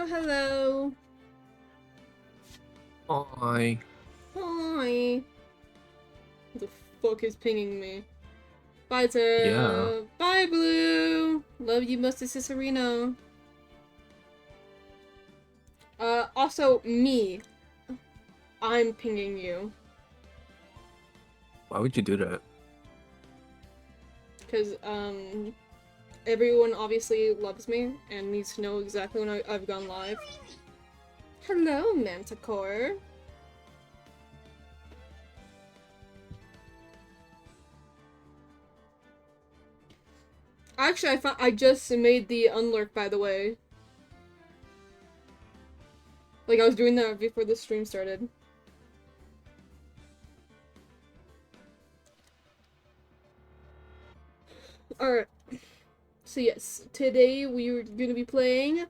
Hello. Hi. Hi. Who the fuck is pinging me? Bye, Yeah. Tara. Bye, Blue. Love you, Mr. Cicerino. Also, me. I'm pinging you. Why would you do that? Because, everyone obviously loves me and needs to know exactly when I've gone live. Hello, Manticore. Actually, I just made the unlurk, by the way. Like, I was doing that before the stream started. Alright. So yes, today we are gonna be playing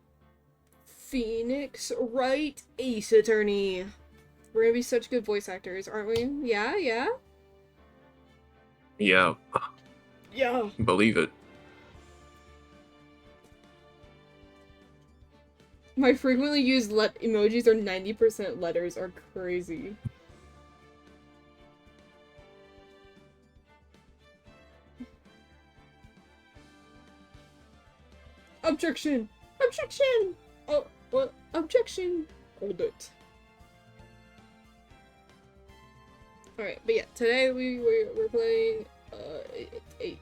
Phoenix Wright Ace Attorney. We're gonna be such good voice actors, aren't we? Yeah, yeah? Yeah. Yeah. Believe it. My frequently used emojis are 90% letters are crazy. Objection! Objection! Oh, what? Objection! Hold it. Alright, but yeah, today we're playing,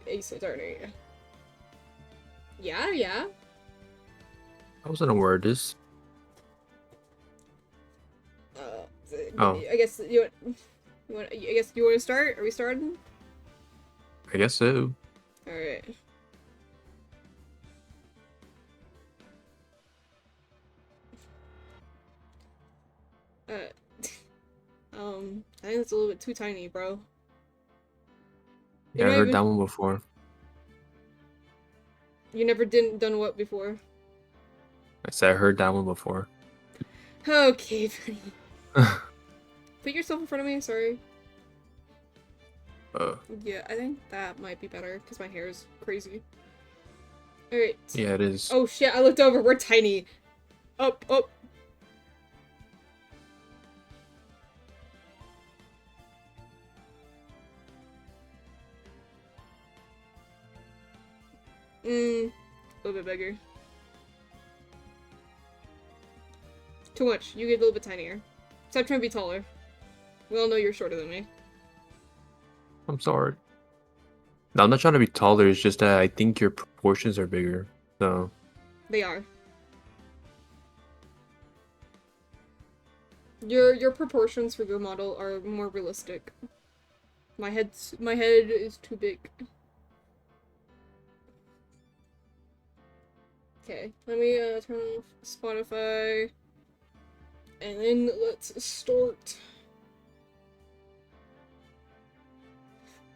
Ace Attorney. Yeah, yeah? I wasn't aware of this. Uh, Oh, I guess I guess you want to start? Are we starting? I guess so. Alright. Uh, I think it's a little bit too tiny, bro. You're Yeah, I not heard even- that one before. You never done what before? I said I heard that one before. Okay, buddy. Put yourself in front of me, sorry. Yeah, I think that might be better, because my hair is crazy. Alright. Yeah, it is. Oh shit, I looked over, we're tiny. Up, up. A little bit bigger. Too much. You get a little bit tinier. Stop trying to be taller. We all know you're shorter than me. I'm sorry. No, I'm not trying to be taller. It's just that I think your proportions are bigger. So, They are. Your proportions for your model are more realistic. My head is too big. Okay, let me turn off Spotify, and then let's start.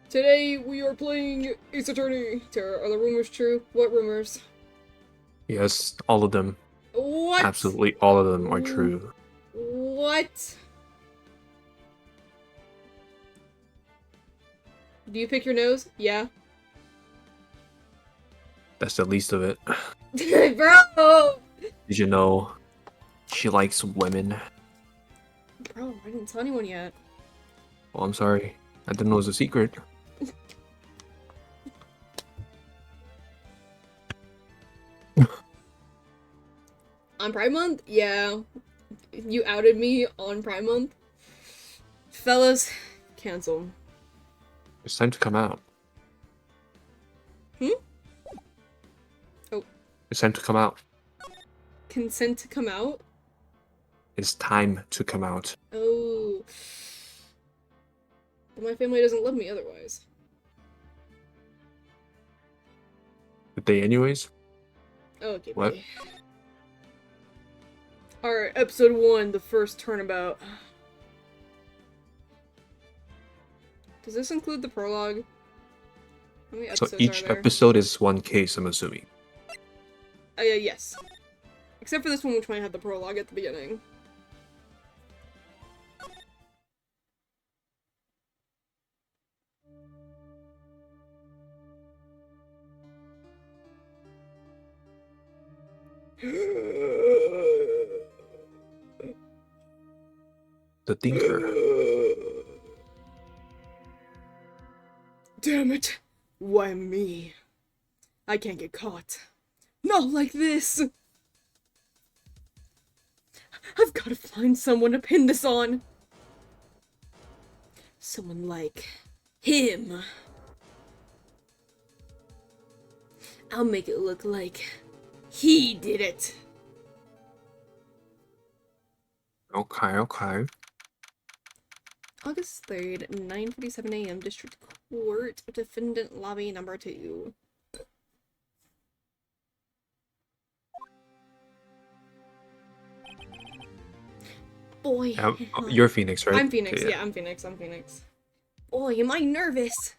Today we are playing Ace Attorney. Tara, are the rumors true? What rumors? yes, all of them. What? Absolutely all of them are true. What? Do you pick your nose? Yeah. That's the least of it. Bro! Did you know she likes women? Bro, I didn't tell anyone yet. Well, I'm sorry. I didn't know it was a secret. On Pride Month? Yeah. You outed me on Pride Month? Fellas, cancel. It's time to come out. Hmm? Oh. It's time to come out. Consent to come out? It's time to come out. Oh. But my family doesn't love me otherwise. Did they anyways? Okay, What? buddy. Alright, episode 1, the first turnabout. Does this include the prologue? How many So episodes each are there? episode is one case, I'm assuming. Yes. Except for this one, which might have the prologue at the beginning. The thinker. Damn it! Why me? I can't get caught. Not like this! I've gotta find someone to pin this on! Someone like him. I'll make it look like he did it. Okay. August 3rd, 9:47 a.m. District Court, Defendant Lobby number 2. Boy. You're Phoenix, right? I'm Phoenix, yeah, I'm Phoenix. Boy, am I nervous.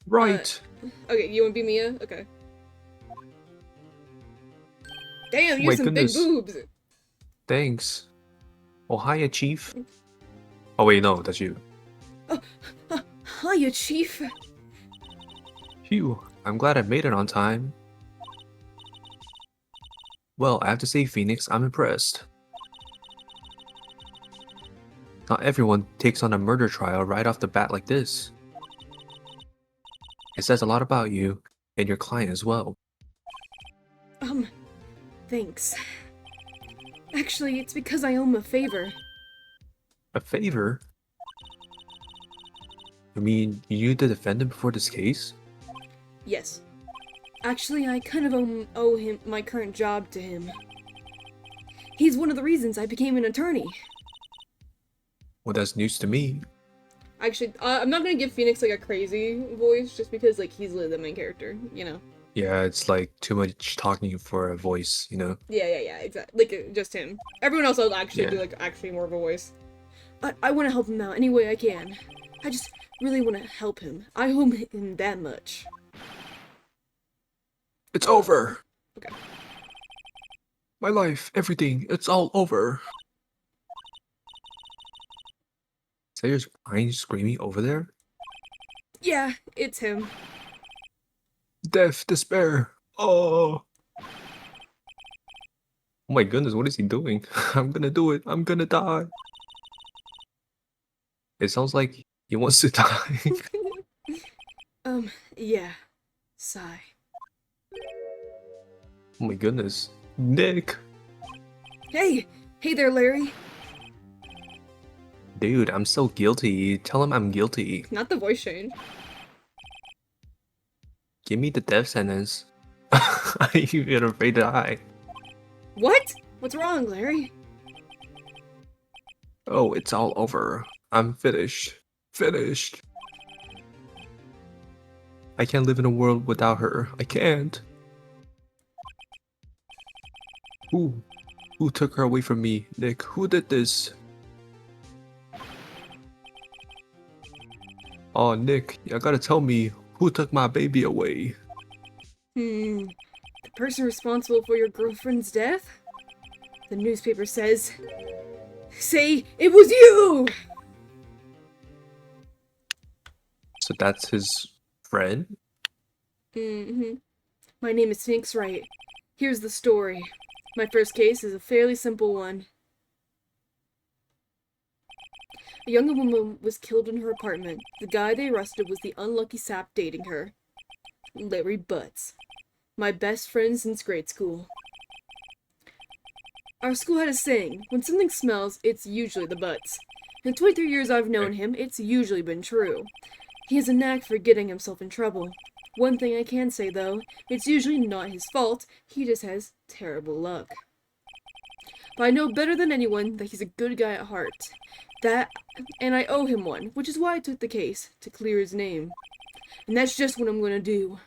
Right. Okay, you wanna be Mia? Okay. Damn, you My have some goodness. big boobs. Thanks. Oh, hiya, Chief. Oh, wait, no, that's you. Hiya, Chief. Phew, I'm glad I made it on time. Well, I have to say, Phoenix, I'm impressed. Not everyone takes on a murder trial right off the bat like this. It says a lot about you, and your client as well. Thanks. Actually, it's because I owe him a favor. A favor? You mean you need to defend him before this case? Yes. Actually, I kind of owe him my current job to him. He's one of the reasons I became an attorney. Well, that's news to me. Actually, I'm not gonna give Phoenix like a crazy voice just because like he's literally the main character, you know? Yeah, it's like too much talking for a voice, you know? Yeah, exactly. Like just him. Everyone else will actually do like actually more of a voice. I want to help him out any way I can. I just really want to help him. I owe him that much. It's over. Okay. My life, everything, it's all over. Is that your spine screaming over there? Yeah, it's him. Death, despair. Oh. Oh my goodness, what is he doing? I'm gonna do it. I'm gonna die. It sounds like he wants to die. Yeah. Sigh. Oh my goodness. Nick! Hey there, Larry. Dude, I'm so guilty. Tell him I'm guilty. Not the voice change. Give me the death sentence. I'm even afraid to die. What? What's wrong, Larry? Oh, it's all over. I'm finished. Finished. I can't live in a world without her. I can't. Who took her away from me? Nick, who did this? Oh, Nick, you gotta tell me who took my baby away. The person responsible for your girlfriend's death? The newspaper says... Say it was you! So that's his friend? My name is Phoenix Wright. Here's the story. My first case is a fairly simple one. A young woman was killed in her apartment. The guy they arrested was the unlucky sap dating her. Larry Butts. My best friend since grade school. Our school had a saying, when something smells, it's usually the butts. In the 23 years I've known him, it's usually been true. He has a knack for getting himself in trouble. One thing I can say, though, it's usually not his fault, he just has terrible luck. But I know better than anyone that he's a good guy at heart. And I owe him one, which is why I took the case, to clear his name. And that's just what I'm gonna do.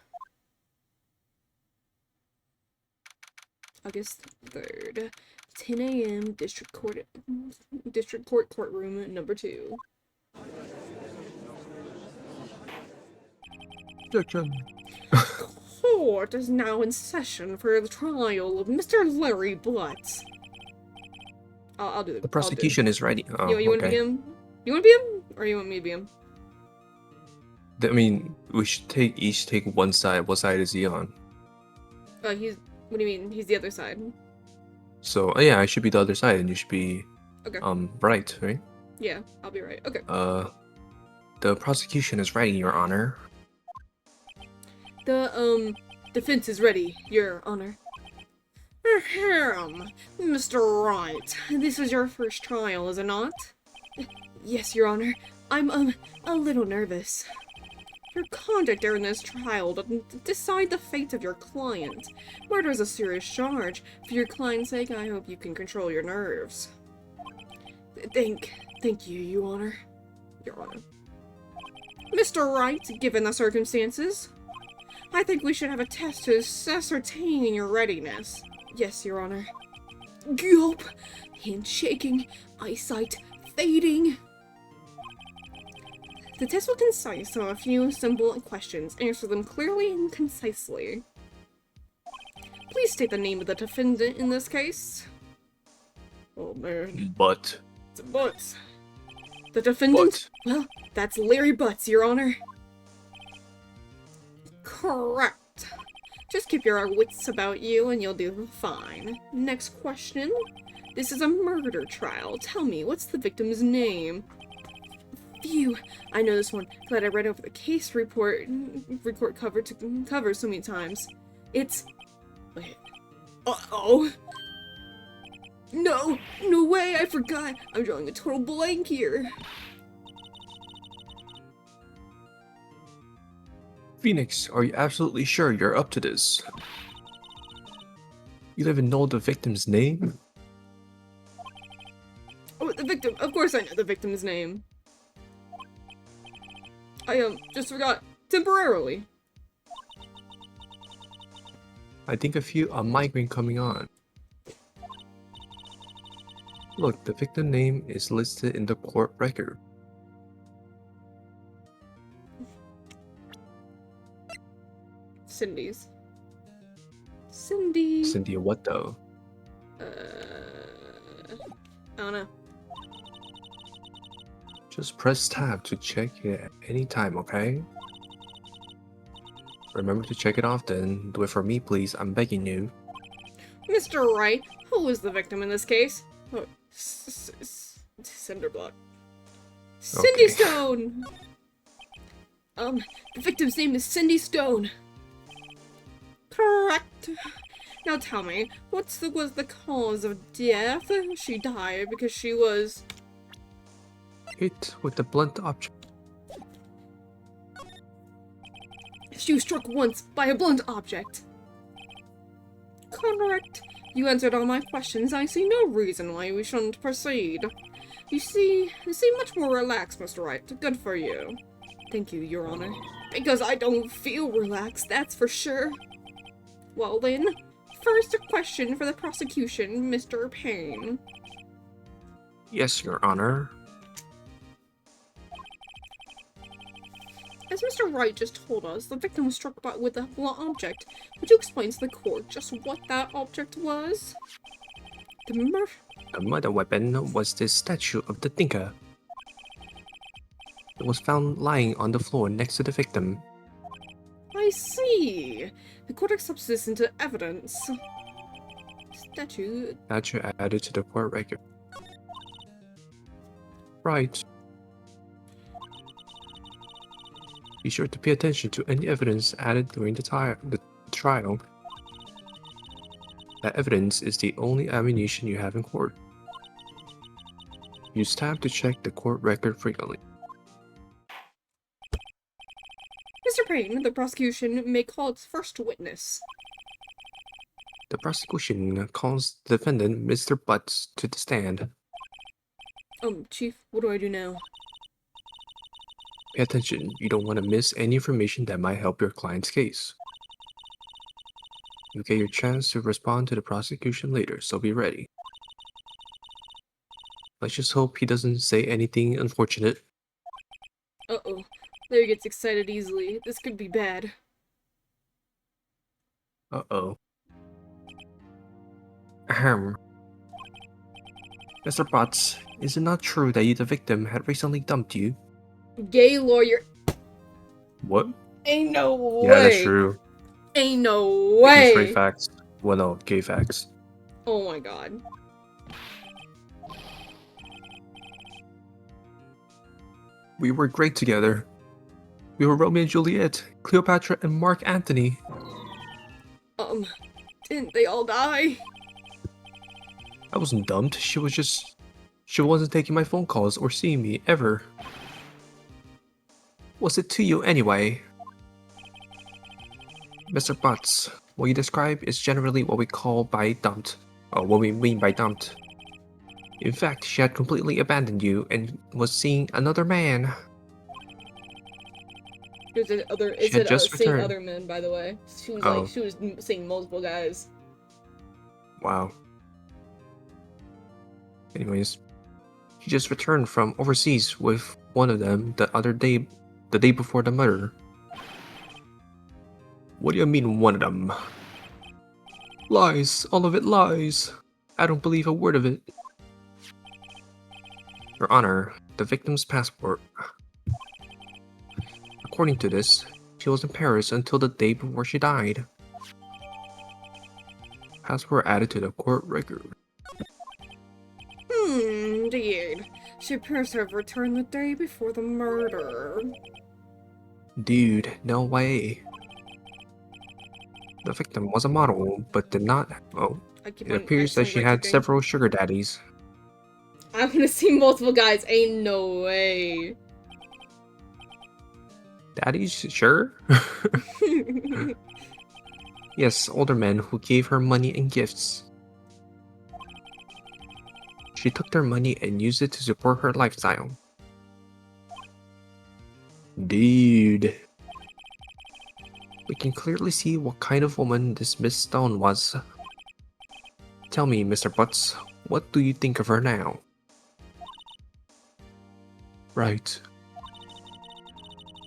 August 3rd, 10 a.m. District Court courtroom number 2. Objection. Court is now in session for the trial of Mr. Larry Butts. I'll do it. The prosecution is ready. Oh, You want to be okay. him? You want to be him? Or you want me to be him? I mean, we should each take one side. What side is he on? What do you mean? He's the other side. So, yeah, I should be the other side, and you should be... Okay. Right, right? Yeah, I'll be right. Okay. The prosecution is ready, Your Honor. The defense is ready, Your Honor. Ahem. Mr. Wright, this is your first trial, is it not? Yes, Your Honor. I'm, a little nervous. Your conduct during this trial doesn't decide the fate of your client. Murder is a serious charge. For your client's sake, I hope you can control your nerves. Thank you, Your Honor. Your Honor. Mr. Wright, given the circumstances, I think we should have a test to ascertain your readiness. Yes, Your Honor. Gulp! Hand shaking, eyesight fading. The test will consist of a few simple questions. Answer them clearly and concisely. Please state the name of the defendant in this case. Oh man. But. It's Butts. The defendant? But. Well, that's Larry Butts, Your Honor. Correct. Just keep your wits about you and you'll do fine. Next question. This is a murder trial. Tell me, what's the victim's name? Phew, I know this one. Glad I read over the case report cover to cover so many times. It's... Wait. Uh-oh. No! No way! I forgot! I'm drawing a total blank here. Phoenix, are you absolutely sure you're up to this? You don't even know the victim's name? Oh, the victim! Of course I know the victim's name. I, just forgot. Temporarily. I think I feel a migraine coming on. Look, the victim name is listed in the court record. Cindy's. Cindy. Cindy what though? I don't know. Just press tab to check it at any time, okay? Remember to check it often. Do it for me, please. I'm begging you. Mr. Wright, who was the victim in this case? Oh, Cinderblock. Cindy Okay. Stone! The victim's name is Cindy Stone. Correct. Now tell me, was the cause of death? She died because she was... Hit with the blunt object. She was struck once by a blunt object. Correct. You answered all my questions. I see no reason why we shouldn't proceed. You seem much more relaxed, Mr. Wright. Good for you. Thank you, Your Honor. Because I don't feel relaxed, that's for sure. Well then, first a question for the prosecution, Mr. Payne. Yes, Your Honor. As Mr. Wright just told us, the victim was struck with a blunt object. Would you explain to the court just what that object was? The murder weapon was the statue of the thinker. It was found lying on the floor next to the victim. I see. The court accepts this into evidence. Statue. Statue added to the court record. Right. Be sure to pay attention to any evidence added during the trial. That evidence is the only ammunition you have in court. Use tab to check the court record frequently. Mr. Payne, the prosecution may call its first witness. The prosecution calls the defendant, Mr. Butts, to the stand. Chief, what do I do now? Pay attention, you don't want to miss any information that might help your client's case. You'll get your chance to respond to the prosecution later, so be ready. Let's just hope he doesn't say anything unfortunate. Uh-oh. Larry gets excited easily. This could be bad. Uh-oh. Ahem. Mr. Butts, is it not true that the victim had recently dumped you? Gay lawyer. What? Ain't no way. Yeah, that's true. Ain't no It's way. straight facts. Well, no, gay facts. Oh my god. We were great together. We were Romeo and Juliet, Cleopatra and Mark Antony. Didn't they all die? I wasn't dumped. She wasn't taking my phone calls or seeing me, ever. What's it to you, anyway? Mr. Butts, what you describe is generally what we call by dumped, or what we mean by dumped. In fact, she had completely abandoned you and was seeing another man. She had just Seeing returned. other men, by the way. She was Oh, seeing multiple guys. wow. Anyways, she just returned from overseas with one of them the day before the murder. What do you mean, one of them? Lies, all of it lies. I don't believe a word of it. Your Honor, the victim's passport. According to this, she was in Paris until the day before she died. Passport added to the court record. Indeed. She appears to have returned the day before the murder. Dude, no way. The victim was a model, but did not. Oh, it appears that she had several sugar daddies. I'm gonna see multiple guys. Ain't no way. Daddies, sure? Yes, older men who gave her money and gifts. She took their money and used it to support her lifestyle. Dude. We can clearly see what kind of woman this Miss Stone was. Tell me, Mr. Butts, what do you think of her now? Right.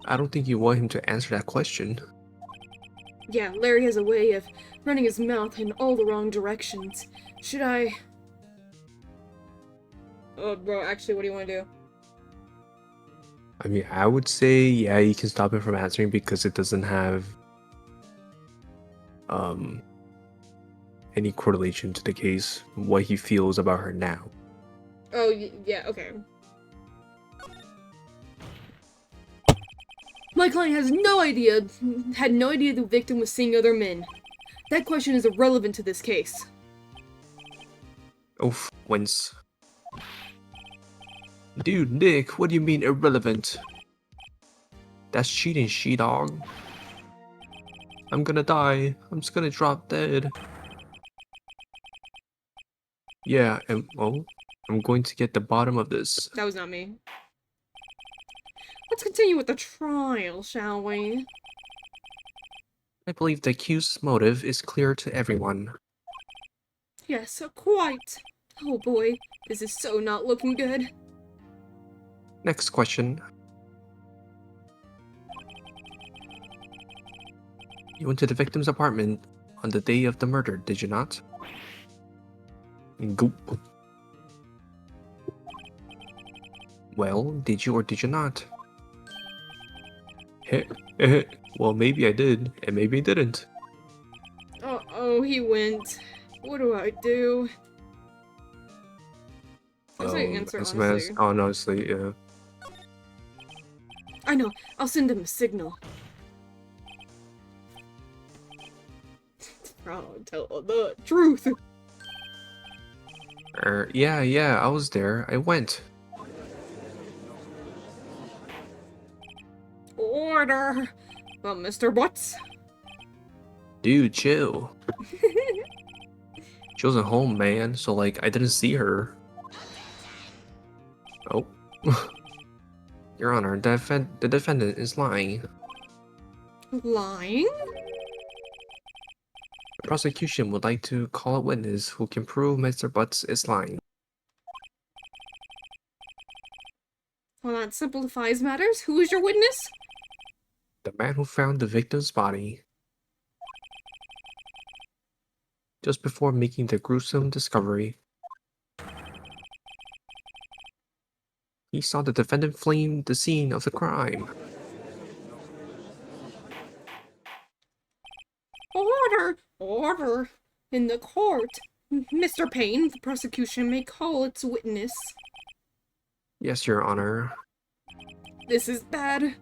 I don't think you want him to answer that question. Yeah, Larry has a way of running his mouth in all the wrong directions. Should I... Oh, bro, actually, what do you want to do? I mean, I would say, yeah, you can stop him from answering because it doesn't have any correlation to the case, what he feels about her now. Oh, yeah, okay. My client had no idea the victim was seeing other men. That question is irrelevant to this case. Oof, wince. Dude, Nick, what do you mean irrelevant? That's cheating, she-dog. I'm gonna die. I'm just gonna drop dead. Yeah, and well, I'm going to get the bottom of this. That was not me. Let's continue with the trial, shall we? I believe the accused's motive is clear to everyone. Yes, quite. Oh boy, this is so not looking good. Next question. You went to the victim's apartment on the day of the murder, did you not? Goop. Well, did you or did you not? Well, maybe I did, and maybe I didn't. Oh, he went. What do I do? That's my answer, honestly. Honestly, yeah. I know. I'll send him a signal. I'll tell the truth. Yeah, I was there. I went. Order! Well, Mr. Butts? Dude, chill. She wasn't home, man, so like, I didn't see her. Oh. Your Honor, the defendant is lying. Lying? The prosecution would like to call a witness who can prove Mr. Butts is lying. Well, that simplifies matters. Who is your witness? The man who found the victim's body. Just before making the gruesome discovery. He saw the defendant fleeing the scene of the crime. Order! Order! In the court. Mr. Payne, the prosecution may call its witness. Yes, Your Honor. This is bad.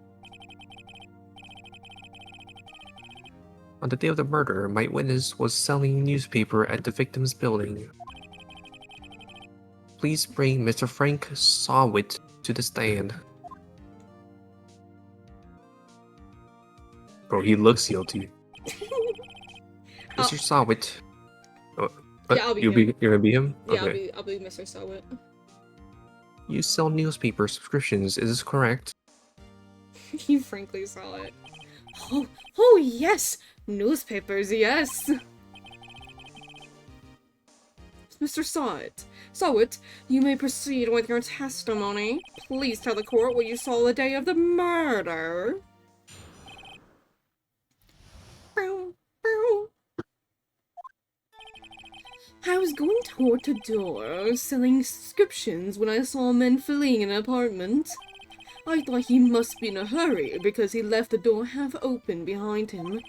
On the day of the murder, my witness was selling newspaper at the victim's building. Please bring Mr. Frank Sawit to the stand. Bro, he looks guilty. Mr. Sawit. Oh, what? Yeah, I'll be him. You're gonna be him? Yeah, Okay. I'll be Mr. Sawit. You sell newspaper subscriptions, is this correct? You frankly saw it. Oh yes! Newspapers, yes! Mr. Sawit, you may proceed with your testimony. Please tell the court what you saw the day of the murder. Bow, bow. I was going door to door, selling subscriptions when I saw a man fleeing an apartment. I thought he must be in a hurry because he left the door half open behind him.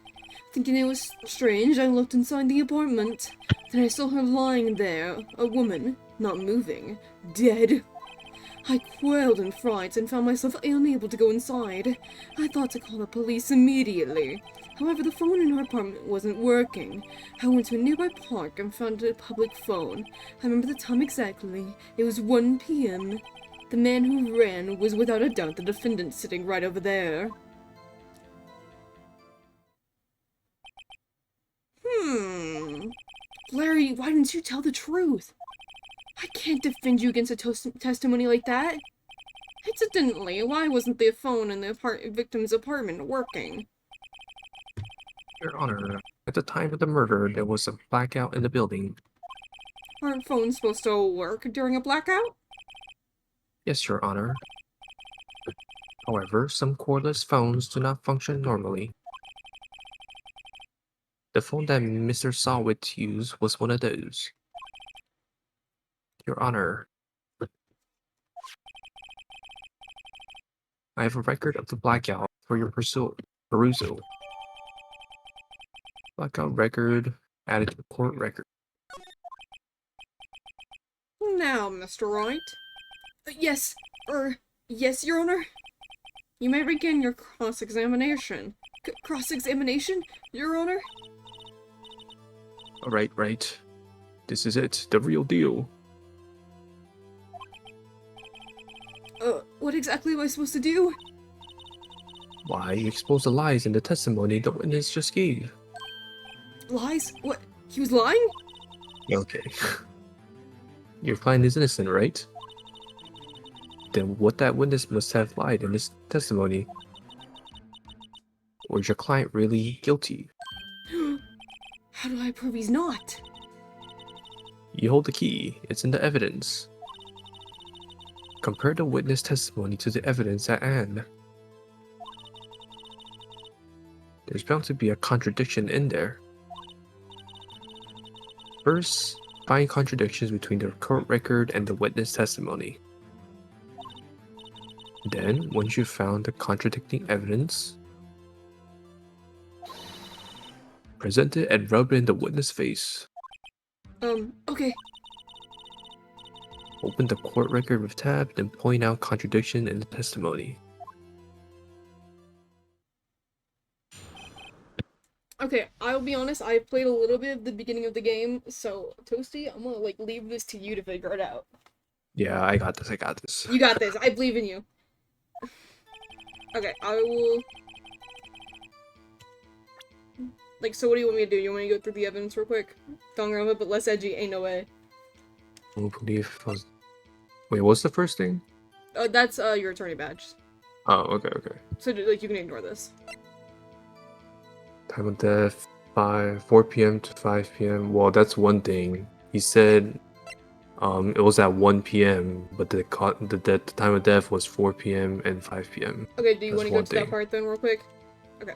Thinking it was strange, I looked inside the apartment. Then I saw her lying there, a woman, not moving, dead. I quailed in fright and found myself unable to go inside. I thought to call the police immediately. However, the phone in her apartment wasn't working. I went to a nearby park and found a public phone. I remember the time exactly. It was 1 p.m. The man who ran was without a doubt the defendant sitting right over there. Larry, why didn't you tell the truth? I can't defend you against a testimony like that. Incidentally, why wasn't the phone in the victim's apartment working? Your Honor, at the time of the murder, there was a blackout in the building. Aren't phones supposed to work during a blackout? Yes, Your Honor. However, some cordless phones do not function normally. The phone that Mr. Sawit used was one of those. Your Honor, I have a record of the blackout for your perusal. Blackout record added to the court record. Now, Mr. Wright. Yes, yes, Your Honor. You may begin your cross-examination. Cross-examination, Your Honor? Right. This is it, the real deal. What exactly am I supposed to do? Why, expose the lies in the testimony the witness just gave. Lies? What? He was lying? Okay. Your client is innocent, right? Then what that witness must have lied in his testimony. Or is your client really guilty? How do I prove he's not? You hold the key, it's in the evidence. Compare the witness testimony to the evidence at hand. There's bound to be a contradiction in there. First, find contradictions between the court record and the witness testimony. Then, once you've found the contradicting evidence, present it and rub it in the witness' face. Okay. Open the court record with tab, then point out contradiction in the testimony. Okay, I'll be honest, I played a little bit of the beginning of the game, so, Toasty, I'm gonna, leave this to you to figure it out. Yeah, I got this. You got this, I believe in you. Okay, I will... so what do you want me to do? You want me to go through the evidence real quick? Danganronpa, but less edgy, ain't no way. I believe was... Wait, what's the first thing? That's, your attorney badge. Oh, okay. So, you can ignore this. Time of death, 4 p.m. to 5 p.m. Well, that's one thing. He said it was at 1 p.m., but the time of death was 4 p.m. and 5 p.m. Okay, do you want to go to thing. that part then real quick? Okay.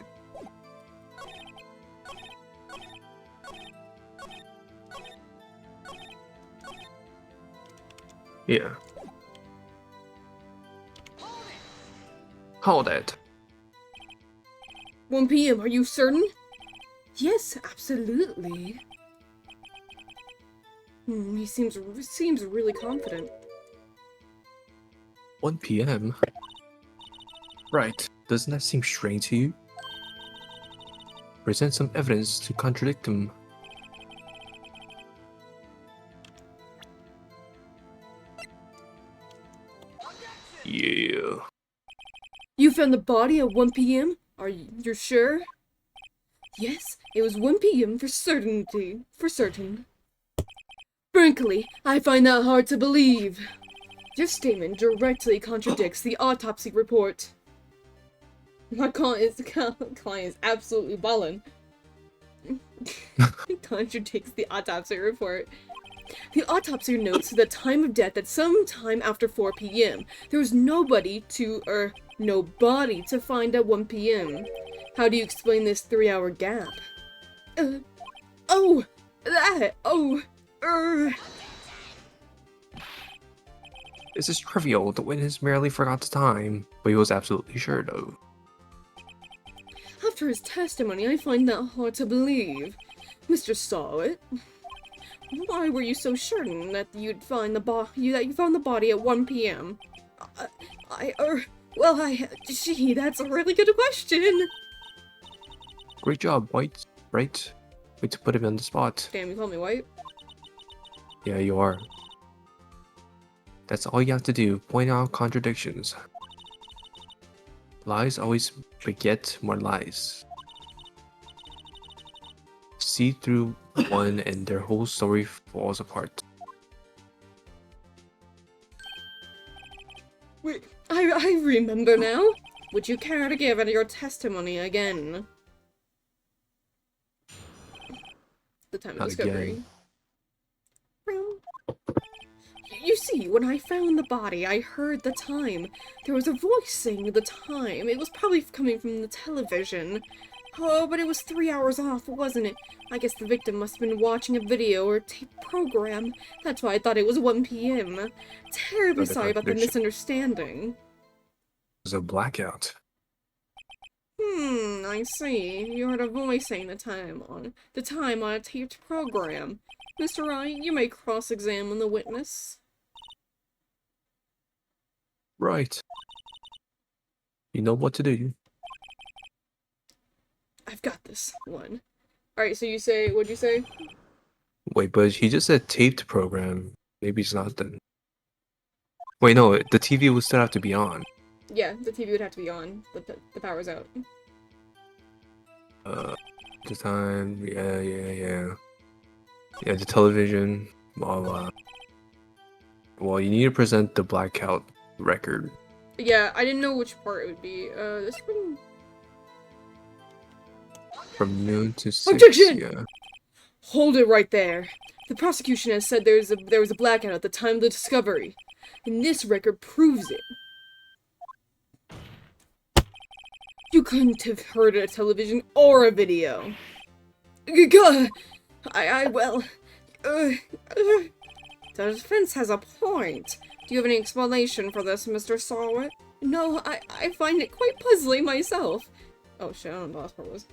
Yeah. Hold it. 1 p.m., are you certain? Yes, absolutely. He seems really confident. 1 p.m.? Right. Doesn't that seem strange to you? Present some evidence to contradict him. Yeah. You found the body at 1 p.m.? Are you sure? Yes, it was 1 p.m. for certainty. For certain. Frankly, I find that hard to believe. Your statement directly contradicts the autopsy report. My client is absolutely ballin'. Contradicts the autopsy report. The autopsy notes the time of death at some time after 4 p.m. There was nobody to find at 1 p.m. How do you explain this 3-hour gap? Oh, that, oh, This is trivial. The witness merely forgot the time, but he was absolutely sure, though. After his testimony, I find that hard to believe. Mr. Sawit, why were you so certain that you found the body at 1 p.m.? Gee, that's a really good question. Great job, White. Right? Way to put him on the spot. Damn, you call me white? Yeah, you are. That's all you have to do. Point out contradictions. Lies always beget more lies. See through one and their whole story falls apart. Wait, I remember now. Would you care to give your testimony again? The time of Not discovery. again. You see, when I found the body, I heard the time. There was a voice saying the time. It was probably coming from the television. Oh, but it was 3 hours off, wasn't it? I guess the victim must have been watching a video or tape program. That's why I thought it was 1 p.m. Terribly Further sorry about the contradiction. misunderstanding. It was a blackout. I see. You heard a voice saying the time on a taped program. Mr. Wright, you may cross-examine the witness. Right. You know what to do. I've got this one. Alright, so what'd you say? Wait, but he just said taped program. Maybe it's not then. Wait, no, the TV will still have to be on. Yeah, the TV would have to be on. The power's out. The time, yeah. Yeah, the television, blah blah. Well, you need to present the blackout record. Yeah, I didn't know which part it would be. This one... From noon to 6, Objection! yeah. Hold it right there. The prosecution has said there was a blackout at the time of the discovery. And this record proves it. You couldn't have heard a television or a video. The defense has a point. Do you have any explanation for this, Mr. Sawit? No, I find it quite puzzling myself. Oh shit, I don't know what the last part was.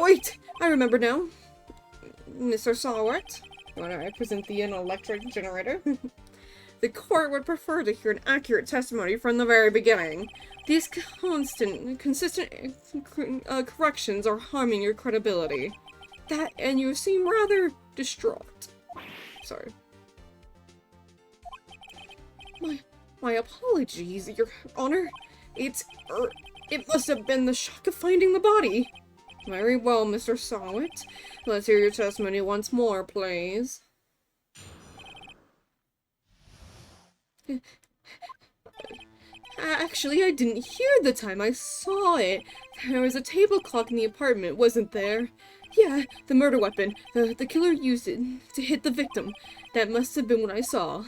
Wait, I remember now. Mr. Sawit, when I present the electric generator, the court would prefer to hear an accurate testimony from the very beginning. These consistent corrections are harming your credibility. And you seem rather distraught. Sorry. My apologies, Your Honor. It must have been the shock of finding the body. Very well, Mr. Sawit. Let's hear your testimony once more, please. Actually, I didn't hear the time. I saw it. There was a table clock in the apartment, wasn't there? Yeah, the murder weapon. The killer used it to hit the victim. That must have been what I saw.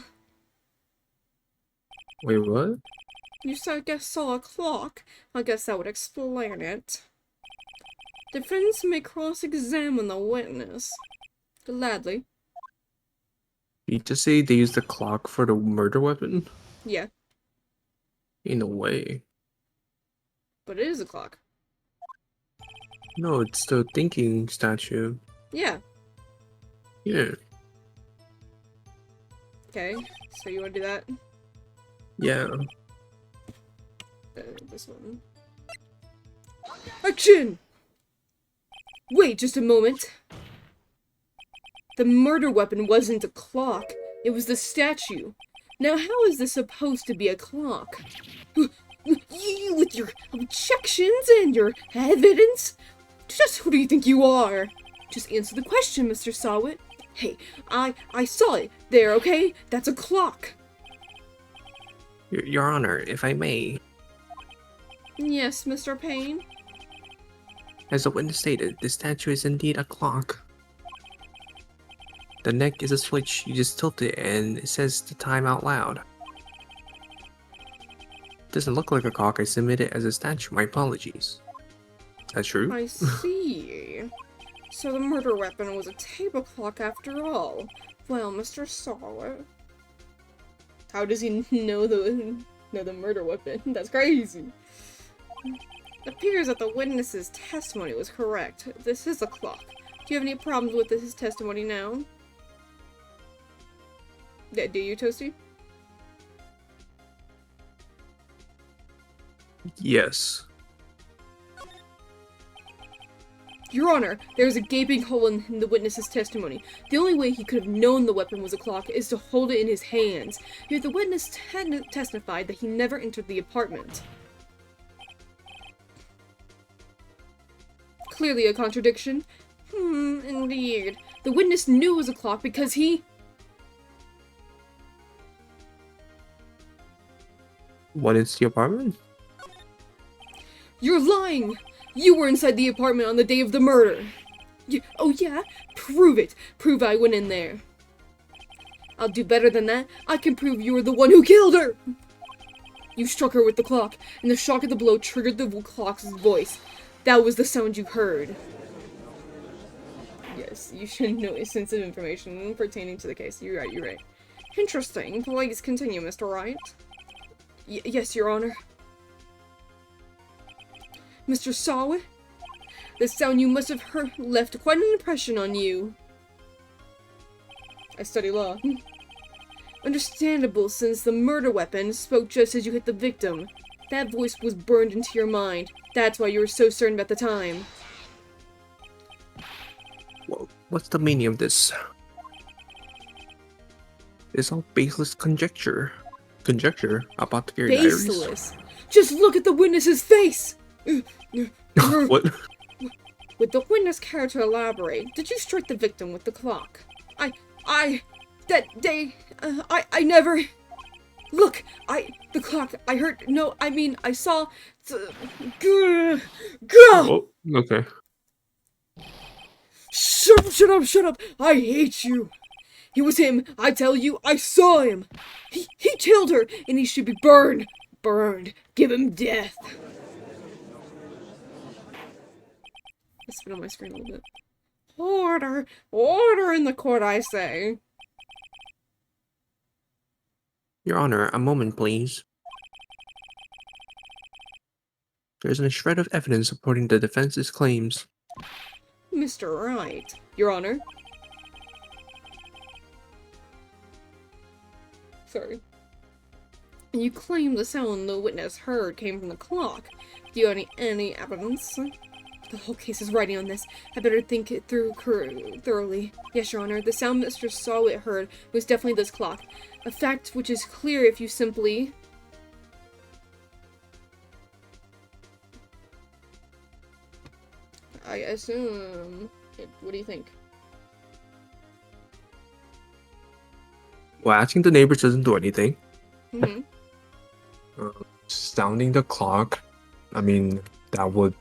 Wait, what? You saw a clock. I guess that would explain it. Defense may cross-examine the witness. Gladly. You just say they used the clock for the murder weapon? Yeah, In a way. but it is a clock. No, it's the thinking statue. Yeah. Yeah. Okay, so you want to do that? Yeah. This one. Action! Wait just a moment. The murder weapon wasn't a clock. It was the statue. Now how is this supposed to be a clock? You with your objections and your evidence? Just who do you think you are? Just answer the question, Mr. Sawit. Hey, I saw it there, okay? That's a clock. Your Honor, if I may, Yes, Mr. Payne? as the witness stated, the statue is indeed a clock. The neck is a switch, you just tilt it and it says the time out loud. Doesn't look like a clock, I submit it as a statue, my apologies. Is that true? I see. So the murder weapon was a table clock after all. Well, Mr. Sawit. How does he know the murder weapon? That's crazy. It appears that the witness's testimony was correct. This is a clock. Do you have any problems with his testimony now? Yeah, do you, Toasty? Yes. Your Honor, there is a gaping hole in the witness's testimony. The only way he could have known the weapon was a clock is to hold it in his hands. Yet the witness testified that he never entered the apartment. Clearly a contradiction. Indeed. The witness knew it was a clock because he... What is the apartment? You're lying! You were inside the apartment on the day of the murder! Oh yeah? Prove it! Prove I went in there. I'll do better than that. I can prove you were the one who killed her! You struck her with the clock, and the shock of the blow triggered the clock's voice. That was the sound you heard. Yes, you should know sensitive information pertaining to the case. You're right. Interesting. Please continue, Mr. Wright. Yes, Your Honor. Mr. Sawit? The sound you must have heard left quite an impression on you. I study law. Understandable, since the murder weapon spoke just as you hit the victim. That voice was burned into your mind. That's why you were so certain at the time. Well, what's the meaning of this? It's all baseless conjecture. Conjecture about the Gary Diaries? Baseless? Just look at the witness's face! What? Would the witness care to elaborate? Did you strike the victim with the clock? That day, I never... Look, the clock, I heard, no, I mean, I saw... Oh, okay. Shut up! I hate you! It was him, I tell you, I saw him! He killed her, and he should be burned! Burned! Give him death! I spit on my screen a little bit. Order! Order in the court, I say! Your Honor, a moment, please. There's a shred of evidence supporting the defense's claims. Mr. Wright. Your Honor. Sorry. You claim the sound the witness heard came from the clock. Do you have any evidence? The whole case is riding on this. I better think it through thoroughly. Yes, Your Honor. The sound Mr. Sawit heard was definitely this clock. A fact which is clear if you simply... I assume... What do you think? Well, asking the neighbors doesn't do anything. Mm-hmm. Sounding the clock, I mean, that would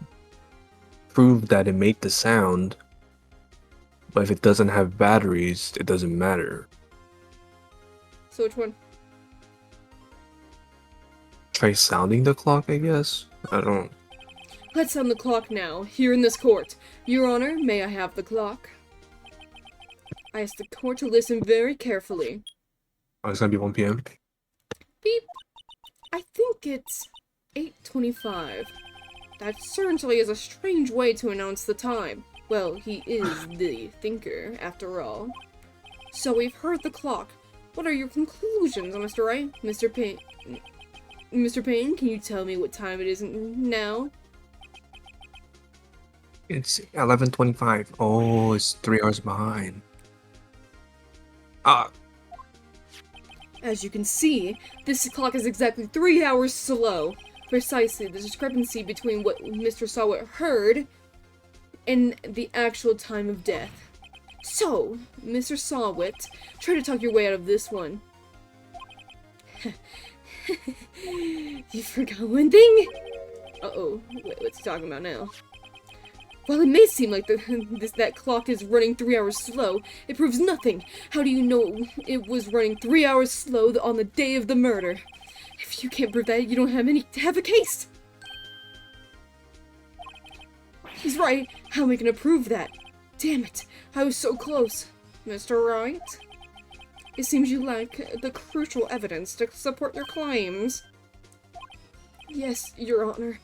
prove that it made the sound. But if it doesn't have batteries, it doesn't matter. So which one? Try sounding the clock, I guess? I don't... Let's sound the clock now, here in this court. Your Honor, may I have the clock? I ask the court to listen very carefully. Oh, it's gonna be 1 p.m.? Beep. I think it's 8:25. That certainly is a strange way to announce the time. Well, he is the thinker, after all. So we've heard the clock. What are your conclusions, Mr. Wright? Mr. Payne? Mr. Payne, can you tell me what time it is now? It's 11:25. Oh, it's 3 hours behind. Ah, As you can see, this clock is exactly 3 hours slow. Precisely the discrepancy between what Mr. Sawit heard and the actual time of death. So, Mr. Sawit, try to talk your way out of this one. You forgot one thing? Uh-oh. What's he talking about now? While it may seem like that clock is running 3 hours slow, it proves nothing. How do you know it was running 3 hours slow on the day of the murder? If you can't prove that, you don't have a case. He's right. How am I gonna prove that? Damn it. I was so close. Mr. Wright? It seems you lack the crucial evidence to support your claims. Yes, Your Honor.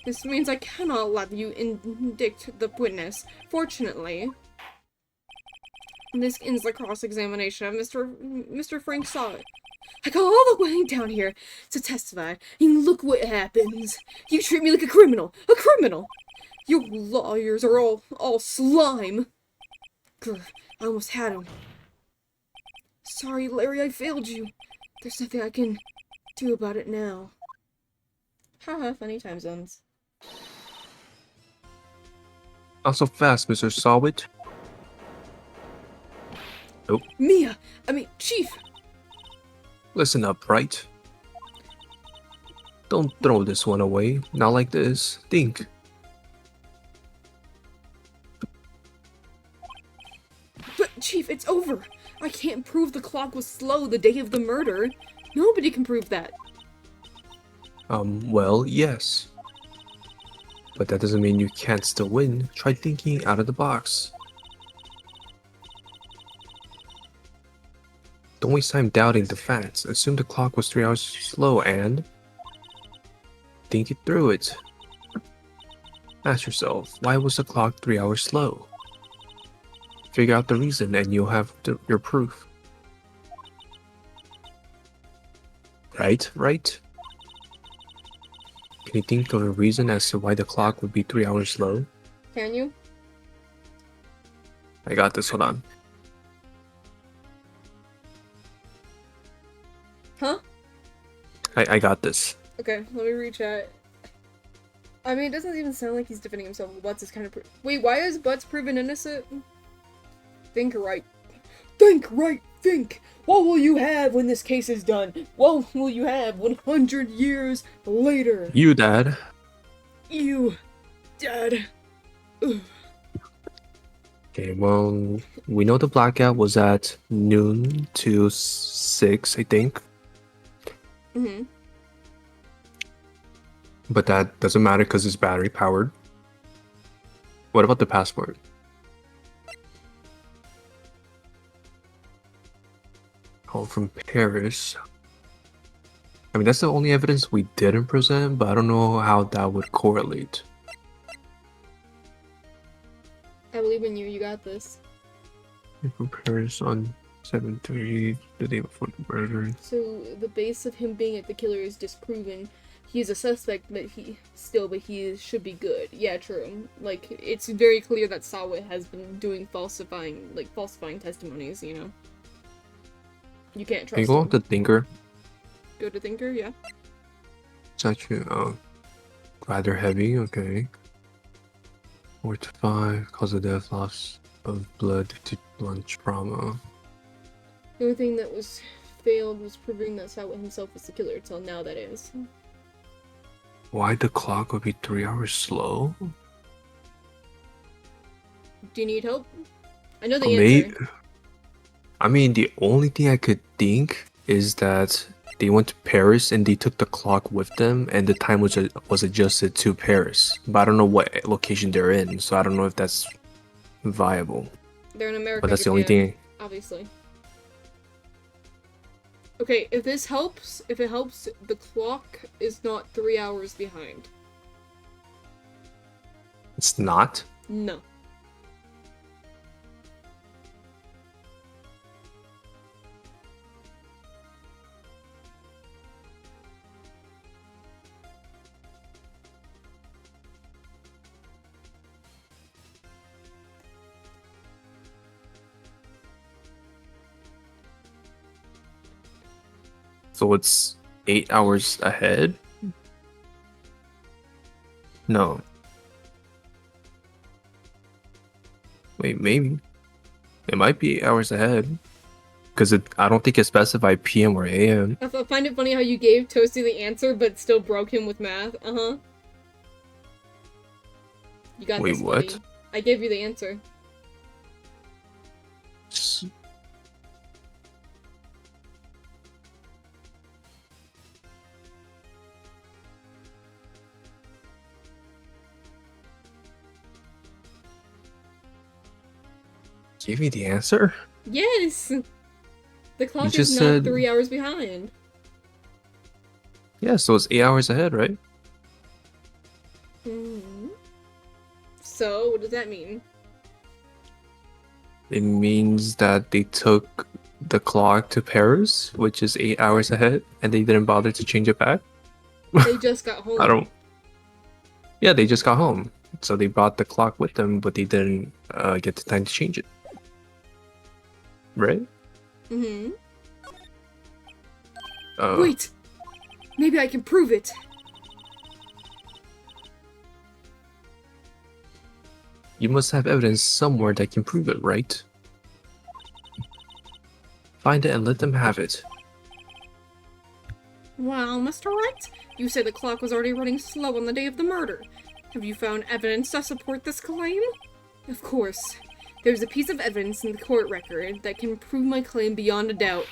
This means I cannot let you indict the witness. Fortunately, this ends the cross-examination of Mr. Frank Sawit. I go all the way down here to testify, and look what happens. You treat me like a criminal! A criminal! Your lawyers are all slime! Grr, I almost had him. Sorry, Larry, I failed you. There's nothing I can do about it now. Haha, funny time zones. not so fast, Mr. Sawit. Nope. Chief! Listen up, right? Don't throw this one away. Not like this. Think. But, Chief, it's over! I can't prove the clock was slow the day of the murder. Nobody can prove that. Well, yes. But that doesn't mean you can't still win. Try thinking out of the box. Don't waste time doubting the facts. Assume the clock was 3 hours slow and think it through it. Ask yourself, why was the clock 3 hours slow? Figure out the reason and you'll have your proof. Right? Can you think of a reason as to why the clock would be 3 hours slow? Can you? I got this, hold on. Huh? I got this. Okay, let me rechat. I mean, it doesn't even sound like he's defending himself. Butts is kind of wait, why is Butts proven innocent? Think right. Think right, think! What will you have when this case is done? What will you have 100 years later? You, Dad. You, Dad. Ugh. Okay, well, we know the blackout was at noon to 6, I think. Mm-hmm. But that doesn't matter because it's battery powered. What about the passport? Oh, from Paris. I mean, that's the only evidence we didn't present, but I don't know how that would correlate. I believe in you. You got this. From Paris on 7/3, the day before the murder. So the base of him being the killer is disproven. He's a suspect, but he should be good. Yeah, true. Like, it's very clear that Sawit has been doing falsifying testimonies, you know? You can't Can you trust go him. off the thinker? Go to Thinker, yeah. It's actually rather heavy, okay. 4 to 5, cause of death, loss of blood to blunt trauma. The only thing that was failed was proving that Sawit himself was the killer, till now that is. Why the clock would be 3 hours slow? Do you need help? I know the answer. I mean, the only thing I could think is that they went to Paris and they took the clock with them, and the time was adjusted to Paris. But I don't know what location they're in, so I don't know if that's viable. They're in America, But that's the only thing. Obviously. Okay, if it helps, the clock is not 3 hours behind. It's not? No. So it's 8 hours ahead? No. Wait, maybe. It might be 8 hours ahead. Because I don't think it specified PM or AM. I find it funny how you gave Toasty the answer, but still broke him with math. Uh-huh. You got Wait, this, what? buddy. I gave you the answer. Give me the answer? Yes! The clock is just not said- 3 hours behind. Yeah, so it's 8 hours ahead, right? Hmm. So, what does that mean? It means that they took the clock to Paris, which is 8 hours ahead, and they didn't bother to change it back. They just got home. I don't. Yeah, they just got home, so they brought the clock with them, but they didn't get the time to change it. Right? Mm-hmm. Uh, Wait! Maybe I can prove it! You must have evidence somewhere that can prove it, right? Find it and let them have it. Well, Mr. Wright, you said the clock was already running slow on the day of the murder. Have you found evidence to support this claim? Of course. There's a piece of evidence in the court record that can prove my claim beyond a doubt.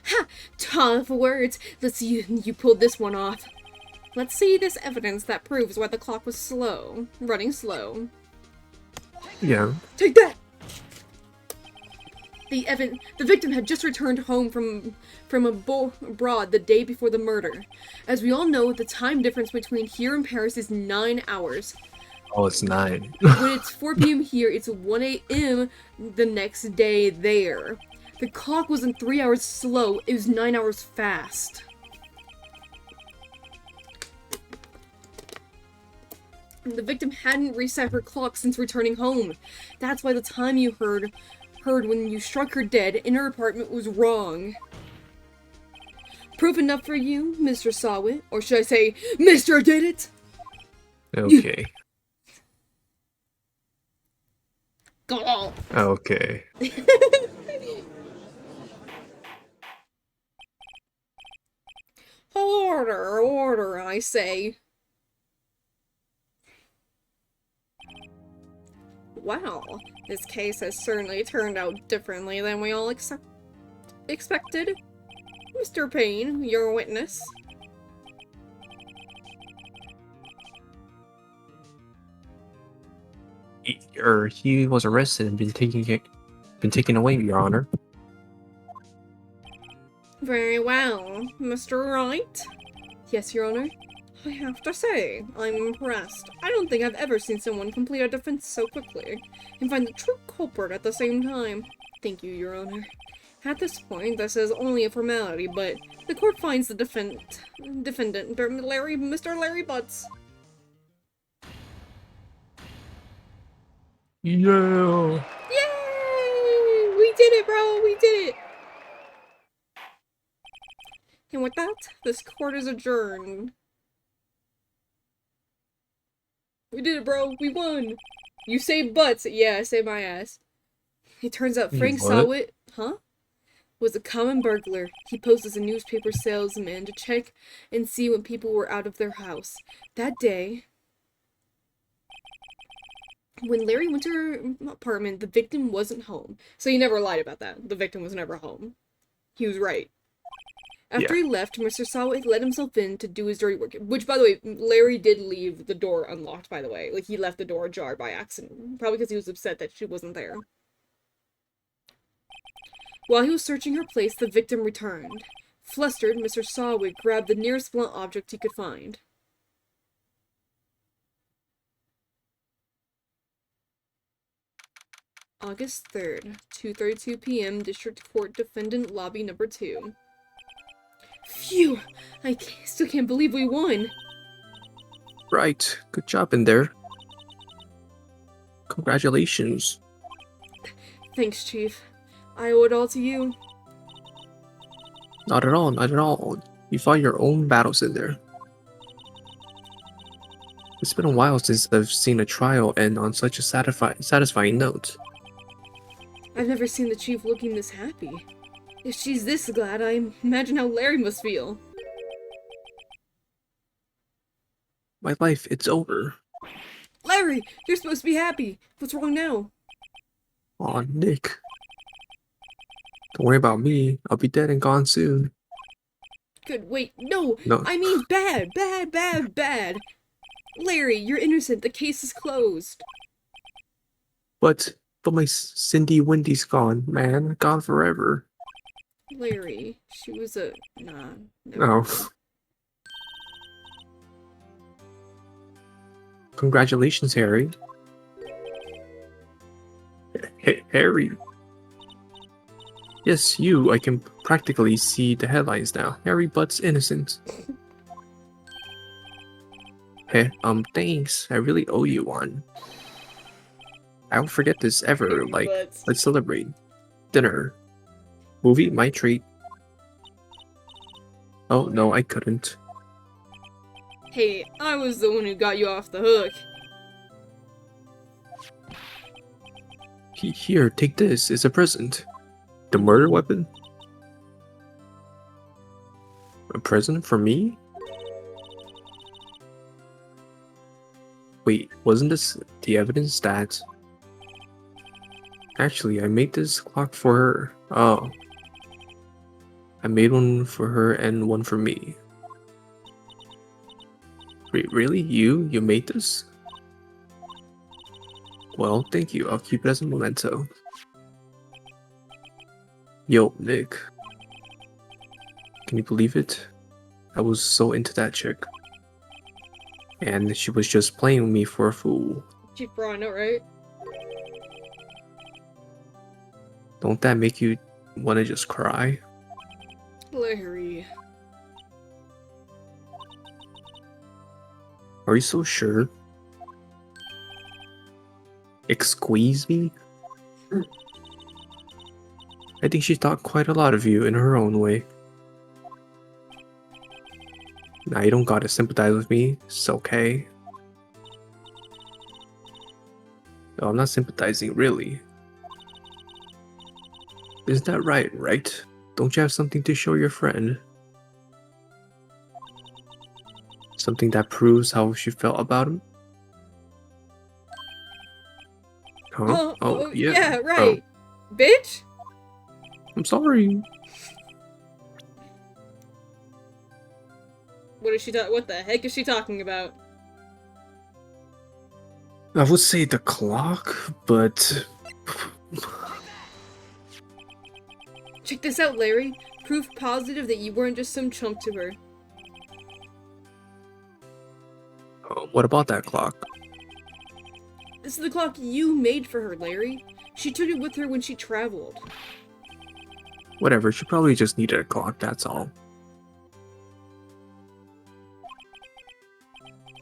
Ha! Tough words! Let's see you pulled this one off. Let's see this evidence that proves why the clock was slow. Running slow. Yeah. Take that! The victim had just returned home from abroad the day before the murder. As we all know, the time difference between here and Paris is 9 hours. Oh, it's 9. When it's 4 p.m. here, it's 1 a.m. the next day there. The clock wasn't 3 hours slow, it was 9 hours fast. The victim hadn't reset her clock since returning home. That's why the time you heard when you struck her dead in her apartment was wrong. Proof enough for you, Mr. Sawit? Or should I say, Mr. Did It? Okay. Go. Okay. Order, I say. Wow, this case has certainly turned out differently than we all expected. Mr. Payne, your witness. He was arrested and been taken away, Your Honor. Very well, Mr. Wright. Yes, Your Honor. I have to say, I'm impressed. I don't think I've ever seen someone complete a defense so quickly and find the true culprit at the same time. Thank you, Your Honor. At this point, this is only a formality, but the court finds the defendant, Mr. Larry Butts. Yeah. Yay! We did it, bro! We did it! And with that, this court is adjourned. We did it, bro! We won! You say butts! Yeah, I say my ass. It turns out Frank What? Sawit, was a common burglar. He posed as a newspaper salesman to check and see when people were out of their house. That day, when Larry went to her apartment, the victim wasn't home. So he never lied about that. The victim was never home. He was right. After he left, Mr. Sawit let himself in to do his dirty work. Which, by the way, Larry did leave the door unlocked, by the way. Like, he left the door ajar by accident. Probably because he was upset that she wasn't there. While he was searching her place, the victim returned. Flustered, Mr. Sawit grabbed the nearest blunt object he could find. August 3rd, 2:32 p.m., District Court Defendant Lobby Number 2. Phew! Still can't believe we won! Right. Good job in there. Congratulations. Thanks, Chief. I owe it all to you. Not at all, not at all. You fought your own battles in there. It's been a while since I've seen a trial end on such a satisfying note. I've never seen the chief looking this happy. If she's this glad, I imagine how Larry must feel. My life, it's over. Larry, you're supposed to be happy. What's wrong now? Aw, Nick. Don't worry about me. I'll be dead and gone soon. Good, wait, no! No, I mean bad, bad, bad, bad! Larry, you're innocent. The case is closed. but my Cindy Wendy's gone, man. Gone forever. Larry, she was a... Nah, never Oh. mind. Congratulations, Harry. Harry. Yes, you. I can practically see the headlines now. Harry Butt's innocent. Hey, thanks. I really owe you one. I won't forget this ever. Harry Like, Butts. let's celebrate. Dinner. Movie, my treat. Oh, no, I couldn't. Hey, I was the one who got you off the hook. Here, take this. It's a present. The murder weapon? A present for me? Wait, wasn't this the evidence that... Actually, I made this clock for her. Oh. I made one for her and one for me. Wait, really? You made this? Well, thank you. I'll keep it as a memento. Yo, Nick. Can you believe it? I was so into that chick. And she was just playing with me for a fool. Chief Braun, right? Don't that make you want to just cry? Larry. Are you so sure? Squeeze me? I think she thought quite a lot of you in her own way. Now you don't gotta sympathize with me, it's okay. No, I'm not sympathizing, really. Isn't that right? Don't you have something to show your friend? Something that proves how she felt about him? Huh? Oh, yeah. Right. Bitch? I'm sorry. What the heck is she talking about? I would say the clock, but... Check this out, Larry. Proof positive that you weren't just some chump to her. What about that clock? This is the clock you made for her, Larry. She took it with her when she traveled. Whatever, she probably just needed a clock, that's all.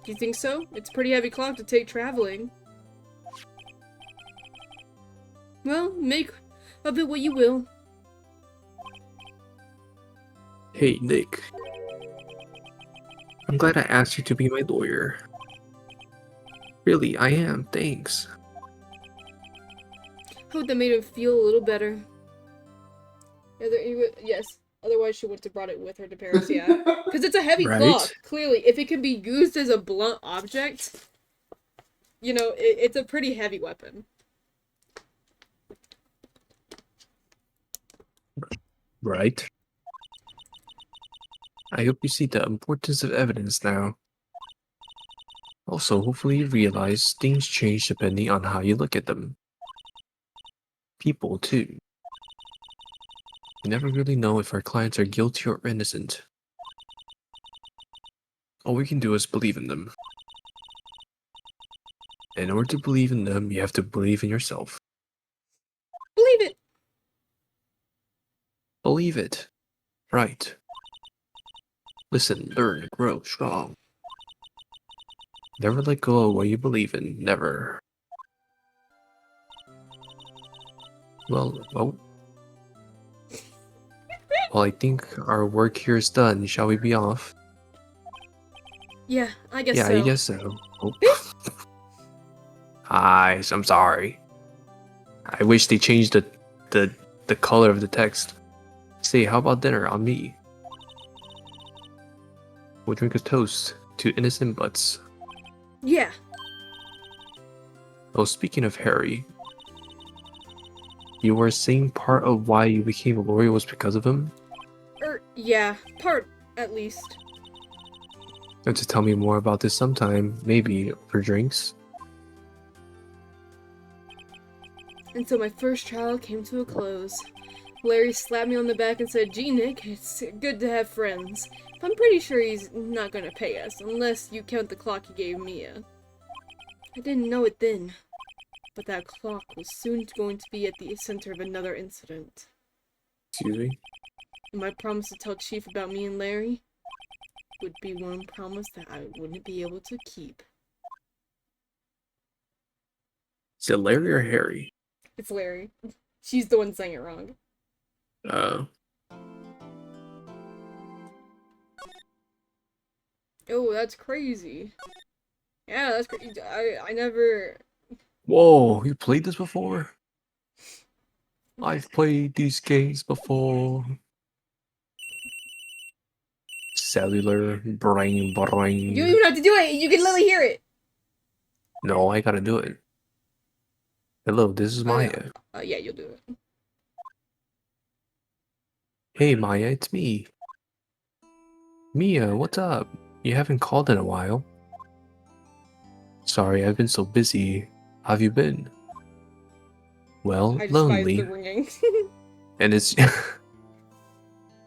Do you think so? It's a pretty heavy clock to take traveling. Well, make of it what you will. Hey, Nick. I'm glad I asked you to be my lawyer. Really, I am, thanks. Hope that made him feel a little better. Yes. Otherwise, she would have brought it with her to Paris, yeah. Because it's a heavy Right? clock, clearly. If it can be used as a blunt object, you know, it's a pretty heavy weapon. Right. I hope you see the importance of evidence now. Also, hopefully you realize things change depending on how you look at them. People, too. You never really know if our clients are guilty or innocent. All we can do is believe in them. In order to believe in them, you have to believe in yourself. Believe it! Believe it. Right. Listen, learn, grow strong. Never let go of what you believe in. Never. Well, Well, I think our work here is done. Shall we be off? Yeah, I guess Yeah, I so. guess so. Oh. Hi, I'm sorry. I wish they changed the the color of the text. Say, how about dinner on me? We'll drink a toast to innocent butts. Yeah. Oh, speaking of Harry, you were saying part of why you became a lawyer was because of him? Yeah, part, at least. And to tell me more about this sometime, maybe for drinks? Until my first trial came to a close. Larry slapped me on the back and said, "Gee, Nick, it's good to have friends. But I'm pretty sure he's not gonna pay us, unless you count the clock he gave Mia." I didn't know it then, but that clock was soon going to be at the center of another incident. Excuse me? And my promise to tell Chief about me and Larry would be one promise that I wouldn't be able to keep. Is it Larry or Harry? It's Larry. She's the one saying it wrong. Uh, Oh, that's crazy. Yeah, that's crazy. I never... Whoa, you played this before? I've played these games before. Cellular brain You don't brain. even have to do it! You can literally hear it! No, I gotta do it. Hello, this is Oh, yeah. Maya. Yeah, you'll do it. Hey Maya, it's me. Mia, what's up? You haven't called in a while. Sorry, I've been so busy. How have you been? Well, I despise the lonely. ringing. And it's and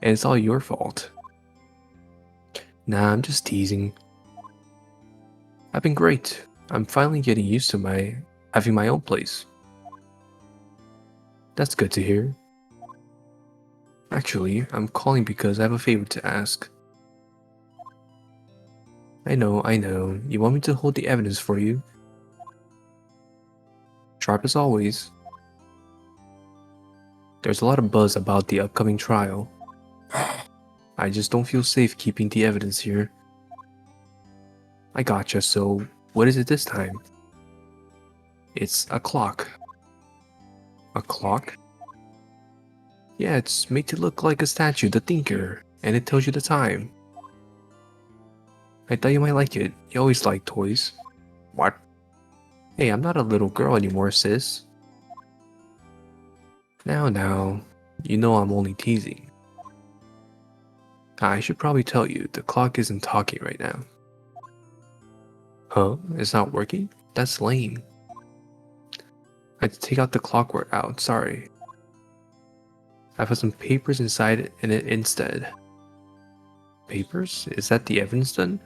it's all your fault. Nah, I'm just teasing. I've been great. I'm finally getting used to having my own place. That's good to hear. Actually, I'm calling because I have a favor to ask. I know. You want me to hold the evidence for you? Sharp as always. There's a lot of buzz about the upcoming trial. I just don't feel safe keeping the evidence here. I gotcha, so what is it this time? It's a clock. A clock? Yeah, it's made to look like a statue, the thinker, and it tells you the time. I thought you might like it. You always like toys. What? Hey, I'm not a little girl anymore, sis. Now, you know I'm only teasing. I should probably tell you, the clock isn't talking right now. Huh? It's not working? That's lame. I had to take out the clockwork out, sorry. I put some papers inside it instead. Papers? Is that the evidence then?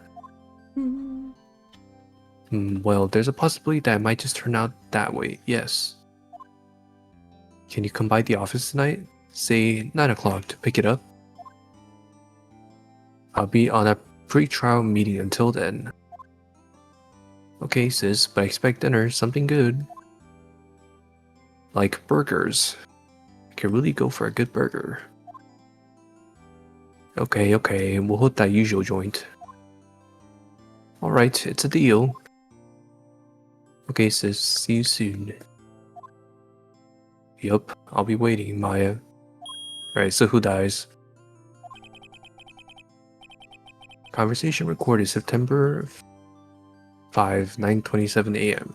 Well, there's a possibility that it might just turn out that way, yes. Can you come by the office tonight? Say 9 o'clock to pick it up? I'll be on a pre-trial meeting until then. Okay, sis, but I expect dinner, something good. Like burgers. I could really go for a good burger. Okay, we'll hit that usual joint. Alright, it's a deal. Okay, sis, see you soon. Yup, I'll be waiting, Maya. Alright, so who dies? Conversation recorded September 5, 9:27 a.m.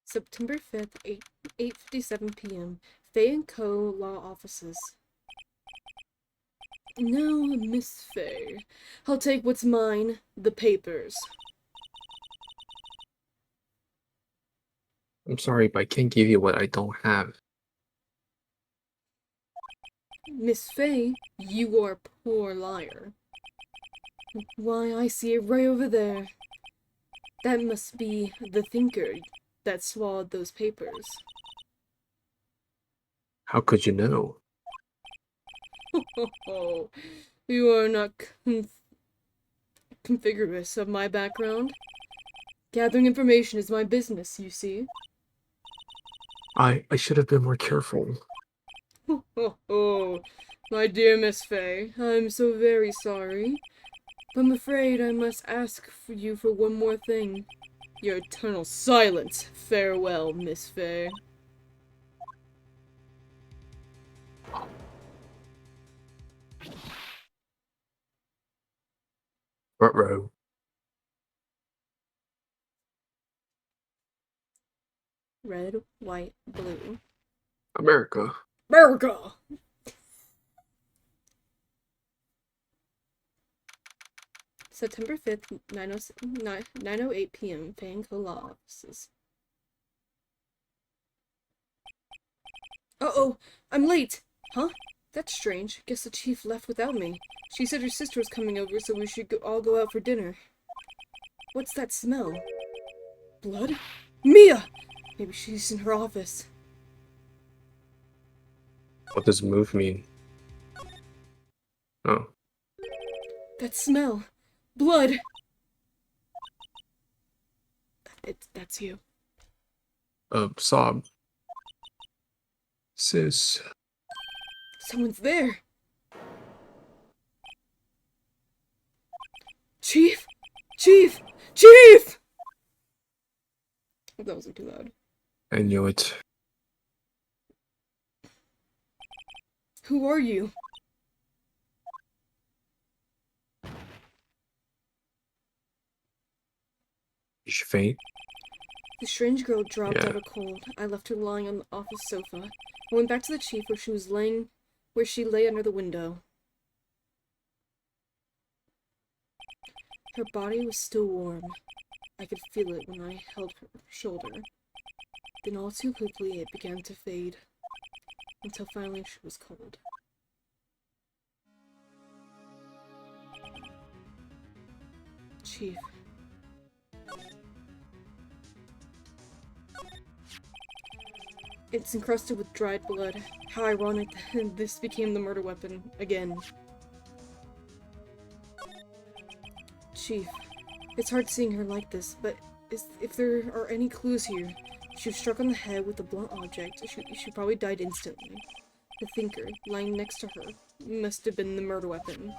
September 5th, 8:57 p.m. Faye & Co. Law Offices. No, Miss Faye. I'll take what's mine, the papers. I'm sorry, but I can't give you what I don't have. Miss Faye, you are a poor liar. Why, I see it right over there. That must be the thinker that swallowed those papers. How could you know? Oh, you are not configurous of my background. Gathering information is my business, you see. I should have been more careful. Oh, my dear Miss Fay, I'm so very sorry. But I'm afraid I must ask you for one more thing. Your eternal silence. Farewell, Miss Fay. Front row. Red, white, blue. America. America! September 5th, 9:08 p.m. Fan Co Law offices. Uh-oh! I'm late! Huh? That's strange. Guess the chief left without me. She said her sister was coming over, so we should all go out for dinner. What's that smell? Blood? Mia! Maybe she's in her office. What does move mean? Oh. That smell. Blood! That's you. Sob. Sis. Someone's there! Chief! Chief! Chief! That wasn't too loud. I knew it. Who are you? Did she faint? The strange girl dropped Yeah. out of cold. I left her lying on the office sofa. I went back to the chief where she lay under the window. Her body was still warm. I could feel it when I held her shoulder. Then all too quickly it began to fade, until finally she was cold. Chief. It's encrusted with dried blood. How ironic that this became the murder weapon again. Chief, it's hard seeing her like this, but if there are any clues here, she was struck on the head with a blunt object. She probably died instantly. The thinker, lying next to her, must have been the murder weapon.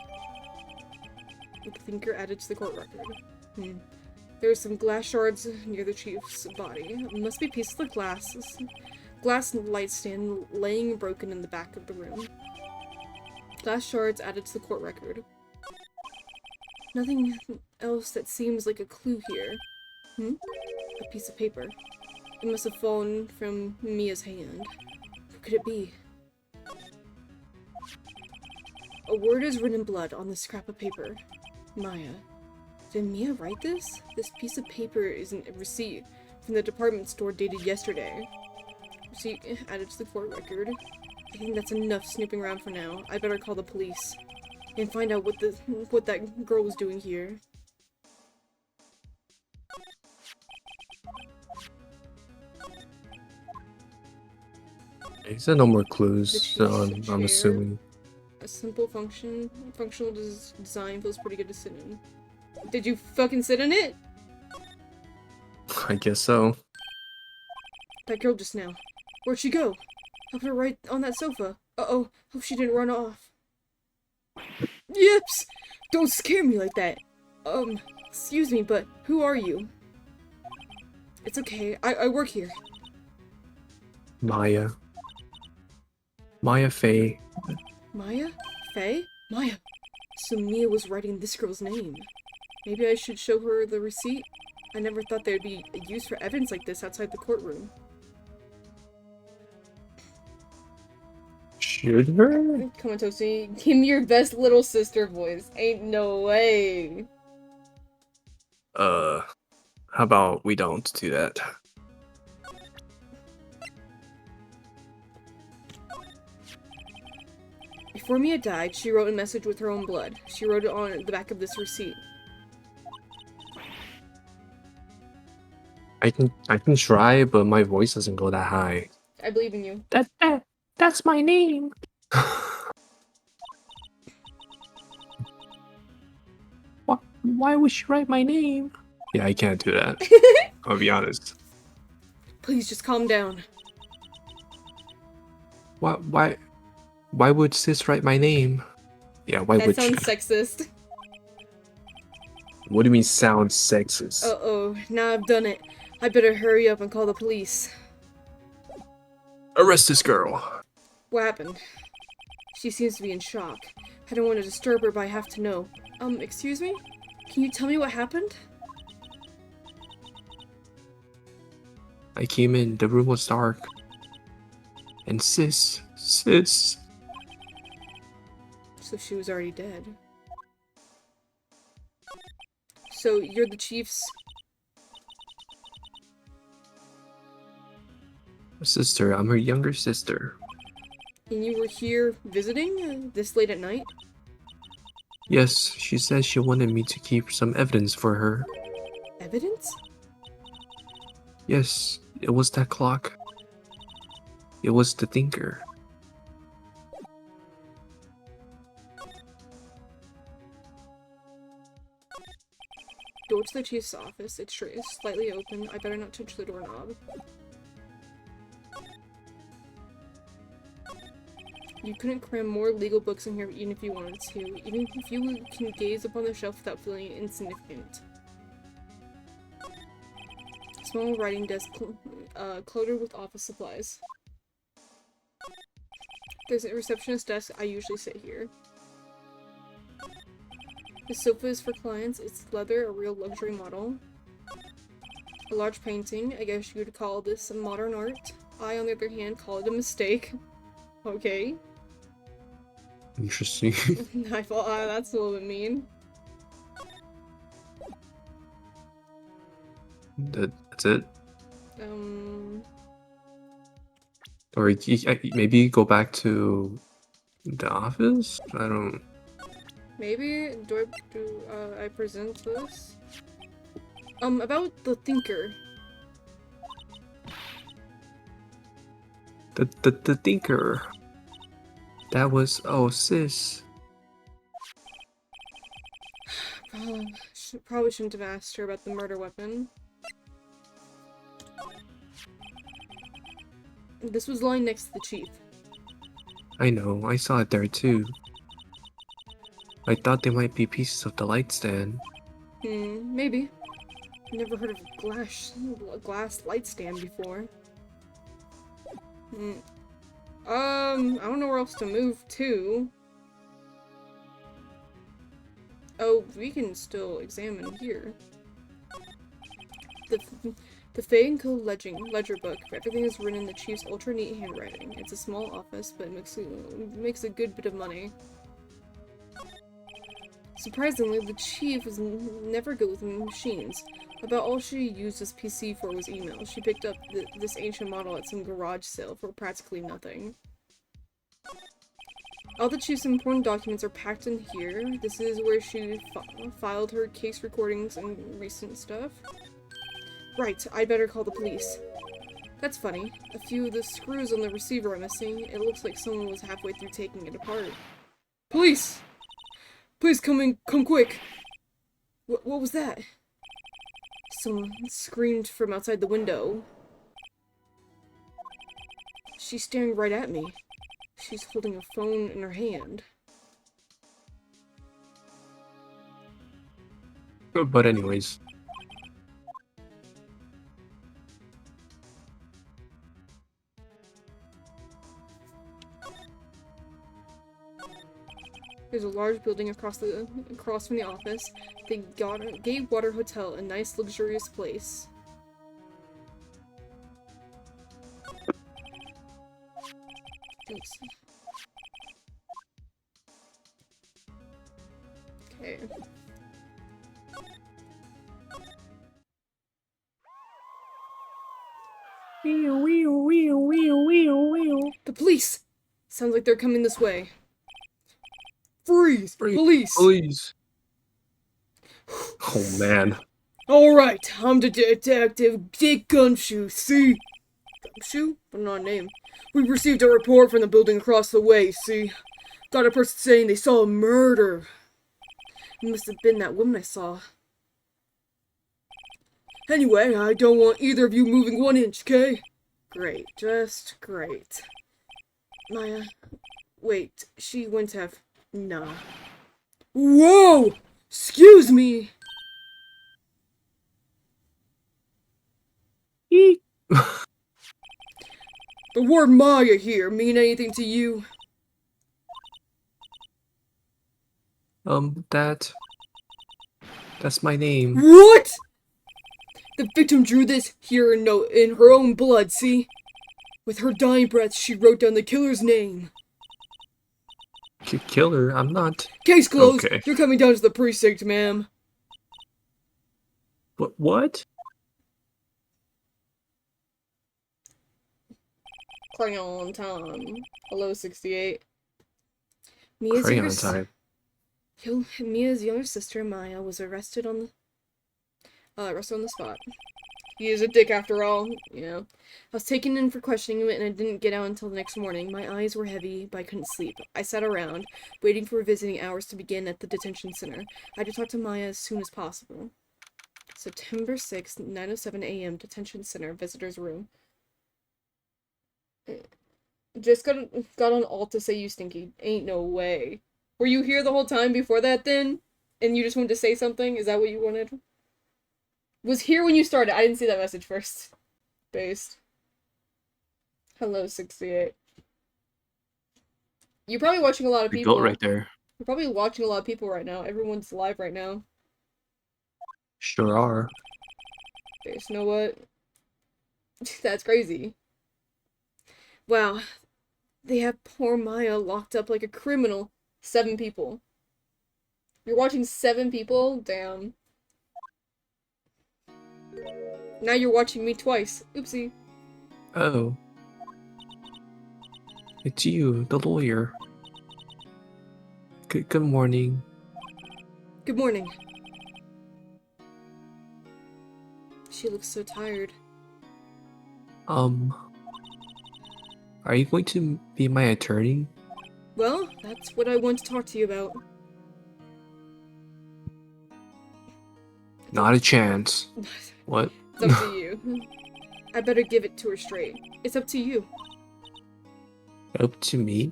The thinker added to the court record. There are some glass shards near the chief's body. It must be pieces of glass light stand laying broken in the back of the room. Glass shards added to the court record. Nothing else that seems like a clue here. A piece of paper. It must have fallen from Mia's hand. What could it be? A word is written in blood on this scrap of paper. Maya. Did Mia write this? This piece of paper is a receipt from the department store dated yesterday. Receipt added to the court record. I think that's enough snooping around for now. I better call the police and find out what that girl was doing here. He said no more clues, The so chief's I'm chair. assuming. A simple functional design feels pretty good to sit in. Did you fucking sit in it? I guess so. That girl just now. Where'd she go? I put her right on that sofa. Uh-oh, hope she didn't run off. Yips! Don't scare me like that. Excuse me, but who are you? It's okay, I work here. Maya. Maya Fay. Maya? Faye? Maya. So Mia was writing this girl's name. Maybe I should show her the receipt? I never thought there'd be a use for evidence like this outside the courtroom. Should her? Come on, Toasty. Give me your best little sister voice. Ain't no way. How about we don't do that? Before Mia died, she wrote a message with her own blood. She wrote it on the back of this receipt. I can try, but my voice doesn't go that high. I believe in you. That's my name. Why would she write my name? Yeah, I can't do that. I'll be honest. Please just calm down. Why why would sis write my name? Yeah, why That would she? sounds sexist. What do you mean sounds sexist? Uh-oh, now I've done it. I better hurry up and call the police. Arrest this girl. What happened? She seems to be in shock. I don't want to disturb her, but I have to know. Excuse me? Can you tell me what happened? I came in, the room was dark. And sis. So she was already dead. So you're the chief's... Sister, I'm her younger sister. And you were here visiting this late at night? Yes, she said she wanted me to keep some evidence for her. Evidence? Yes, it was that clock. It was the thinker. Go to the chief's office. It's slightly open. I better not touch the doorknob. You couldn't cram more legal books in here even if you wanted to. Even if you can gaze upon the shelf without feeling insignificant. Small writing desk cluttered with office supplies. There's a receptionist desk. I usually sit here. The sofa is for clients. It's leather, a real luxury model. A large painting. I guess you would call this modern art. I, on the other hand, call it a mistake. Okay. Interesting. I thought that's a little bit mean. That's it? Or maybe go back to the office? I don't... Maybe? Do I present this? About the thinker. The thinker. That was... Oh, sis. Probably shouldn't have asked her about the murder weapon. This was lying next to the chief. I know, I saw it there too. I thought they might be pieces of the light stand. Maybe. Never heard of a glass light stand before. I don't know where else to move to. Oh, we can still examine here. The Fay & Co. ledger book. Everything is written in the chief's ultra-neat handwriting. It's a small office, but it makes a good bit of money. Surprisingly, the chief was never good with machines. About all she used this PC for was email. She picked up this ancient model at some garage sale for practically nothing. All the chief's important documents are packed in here. This is where she filed her case recordings and recent stuff. Right, I better call the police. That's funny. A few of the screws on the receiver are missing. It looks like someone was halfway through taking it apart. Police! Please come quick! What was that? Someone screamed from outside the window. She's staring right at me. She's holding a phone in her hand. But anyways. There's a large building across from the office. The Gatewater Hotel, a nice, luxurious place. Oops. Okay. The police! Sounds like they're coming this way. Freeze! Police! Police! Oh man. Alright, I'm the detective Dick Gumshoe, see? Gumshoe? What an odd name. We received a report from the building across the way, see? Got a person saying they saw a murder. It must have been that woman I saw. Anyway, I don't want either of you moving 1 inch, okay? Great, just great. Maya. Wait, she went to have. Nah. Whoa! Excuse me! Eek. The word Maya here mean anything to you? That that's my name. What? The victim drew this here in her own blood, see? With her dying breath, she wrote down the killer's name. Killer? I'm not. Case closed. Okay. You're coming down to the precinct, ma'am. What? Crayon time. Hello, 68. Mia's younger, Crayon time. Mia's younger sister, Maya, was arrested on the spot. He is a dick after all, you know. I was taken in for questioning him and I didn't get out until the next morning. My eyes were heavy, but I couldn't sleep. I sat around, waiting for visiting hours to begin at the detention center. I had to talk to Maya as soon as possible. September 6th, 9:07 a.m., detention center, visitor's room. Just got on alt to say you stinky. Ain't no way. Were you here the whole time before that then? And you just wanted to say something? Is that what you wanted? Was here when you started. I didn't see that message first. Based. Hello, 68. You're probably watching a lot of The goat people. right there. You're probably watching a lot of people right now. Everyone's live right now. Sure are. Based. You know what? That's crazy. Wow. They have poor Maya locked up like a criminal. 7 people. You're watching 7 people? Damn. Now you're watching me twice. Oopsie. Oh. It's you, the lawyer. Good morning. Good morning. She looks so tired. Are you going to be my attorney? Well, that's what I want to talk to you about. Not a chance. What? It's up to you. I better give it to her straight. It's up to you. Up to me?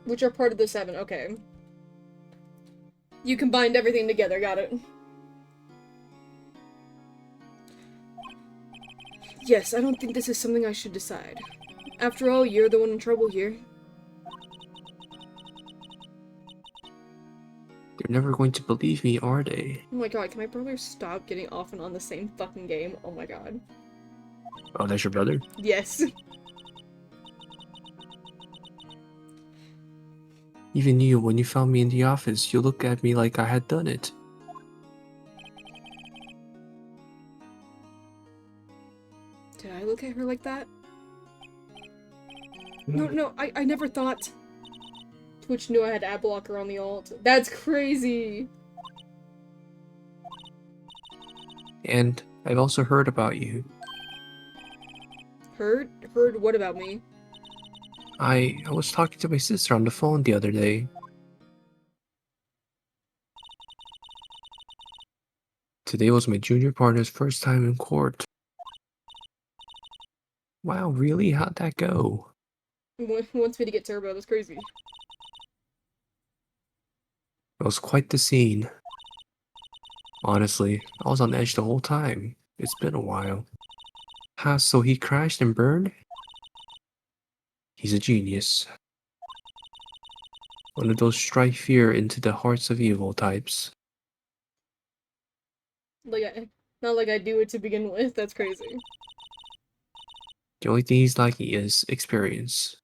Which are part of the 7, okay. You combined everything together, got it. Yes, I don't think this is something I should decide. After all, you're the one in trouble here. They're never going to believe me, are they? Oh my god, can my brother stop getting off and on the same fucking game? Oh my god. Oh, that's your brother? Yes. Even you, when you found me in the office, you looked at me like I had done it. Did I look at her like that? No, I never thought. Twitch knew I had ad blocker on the alt. That's crazy! And I've also heard about you. Heard? Heard what about me? I was talking to my sister on the phone the other day. Today was my junior partner's first time in court. Wow, really? How'd that go? He wants me to get turbo, that's crazy. It was quite the scene. Honestly, I was on edge the whole time. It's been a while. Ha, so he crashed and burned? He's a genius. One of those strike fear into the hearts of evil types. Not like I do it to begin with, that's crazy. The only thing he's lacking is experience.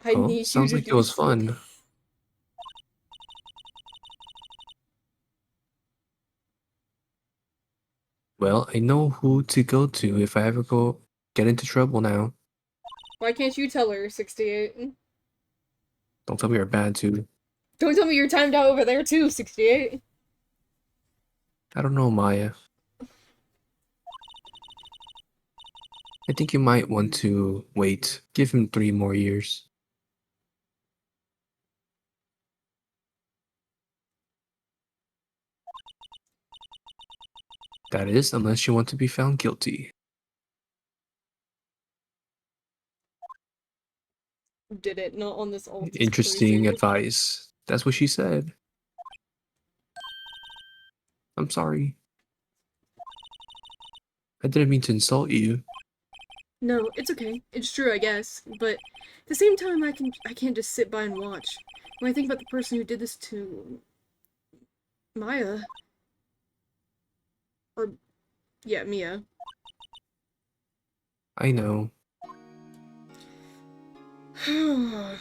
I Oh, need you sounds to like it do was something. fun. Well, I know who to go to if I ever get into trouble now. Why can't you tell her, 68? Don't tell me you're bad too. Don't tell me you're timed out over there too, 68. I don't know, Maya. I think you might want to wait. Give him 3 more years. That is, unless you want to be found guilty. Did it not on this alt? It's Interesting crazy. advice. That's what she said. I'm sorry. I didn't mean to insult you. No, it's okay. It's true, I guess. But at the same time, I can't just sit by and watch. When I think about the person who did this to Maya, or yeah, Mia. I know. Can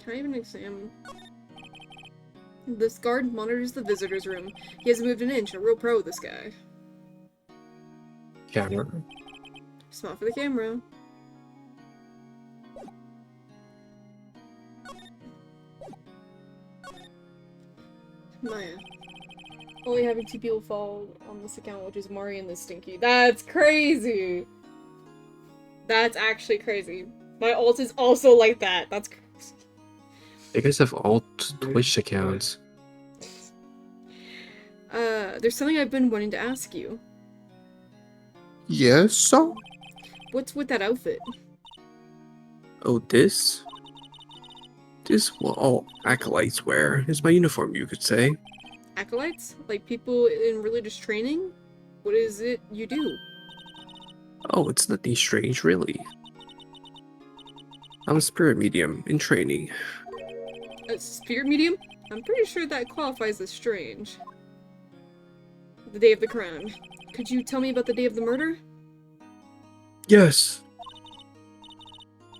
I even examine? This guard monitors the visitor's room. He hasn't moved an inch. A real pro, this guy. Camera. Smile for the camera. Maya. Only having 2 people follow on this account, which is Mari and the Stinky. That's crazy! That's actually crazy. My alt is also like that. That's crazy. You guys have all Twitch accounts. There's something I've been wanting to ask you. Yes, so? What's with that outfit? Oh, this? This what all acolytes wear. It's my uniform, you could say. Acolytes? Like people in religious training? What is it you do? Oh, it's nothing strange, really. I'm a spirit medium in training. A spirit medium? I'm pretty sure that qualifies as strange. The day of the crime. Could you tell me about the day of the murder? Yes.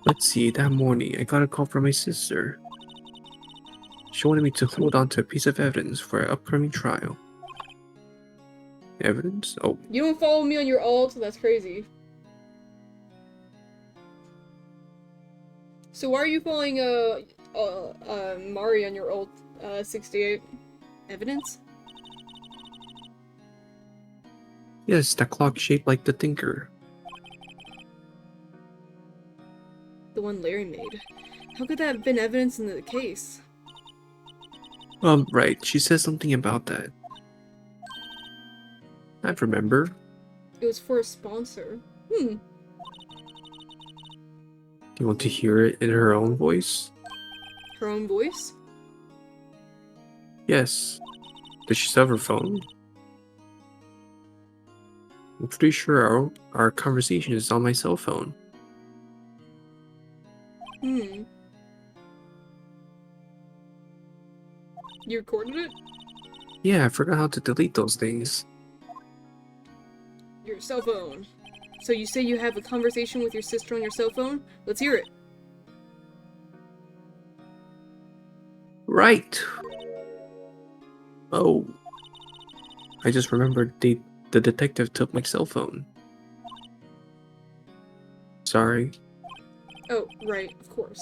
Let's see, that morning I got a call from my sister. She wanted me to hold on to a piece of evidence for an upcoming trial. Evidence? Oh, You don't follow me on your alt? That's crazy. So why are you following, Mari on your alt, 68? Evidence? yes, that clock shaped like the thinker. The one Larry made. How could that have been evidence in the case? Right, she said something about that. I remember. It was for a sponsor. Hmm. Do you want to hear it in her own voice? Her own voice? Yes. Does she still have her phone? I'm pretty sure our conversation is on my cell phone. Hmm. You recorded it? Yeah, I forgot how to delete those things. Your cell phone. So you say you have a conversation with your sister on your cell phone? Let's hear it. Right. Oh. I just remembered the detective took my cell phone. Sorry. Oh, right, of course.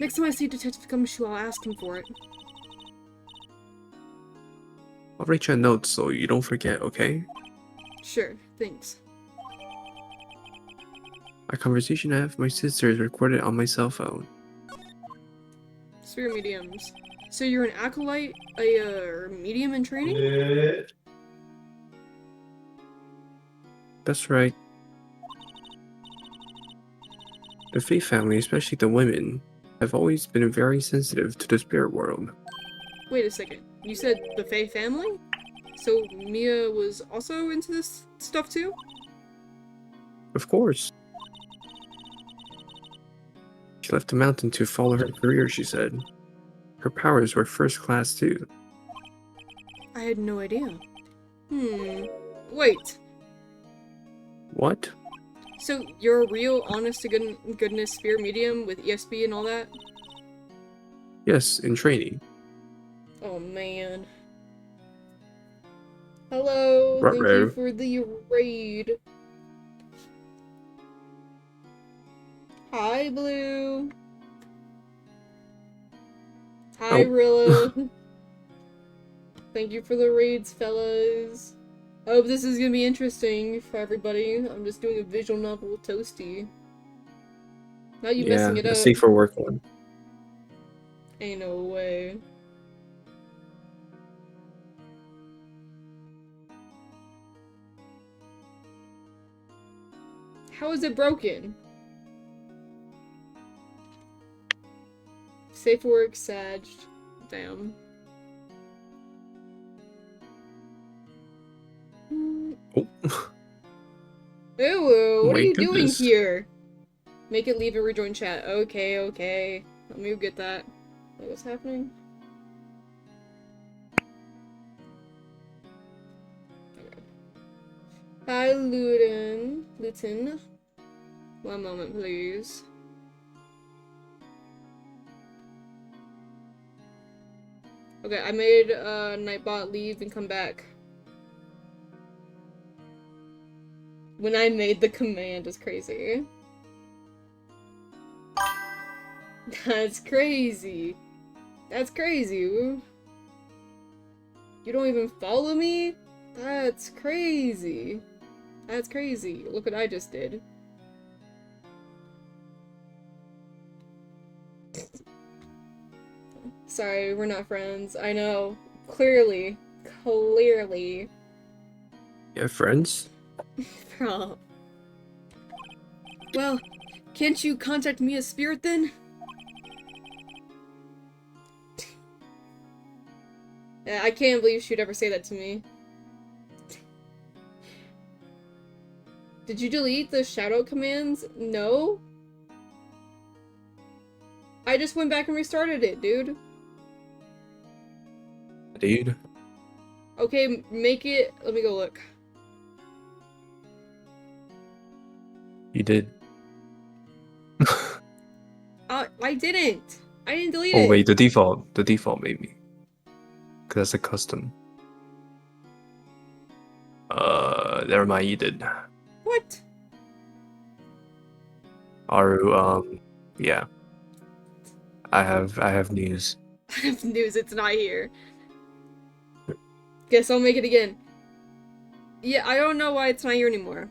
Next time I see Detective Gumshoe, I'll ask him for it. I'll write you a note so you don't forget, okay? Sure, thanks. Our conversation I have with my sister is recorded on my cell phone. Spirit mediums. So you're an acolyte, a medium in training? That's right. The Faith family, especially the women, have always been very sensitive to the spirit world. Wait a second. You said the Faye family? So Mia was also into this stuff too? Of course. She left the mountain to follow her career, she said. Her powers were first class too. I had no idea. Wait. What? So you're a real, honest to goodness spirit medium with ESP and all that? Yes, in training. Oh man. Hello, thank you Ruh-roh. for the raid. Hi, Blue. Hi, Oh. Rilla. Thank you for the raids, fellas. I hope this is gonna be interesting for everybody. I'm just doing a visual novel with Toasty. Not you messing Yeah, it a up. safer work one. Ain't no way. How is it broken? Safe work, Sag. Damn. Oh. Ew, what are My you doing goodness. here? Make it leave and rejoin chat. Okay, okay. Let me get that. Wait, what's happening? Okay. Hi, Luton. One moment, please. Okay, I made Nightbot leave and come back. When I made the command is crazy. That's crazy. That's crazy. You don't even follow me? That's crazy. That's crazy. Look what I just did. Sorry, we're not friends. I know. Clearly. Clearly. You have friends? Bro. Well, can't you contact me as Spirit then? Yeah, I can't believe she'd ever say that to me. Did you delete the shadow commands? No? I just went back and restarted it, dude. Dude. Okay, make it... Let me go look. You did. I didn't. I didn't delete Oh it. wait, the default maybe. Cause that's a custom. Never mind, you did. What? Aru, yeah. I have news. I have news, it's not here. Guess I'll make it again. Yeah, I don't know why it's not here anymore.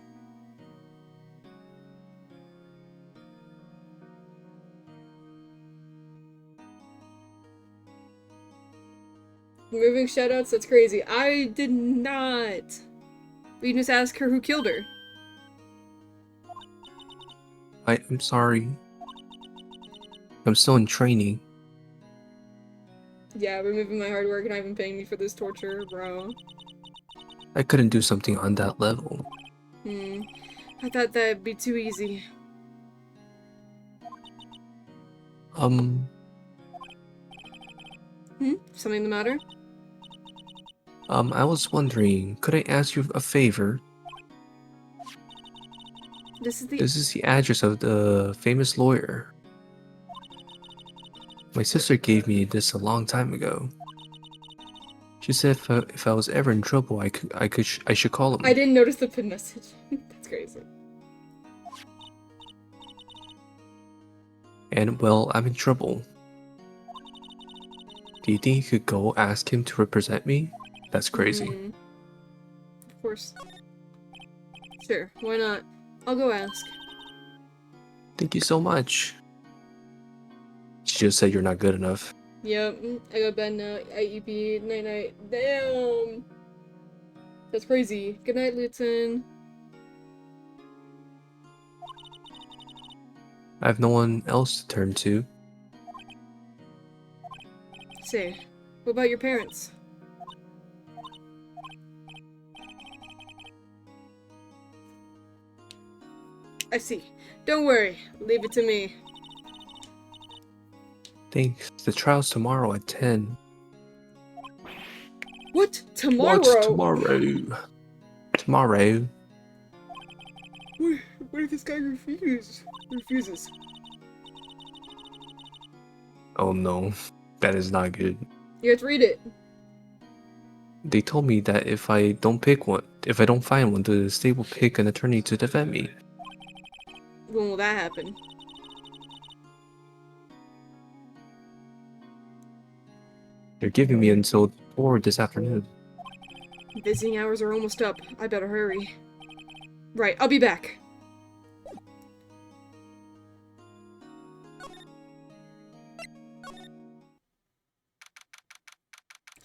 Removing shoutouts, that's crazy. I did not. We can just ask her who killed her. I'm sorry. I'm still in training. Yeah, removing my hard work and not even paying me for this torture, bro. I couldn't do something on that level. I thought that'd be too easy. Something the matter? I was wondering, could I ask you a favor? This is the... This is the address of the famous lawyer. My sister gave me this a long time ago. She said if I was ever in trouble, I should call him. I didn't notice the pin message. That's crazy. And well, I'm in trouble. Do you think you could go ask him to represent me? That's crazy. Of course. Sure, why not? I'll go ask. Thank you so much. She just said you're not good enough. Yep, I go to bed now. IEP, night-night. Damn! That's crazy. Good night, Luton. I have no one else to turn to. Say, what about your parents? I see. Don't worry. Leave it to me. Thanks. The trial's tomorrow at 10. What? Tomorrow? What? Tomorrow? Tomorrow? What if this guy refuses? Oh no. That is not good. You have to read it. They told me that if I don't find one, the state will pick an attorney to defend me. When will that happen? They're giving me until 4 this afternoon. Visiting hours are almost up. I better hurry. Right, I'll be back.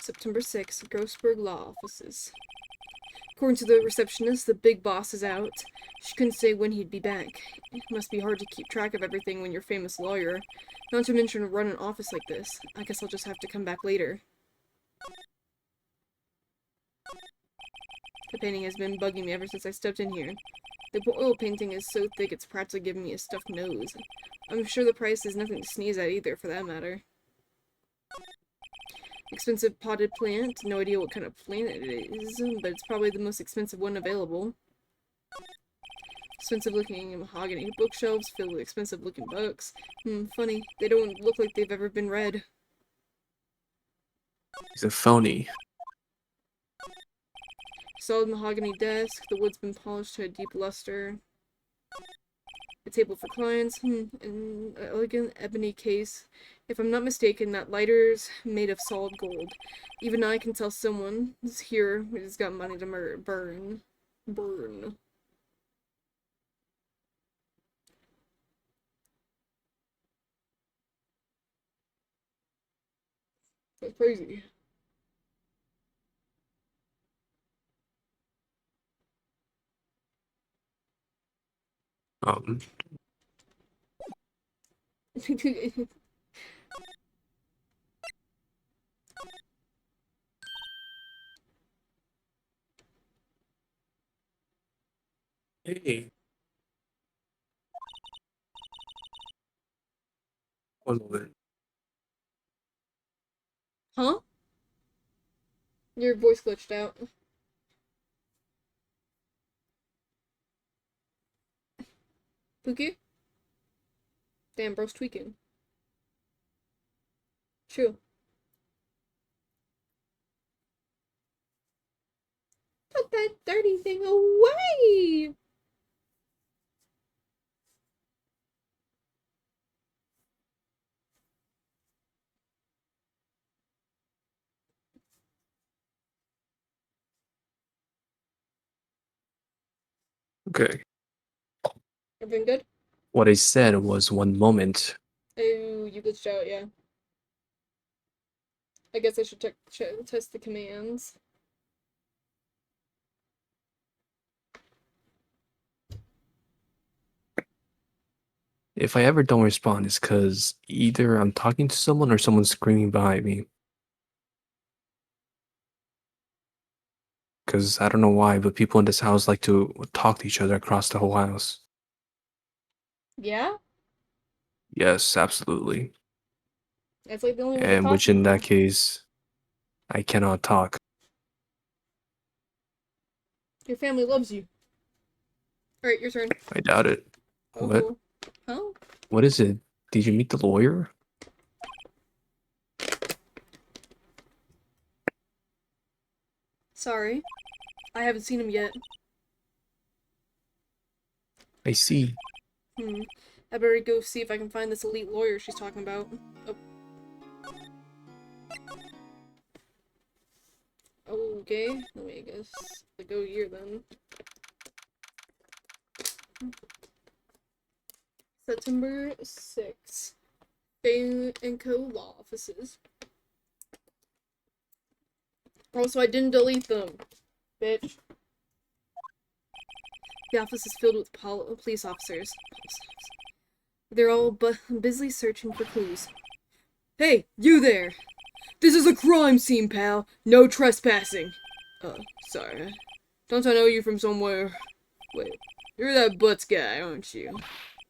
September 6th, Ghostburg Law Offices. According to the receptionist, the big boss is out. She couldn't say when he'd be back. It must be hard to keep track of everything when you're a famous lawyer. Not to mention run an office like this. I guess I'll just have to come back later. The painting has been bugging me ever since I stepped in here. The oil painting is so thick it's practically giving me a stuffed nose. I'm sure the price is nothing to sneeze at either, for that matter. Expensive potted plant. No idea what kind of plant it is, but it's probably the most expensive one available. Expensive looking mahogany bookshelves filled with expensive looking books. Funny. They don't look like they've ever been read. He's a phony. Solid mahogany desk. The wood's been polished to a deep luster. A table for clients. An elegant ebony case. If I'm not mistaken, that lighter's made of solid gold. Even I can tell someone is here who's got money to burn. Burn. That's crazy. Um, hey, one moment. Huh? Your voice glitched out. Pookie? Damn, bro's tweaking. True. Put that dirty thing away! Okay. Everything good? What I said was one moment. Oh, you glitched out, yeah. I guess I should test the commands. If I ever don't respond, it's because either I'm talking to someone or someone's screaming behind me. Because I don't know why, but people in this house like to talk to each other across the whole house. Yeah? Yes, absolutely. That's like the only way to And talk which to in that people. case, I cannot talk. Your family loves you. Alright, your turn. I doubt it. What? Oh. Huh? What is it? Did you meet the lawyer? Sorry. I haven't seen him yet. I see. I better go see if I can find this elite lawyer she's talking about. Oh. Okay, let me guess. Go here then. September 6th. Bain and Co. Law Offices. Also, I didn't delete them. Bitch. The office is filled with police officers. They're all busily searching for clues. Hey, you there! This is a crime scene, pal. No trespassing. Sorry. Don't I know you from somewhere? Wait, you're that Butts guy, aren't you?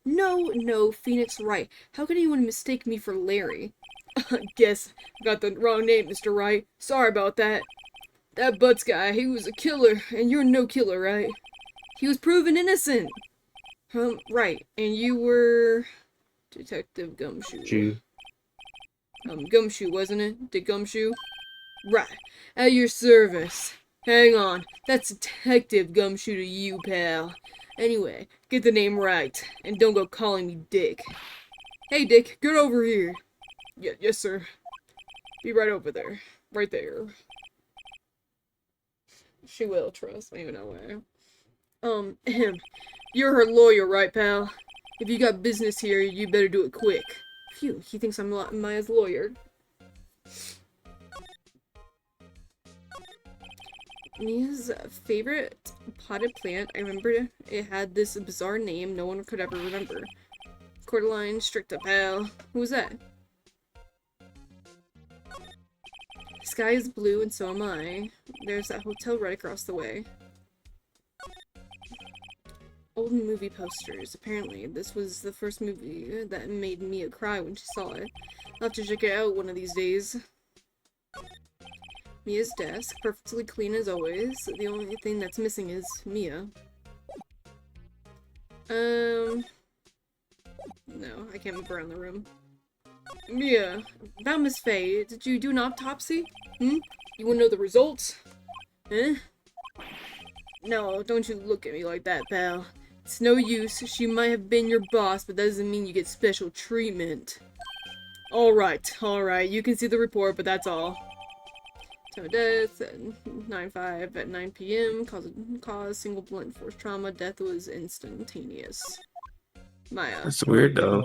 No, Phoenix Wright. How could anyone mistake me for Larry? Guess I got the wrong name, Mr. Wright. Sorry about that. That Butts guy, he was a killer, and you're no killer, right? He was proven innocent. Right. And you were Detective Gumshoe. Gee. Gumshoe, wasn't it? Did Gumshoe? Right. At your service. Hang on. That's Detective Gumshoe to you, pal. Anyway, get the name right, and don't go calling me Dick. Hey, Dick, get over here. Yes, sir. Be right over there. Right there. She will, trust me, no way. You're her lawyer, right, pal? If you got business here, you better do it quick. Phew, he thinks I'm Maya's lawyer. Mia's favorite potted plant. I remember it had this bizarre name no one could ever remember. Cordyline stricta pal. Who was that? Sky is blue and so am I. There's that hotel right across the way. Old movie posters. Apparently, this was the first movie that made Mia cry when she saw it. I'll have to check it out one of these days. Mia's desk, perfectly clean as always. The only thing that's missing is Mia. No, I can't move around the room. Mia, about Miss Faye, did you do an autopsy? You wanna know the results? Eh? No, don't you look at me like that, pal. It's no use. She might have been your boss, but that doesn't mean you get special treatment. Alright, you can see the report, but that's all. Time of death at 9/5 at 9 p.m. Cause single blunt force trauma. Death was instantaneous. Maya. That's weird though,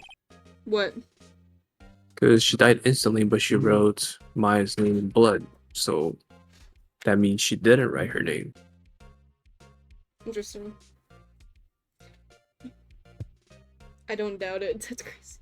What? because she died instantly, but she wrote Maya's name in blood. So that means she didn't write her name. Interesting. I don't doubt it. That's crazy.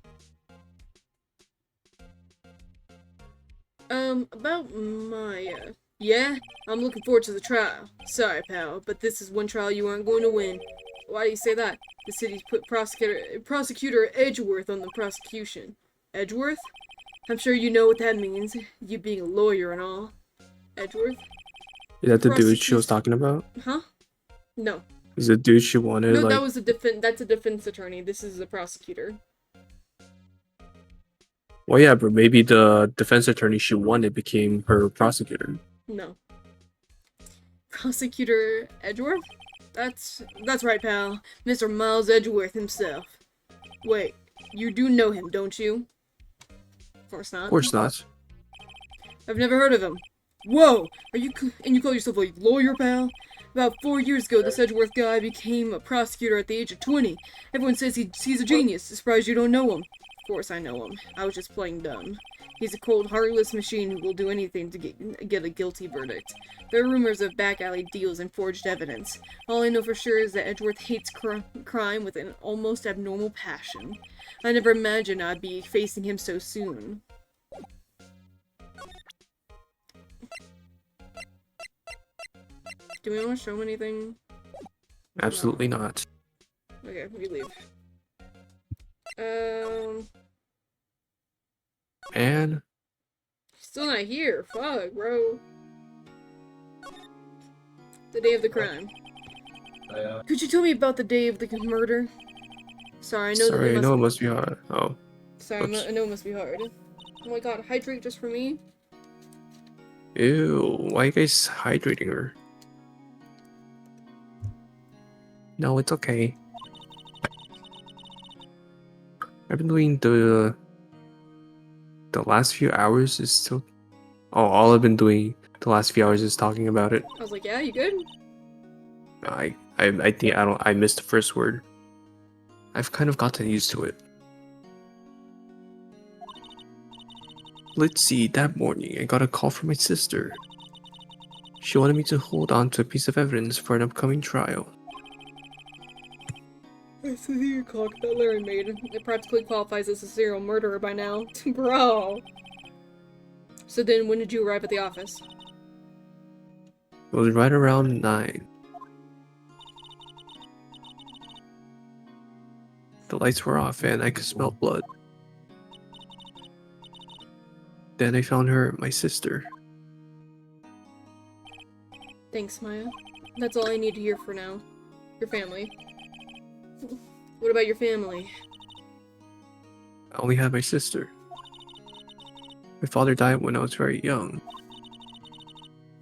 About Maya. Yeah? I'm looking forward to the trial. Sorry, pal, but this is one trial you aren't going to win. Why do you say that? The city's put prosecutor Edgeworth on the prosecution. Edgeworth? I'm sure you know what that means. You being a lawyer and all. Edgeworth? Is that the dude she was talking about? Huh? No. Is the dude she wanted? No, like... that was that's a defense attorney. This is a prosecutor. Well, yeah, but maybe the defense attorney she wanted became her prosecutor. No. Prosecutor Edgeworth? That's right, pal. Mr. Miles Edgeworth himself. Wait, you do know him, don't you? Of course not. Of course not. I've never heard of him. Whoa! And you call yourself a lawyer, pal? About 4 years ago, this Edgeworth guy became a prosecutor at the age of 20. Everyone says he's a genius. Surprised you don't know him. Of course I know him. I was just playing dumb. He's a cold, heartless machine who will do anything to get a guilty verdict. There are rumors of back-alley deals and forged evidence. All I know for sure is that Edgeworth hates crime with an almost abnormal passion. I never imagined I'd be facing him so soon. Do we want to show him anything? Absolutely not. Okay, we leave. And Still not here. Fuck, bro. The day of the crime. Could you tell me about the day of the murder? Sorry, I know sorry, I know it must be hard. Oh. Sorry, I know it must be hard. Oh my god, hydrate just for me? Ew, why are you guys hydrating her? No, it's okay. I've been doing the last few hours is still... Oh, all I've been doing the last few hours is talking about it. I was like, yeah, you good? I think I missed the first word. I've kind of gotten used to it. Let's see, that morning I got a call from my sister. She wanted me to hold on to a piece of evidence for an upcoming trial. I see your cock that Larry made. It practically qualifies as a serial murderer by now. Bro! So then, when did you arrive at the office? It was right around 9. The lights were off and I could smell blood. Then I found her, my sister. Thanks, Maya. That's all I need to hear for now. Your family. What about your family? I only had my sister. My father died when I was very young.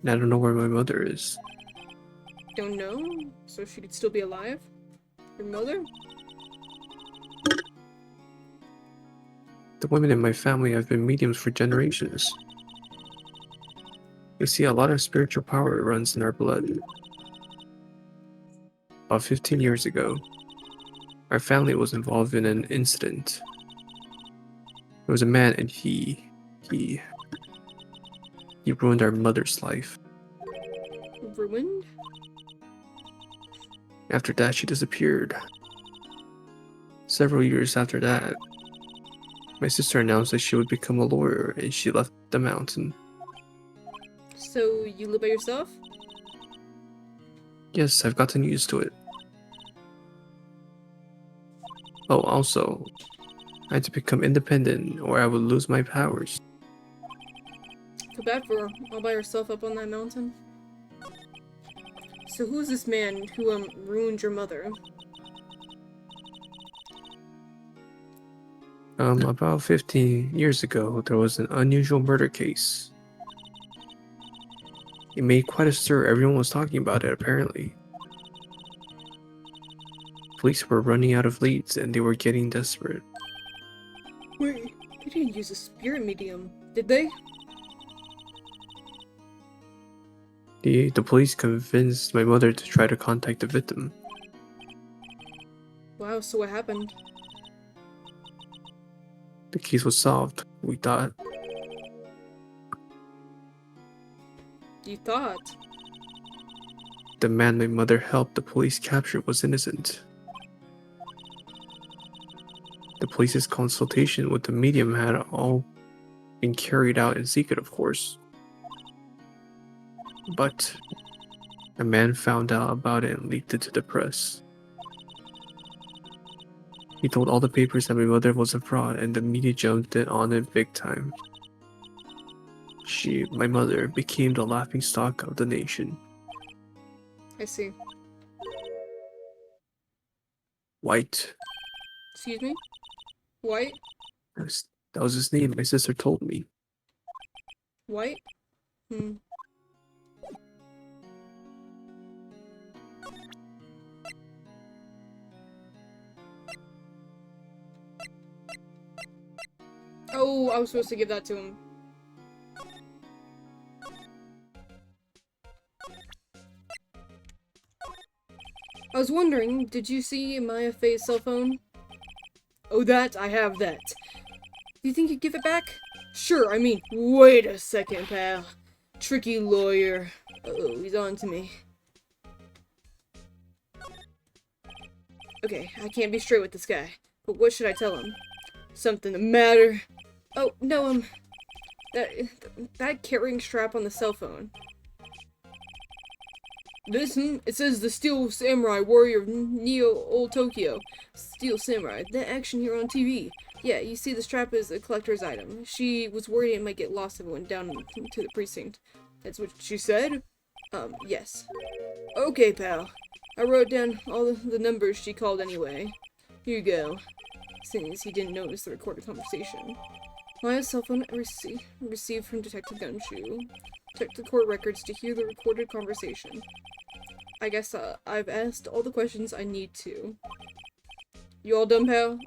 And I don't know where my mother is. Don't know? So she could still be alive? Your mother? The women in my family have been mediums for generations. You see, a lot of spiritual power runs in our blood. About 15 years ago, our family was involved in an incident. There was a man and he ruined our mother's life. ruined? After that, she disappeared. Several years after that, my sister announced that she would become a lawyer and she left the mountain. So you live by yourself? Yes, I've gotten used to it. Oh, also, I had to become independent or I would lose my powers. Feel bad for her, all by herself up on that mountain. So who's this man who ruined your mother? About 15 years ago, there was an unusual murder case. It made quite a stir. Everyone was talking about it, apparently. Police were running out of leads and they were getting desperate. Wait, they didn't use a spirit medium, did they? The police convinced my mother to try to contact the victim. Wow, so what happened? The case was solved, we thought. You thought? The man my mother helped the police capture was innocent. The police's consultation with the medium had all been carried out in secret, of course. But a man found out about it and leaked it to the press. He told all the papers that my mother was a fraud and the media jumped in on it big time. My mother, became the laughingstock of the nation. I see. White. Excuse me? White? That was his name, my sister told me. White? Hmm. Oh, I was supposed to give that to him. I was wondering, did you see Maya Faye's cell phone? Oh, that? I have that. Do you think you'd give it back? Sure, I mean, wait a second, pal. Tricky lawyer. Uh-oh, he's on to me. Okay, I can't be straight with this guy. But what should I tell him? Something the matter? Oh, no, that carrying strap on the cell phone. Listen, it says the Steel Samurai Warrior of Neo Old Tokyo. Steel Samurai. The action here on TV. Yeah, you see the strap is a collector's item. She was worried it might get lost if it went down to the precinct. That's what she said? Yes. Okay, pal. I wrote down all the numbers she called anyway. Here you go. Since he didn't notice the recorded conversation. Maya's cell phone received from Detective Gumshoe. Check the court records to hear the recorded conversation. I guess I've asked all the questions I need to. You all done, pal?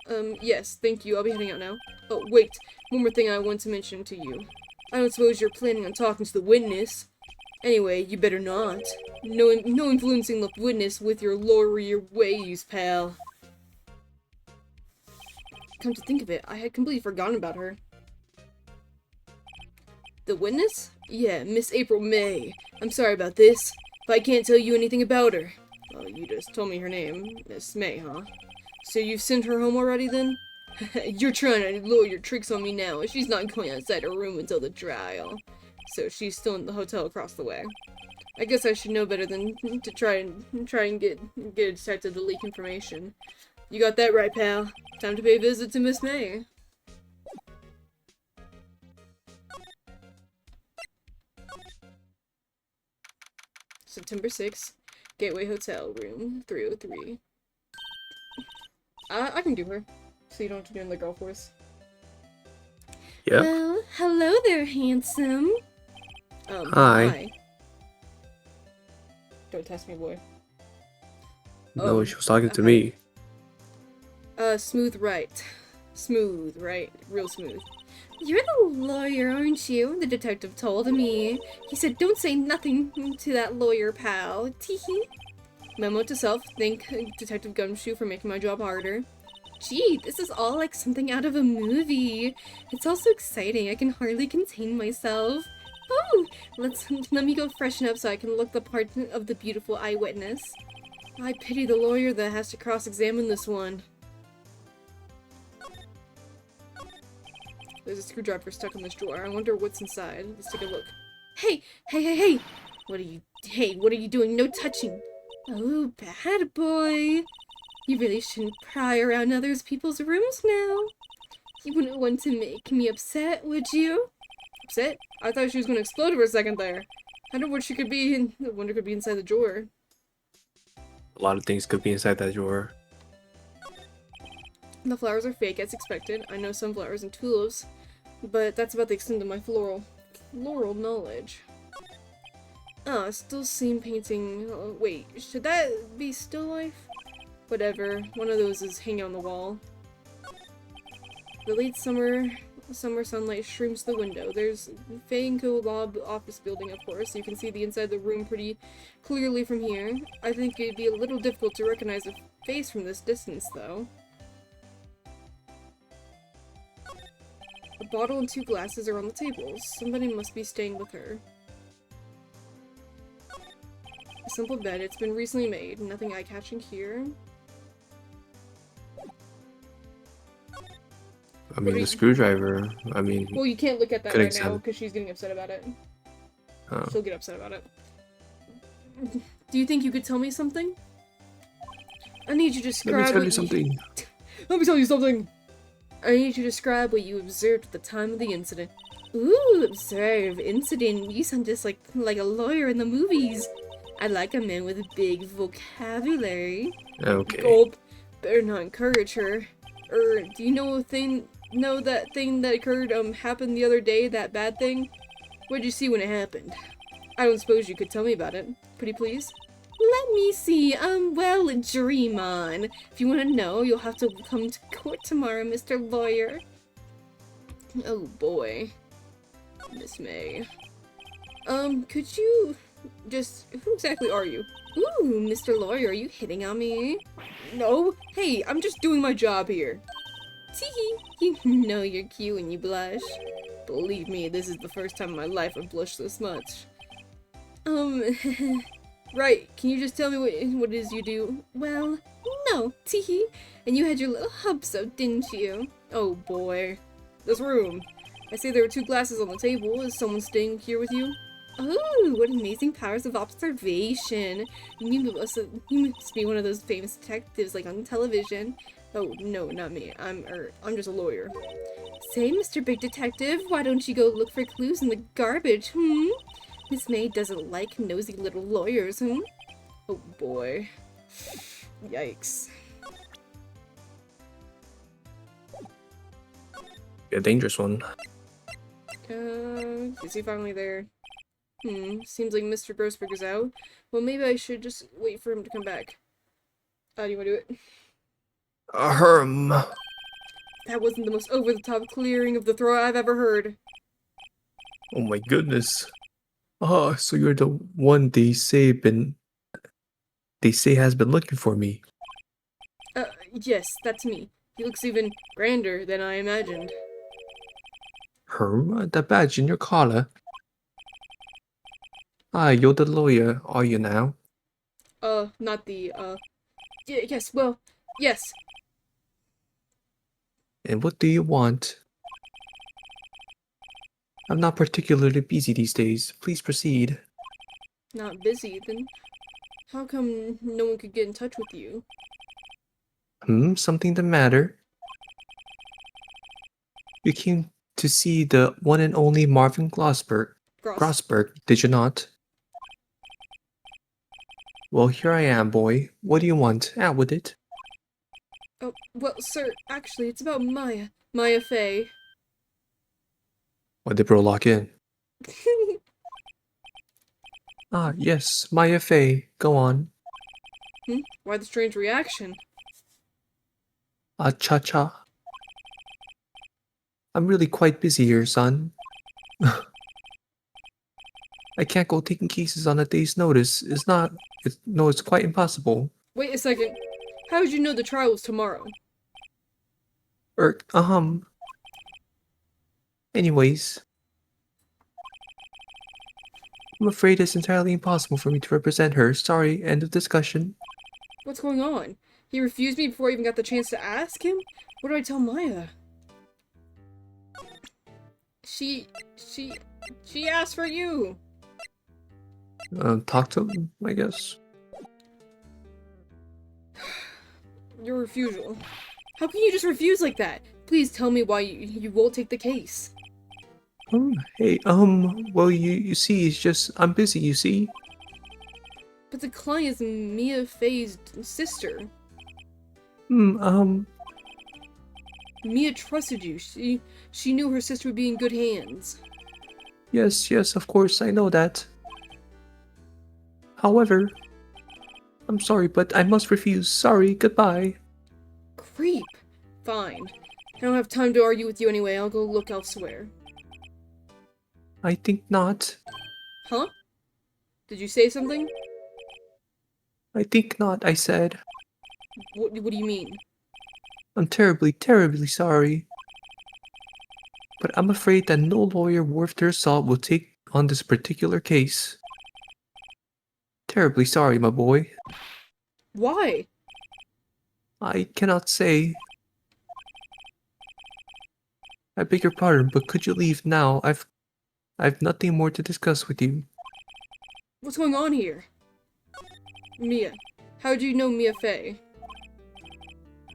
Yes, thank you. I'll be heading out now. Oh, wait. One more thing I want to mention to you. I don't suppose you're planning on talking to the witness. Anyway, you better not. No influencing the witness with your lawyer ways, pal. Come to think of it, I had completely forgotten about her. The witness? Yeah, Miss April May. I'm sorry about this, but I can't tell you anything about her. Oh, you just told me her name. Miss May, huh? So you've sent her home already, then? You're trying to lure your tricks on me now. She's not going outside her room until the trial. So she's still in the hotel across the way. I guess I should know better than to try and get a detective to leak information. You got that right, pal. Time to pay a visit to Miss May. September 6th, Gateway Hotel, room 303. I can do her, so you don't have to do it in the golf course. Yep. Well, hello there, handsome. Hi. Don't test me, boy. No, she was talking to me. Smooth right. Smooth, right? Real smooth. You're the lawyer, aren't you? The detective told me. He said don't say nothing to that lawyer, pal. Teehee. Memo to self, thank Detective Gumshoe for making my job harder. Gee, this is all like something out of a movie. It's all so exciting, I can hardly contain myself. Oh, let me go freshen up so I can look the part of the beautiful eyewitness. I pity the lawyer that has to cross-examine this one. There's a screwdriver stuck in this drawer. I wonder what's inside. Let's take a look. Hey! Hey, hey, hey! What are you doing? No touching! Oh, bad boy! You really shouldn't pry around other people's rooms now. You wouldn't want to make me upset, would you? Upset? I thought she was gonna explode for a second there. I wonder what she could be in. I wonder could be inside the drawer. A lot of things could be inside that drawer. The flowers are fake, as expected. I know sunflowers and tulips, but that's about the extent of my floral knowledge. Ah, still scene painting. Oh, wait, should that be still life? Whatever. One of those is hanging on the wall. The late summer sunlight streams the window. There's Fango Lob office building, of course. You can see the inside of the room pretty clearly from here. I think it'd be a little difficult to recognize a face from this distance, though. A bottle and 2 glasses are on the table. Somebody must be staying with her. A simple bed. It's been recently made. Nothing eye-catching here. I mean, the screwdriver. I mean, well, you can't look at that could right examine. now because she's getting upset about it. Oh. She'll get upset about it. Do you think you could tell me something? I need you to describe. Let me tell you something. Let me tell you something. I need you to describe what you observed at the time of the incident. Ooh, observe incident. You sound just like a lawyer in the movies. I like a man with a big vocabulary. Okay. Gulp. Better not encourage her. Do you know that thing that occurred happened the other day, that bad thing? What did you see when it happened? I don't suppose you could tell me about it. Pretty please? Let me see. Well, dream on. If you want to know, you'll have to come to court tomorrow, Mr. Lawyer. Oh boy. Miss May. Could you just... Who exactly are you? Ooh, Mr. Lawyer, are you hitting on me? No. Hey, I'm just doing my job here. Teehee. You know you're cute when you blush. Believe me, this is the first time in my life I've blushed this much. Right, can you just tell me what it is you do? Well, no, teehee. And you had your little hubs out, didn't you? Oh boy. This room. I see there were 2 glasses on the table. Is someone staying here with you? Oh, what amazing powers of observation. You must be one of those famous detectives like on television. Oh, no, not me. I'm just a lawyer. Say, Mr. Big Detective, why don't you go look for clues in the garbage, Miss May doesn't like nosy little lawyers, Oh boy. Yikes. A dangerous one. Is he finally there? Seems like Mr. Grossberg is out. Well, maybe I should just wait for him to come back. Do you want to do it? Ahem. That wasn't the most over-the-top clearing of the throat I've ever heard. Oh my goodness. Oh, so you're the one they say has been looking for me. Yes, that's me. He looks even grander than I imagined. The badge in your collar. Ah, you're the lawyer, are you now? Not the, yes, well, yes. And what do you want? I'm not particularly busy these days. Please proceed. Not busy, then how come no one could get in touch with you? Something the matter? You came to see the one and only Marvin Grossberg, did you not? Well, here I am, boy. What do you want? Out with it. Oh, well, sir, actually, it's about Maya Fey. Why did bro lock in? Ah, yes, Maya Fey. Go on. Why the strange reaction? Ah, cha-cha. I'm really quite busy here, son. I can't go taking cases on a day's notice. It's quite impossible. Wait a second. How did you know the trial was tomorrow? Anyways. I'm afraid it's entirely impossible for me to represent her. Sorry, end of discussion. What's going on? He refused me before I even got the chance to ask him? What do I tell Maya? She... she... she asked for you! Talk to him, I guess. Your refusal. How can you just refuse like that? Please tell me why you won't take the case. Hey, well, you see, it's just, I'm busy, you see? But the client is Mia Fey's sister. Hmm. Mia trusted you. She knew her sister would be in good hands. Yes, of course, I know that. However, I'm sorry, but I must refuse. Sorry, goodbye. Creep. Fine. I don't have time to argue with you anyway. I'll go look elsewhere. I think not. Huh? Did you say something? I think not, I said. What do you mean? I'm terribly sorry. But I'm afraid that no lawyer worth their salt will take on this particular case. Terribly sorry, my boy. Why? I cannot say. I beg your pardon, but could you leave now? I've nothing more to discuss with you. What's going on here? Mia. How do you know Mia Fey?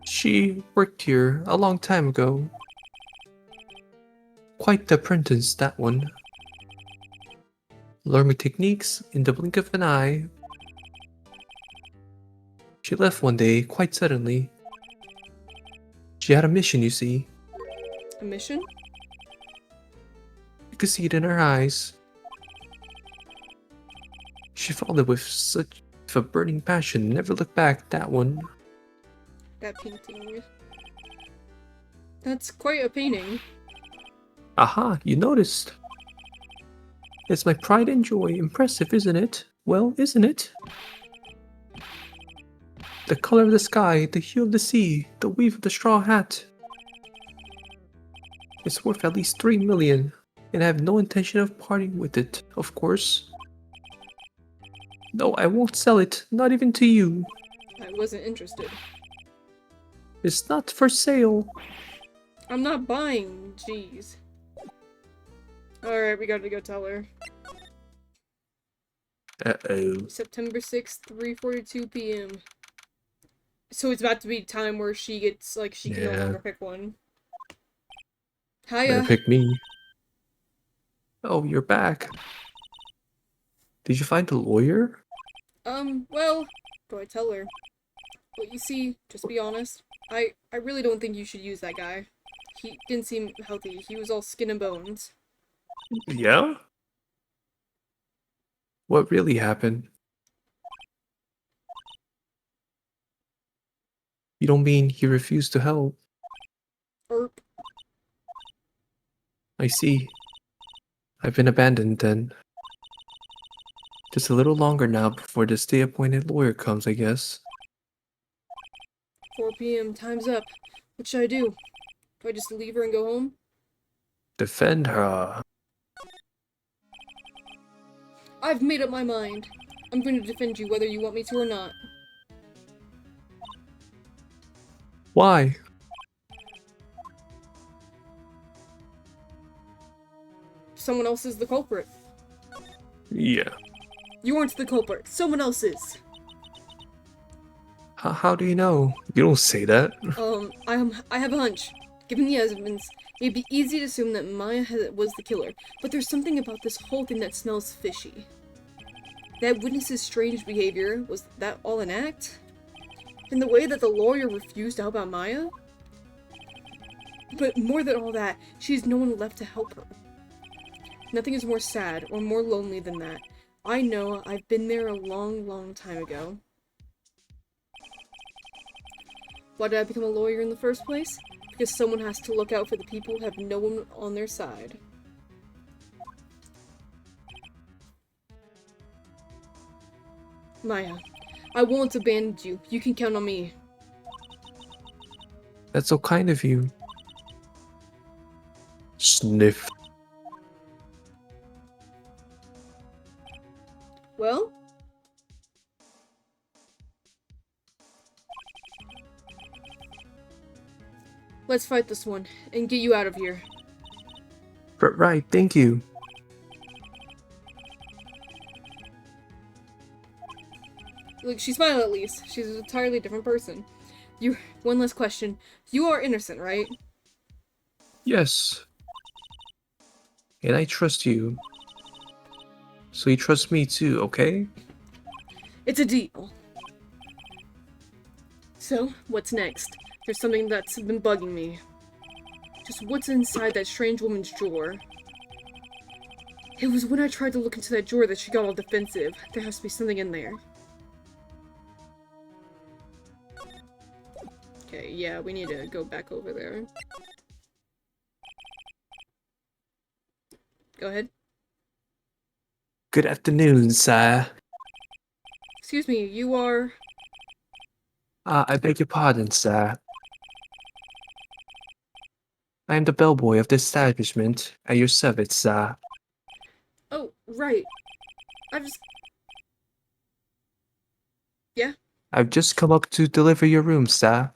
She worked here a long time ago. Quite the apprentice, that one. Learned me techniques in the blink of an eye. She left one day, quite suddenly. She had a mission, you see. A mission? You could see it in her eyes. She followed it with such a burning passion, never looked back, that one. That painting. That's quite a painting. Aha, you noticed. It's my pride and joy. Impressive, isn't it? Well, isn't it? The color of the sky, the hue of the sea, the weave of the straw hat. It's worth at least 3 million, and I have no intention of parting with it, of course. No, I won't sell it, not even to you. I wasn't interested. It's not for sale. I'm not buying. Jeez. Alright, we gotta go tell her. Uh-oh. September 6th, 3:42 p.m. So it's about to be time where she gets, like, she can no Yeah, longer pick one. better Hiya. pick me. Oh, you're back. Did you find the lawyer? Well, do I tell her? Well, you see, just be honest. I really don't think you should use that guy. He didn't seem healthy. He was all skin and bones. Yeah? What really happened? You don't mean he refused to help? Erp. I see. I've been abandoned then. Just a little longer now before the stay-appointed lawyer comes, I guess. 4 p.m. Time's up. What should I do? Do I just leave her and go home? Defend her. I've made up my mind. I'm going to defend you whether you want me to or not. Why? Someone else is the culprit. Yeah. You aren't the culprit. Someone else is. How do you know? You don't say that. I have a hunch. Given the evidence, it'd be easy to assume that Maya was the killer, but there's something about this whole thing that smells fishy. That witness's strange behavior, was that all an act? And the way that the lawyer refused to help out Maya? But more than all that, she has no one left to help her. Nothing is more sad or more lonely than that. I know I've been there a long time ago. Why did I become a lawyer in the first place? Because someone has to look out for the people who have no one on their side. Maya, I won't abandon you. You can count on me. That's so kind of you. Sniff. Let's fight this one and get you out of here. Right, thank you. Look, she's smiling at least. She's an entirely different person. One last question. You are innocent, right? Yes. And I trust you. So you trust me too, okay? It's a deal. So, what's next? There's something that's been bugging me. Just what's inside that strange woman's drawer? It was when I tried to look into that drawer that she got all defensive. There has to be something in there. Okay, yeah, we need to go back over there. Go ahead. Good afternoon, sir. Excuse me, you are... I beg your pardon, sir. I am the bellboy of the establishment, at your service, sir. Oh, right. I just... Yeah? I've just come up to deliver your room, sir.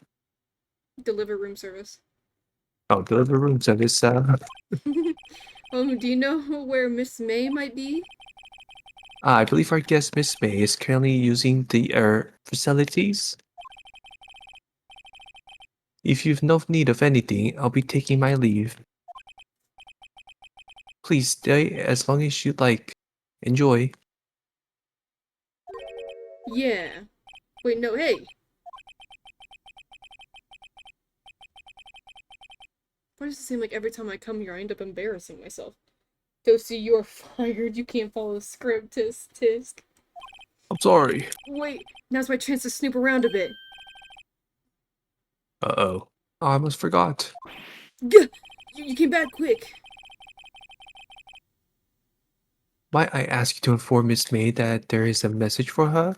Deliver room service. Oh, deliver room service, sir. Do you know where Miss May might be? I believe our guest, Miss May, is currently using the facilities. If you've no need of anything, I'll be taking my leave. Please stay as long as you'd like. Enjoy. Yeah. Wait, no, hey! Why does it seem like every time I come here I end up embarrassing myself? Dosi, you're fired. You can't follow the script, tisk. I'm sorry. Wait, now's my chance to snoop around a bit. Uh-oh. Oh, I almost forgot. Gah! You came back quick. Might I ask you to inform Miss May that there is a message for her?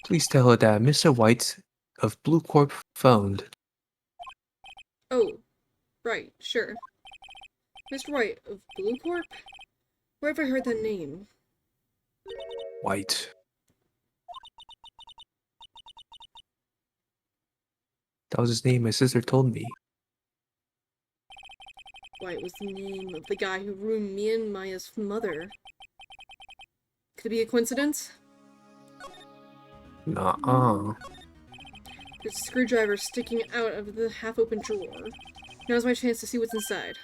Please tell her that Mr. White of Blue Corp phoned. Oh, right, sure. Mr. White of Blue Corp? Where have I heard that name? White. That was his name, my sister told me. White was the name of the guy who ruined me and Maya's mother. Could it be a coincidence? Nuh-uh. There's a screwdriver sticking out of the half-open drawer. Now's my chance to see what's inside.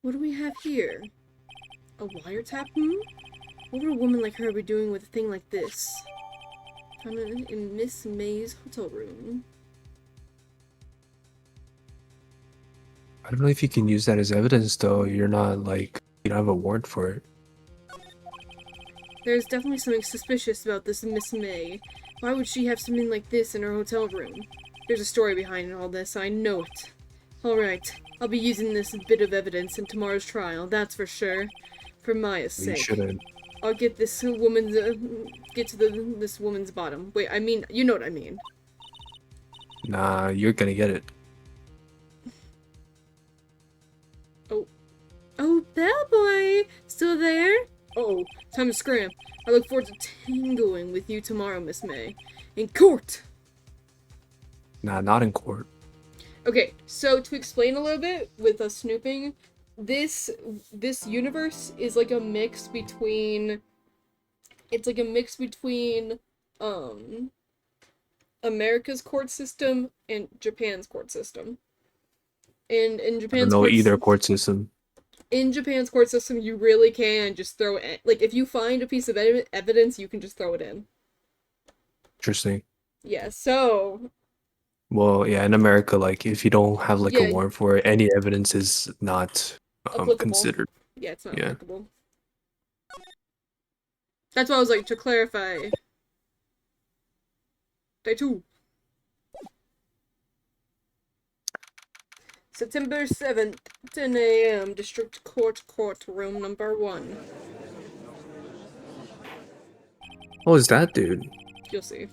What do we have here? A wiretap? What would a woman like her be doing with a thing like this? I'm in Miss May's hotel room. I don't know if you can use that as evidence, though. You're not, like, you don't have a warrant for it. There's definitely something suspicious about this Miss May. Why would she have something like this in her hotel room? There's a story behind all this, I know it. Alright, I'll be using this bit of evidence in tomorrow's trial, that's for sure. For Maya's You sake. shouldn't. I'll get this woman's, get to this woman's bottom. Wait, I mean, you know what I mean. Nah, you're gonna get it. Oh, bellboy! Still there? Uh-oh, time to scram. I look forward to tangoing with you tomorrow, Miss May. In court! Nah, not in court. Okay, so to explain a little bit with us snooping, this universe is like a mix between... It's like a mix between, America's court system and Japan's court system. And in I don't Japan's know either court system. In Japan's court system, you really can just throw it. Like, if you find a piece of evidence, you can just throw it in. Interesting. Yeah, so... Well, yeah, in America, like, if you don't have, like, Yeah, a warrant for it, any evidence is not applicable. considered. Yeah, it's not Yeah. applicable. That's why I was like, to clarify. Day 2. September 7th, 10 a.m., District Court, courtroom number 1. What was that, dude? You'll see.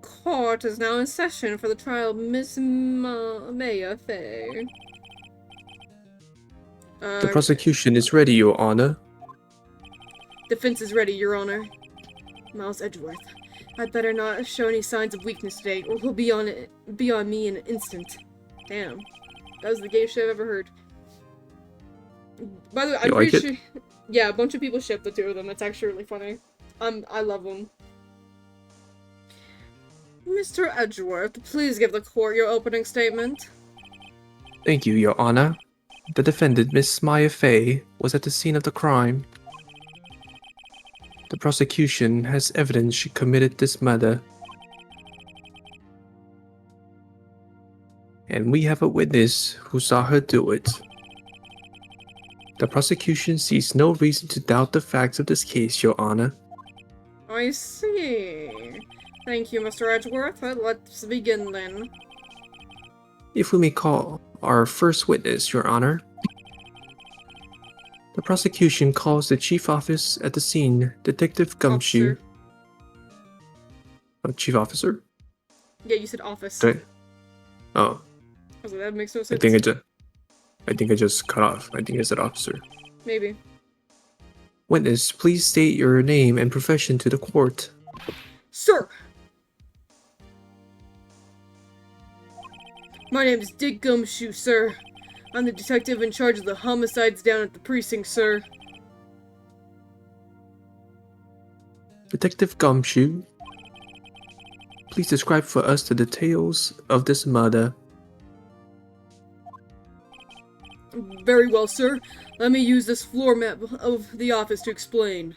Court is now in session for the trial of Miss Maya Fey. The prosecution is ready, Your Honor. Defense is ready, Your Honor. Miles Edgeworth, I'd better not show any signs of weakness today, or he'll be on me in an instant. Damn. That was the gayest shit I've ever heard. By the way, I'm You like pretty it? sure... Yeah, a bunch of people ship the two of them. It's actually really funny. I love them. Mr. Edgeworth, please give the court your opening statement. Thank you, Your Honor. The defendant, Miss Maya Fey, was at the scene of the crime. The prosecution has evidence she committed this murder. And we have a witness who saw her do it. The prosecution sees no reason to doubt the facts of this case, Your Honor. I see. Thank you, Mr. Edgeworth. Let's begin then. If we may call our first witness, Your Honor. The prosecution calls the chief office at the scene, Detective Gumshoe. Officer. Chief officer? Yeah, you said office. Did I? Oh, I was like, that makes no I sense. think I just cut off. I think I said officer. Maybe. Witness, please state your name and profession to the court. Sir! My name is Dick Gumshoe, sir. I'm the detective in charge of the homicides down at the precinct, sir. Detective Gumshoe, please describe for us the details of this murder. Very well, sir. Let me use this floor map of the office to explain.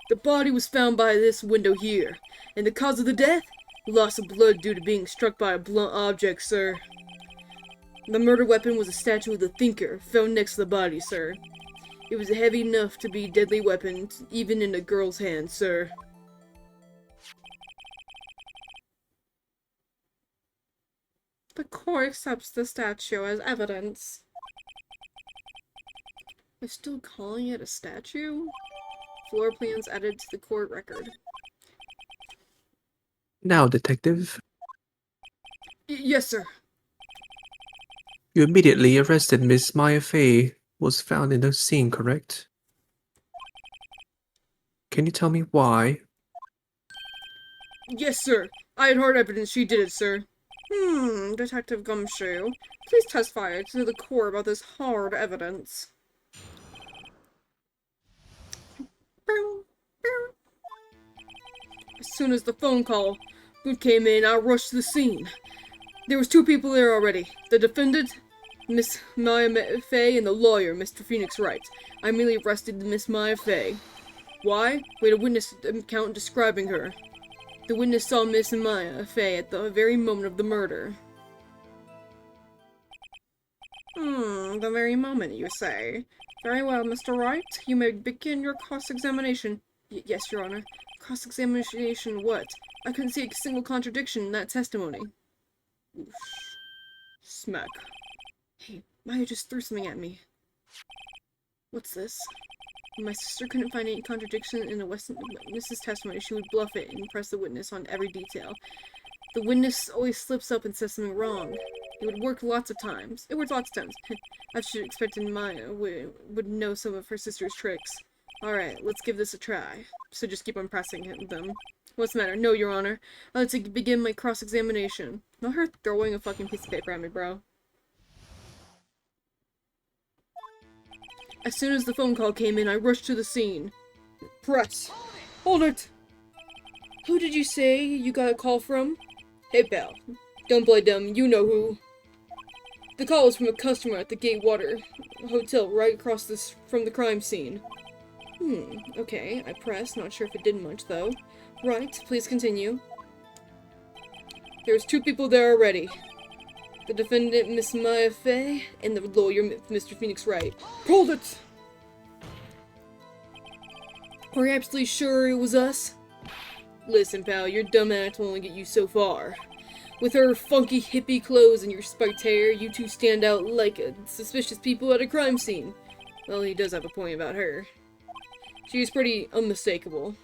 The body was found by this window here, and the cause of the death? Loss of blood due to being struck by a blunt object, sir. The murder weapon was a statue of the Thinker, found next to the body, sir. It was heavy enough to be a deadly weapon, even in a girl's hand, sir. The court accepts the statue as evidence. They're still calling it a statue? Floor plans added to the court record. Now, Detective, Yes, sir. you immediately arrested Miss Maya Fey, was found in the scene, correct? Can you tell me why? Yes, sir. I had hard evidence she did it, sir. Detective Gumshoe, please testify to the court about this hard evidence. As soon as the phone call came in, I rushed to the scene. There was two people there already. The defendant, Miss Maya Fey, and the lawyer, Mr. Phoenix Wright. I immediately arrested Miss Maya Fey. Why? We had a witness account describing her. The witness saw Miss Maya Fey at the very moment of the murder. The very moment, you say? Very well, Mr. Wright. You may begin your cross-examination. Yes, Your Honor. Cross-examination what? I couldn't see a single contradiction in that testimony. Oof. Smack. Hey, Maya just threw something at me. What's this? When my sister couldn't find any contradiction in the witness's testimony, she would bluff it and press the witness on every detail. The witness always slips up and says something wrong. It would work lots of times. I should expect Maya would know some of her sister's tricks. Alright, let's give this a try. So just keep on pressing them. What's the matter? No, Your Honor. I'd like to begin my cross-examination. Not her throwing a fucking piece of paper at me, bro. As soon as the phone call came in, I rushed to the scene. Press. Hold it! Who did you say you got a call from? Hey, pal. Don't play dumb. You know who. The call was from a customer at the Gatewater Hotel right across from the crime scene. Okay. I pressed. Not sure if it did much, though. Right. Please continue. There's two people there already. The defendant, Miss Maya Fey, and the lawyer, Mr. Phoenix Wright. Hold it! Are you absolutely sure it was us? Listen, pal, your dumb act will only get you so far. With her funky hippie clothes and your spiked hair, you two stand out like suspicious people at a crime scene. Well, he does have a point about her. She is pretty unmistakable.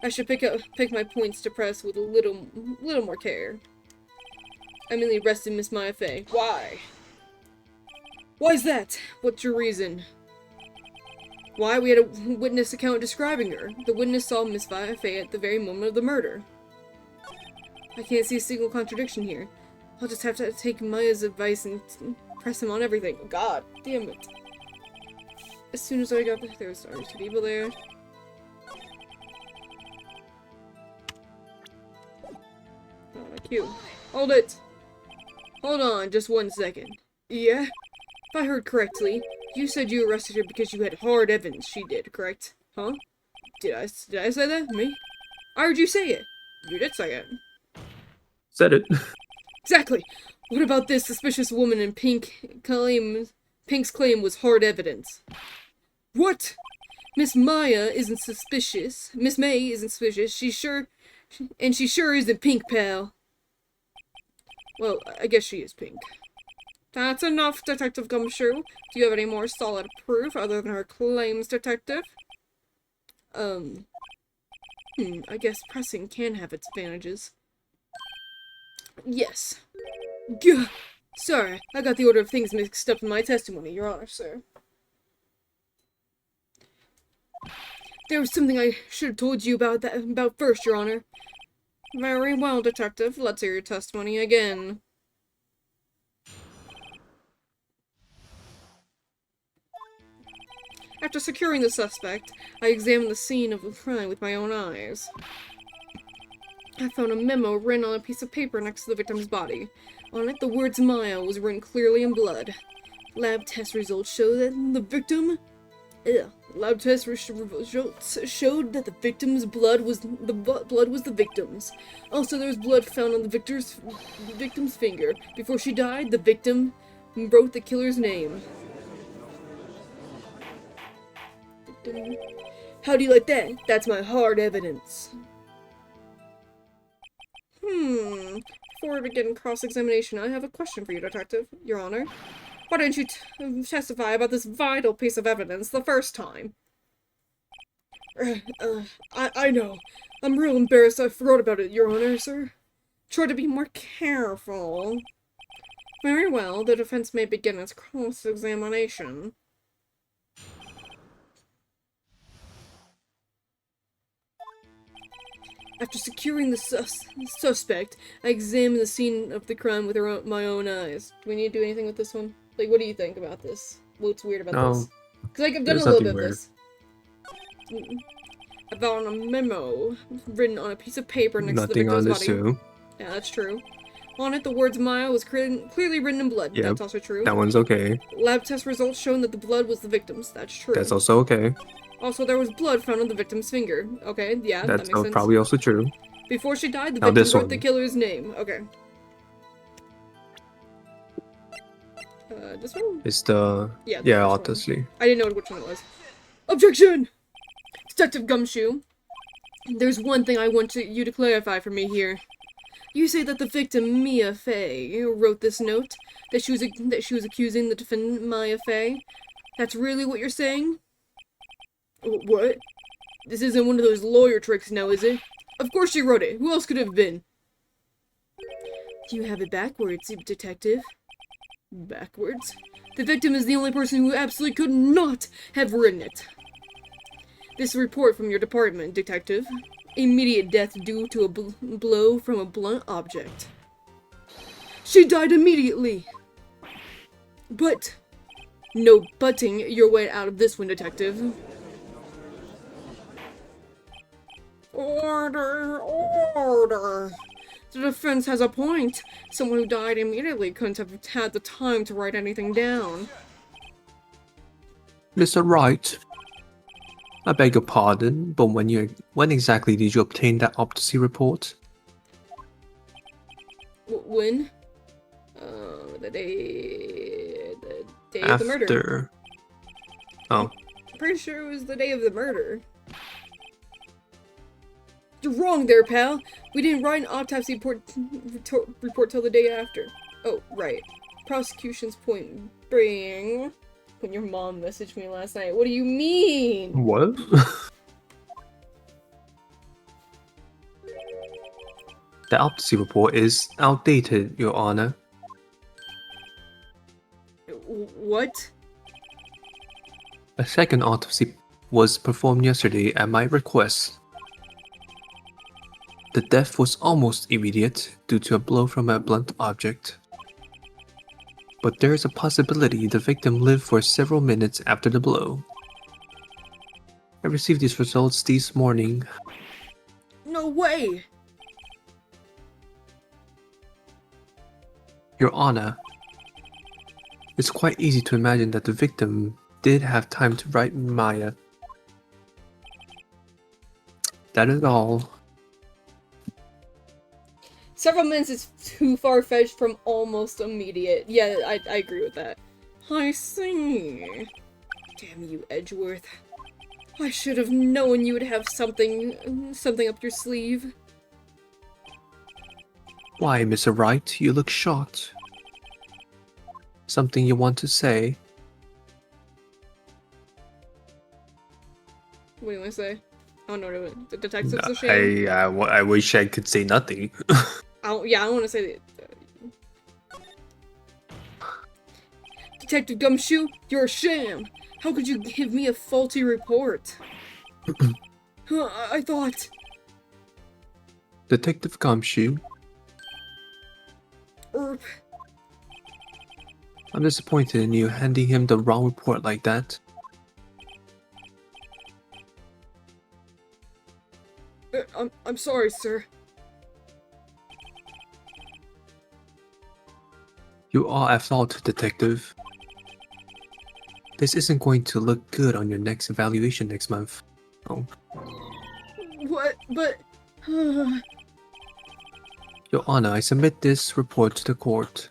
I should pick my points to press with a little more care. I immediately arrested Miss Maya Fey. Why? Why's that? What's your reason? Why? We had a witness account describing her. The witness saw Miss Fay at the very moment of the murder. I can't see a single contradiction here. I'll just have to take Maya's advice and press him on everything. God damn it. As soon as I got there was already 2 people there. Cute. Hold it! Hold on, just 1 second. Yeah? If I heard correctly, you said you arrested her because you had hard evidence she did, correct? Huh? Did I say that? Me? I heard you say it. You did say it. Said it. Exactly! What about this suspicious woman in pink claim? Pink's claim was hard evidence. What? Miss Maya isn't suspicious. Miss May isn't suspicious. She sure isn't pink, pal. Well, I guess she is pink. That's enough, Detective Gumshoe. Do you have any more solid proof other than her claims, Detective? I guess pressing can have its advantages. Yes. Gah! Sorry, I got the order of things mixed up in my testimony, Your Honor, sir. There was something I should have told you about first, Your Honor. Very well, Detective. Let's hear your testimony again. After securing the suspect, I examined the scene of the crime with my own eyes. I found a memo written on a piece of paper next to the victim's body. On it, the words Maya was written clearly in blood. Lab test results show that the victim... Lab test results showed that the victim's blood was the victim's. Also, there was blood found on the victim's finger. Before she died, the victim wrote the killer's name. How do you like that? That's my hard evidence. Before we begin cross-examination, I have a question for you, Detective, Your Honor. Why didn't you testify about this vital piece of evidence the first time? I know. I'm real embarrassed I forgot about it, Your Honor, sir. Try to be more careful. Very well, the defense may begin its cross-examination. After securing the suspect, I examined the scene of the crime with my own eyes. Do we need to do anything with this one? Like, what do you think about this? What's weird about this? Because, like, I've done a little bit of this. I found a memo written on a piece of paper next to the victim's body. Too. Yeah, that's true. On it, the words Maya was clearly written in blood. Yep, that's also true. That one's okay. Lab test results showing that the blood was the victim's. That's true. That's also okay. Also, there was blood found on the victim's finger. Okay, yeah, that makes sense. Probably also true. Before she died, the victim wrote the killer's name. Okay. This one? It's the... Yeah, obviously. I didn't know which one it was. Objection! Detective Gumshoe, there's one thing I want you to clarify for me here. You say that the victim, Mia Fey, wrote this note? That she was accusing the defendant, Maya Fey? That's really what you're saying? What? This isn't one of those lawyer tricks now, is it? Of course she wrote it. Who else could it have been? Do you have it backwards, Detective? Backwards? The victim is the only person who absolutely could not have written it. This report from your department, Detective. Immediate death due to a blow from a blunt object. She died immediately! But... No butting your way out of this one, Detective. Order! Order! The defense has a point. Someone who died immediately couldn't have had the time to write anything down. Mr. Wright, I beg your pardon, but when exactly did you obtain that autopsy report? When? The day of the murder. Oh. I'm pretty sure it was the day of the murder. You're wrong there, pal. We didn't write an autopsy report till the day after. Oh, right. Prosecution's point being... When your mom messaged me last night. What do you mean? What? The autopsy report is outdated, Your Honor. What? A second autopsy was performed yesterday at my request. The death was almost immediate due to a blow from a blunt object. But there is a possibility the victim lived for several minutes after the blow. I received these results this morning. No way! Your Honor, it's quite easy to imagine that the victim did have time to write Maya. That is all. Several minutes is too far-fetched from almost immediate. Yeah, I agree with that. I see. Damn you, Edgeworth. I should have known you would have something up your sleeve. Why, Mr. Wright, you look shocked. Something you want to say? What do you want to say? I don't know what the detective's a shame. I wish I could say nothing. I don't want to say that. Detective Gumshoe, you're a sham! How could you give me a faulty report? I thought... Detective Gumshoe, Erp. I'm disappointed in you handing him the wrong report like that. I'm sorry, sir. You are at fault, Detective. This isn't going to look good on your next evaluation next month. Oh. What? But... Your Honor, I submit this report to the court.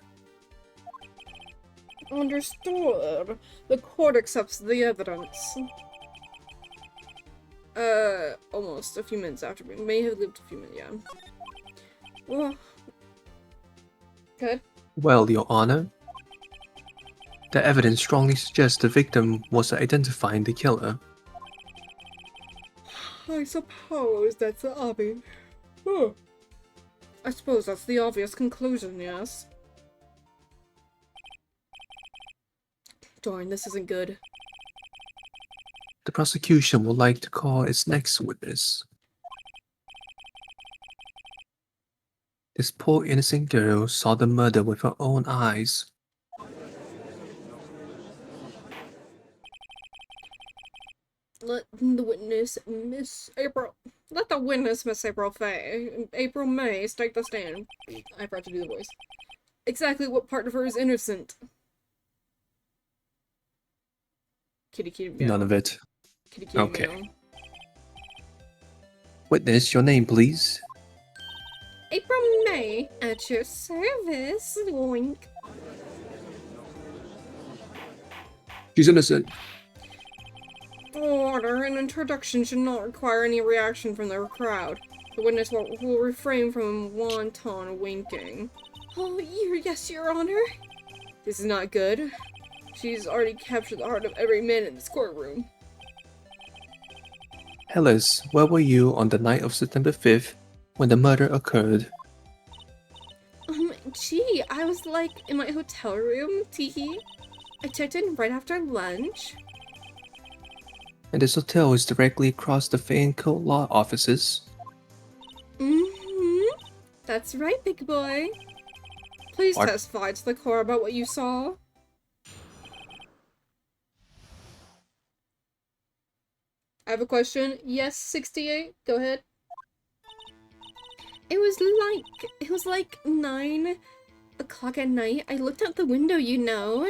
Understood. The court accepts the evidence. Almost a few minutes after. We may have lived a few minutes, yeah. Well... Good. Well, Your Honor, the evidence strongly suggests the victim was identifying the killer. I suppose that's the obvious. Oh. I suppose that's the obvious conclusion, yes. Darn, this isn't good. The prosecution would like to call its next witness. This poor innocent girl saw the murder with her own eyes. Let the witness, Miss April Fay, April May, take the stand. I forgot to do the voice. Exactly what part of her is innocent? Kitty meow. None of it. Kitty Okay. meow. Witness, your name, please. April May, at your service. Wink. She's innocent. Order, an introduction should not require any reaction from the crowd. The witness will refrain from wanton winking. Oh, yes, Your Honor. This is not good. She's already captured the heart of every man in this courtroom. Hellas, where were you on the night of September 5th when the murder occurred? Gee, I was like in my hotel room, teehee. I checked in right after lunch. And this hotel is directly across the Fane Court Law offices. Mm-hmm. That's right, big boy. Please testify to the court about what you saw. I have a question. Yes, 68. Go ahead. It was like 9 o'clock at night. I looked out the window, you know.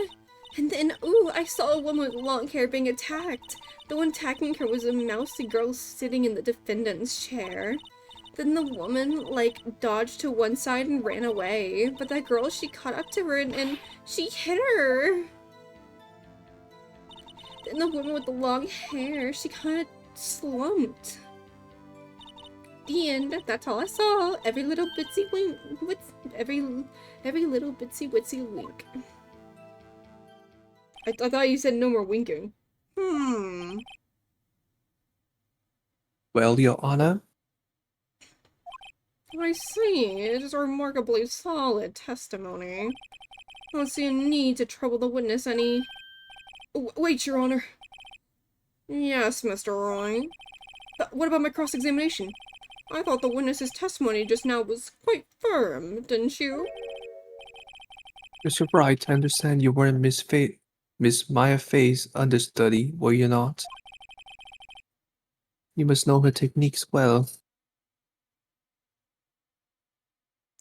And then, ooh, I saw a woman with long hair being attacked. The one attacking her was a mousy girl sitting in the defendant's chair. Then the woman, like, dodged to one side and ran away. But that girl, she caught up to her and she hit her. Then the woman with the long hair, she kind of slumped. The end. That's all I saw. Every little bitsy wink. Every little bitsy witsy wink. I thought you said no more winking. Well, Your Honor. I see. It is a remarkably solid testimony. I don't see a need to trouble the witness any... Wait, Your Honor. Yes, Mr. Roy. What about my cross-examination? I thought the witness's testimony just now was quite firm, didn't you? Mr. Wright, I understand you weren't Miss Maya Fay's understudy, were you not? You must know her techniques well.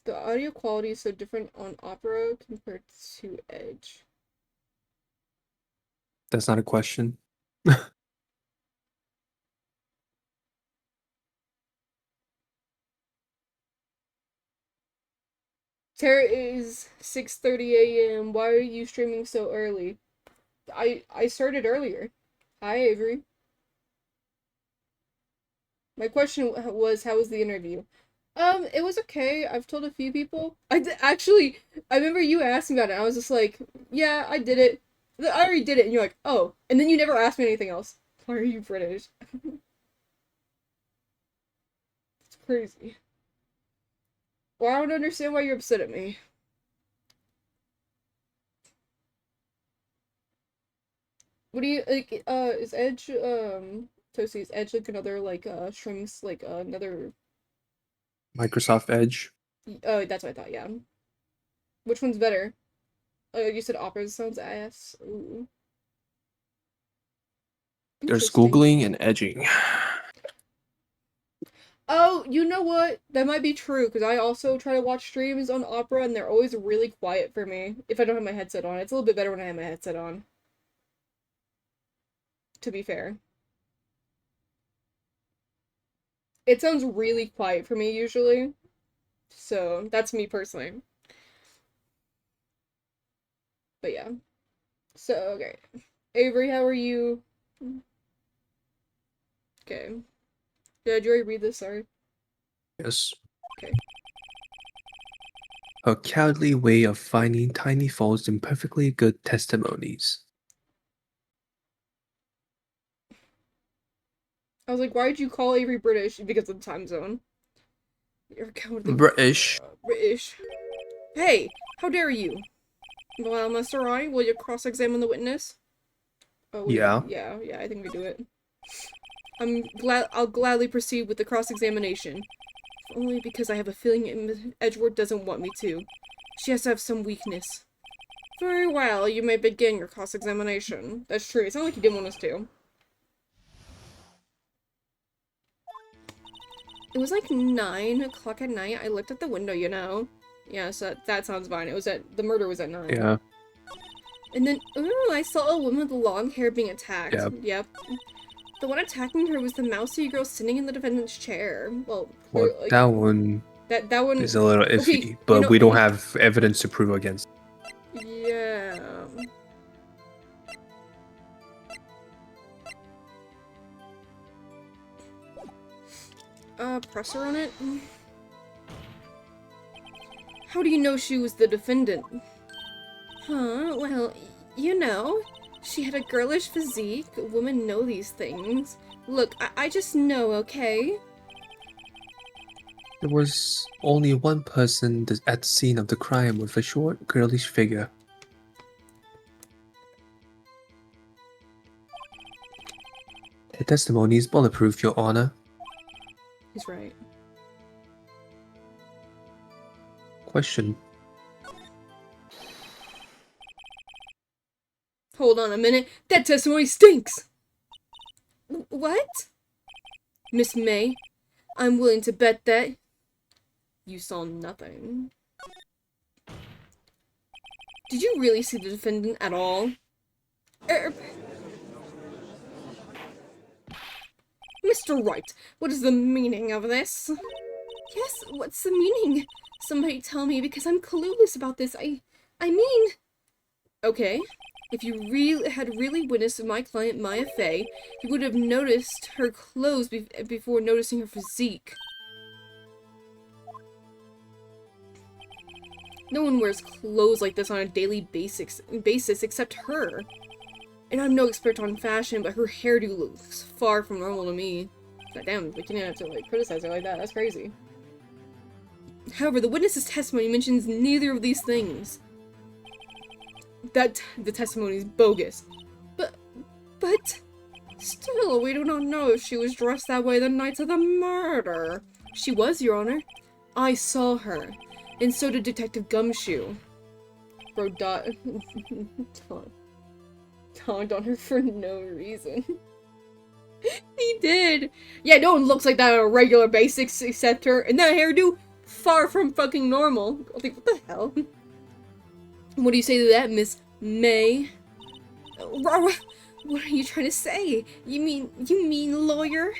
The audio quality is so different on Opera compared to Edge. That's not a question. Tara, it is 6:30 a.m. Why are you streaming so early? I started earlier. Hi, Avery. My question was, how was the interview? It was okay. I've told a few people. Actually, I remember you asked me about it. And I was just like, yeah, I did it. I already did it. And you're like, oh. And then you never asked me anything else. Why are you British? It's crazy. Well, I don't understand why you're upset at me. What do you like? Is Edge Toasty, is Edge like another like strings like another? Microsoft Edge. Oh, that's what I thought. Yeah. Which one's better? You said Opera sounds ass. Ooh. There's Interesting. Googling and edging. Oh, you know what? That might be true because I also try to watch streams on Opera and they're always really quiet for me if I don't have my headset on. It's a little bit better when I have my headset on. To be fair. It sounds really quiet for me usually. So, that's me personally. But yeah. So, okay. Avery, how are you? Okay. Did you already read this? Sorry. Yes. Okay. A cowardly way of finding tiny faults in perfectly good testimonies. I was like, why did you call Avery British? Because of the time zone. You're a cowardly British. British. Hey, how dare you? Well, Mr. Roy, will you cross-examine the witness? Oh, Yeah. yeah, I think we do it. I'll gladly proceed with the cross-examination. If only because I have a feeling Edgeworth doesn't want me to. She has to have some weakness. Very well, you may begin your cross-examination. That's true, it's not like he didn't want us to. It was like 9 o'clock at night. I looked at the window, you know. Yeah, so that sounds fine. The murder was at 9. Yeah. And then, ooh, I saw a woman with long hair being attacked. Yeah. Yep. The one attacking her was the mousy girl sitting in the defendant's chair. Well, Well, like, that one that one. is a little Okay, iffy, but we don't okay. have evidence to prove against. Yeah. Pressure on it? How do you know she was the defendant? Huh, well, you know, she had a girlish physique. Women know these things. Look, I just know, okay? There was only one person at the scene of the crime with a short, girlish figure. The testimony is bulletproof, Your Honor. He's right. Question. Hold on a minute. That testimony stinks! What? Miss May, I'm willing to bet that you saw nothing. Did you really see the defendant at all? Mr. Wright, what is the meaning of this? Yes, what's the meaning? Somebody tell me, because I'm clueless about this. I mean... Okay. If you had really witnessed my client, Maya Fey, you would have noticed her clothes before noticing her physique. No one wears clothes like this on a daily basis except her. And I'm no expert on fashion, but her hairdo looks far from normal to me. God damn, we can't have to like criticize her like that. That's crazy. However, the witness's testimony mentions neither of these things. The testimony is bogus. But Still, we do not know if she was dressed that way the night of the murder. She was, Your Honor. I saw her. And so did Detective Gumshoe. Bro dogged on her for no reason. He did! Yeah, no one looks like that on a regular basis except her. And that hairdo, far from fucking normal. I think, what the hell? What do you say to that, Miss May? What are you trying to say? You mean lawyer?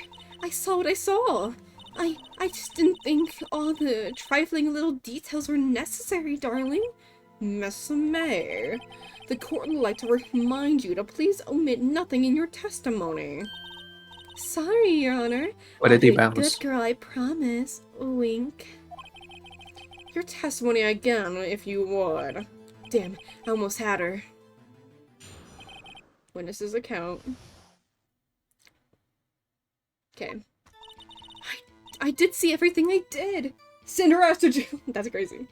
I saw what I saw. I just didn't think all the trifling little details were necessary, darling. Miss May, the court would like to remind you to please omit nothing in your testimony. Sorry, Your Honor. Why I'll did they be a bounce? good girl, I promise. Wink. Your testimony again, if you would. Damn, I almost had her. Witness's account. Okay. I did see everything I did. Send her ass to jail. That's crazy.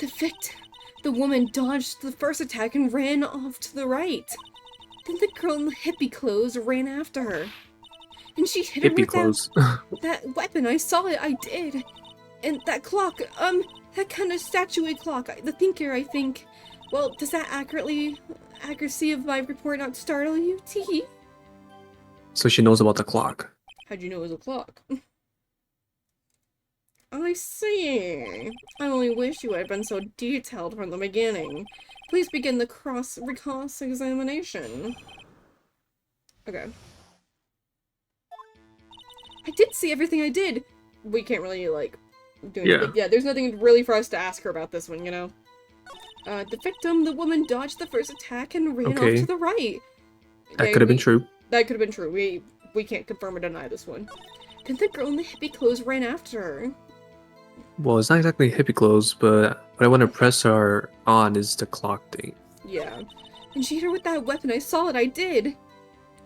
The victim, the woman dodged the first attack and ran off to the right. Then the girl in the hippie clothes ran after her. And she hit her Hippie with clothes. that weapon. I saw it, I did. And that clock, that kind of statuette clock, the thinker, I think. Well, does that accuracy of my report not startle you? Teehee. So she knows about the clock. How'd you know it was a clock? I see. I only wish you had been so detailed from the beginning. Please begin the cross-examination. Okay. I did see everything I did. We can't really, like, do anything. Yeah, there's nothing really for us to ask her about this one, you know? The victim, the woman, dodged the first attack and ran off to the right. That could have been true. That could have been true. We can't confirm or deny this one. Then the girl in the hippie clothes ran after her. Well, it's not exactly hippie clothes, but what I want to press her on is the clock thing. Yeah. And she hit her with that weapon. I saw it. I did.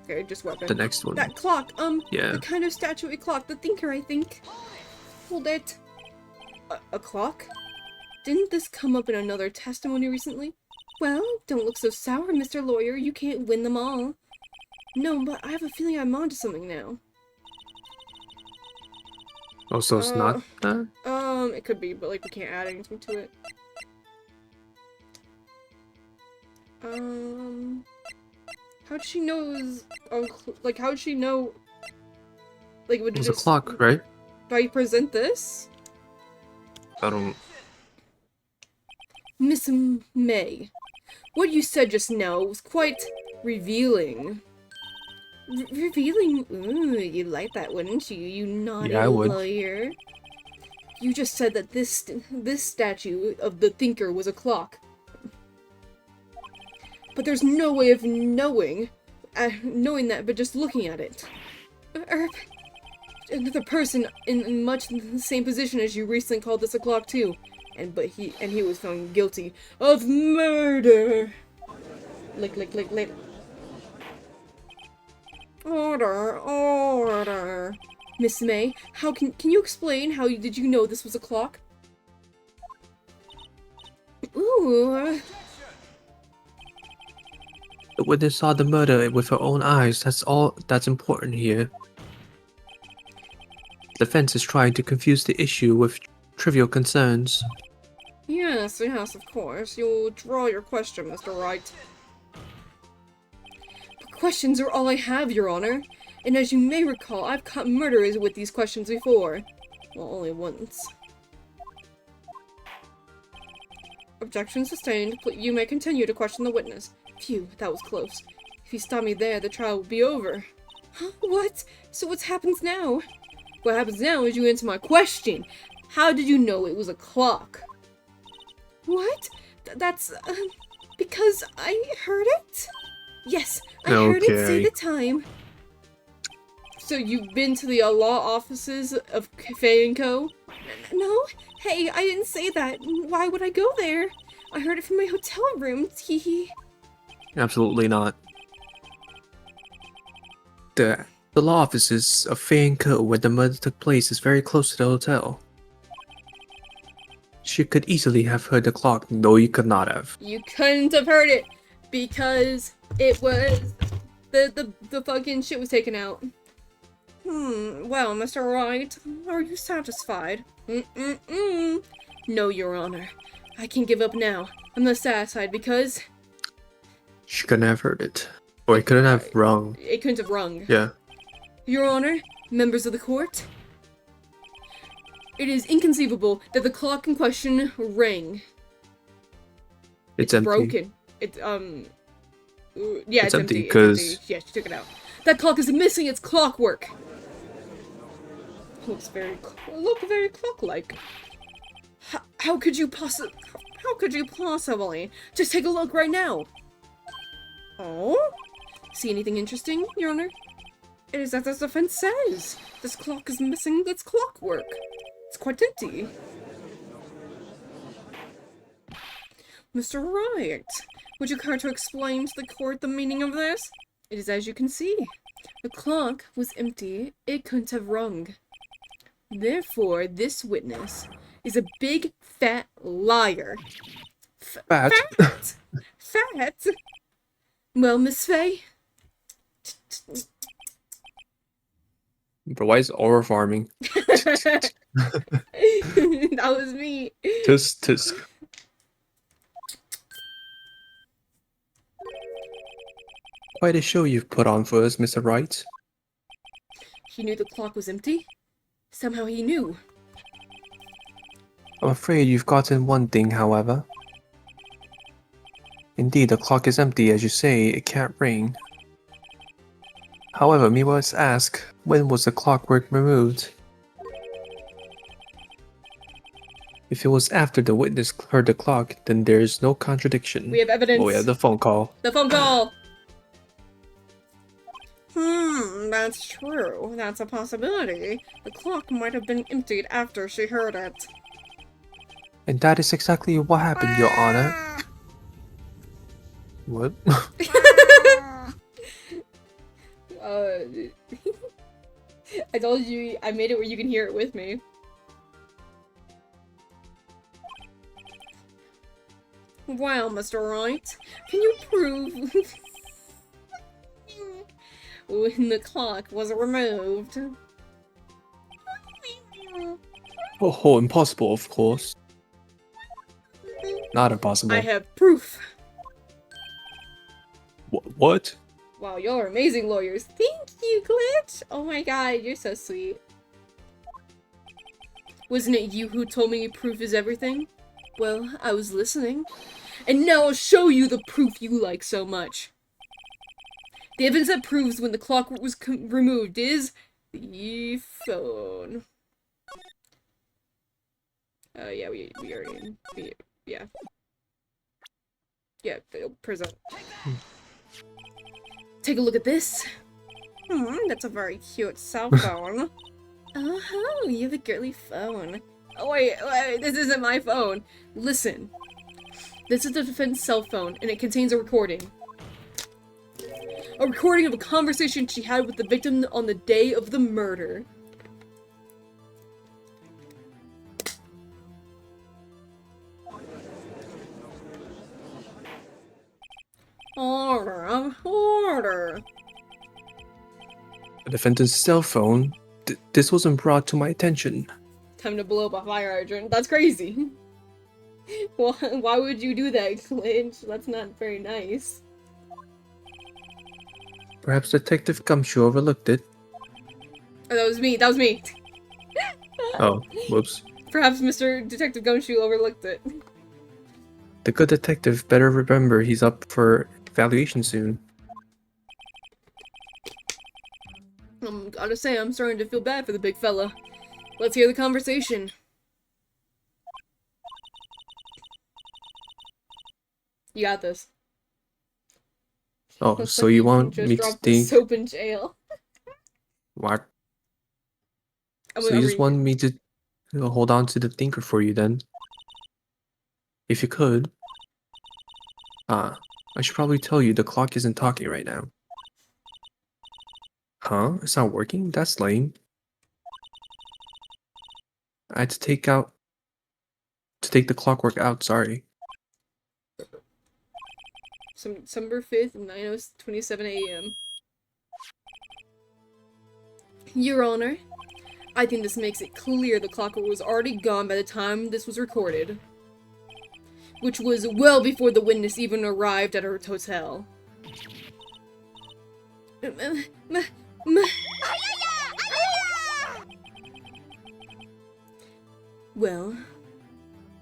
Okay, just weapon. The next one. That clock. Yeah. The kind of statuette clock. The thinker, I think. Hold it. A clock? Didn't this come up in another testimony recently? Well, don't look so sour, Mr. Lawyer. You can't win them all. No, but I have a feeling I'm onto something now. Oh, so it's not that? It could be, but, like, we can't add anything to it. How'd she know it was, like, how'd she know, like, would It was just, a clock, right? do I present this? I don't... Miss May, what you said just now was quite revealing. Revealing? Ooh, you'd like that, wouldn't you? You naughty Yeah, I would. lawyer. You just said that this statue of the thinker was a clock. But there's no way of knowing that but just looking at it. Another person in much the same position as you recently called this a clock too. And he was found guilty of murder. Lick. Order. Miss May, how can you explain how did you know this was a clock? Ooh. The witness saw the murder with her own eyes. That's all that's important here. The defense is trying to confuse the issue with trivial concerns. Yes, of course. You'll draw your question, Mr. Wright. But questions are all I have, Your Honor. And as you may recall, I've caught murderers with these questions before. Well, only once. Objection sustained. You may continue to question the witness. Phew, that was close. If you stop me there, the trial will be over. Huh? What? So what happens now? What happens now is you answer my question. How did you know it was a clock? What? That's, because I heard it? Yes, I heard it say the time. So you've been to the law offices of Cafe & Co? No? Hey, I didn't say that. Why would I go there? I heard it from my hotel room. Teehee. Absolutely not. The law offices of Fay & Co, where the murder took place, is very close to the hotel. She could easily have heard the clock. No, you could not have. You couldn't have heard it because it was The fucking shit was taken out. Well, Mr. Wright, are you satisfied? No, Your Honor. I can give up now. I'm not satisfied because She couldn't have heard it. Or it couldn't have rung. it couldn't have rung. Yeah. Your Honor, members of the court, it is inconceivable that the clock in question rang. It's empty. Broken. It's yeah, it's empty. It's 'cause- empty. Yeah, she took it out. That clock is missing its clockwork. Looks very clock-like. How could you possibly? Just take a look right now. Oh? See anything interesting, Your Honor? It is as the defense says. This clock is missing its clockwork. It's quite empty. Mr. Wright, would you care to explain to the court the meaning of this? It is as you can see. The clock was empty. It couldn't have rung. Therefore, this witness is a big, fat liar. Fat. Fat? Well, Miss Faye? But why is aura farming? That was me. Tisk. Quite a show you've put on for us, Mr. Wright. He knew the clock was empty? Somehow he knew. I'm afraid you've gotten one thing, however. Indeed, the clock is empty, as you say, it can't ring. However, me must ask, when was the clockwork removed? If it was after the witness heard the clock, then there is no contradiction. We have evidence. Oh, we have the phone call. The phone call! That's true. That's a possibility. The clock might have been emptied after she heard it. And that is exactly what happened, Your Honor. What? I told you I made it where you can hear it with me. Well, Mr. Wright, can you prove when the clock was removed? Oh, impossible, of course. Not impossible. I have proof. What? Wow, y'all are amazing lawyers. Thank you, Glitch! Oh my god, you're so sweet. Wasn't it you who told me proof is everything? Well, I was listening. And now I'll show you the proof you like so much. The evidence that proves when the clock was removed is the phone. Yeah, we already, yeah. Yeah, present. Take a look at this. That's a very cute cell phone. Oh, you have a girly phone. Oh, wait, this isn't my phone. Listen. This is the defense cell phone, and it contains a recording. A recording of a conversation she had with the victim on the day of the murder. Order. The defendant's cell phone? This wasn't brought to my attention. Time to blow up a fire hydrant. That's crazy. Why would you do that, Glitch? That's not very nice. Perhaps Detective Gumshoe overlooked it. Oh, that was me. That was me. Oh, whoops. Perhaps Mr. Detective Gumshoe overlooked it. The good detective better remember he's up for evaluation soon. Gotta say, I'm starting to feel bad for the big fella. Let's hear the conversation. You got this. Oh, Looks so like you want just me to dropped the think? soap in jail. What? I'm So gonna you just read want it. me to hold on to the thinker for you then? If you could. I should probably tell you the clock isn't talking right now. Huh? It's not working? That's lame. I had to take the clockwork out, sorry. December 5th, 9:27 a.m. Your Honor, I think this makes it clear the clock was already gone by the time this was recorded, which was well before the witness even arrived at her hotel. Well,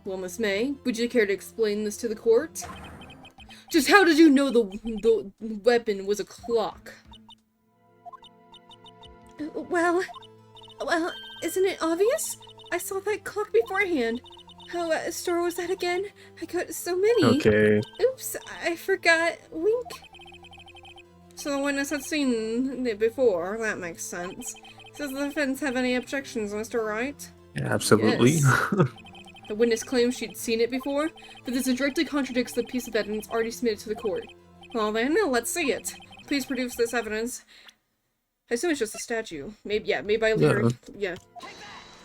Miss May, would you care to explain this to the court? Just how did you know the weapon was a clock? Well, isn't it obvious? I saw that clock beforehand. How store was that again? I got so many. Okay. Oops, I forgot. Wink. So the witness had seen it before. That makes sense. Does the defense have any objections, Mr. Wright? Yeah, absolutely. Yes. The witness claims she'd seen it before, but this directly contradicts the piece of evidence already submitted to the court. Well then, let's see it. Please produce this evidence. I assume it's just a statue. Maybe by later. Yeah.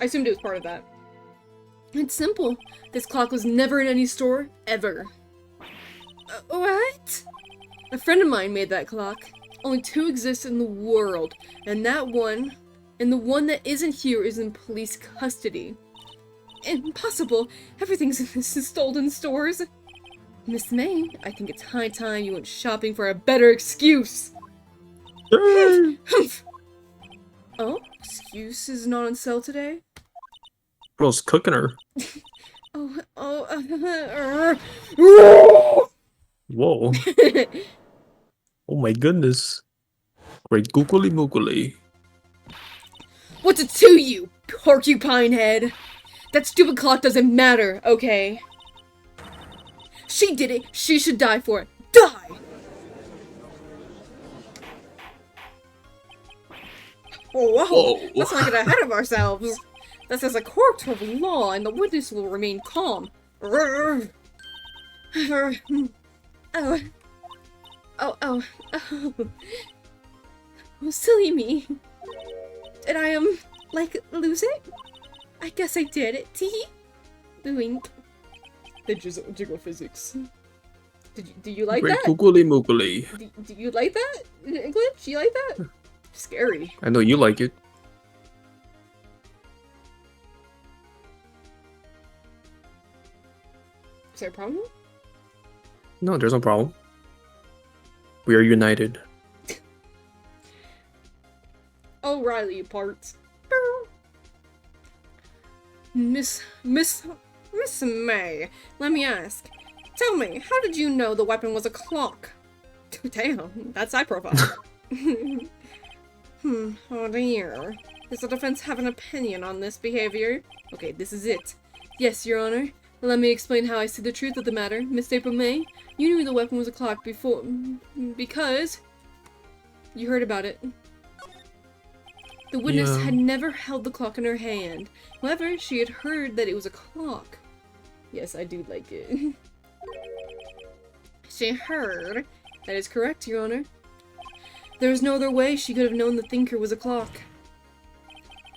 I assumed it was part of that. It's simple. This clock was never in any store, ever. What? A friend of mine made that clock. Only 2 exist in the world, and the one that isn't here is in police custody. Impossible. Everything's installed in stores. Miss May, I think it's high time you went shopping for a better excuse. Oh, excuse is not on sale today? Bro's cooking her. Whoa. Oh my goodness. Great googly moogly. What's it to you, porcupine head? That stupid clock doesn't matter, okay? She did it. She should die for it. Die! Whoa, Whoa. let's not get ahead of ourselves. This is a court of law, and the witness will remain calm. Oh. Silly me. Did I, lose it? I guess I did. Tee. Wink. The jiggle physics. Do you like Great that? googly moogly. Do you like that? Glitch? You like that? Scary. I know you like it. Is there a problem? No, there's no problem. We are united. O'Reilly parts. Miss May, let me ask. Tell me, how did you know the weapon was a clock? Damn, that's high profile. Oh dear. Does the defense have an opinion on this behavior? Okay, this is it. Yes, Your Honor. Let me explain how I see the truth of the matter. Miss April May, you knew the weapon was a clock because you heard about it. The witness had never held the clock in her hand. However, she had heard that it was a clock. Yes, I do like it. She heard. That is correct, Your Honor. There is no other way she could have known the thinker was a clock.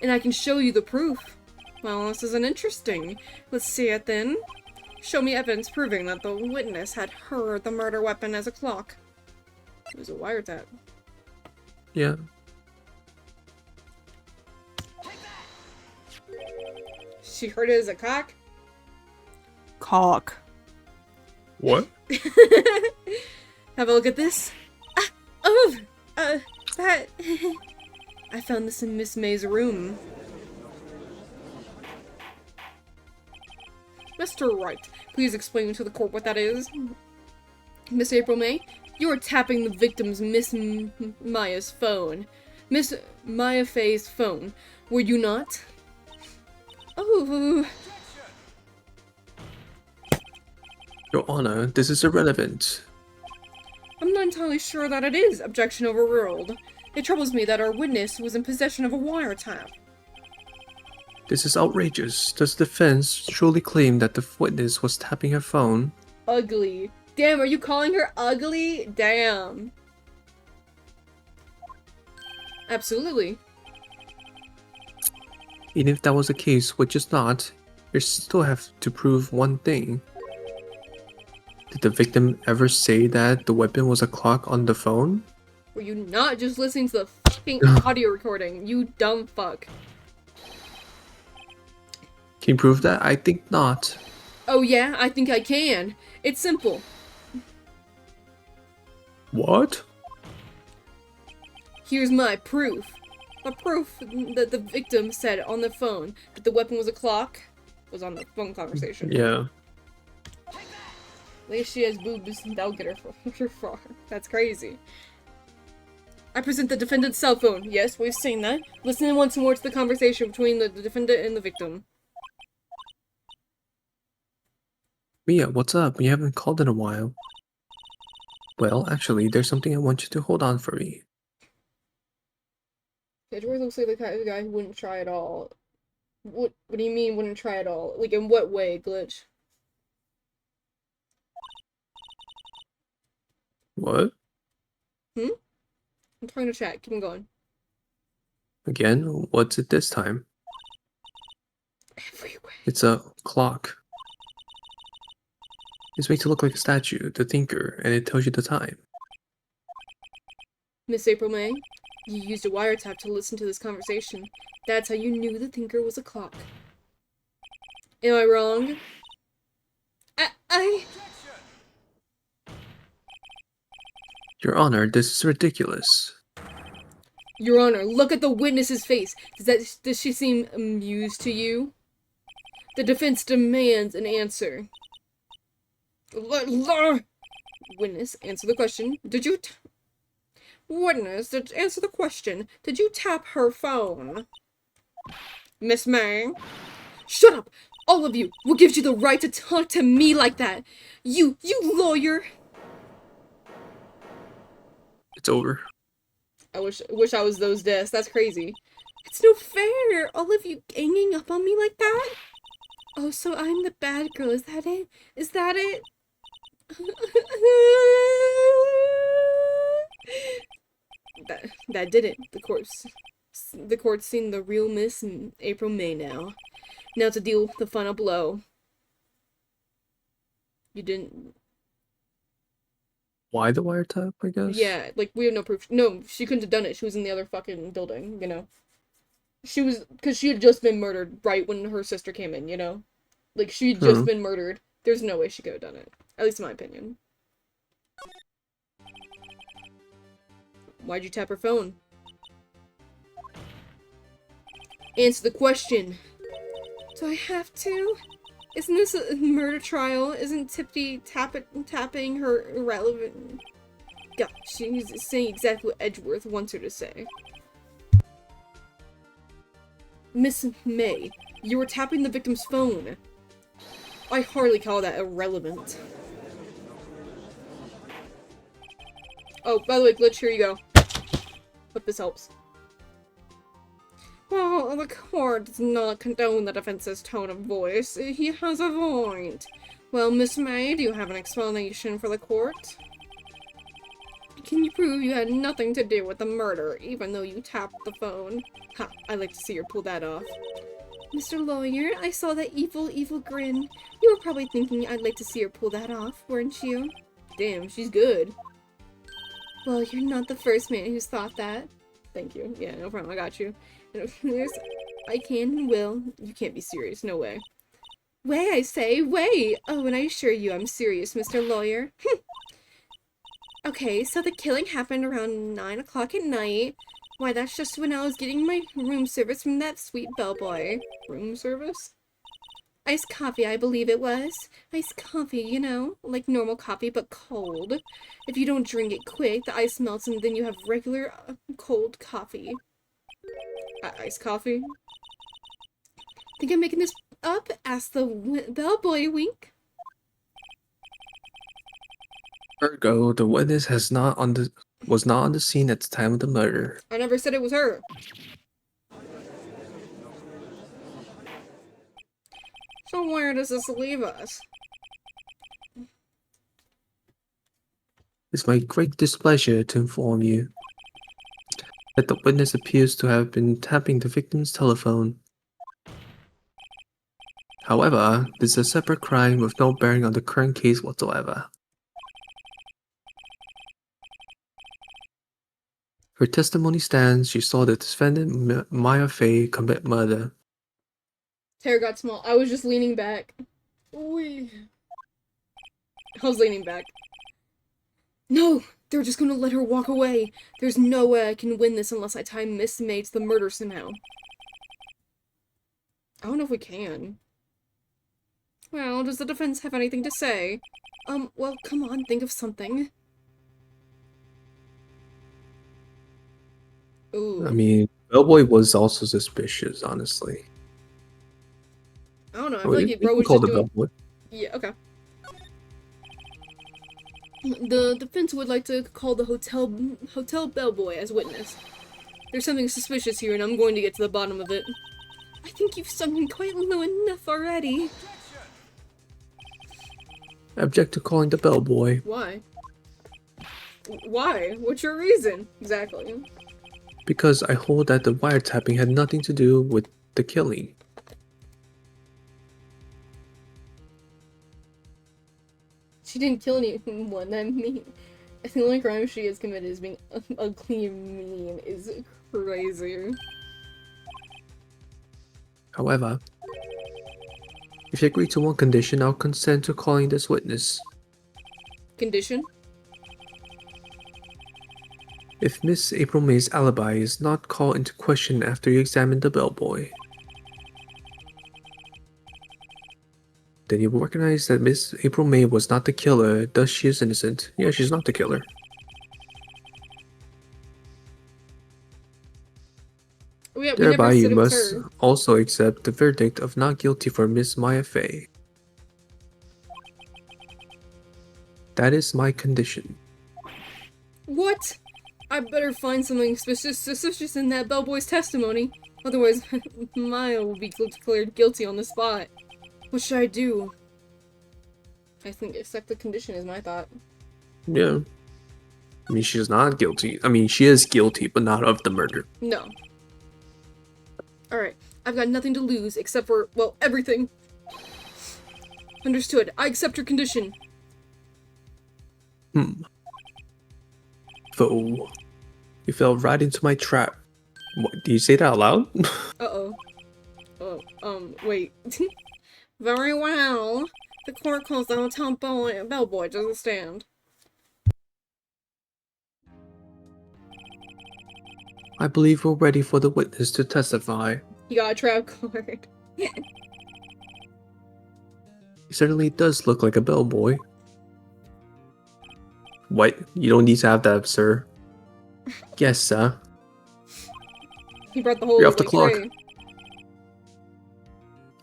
And I can show you the proof. Well, this isn't interesting. Let's see it then. Show me evidence proving that the witness had heard the murder weapon as a clock. It was a wiretap. Yeah. She heard it as a cock? Cock. What? Have a look at this. That... I found this in Miss May's room. Mr. Wright, please explain to the court what that is. Miss April May, you are tapping the victim's Miss Maya's phone. Miss Maya Faye's phone, were you not? Oh. Your Honor, this is irrelevant. I'm not entirely sure that it is. Objection overruled. It troubles me that our witness was in possession of a wiretap. This is outrageous. Does the defense truly claim that the witness was tapping her phone? Ugly. Damn, are you calling her ugly? Damn. Absolutely. Even if that was the case, which is not, you still have to prove one thing. Did the victim ever say that the weapon was a clock on the phone? Were you not just listening to the fucking audio recording, you dumb fuck. Can you prove that? I think not. Oh yeah, I think I can. It's simple. What? Here's my proof. The proof that the victim said on the phone that the weapon was a clock was on the phone conversation. Yeah. At least she has boobs, that'll get her far. That's crazy. I present the defendant's cell phone. Yes, we've seen that. Listen once more to the conversation between the defendant and the victim. Mia, what's up? You haven't called in a while. Well, actually, there's something I want you to hold on for me. Edward looks like the kind of guy who wouldn't try at all. What do you mean wouldn't try at all? Like, in what way, Glitch? What? I'm trying to chat. Keep on going. Again? What's it this time? Everywhere. It's a clock. It's made to look like a statue, the thinker, and it tells you the time. Miss April May, you used a wiretap to listen to this conversation. That's how you knew the thinker was a clock. Am I wrong? I... Your Honor, this is ridiculous. Your Honor, look at the witness's face. Does she seem amused to you? The defense demands an answer. Witness, answer the question. Witness, answer the question. Did you tap her phone? Miss May? Shut up! All of you! What gives you the right to talk to me like that? You lawyer! It's over. I wish I was those desks. That's crazy. It's no fair! All of you ganging up on me like that? Oh, so I'm the bad girl. Is that it? Is that it? That did it. The court's seen the real Miss April May now. Now to deal the final blow. You didn't... Why the wiretap, I guess? Yeah, like, we have no proof. No, she couldn't have done it. She was in the other fucking building, you know? Because she had just been murdered right when her sister came in, you know? Like, she had just been murdered. There's no way she could have done it. At least in my opinion. Why'd you tap her phone? Answer the question. Do I have to? Isn't this a murder trial? Isn't Tippy tapping her irrelevant? God, she's saying exactly what Edgeworth wants her to say. Miss May, you were tapping the victim's phone. I hardly call that irrelevant. Oh, by the way, Glitch, here you go. Hope this helps. Well, the court does not condone the defense's tone of voice. He has a point. Well, Miss May, do you have an explanation for the court? Can you prove you had nothing to do with the murder, even though you tapped the phone? Ha, I'd like to see her pull that off. Mr. Lawyer, I saw that evil grin. You were probably thinking I'd like to see her pull that off, weren't you? Damn, she's good. Well, you're not the first man who's thought that. Thank you. Yeah, no problem, I got you. I can and will. You can't be serious, no way. Way, I say, way! Oh, and I assure you I'm serious, Mr. Lawyer. Okay, so the killing happened around 9 o'clock at night. Why, that's just when I was getting my room service from that sweet bellboy. Room service? Iced coffee, I believe it was. Iced coffee, you know, like normal coffee, but cold. If you don't drink it quick, the ice melts and then you have regular cold coffee. Iced coffee? Think I'm making this up? Asked the bellboy wink. Ergo, the witness was not on the scene at the time of the murder. I never said it was her. So where does this leave us? It's my great displeasure to inform you that the witness appears to have been tapping the victim's telephone. However, this is a separate crime with no bearing on the current case whatsoever. Her testimony stands. She saw the defendant, Maya Fey, commit murder. Hair got small. I was just leaning back. Wee. I was leaning back. No! They're just gonna let her walk away. There's no way I can win this unless I tie Miss May to the murder somehow. I don't know if we can. Well, does the defense have anything to say? Well, come on, think of something. Ooh. I mean, Bellboy was also suspicious, honestly. I don't know, I feel like if bro can was call just the doing... Bellboy. Yeah, okay. The defense would like to call the hotel bellboy as witness. There's something suspicious here, and I'm going to get to the bottom of it. I think you've sunk in quite low enough already. I object to calling the Bellboy. Why? Why? What's your reason? Exactly. Because I hold that the wiretapping had nothing to do with the killing. She didn't kill anyone. I mean, the only crime she has committed is being ugly and mean. Is crazy. However, if you agree to one condition, I'll consent to calling this witness. Condition? If Miss April May's alibi is not called into question after you examine the bellboy, then you will recognize that Miss April May was not the killer, thus she is innocent. Yeah, she's not the killer. We Thereby, never you said it was must her. also accept the verdict of not guilty for Miss Maya Fey. That is my condition. What? I better find something suspicious in that bellboy's testimony. Otherwise, Maya will be declared guilty on the spot. What should I do? I think accept the condition is my thought. Yeah. I mean, she's not guilty. I mean, she is guilty, but not of the murder. No. Alright, I've got nothing to lose except for, well, everything. Understood. I accept your condition. Fool. You fell right into my trap. What, do you say that out loud? Uh-oh. Wait. Very well. The court calls the hotel bellboy to the stand. I believe we're ready for the witness to testify. He got a trap card. He certainly does look like a bellboy. What? You don't need to have that, sir. Yes, sir. He brought the whole You're off the like, clock. tray.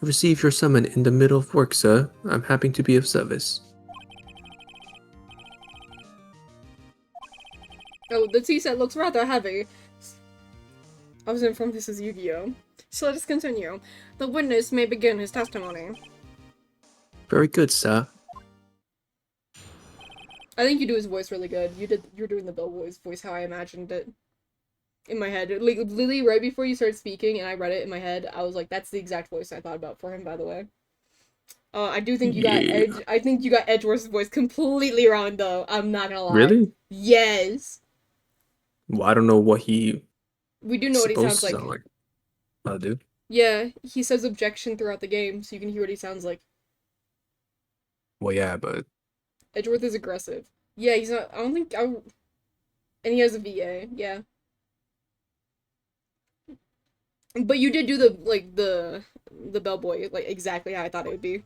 I received your summon in the middle of work, sir. I'm happy to be of service. Oh, the tea set looks rather heavy. I was informed this is Yu-Gi-Oh! So let us continue. The witness may begin his testimony. Very good, sir. I think you do his voice really good. You're doing the bellboy's voice how I imagined it. In my head. Like, literally right before you started speaking and I read it in my head, I was like, that's the exact voice I thought about for him, by the way. I do think you got Edge. I think you got Edgeworth's voice completely wrong, though. I'm not gonna lie. Really? Yes. Well, I don't know what he We do know what he supposed sounds to like. sound like. Oh, dude. Yeah, he says objection throughout the game, so you can hear what he sounds like. Well, yeah, but Edgeworth is aggressive. Yeah, he's not. I don't think. And he has a VA. Yeah. But you did do the bellboy like exactly how I thought it would be.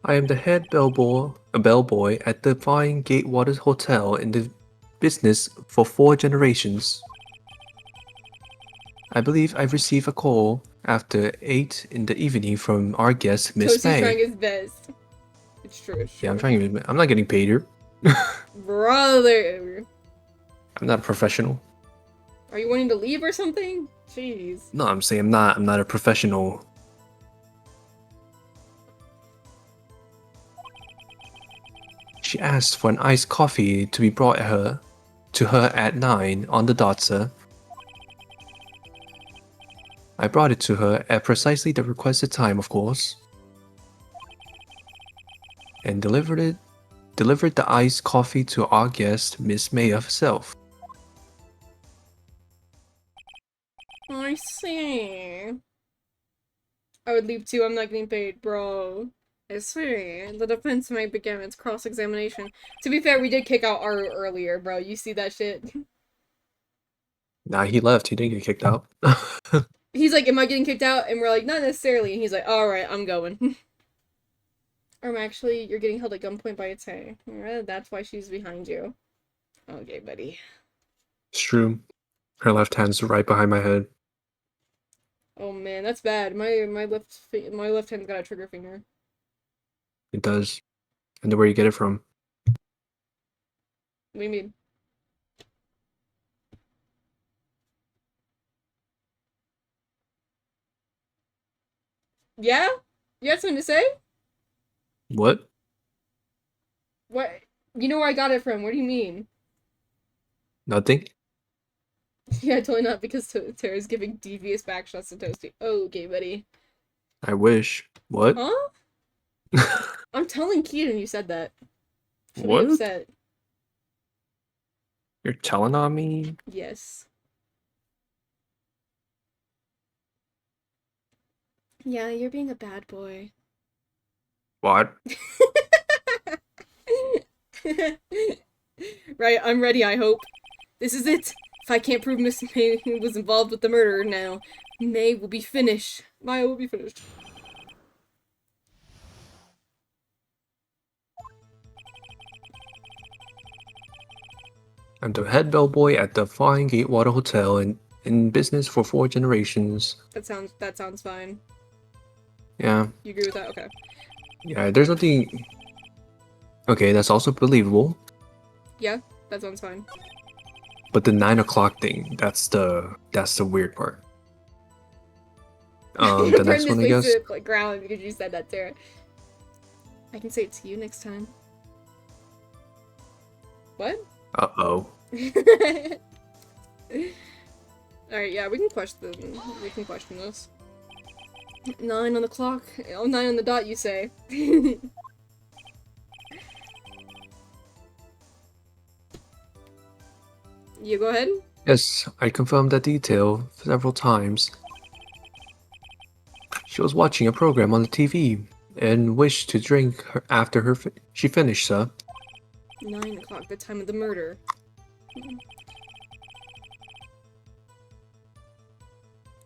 I am the head bellboy at the fine Gatewaters Hotel in the business for 4 generations. I believe I received a call after 8 in the evening from our guest, Miss Toasty trying May. his best. It's true. It's true. Yeah, I'm not getting paid here. Brother. I'm not a professional. Are you wanting to leave or something? Jeez. No, I'm saying I'm not a professional. She asked for an iced coffee to be brought to her at 9 on the dot, sir. I brought it to her at precisely the requested time, of course. And delivered the iced coffee to our guest, Miss May herself. I see. I would leave too. I'm not getting paid, bro. I swear. The defense might begin its cross-examination. To be fair, we did kick out Aru earlier, bro. You see that shit? Nah, he left. He didn't get kicked out. He's like, am I getting kicked out? And we're like, not necessarily. And he's like, alright, I'm going. Actually, you're getting held at gunpoint by a Tay. That's why she's behind you. Okay, buddy. It's true. Her left hand's right behind my head. Oh man, that's bad. My left hand's got a trigger finger. It does. I know where you get it from. What do you mean? Yeah? You got something to say? What? What? You know where I got it from. What do you mean? Nothing? Yeah, totally not because Tara's giving devious backshots to Toasty. Okay, buddy. I wish. What? Huh? I'm telling Keaton you said that. She'll What? be upset. You're telling on me? Yes. Yeah, you're being a bad boy. What? Right, I'm ready, I hope. This is it. If I can't prove Miss May was involved with the murder now, May will be finished. Maya will be finished. I'm the head bellboy at the Flying Gatewater Hotel and in business for 4 generations. That sounds fine. Yeah. You agree with that? Okay. Yeah, there's nothing... Okay, that's also believable. Yeah, that sounds fine. But the 9 o'clock thing, that's the weird part. The next one, I guess. To the ground because you said that, Tara. I can say it to you next time. What? Uh-oh. Alright, yeah, we can question this. 9 on the clock. Oh, 9 on the dot, you say. You go ahead. Yes, I confirmed that detail several times. She was watching a program on the TV and wished to drink after she finished, sir. 9 o'clock, the time of the murder.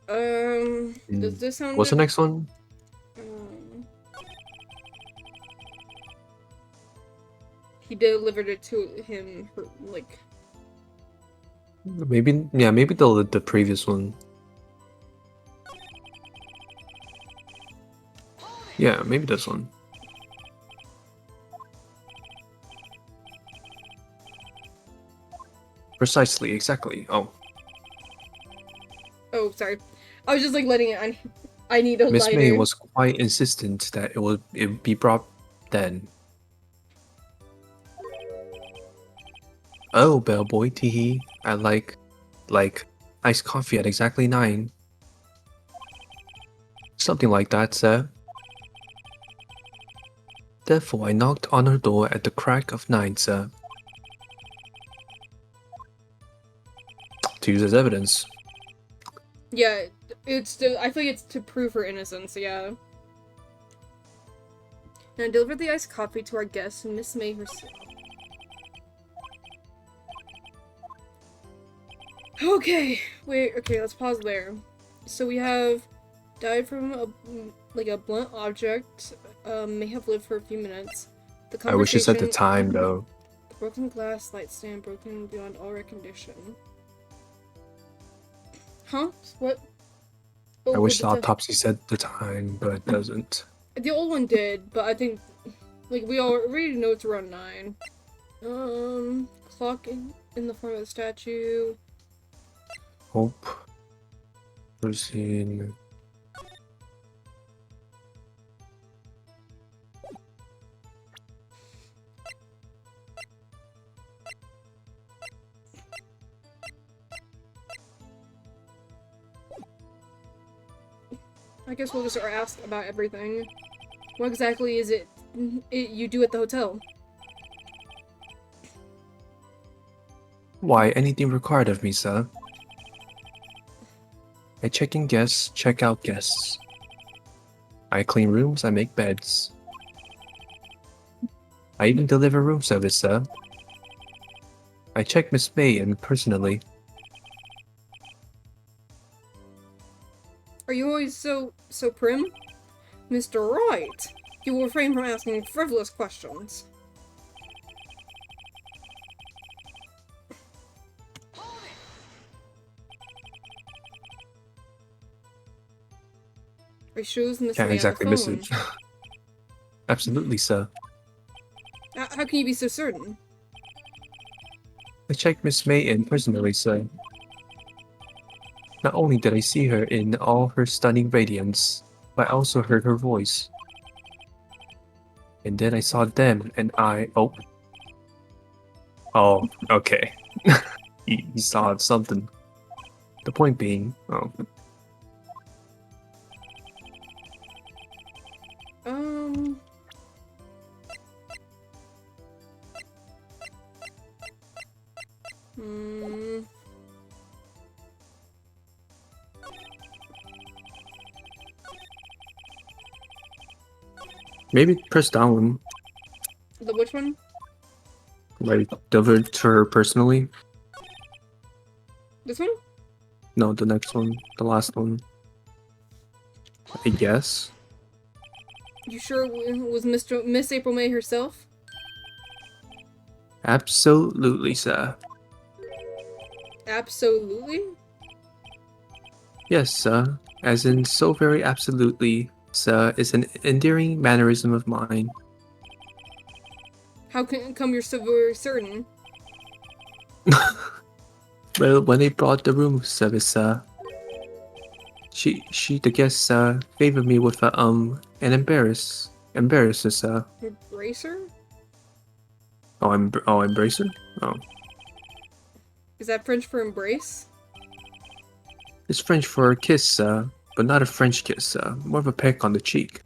Does this sound What's the good? next one? He delivered it to him, like... Maybe, yeah, maybe the previous one. Yeah, maybe this one. Precisely, exactly. Oh. Oh, sorry. I was just like letting it. I need a Miss lighter. May was quite insistent that it would be brought then. Oh, bellboy, teehee. I like iced coffee at exactly 9. Something like that, sir. Therefore, I knocked on her door at the crack of 9, sir. To use as evidence. Yeah, I feel like it's to prove her innocence. Yeah. Now deliver the iced coffee to our guest, Miss May herself. Okay, wait. Okay, let's pause there. So we have died from a blunt object. May have lived for a few minutes. I wish it said the time though. Broken glass, light stand broken beyond all recognition. Huh? What? Oh, I wish the the autopsy said the time, but it doesn't. The old one did, but I think, like, we already know it's around 9. Clock in the form of the statue. Hope. Rosine. I guess we'll just ask about everything. What exactly is it you do at the hotel? Why, anything required of me, sir? I check in guests, check out guests. I clean rooms, I make beds. I even deliver room service, sir. I check Miss May in personally. Are you always so prim? Mr. Wright, you will refrain from asking frivolous questions. Are you sure it was Miss Can't May exactly on the miss phone? it. Absolutely, sir. How can you be so certain? I checked Miss May in personally, sir. Not only did I see her in all her stunning radiance, but I also heard her voice. And then I saw them, and oh. Oh, okay. he saw something. The point being, oh. Hmm. Maybe press down, The which one? like, deliver to her personally. This one? No, the next one. The last one. I guess. You sure it was Miss April May herself? Absolutely, sir. Absolutely? Yes, sir. As in, so very absolutely, sir, is an endearing mannerism of mine. How come you're so very certain? Well, when they brought the room service, sir, the guest, sir, favored me with an embarrasser, sir. Embracer? Embracer? Oh, Is that French for embrace? it's French for a kiss, sir, but not a French kiss, sir. More of a peck on the cheek.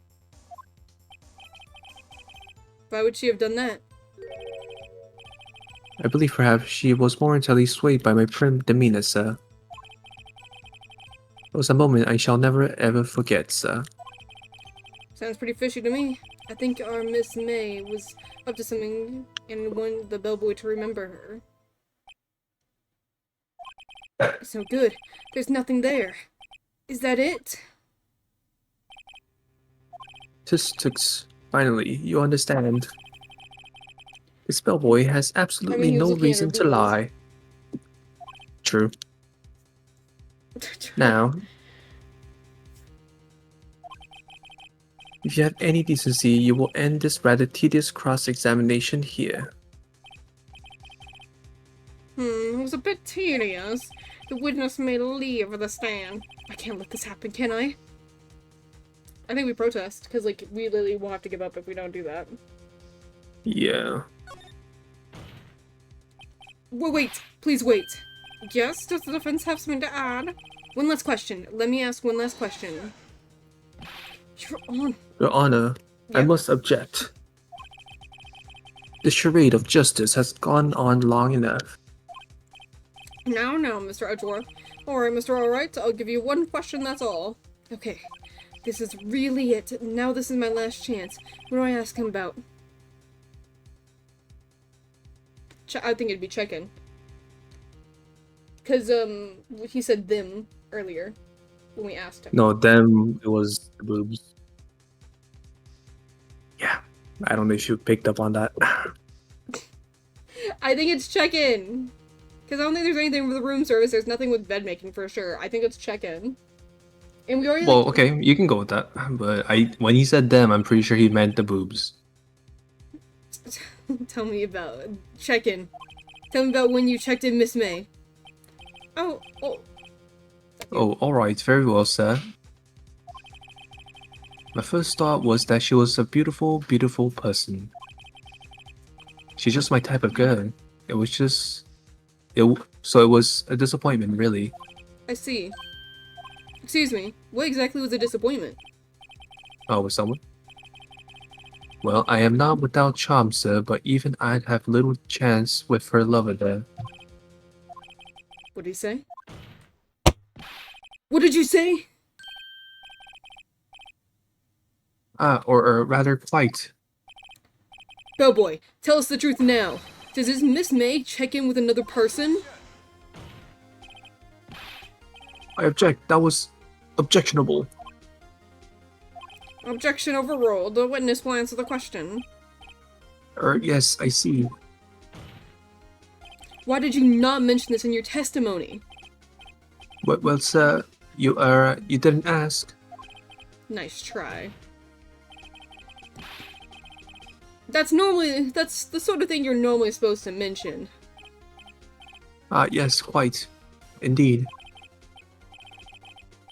Why would she have done that? I believe perhaps she was momentarily swayed by my prim demeanor, sir. It was a moment I shall never ever forget, sir. Sounds pretty fishy to me. I think our Miss May was up to something and wanted the bellboy to remember her. It's no good. There's nothing there. Is that it? Tux, finally, you understand. This bellboy has absolutely he was no looking at her reason to boobs. lie. True. Now, if you have any decency, you will end this rather tedious cross-examination here. It was a bit tedious. The witness may leave the stand. I can't let this happen, can I? I think we protest, because, like, we literally will have to give up if we don't do that. Yeah. Wait, please wait. Yes, does the defense have something to add? One last question. Let me ask one last question. Your Honor, I Yeah. must object. The charade of justice has gone on long enough. Now, Mr. Edgeworth. Alright, Mr. Alright, I'll give you one question, that's all. Okay. This is really it. Now this is my last chance. What do I ask him about? I think it'd be check-in. Because, he said them earlier when we asked him. No, them, it was the boobs. Yeah, I don't know if you picked up on that. I think it's check-in. Because I don't think there's anything with the room service. There's nothing with bed making for sure. I think it's check-in. And we already Well, okay, you can go with that. But when he said them, I'm pretty sure he meant the boobs. Tell me about check-in. Tell me about when you checked in Miss May. Oh. Oh, alright, very well, sir. My first thought was that she was a beautiful, beautiful person. She's just my type of girl. It was just... So it was a disappointment, really. I see. Excuse me, what exactly was a disappointment? Oh, with someone? Well, I am not without charm, sir, but even I'd have little chance with her lover there. What did he say? What did you say? Or rather quite. Bellboy, tell us the truth now. Does this Miss May check in with another person? I object. That was objectionable. Objection overruled. The witness will answer the question. Yes, I see. Why did you not mention this in your testimony? Well, sir, you didn't ask. Nice try. That's the sort of thing you're normally supposed to mention. Yes, quite. Indeed.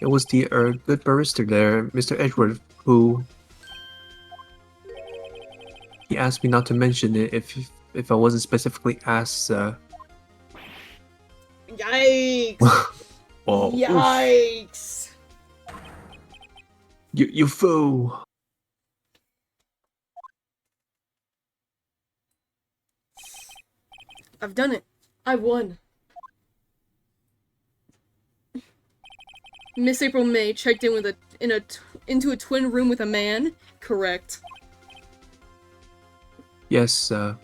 It was the, good barrister there, Mr. Edward, who... He asked me not to mention it if I wasn't specifically asked, Yikes! Oh, oof. Yikes! You fool! I've done it. I won. Miss April May checked in with into a twin room with a man? Correct. Yes, Then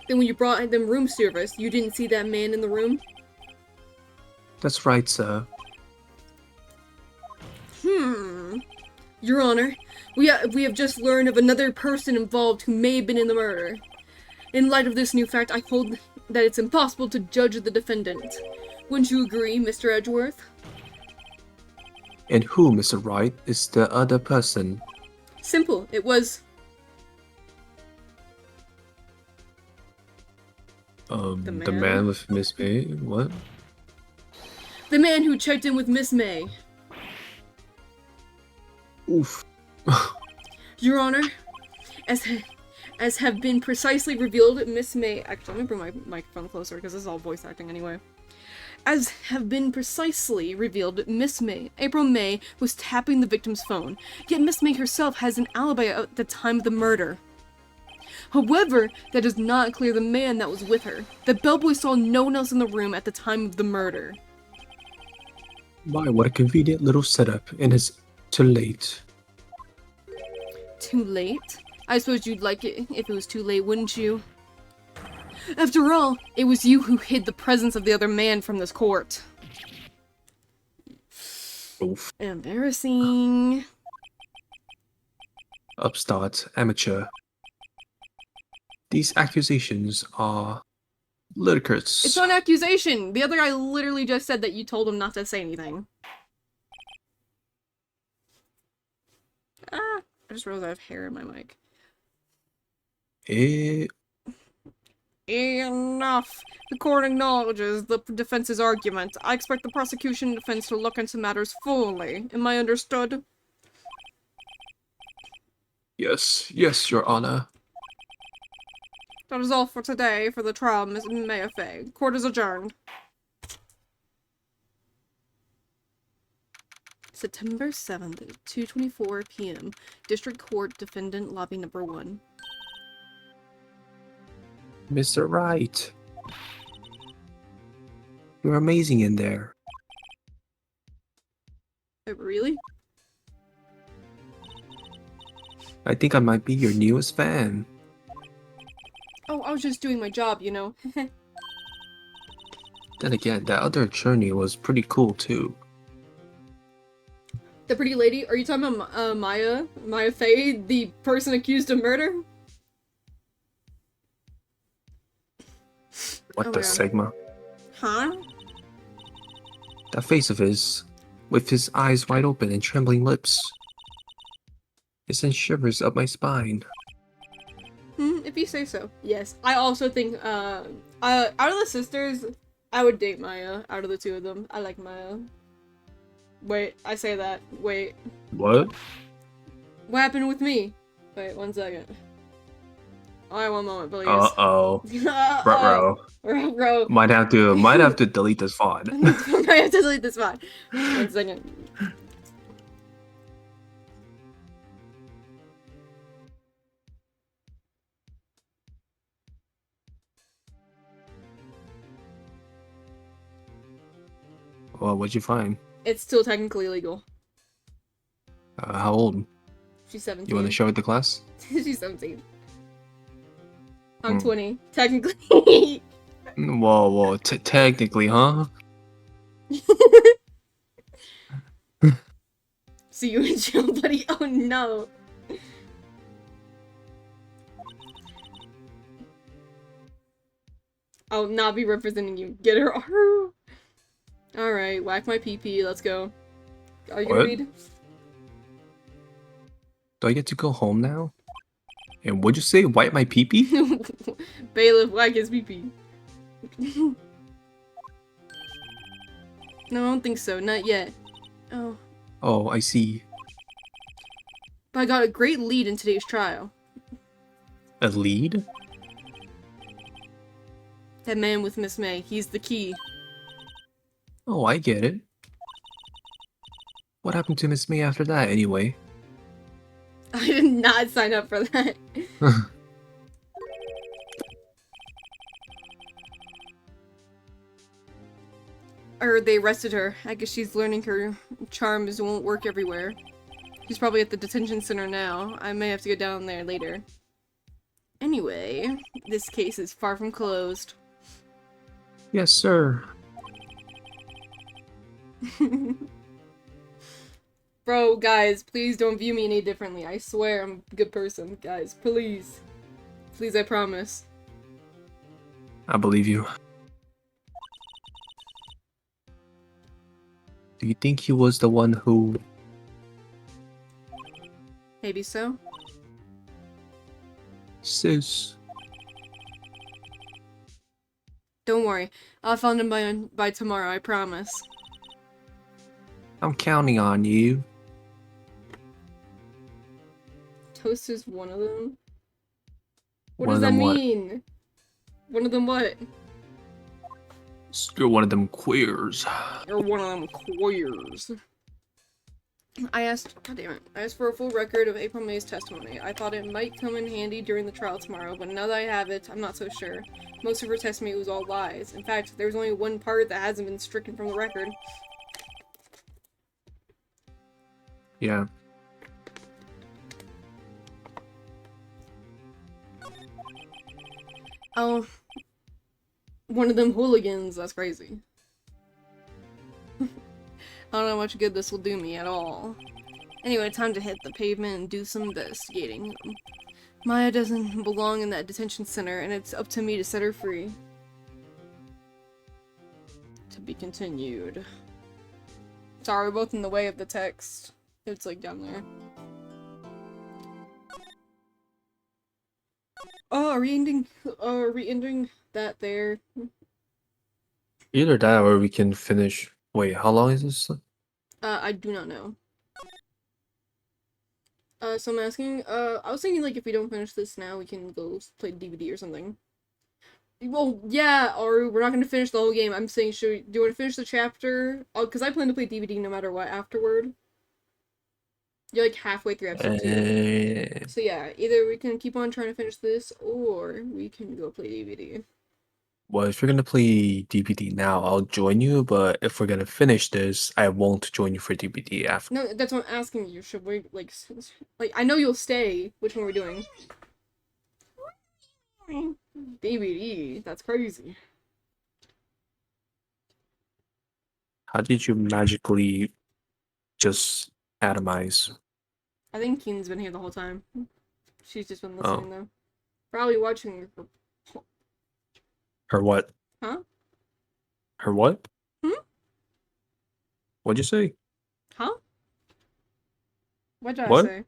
when you brought them room service, you didn't see that man in the room? that's right, sir. Your Honor, we have just learned of another person involved who may have been in the murder. In light of this new fact, I hold that it's impossible to judge the defendant. Wouldn't you agree, Mr. Edgeworth? And who, Mr. Wright, is the other person? Simple. It was... The man? man with Miss May? What? the man who checked in with Miss May. Oof. Your Honor, as have been precisely revealed, Miss May... Actually, let me bring my microphone closer, because this is all voice acting anyway. As have been precisely revealed, Miss May, April May, was tapping the victim's phone, yet Miss May herself has an alibi at the time of the murder. However, that does not clear the man that was with her. The bellboy saw no one else in the room at the time of the murder. My, what a convenient little setup, and it's too late. Too late? I suppose you'd like it if it was too late, wouldn't you? After all, it was you who hid the presence of the other man from this court. Oof. Embarrassing. Upstart, amateur. These accusations are ludicrous. It's not an accusation! The other guy literally just said that you told him not to say anything. Ah, I just realized I have hair in my mic. Enough! The court acknowledges the defense's argument. I expect the prosecution and defense to look into matters fully. Am I understood? Yes, Your Honor. That is all for today for the trial, Miss Mayafay. Court is adjourned. September 7th, 2:24 p.m. District Court, Defendant Lobby Number 1. Mr. Wright. You're amazing in there. Oh, really? I think I might be your newest fan. Oh, I was just doing my job, you know. Then again, that other attorney was pretty cool too. The pretty lady? Are you talking about Maya Fey, the person accused of murder? What Oh the my God. Sigma? Huh? That face of his, with his eyes wide open and trembling lips. It sends shivers up my spine. If you say so. Yes. I also think, out of the sisters, I would date Maya. Out of the two of them, I like Maya. Wait, I say that. Wait. What? What happened with me? Wait, 1 second. Alright, 1 moment, please. Uh-oh. Bro. Bro. Might have to delete this VOD. I have to delete this one. 1 second. Well, what'd you find? It's still technically illegal. How old? She's You want 17. to show it to class? She's 17. I'm Hmm. 20, technically. Whoa. Technically, huh? See you in jail, buddy. Oh no. I'll not be representing you. Get her. Alright, whack my PP. Let's go. Are you gonna What? read? Do I get to go home now? And what'd you say? Wipe my pee-pee? Bailiff, whack his PP. No, I don't think so. Not yet. Oh. Oh, I see. But I got a great lead in today's trial. A lead? That man with Miss May. He's the key. Oh, I get it. What happened to Miss May after that, anyway? I did not sign up for that. Or they arrested her. I guess she's learning her charms won't work everywhere. She's probably at the detention center now. I may have to go down there later. Anyway, this case is far from closed. Yes, sir. Bro, guys, please don't view me any differently. I swear I'm a good person. Guys, please. Please, I promise. I believe you. Do you think he was the one who... Maybe so. Sis? Don't worry. I'll find him by tomorrow, I promise. I'm counting on you. Toast is one of them? What One does of that them what? mean? One of them what? You're one of them queers. Or one of them queers. I asked for a full record of April May's testimony. I thought it might come in handy during the trial tomorrow, but now that I have it, I'm not so sure. Most of her testimony was all lies. In fact, there's only one part that hasn't been stricken from the record. Yeah. Oh, one of them hooligans. That's crazy. I don't know how much good this will do me at all. Anyway, time to hit the pavement and do some investigating. Maya doesn't belong in that detention center, and it's up to me to set her free. To be continued. Sorry, we're both in the way of the text. It's like down there. Oh, are we ending that there? Either that or we can finish. Wait, how long is this? I do not know. So I'm asking, I was thinking, like, if we don't finish this now, we can go play DVD or something. Well, yeah, or we're not gonna finish the whole game. I'm saying, do you want to finish the chapter? Oh, because I plan to play DVD no matter what afterward. You're, like, halfway through episode 2. So yeah, either we can keep on trying to finish this, or we can go play DVD. Well, if you're gonna play DBD now, I'll join you. But if we're gonna finish this, I won't join you for DBD after. No, that's what I'm asking you. Should we, like, I know you'll stay. Which one are we doing? DVD? That's crazy. How did you magically just atomize? I think Keen's been here the whole time. She's just been Oh. listening, though. Probably watching her. Her what? Huh? Her what? Hmm? What'd you say? Huh? What did I What? say?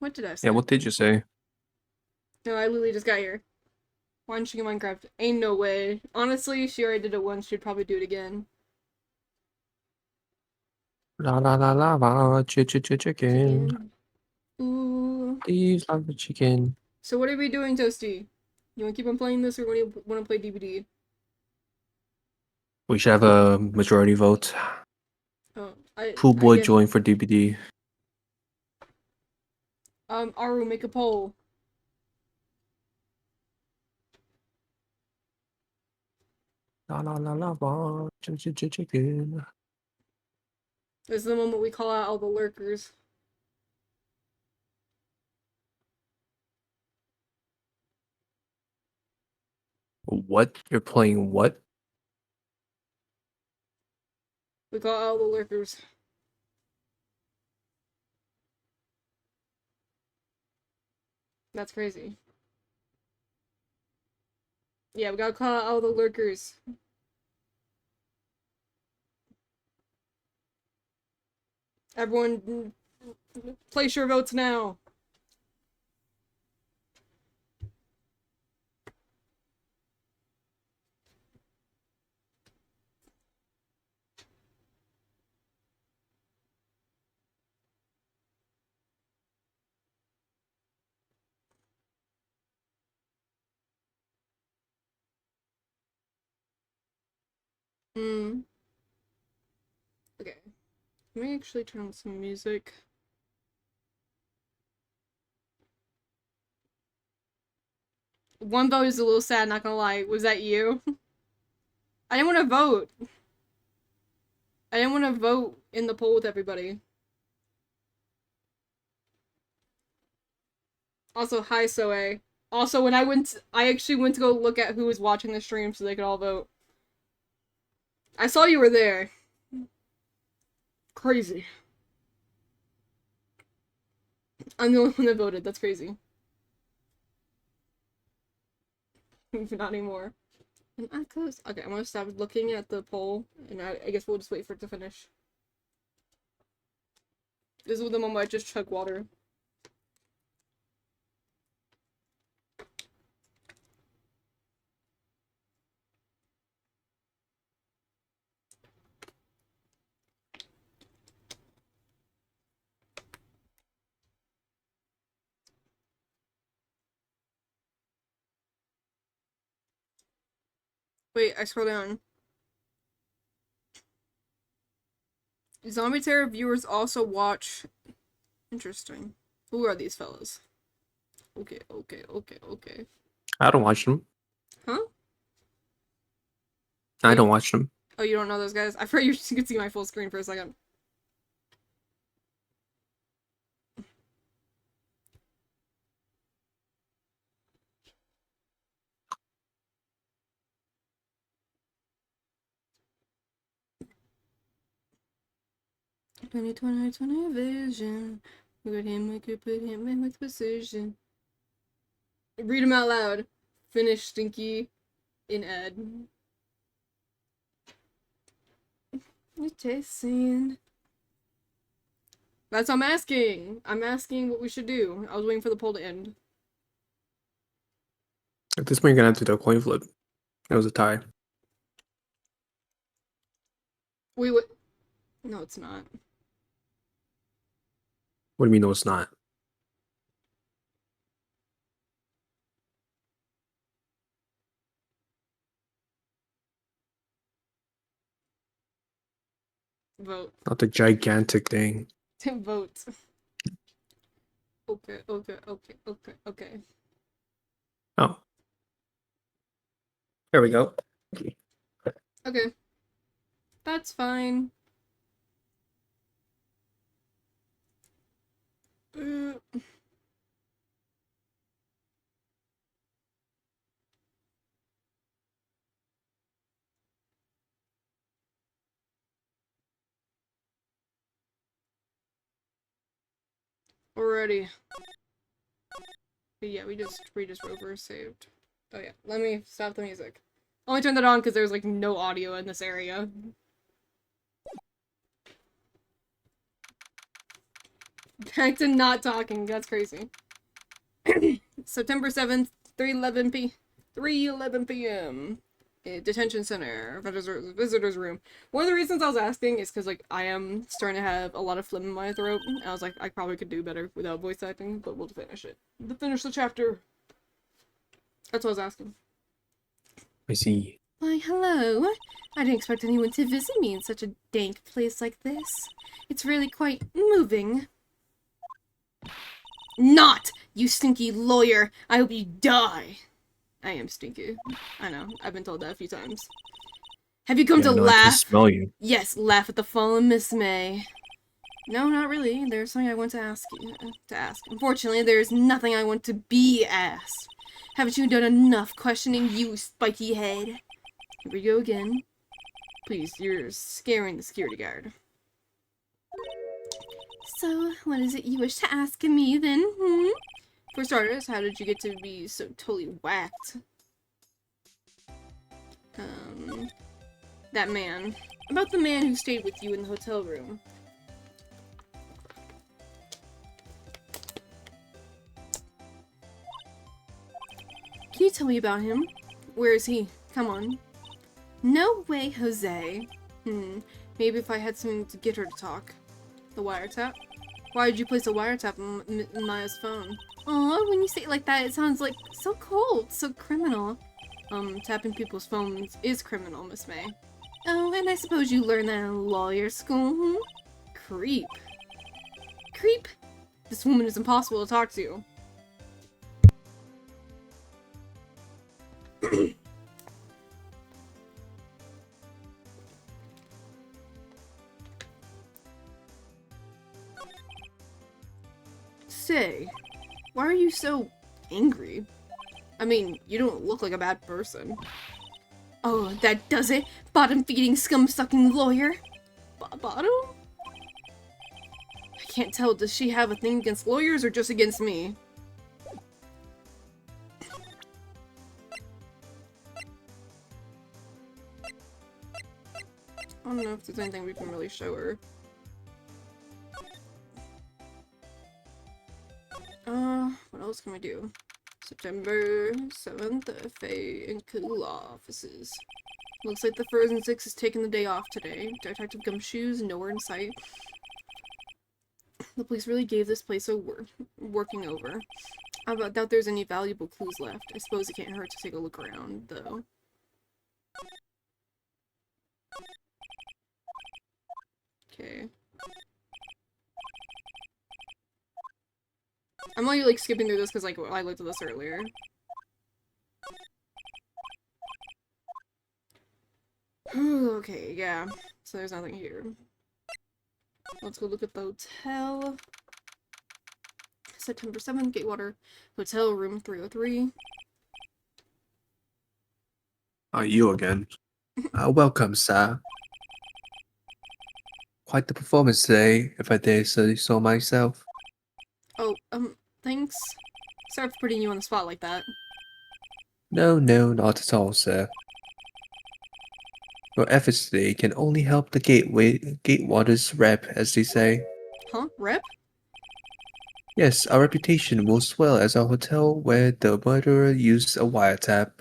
What did I say? Yeah, what did you say? No, I literally just got here. Why didn't she get Minecraft? Ain't no way. Honestly, she already did it once. She'd probably do it again. La la la la la, chicken. Ooh. Please love the chicken. So what are we doing, Toasty? You want to keep on playing this, or do you want to play DVD? We should have a majority vote. Oh, Who would guess, join for DBD? Aru, make a poll. La la la la la, chicken. This is the moment we call out all the lurkers. What? You're playing what? We call out all the lurkers. That's crazy. Yeah, we gotta call out all the lurkers. Everyone, place your votes now. Hmm. Okay. Let me actually turn on some music. One vote is a little sad, not gonna lie. Was that you? I didn't want to vote. I didn't want to vote in the poll with everybody. Also, hi Soe. Also, when I actually went to go look at who was watching the stream so they could all vote. I saw you were there. Crazy. I'm the only one that voted. That's crazy. Not anymore. Am I close? Okay, I'm gonna stop looking at the poll, and I guess we'll just wait for it to finish. This is the moment I just chug water. Wait, I scroll down. Zombie Terror viewers also watch. Interesting. Who are these fellas? Okay. I don't watch them. Huh? I don't watch them. Oh, you don't know those guys? I forgot you could see my full screen for a second. Twenty vision. We could put him in with precision. Read them out loud. Finish Stinky in Ed. You're chasing. That's what I'm asking. I'm asking what we should do. I was waiting for the poll to end. At this point, you're gonna have to do a coin flip. It was a tie. Wait, what? No, it's not. What do you mean? No, it's not. Vote. Not the gigantic thing. Vote. Okay. Oh. There we go. Okay. That's fine. Alrighty. But yeah, we just Rover saved. Oh yeah, let me stop the music. Only turned that on because there's like no audio in this area. Back to not talking. That's crazy. September 7th, 3:11 p.m. Detention center, visitors room. One of the reasons I was asking is because like I am starting to have a lot of phlegm in my throat. And I was like, I probably could do better without voice acting, but we'll finish it. Finish the chapter. That's what I was asking. I see. Why, hello. I didn't expect anyone to visit me in such a dank place like this. It's really quite moving. Not! You stinky lawyer! I hope you die! I am stinky. I know. I've been told that a few times. Have you come to I can laugh? smell you. Yes, laugh at the fallen Miss May. No, not really. There's something I want to ask you. Unfortunately, there's nothing I want to be asked. Haven't you done enough questioning, you spiky head? Here we go again. Please, you're scaring the security guard. So, what is it you wish to ask me then? For starters, how did you get to be so totally whacked? That man. About the man who stayed with you in the hotel room. Can you tell me about him? Where is he? Come on. No way, Jose. Maybe if I had something to get her to talk. The wiretap? Why did you place a wiretap on Maya's phone? Aw, when you say it like that, it sounds like so cold, so criminal. Tapping people's phones is criminal, Miss May. Oh, and I suppose you learned that in lawyer school, Creep. Creep? This woman is impossible to talk to. Say, why are you so angry? I mean, you don't look like a bad person. Oh, that does it? Bottom-feeding, scum-sucking lawyer? Bottom? I can't tell, does she have a thing against lawyers or just against me? I don't know if there's anything we can really show her. What else can we do? September 7th, FA and Cool offices. Looks like the Frozen Six is taking the day off today. Detective Gumshoe's nowhere in sight. The police really gave this place a working over. I doubt there's any valuable clues left. I suppose it can't hurt to take a look around, though. Okay. I'm only like skipping through this because like I looked at this earlier. Okay, yeah. So there's nothing here. Let's go look at the hotel. September 7th, Gatewater Hotel, room 303. You again. Welcome, sir. Quite the performance today, if I dare say so myself. Oh, thanks. Sorry for putting you on the spot like that. No, not at all, sir. Your efforts today can only help the Gatewater's rep, as they say. Huh? Rep? Yes, our reputation will swell as a hotel where the murderer used a wiretap.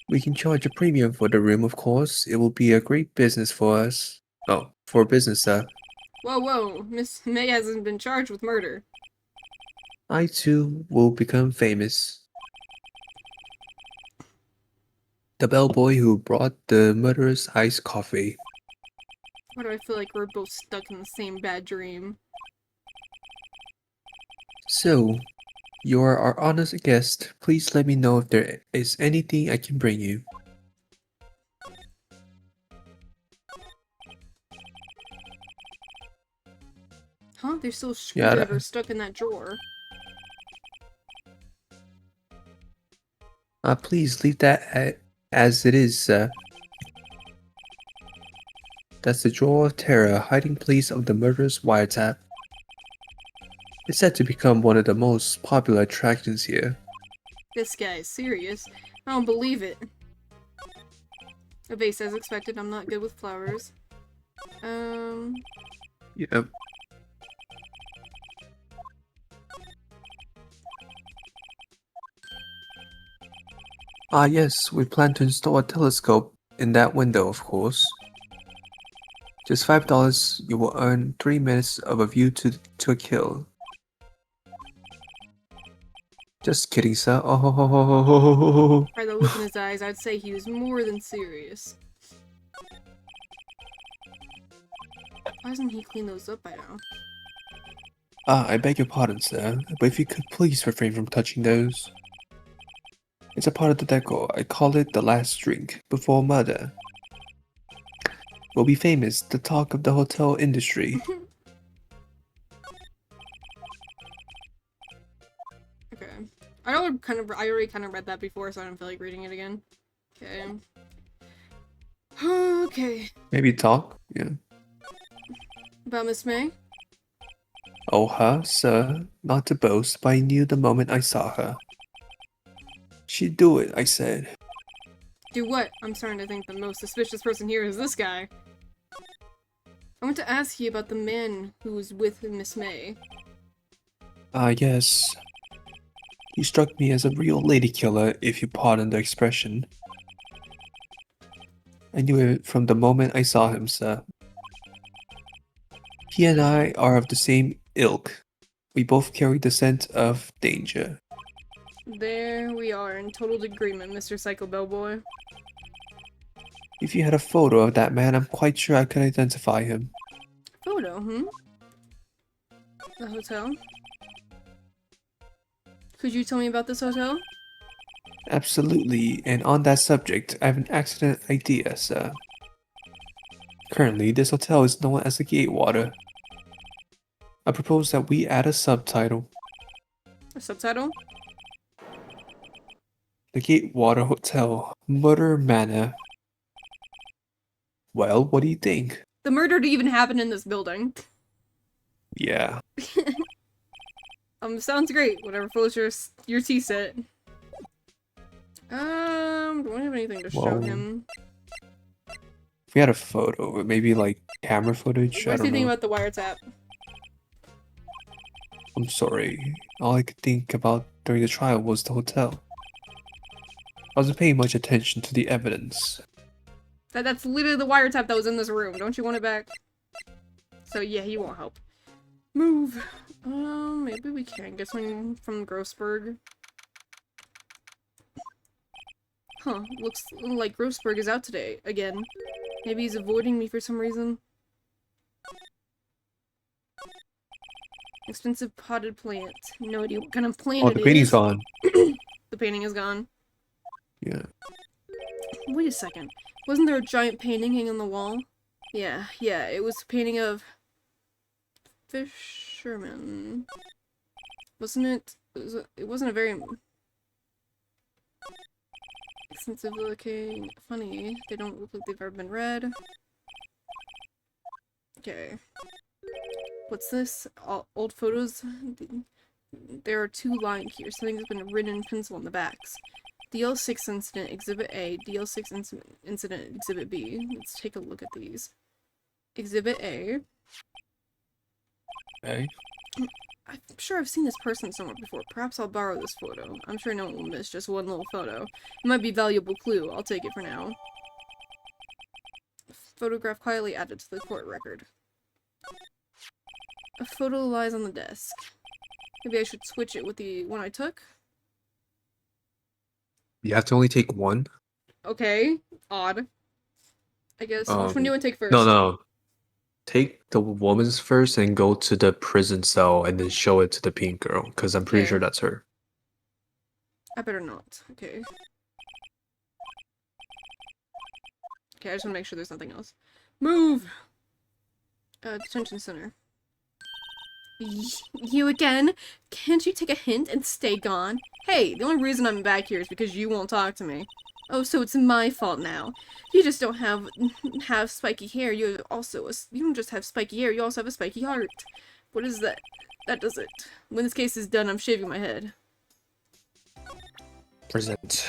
We can charge a premium for the room, of course. It will be a great business for us. Oh, for business, sir. Whoa, Miss May hasn't been charged with murder. I, too, will become famous. The bellboy who brought the murderer's iced coffee. Why do I feel like we're both stuck in the same bad dream? So, you are our honest guest. Please let me know if there is anything I can bring you. Huh? There's still a screwdriver stuck in that drawer. Please leave that as it is, sir. That's the drawer of terror, hiding place of the murderer's wiretap. It's said to become one of the most popular attractions here. This guy is serious. I don't believe it. A vase as expected. I'm not good with flowers. Yep. Yes, we plan to install a telescope in that window, of course. Just $5, you will earn 3 minutes of a view to a kill. Just kidding, sir. Oh. By the look in his eyes, I'd say he was more than serious. Why doesn't he clean those up by now? I beg your pardon, sir, but if you could please refrain from touching those. It's a part of the decor. I call it the last drink before murder. will be famous, the talk of the hotel industry. Okay. I already kind of read that before, so I don't feel like reading it again. Okay. Okay. Maybe talk? Yeah. About Miss May? Oh, her, sir. Not to boast, but I knew the moment I saw her. She'd do it, I said. Do what? I'm starting to think the most suspicious person here is this guy. I want to ask you about the man who was with Miss May. Ah, yes. He struck me as a real lady killer, if you pardon the expression. I knew it from the moment I saw him, sir. He and I are of the same ilk. We both carry the scent of danger. There we are in total agreement, Mr. Psycho Bellboy. If you had a photo of that man, I'm quite sure I could identify him. Photo, The hotel? Could you tell me about this hotel? Absolutely, and on that subject, I have an excellent idea, sir. Currently, this hotel is known as the Gatewater. I propose that we add a subtitle. A subtitle? The Gatewater Hotel, Murder Manor. Well, what do you think? The murder to even happen in this building. Yeah. Sounds great. Whatever floats your tea set. Do I have anything to show Well, him? If we had a photo, maybe like camera footage, I What do you don't think know. about the wiretap? I'm sorry. All I could think about during the trial was the hotel. I wasn't paying much attention to the evidence. That's literally the wiretap that was in this room. Don't you want it back? So yeah, he won't help. Move. Maybe we can get something from Grossberg. Huh, looks like Grossberg is out today, again. Maybe he's avoiding me for some reason. Expensive potted plant. No idea what kind of plant Oh, it the painting's is. gone. The painting is gone. Yeah. Wait a second. Wasn't there a giant painting hanging on the wall? Yeah, it was a painting of... fisherman. Wasn't it? It wasn't a very... expensive looking. Funny. They don't look like they've ever been read. Okay. What's this? Old photos? There are two lines here. Something's been written in pencil on the backs. DL6 Incident Exhibit A, DL6 Incident Exhibit B. Let's take a look at these. Exhibit A. Okay. I'm sure I've seen this person somewhere before. Perhaps I'll borrow this photo. I'm sure no one will miss just one little photo. It might be a valuable clue. I'll take it for now. Photograph quietly added to the court record. A photo lies on the desk. Maybe I should switch it with the one I took? You have to only take one? Okay. Odd. I guess. Which one do you want to take first? No. Take the woman's first and go to the prison cell and then show it to the pink girl, because I'm pretty Okay. sure that's her. I better not. Okay. Okay, I just want to make sure there's nothing else. Move! Detention center. You again? Can't you take a hint and stay gone? Hey, the only reason I'm back here is because you won't talk to me. Oh, so it's my fault now. You just don't have spiky hair. You don't just have spiky hair. You also have a spiky heart. What is that? That does it. When this case is done, I'm shaving my head. Present.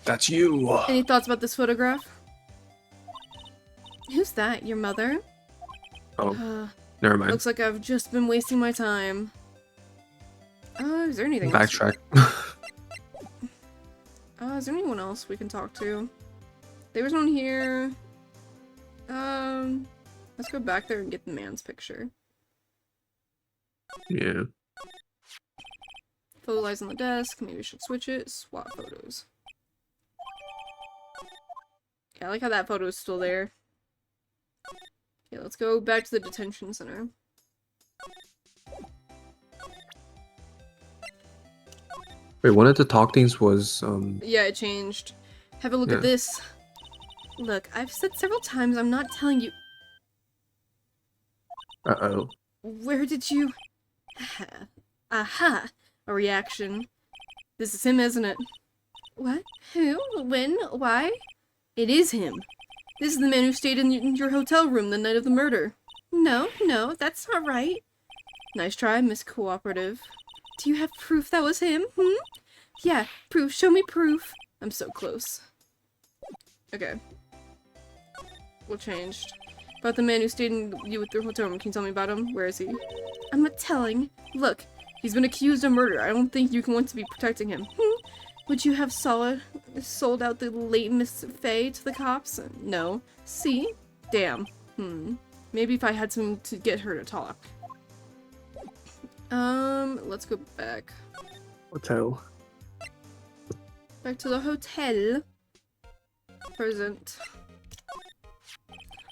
That's you. Any thoughts about this photograph? Who's that? Your mother? Never mind. Looks like I've just been wasting my time. Is there anything else? Backtrack. Is there anyone else we can talk to? There was one here. Let's go back there and get the man's picture. Yeah. Photo lies on the desk. Maybe we should switch it. Swap photos. Yeah, I like how that photo is still there. Okay, let's go back to the detention center. Wait, one of the talk things was Yeah, it changed. Have a look Yeah. at this. Look, I've said several times I'm not telling you. Uh-oh. Where did you... Aha! A reaction. This is him, isn't it? What? Who? When? Why? It is him. This is the man who stayed in your hotel room the night of the murder. No, that's not right. Nice try, Miss Cooperative. Do you have proof that was him? Yeah, proof. Show me proof. I'm so close. Okay. What changed? About the man who stayed in you with your hotel room. Can you tell me about him? Where is he? I'm not telling. Look, he's been accused of murder. I don't think you can want to be protecting him. Would you have sold out the late Miss Faye to the cops? No. See? Damn. Maybe if I had something to get her to talk. Let's go back. Hotel. Back to the hotel. Present.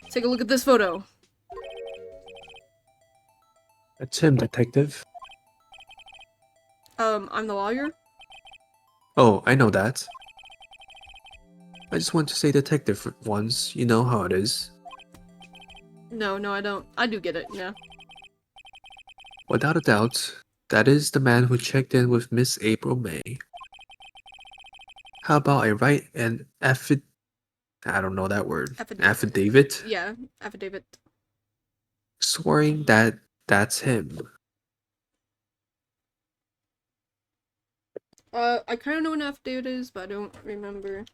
Take a look at this photo. That's him, detective. I'm the lawyer. Oh, I know that. I just want to say detective for once. You know how it is. No, I don't. I do get it, yeah. Without a doubt, that is the man who checked in with Miss April May. How about I write an I don't know that word. Affidavit? Yeah, affidavit. Swearing that that's him. I kind of know what an affidavit is, but I don't remember.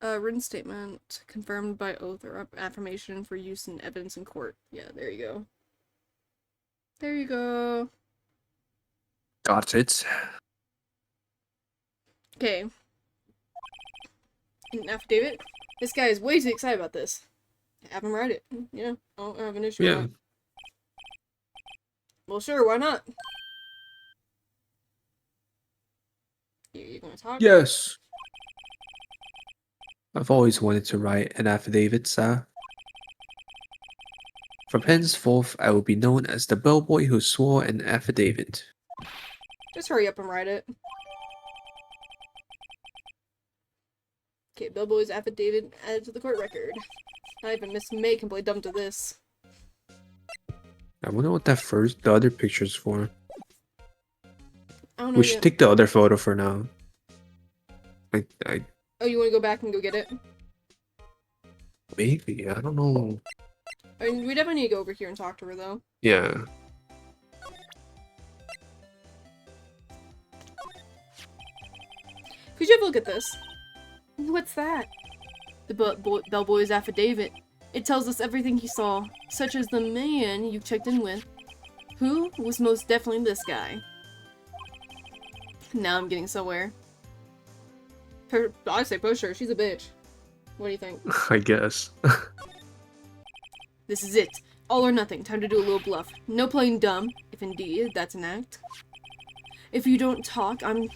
Written statement confirmed by oath or affirmation for use in evidence in court. Yeah, there you go. There you go. Got it. Okay. An affidavit. This guy is way too excited about this. Have him write it. Yeah, I don't have an issue with Yeah. that. Well, sure, why not? You gonna talk? Yes. I've always wanted to write an affidavit, sir. From henceforth, I will be known as the bellboy who swore an affidavit. Just hurry up and write it. Okay, Bellboy's affidavit added to the court record. Not even Miss May can play dumb to this. I wonder what the other picture's for. I don't know We should yet. take the other photo for now. Oh, you want to go back and go get it? Maybe, I don't know. I mean, we definitely need to go over here and talk to her, though. Yeah. Could you have a look at this? What's that? The Bellboy's affidavit. It tells us everything he saw, such as the man you checked in with, who was most definitely this guy. Now I'm getting somewhere. I say push her. She's a bitch. What do you think? I guess. This is it. All or nothing. Time to do a little bluff. No playing dumb, if indeed that's an act. If you don't talk, I'm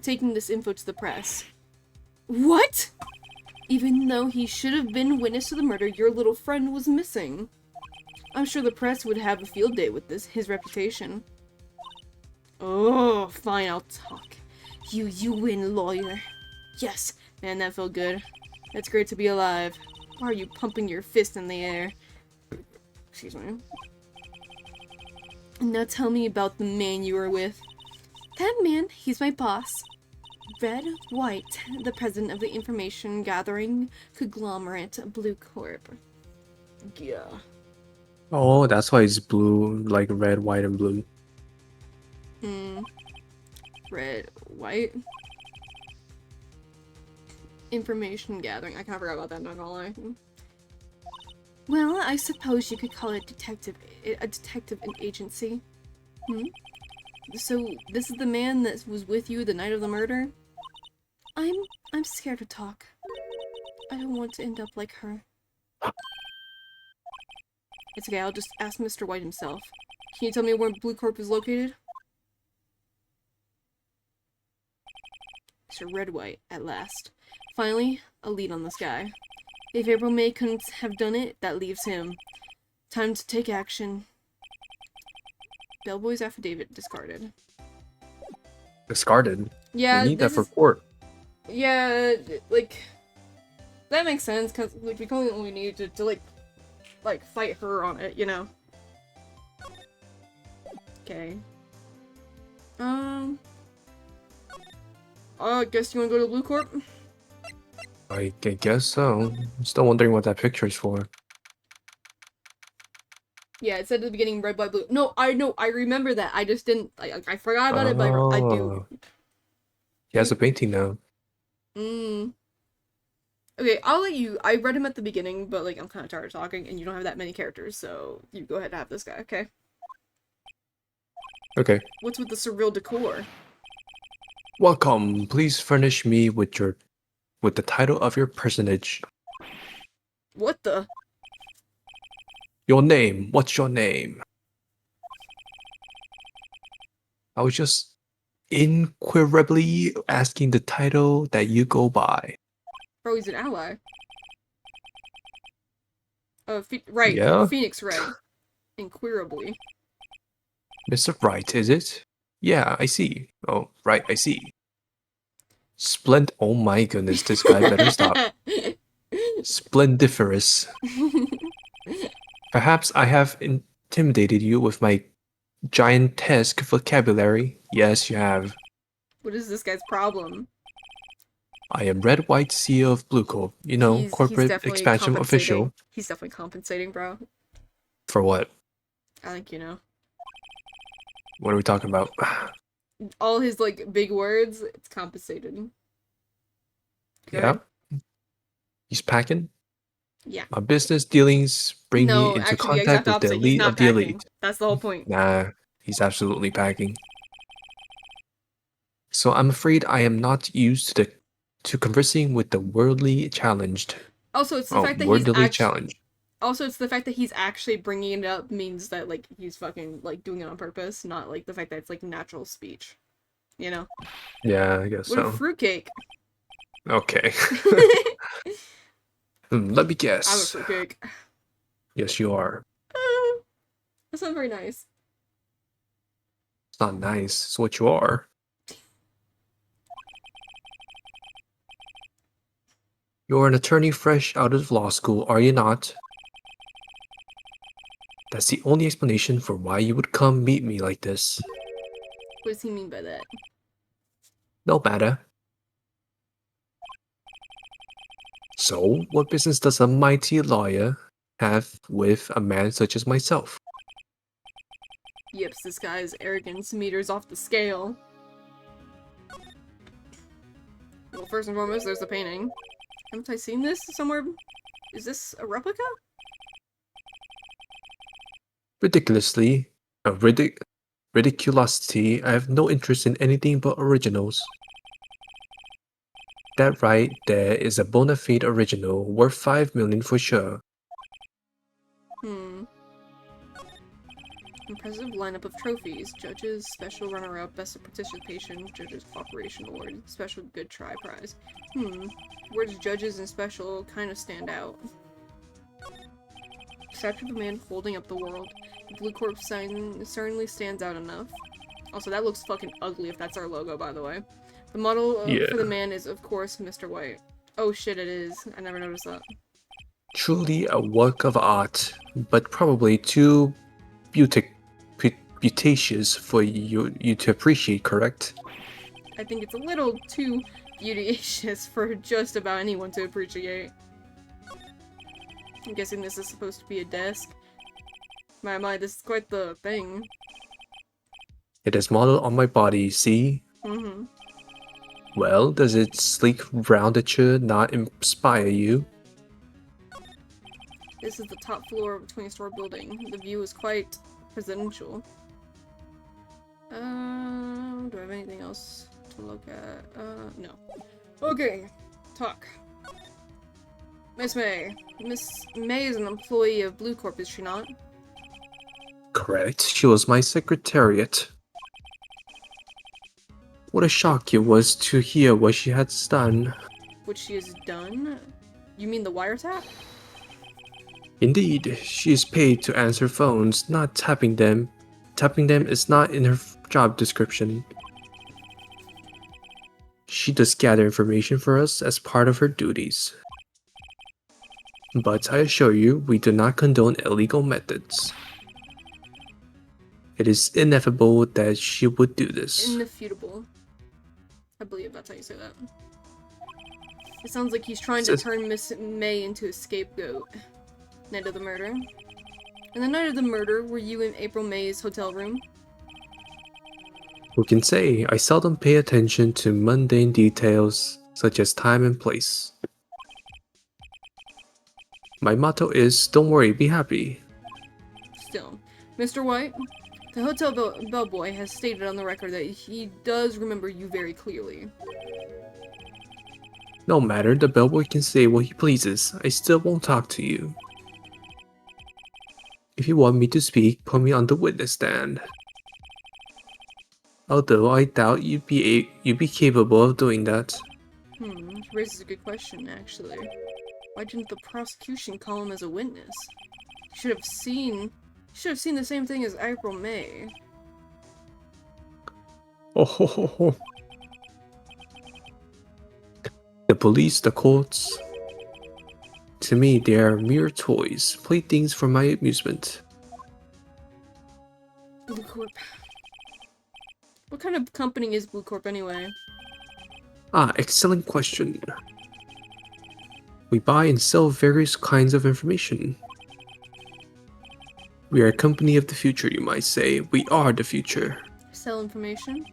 taking this info to the press. What? Even though he should have been witness to the murder, your little friend was missing. I'm sure the press would have a field day with his reputation. Oh, fine, I'll talk. You win, lawyer. Yes, man, that felt good. It's great to be alive. Why are you pumping your fist in the air? Excuse me. Now tell me about the man you were with. That man, he's my boss. Red White, the president of the information gathering conglomerate Blue Corp. Yeah. Oh, that's why it's blue, like red, white, and blue. Red, white. Information gathering. I kind of forgot about that, not gonna lie. Well, I suppose you could call it a detective agency. So, this is the man that was with you the night of the murder? I'm scared to talk. I don't want to end up like her. It's okay, I'll just ask Mr. White himself. Can you tell me where Blue Corp is located? Mr. Red White, at last. Finally, a lead on this guy. If April May couldn't have done it, that leaves him. Time to take action. Bellboy's affidavit discarded. Discarded. We Yeah, need that this for is port. yeah, like that makes sense because like we only need to like fight her on it, you know. Okay. I guess you wanna go to Blue Corp? I guess so. I'm still wondering what that picture is for. Yeah, it said at the beginning red, white, blue. No, I know, I remember that. I just didn't. I forgot about it, but I do. Oh, he has a painting now. Mm. Okay, I'll let you. I read him at the beginning, but like I'm kind of tired of talking, and you don't have that many characters, so you go ahead and have this guy. Okay. Okay. What's with the surreal decor? Welcome. Please furnish me with the title of your personage. What the? Your name. What's your name? I was just inquirably asking the title that you go by. Bro, he's an ally. Right, Yeah? Phoenix Red. Inquirably. Mr. Wright, is it? Yeah, I see. Oh, right, I see. Oh my goodness, this guy better stop. Splendiferous. Perhaps I have intimidated you with my giantesque vocabulary. Yes, you have. What is this guy's problem? I am Red White CEO of Blue Corp. You know, He's corporate definitely expansion compensating. official. He's definitely compensating, bro. For what? I think you know. What are we talking about? All his like big words, it's compensated. Yeah, Good. he's packing. Yeah. My business dealings bring me No, into actually the contact exact with the opposite. He's elite not of the packing. elite. That's the whole point. Nah, he's absolutely packing. So I'm afraid I am not used to conversing with the worldly challenged. Also, it's the Oh, fact that he's worldly actually challenged. also it's the fact that he's actually bringing it up means that like he's fucking like doing it on purpose, not like the fact that it's like natural speech. You know? Yeah, I guess What a so. fruitcake. Okay. Let me I'm a guess. fruitcake. Yes, you are. That's not very nice. It's not nice. It's what you are. You're an attorney fresh out of law school, are you not? That's the only explanation for why you would come meet me like this. What does he mean by that? No matter. So, what business does a mighty lawyer have with a man such as myself? Yips, this guy's arrogance meters off the scale. Well, first and foremost, there's the painting. Haven't I seen this somewhere? Is this a replica? Ridiculously, ridiculosity, I have no interest in anything but originals. That right there is a bona fide original, worth 5 million for sure. Impressive lineup of trophies. Judges, special runner-up, best of participation, judges cooperation award, special good try prize. Words judges and special kind of stand out. Statue of a man holding up the world. The Blue Corp sign certainly stands out enough. Also, that looks fucking ugly if that's our logo, by the way. The model for the man is, of course, Mr. White. Oh shit, it is. I never noticed that. Truly a work of art, but probably too beauticious for you to appreciate, correct? I think it's a little too beauticious for just about anyone to appreciate. I'm guessing this is supposed to be a desk. My, this is quite the thing. It is modeled on my body, see? Well, does its sleek roundature not inspire you? This is the top floor of a 20-story building. The view is quite presidential. Do I have anything else to look at? No. Okay, talk. Miss May. Miss May is an employee of Blue Corp, is she not? Correct. She was my secretariat. What a shock it was to hear what she had done. What she has done? You mean the wiretap? Indeed, she is paid to answer phones, not tapping them. Tapping them is not in her job description. She does gather information for us as part of her duties. But I assure you, we do not condone illegal methods. It is inevitable that she would do this. Ineffutable. I believe that's how you say that. It sounds like he's trying to turn Miss May into a scapegoat. Night of the murder. And the night of the murder, were you in April May's hotel room? Who can say? I seldom pay attention to mundane details such as time and place. My motto is, don't worry, be happy. Still. Mr. White, the hotel bellboy has stated on the record that he does remember you very clearly. No matter, the bellboy can say what he pleases. I still won't talk to you. If you want me to speak, put me on the witness stand. Although I doubt you'd be capable of doing that. Raises a good question, actually. Why didn't the prosecution call him as a witness? You should have seen the same thing as April May. Oh ho ho ho. The police, the courts. To me, they are mere toys, playthings for my amusement. Blue Corp. What kind of company is Blue Corp anyway? Ah, excellent question. We buy and sell various kinds of information. We are a company of the future, you might say. We are the future. Sell information?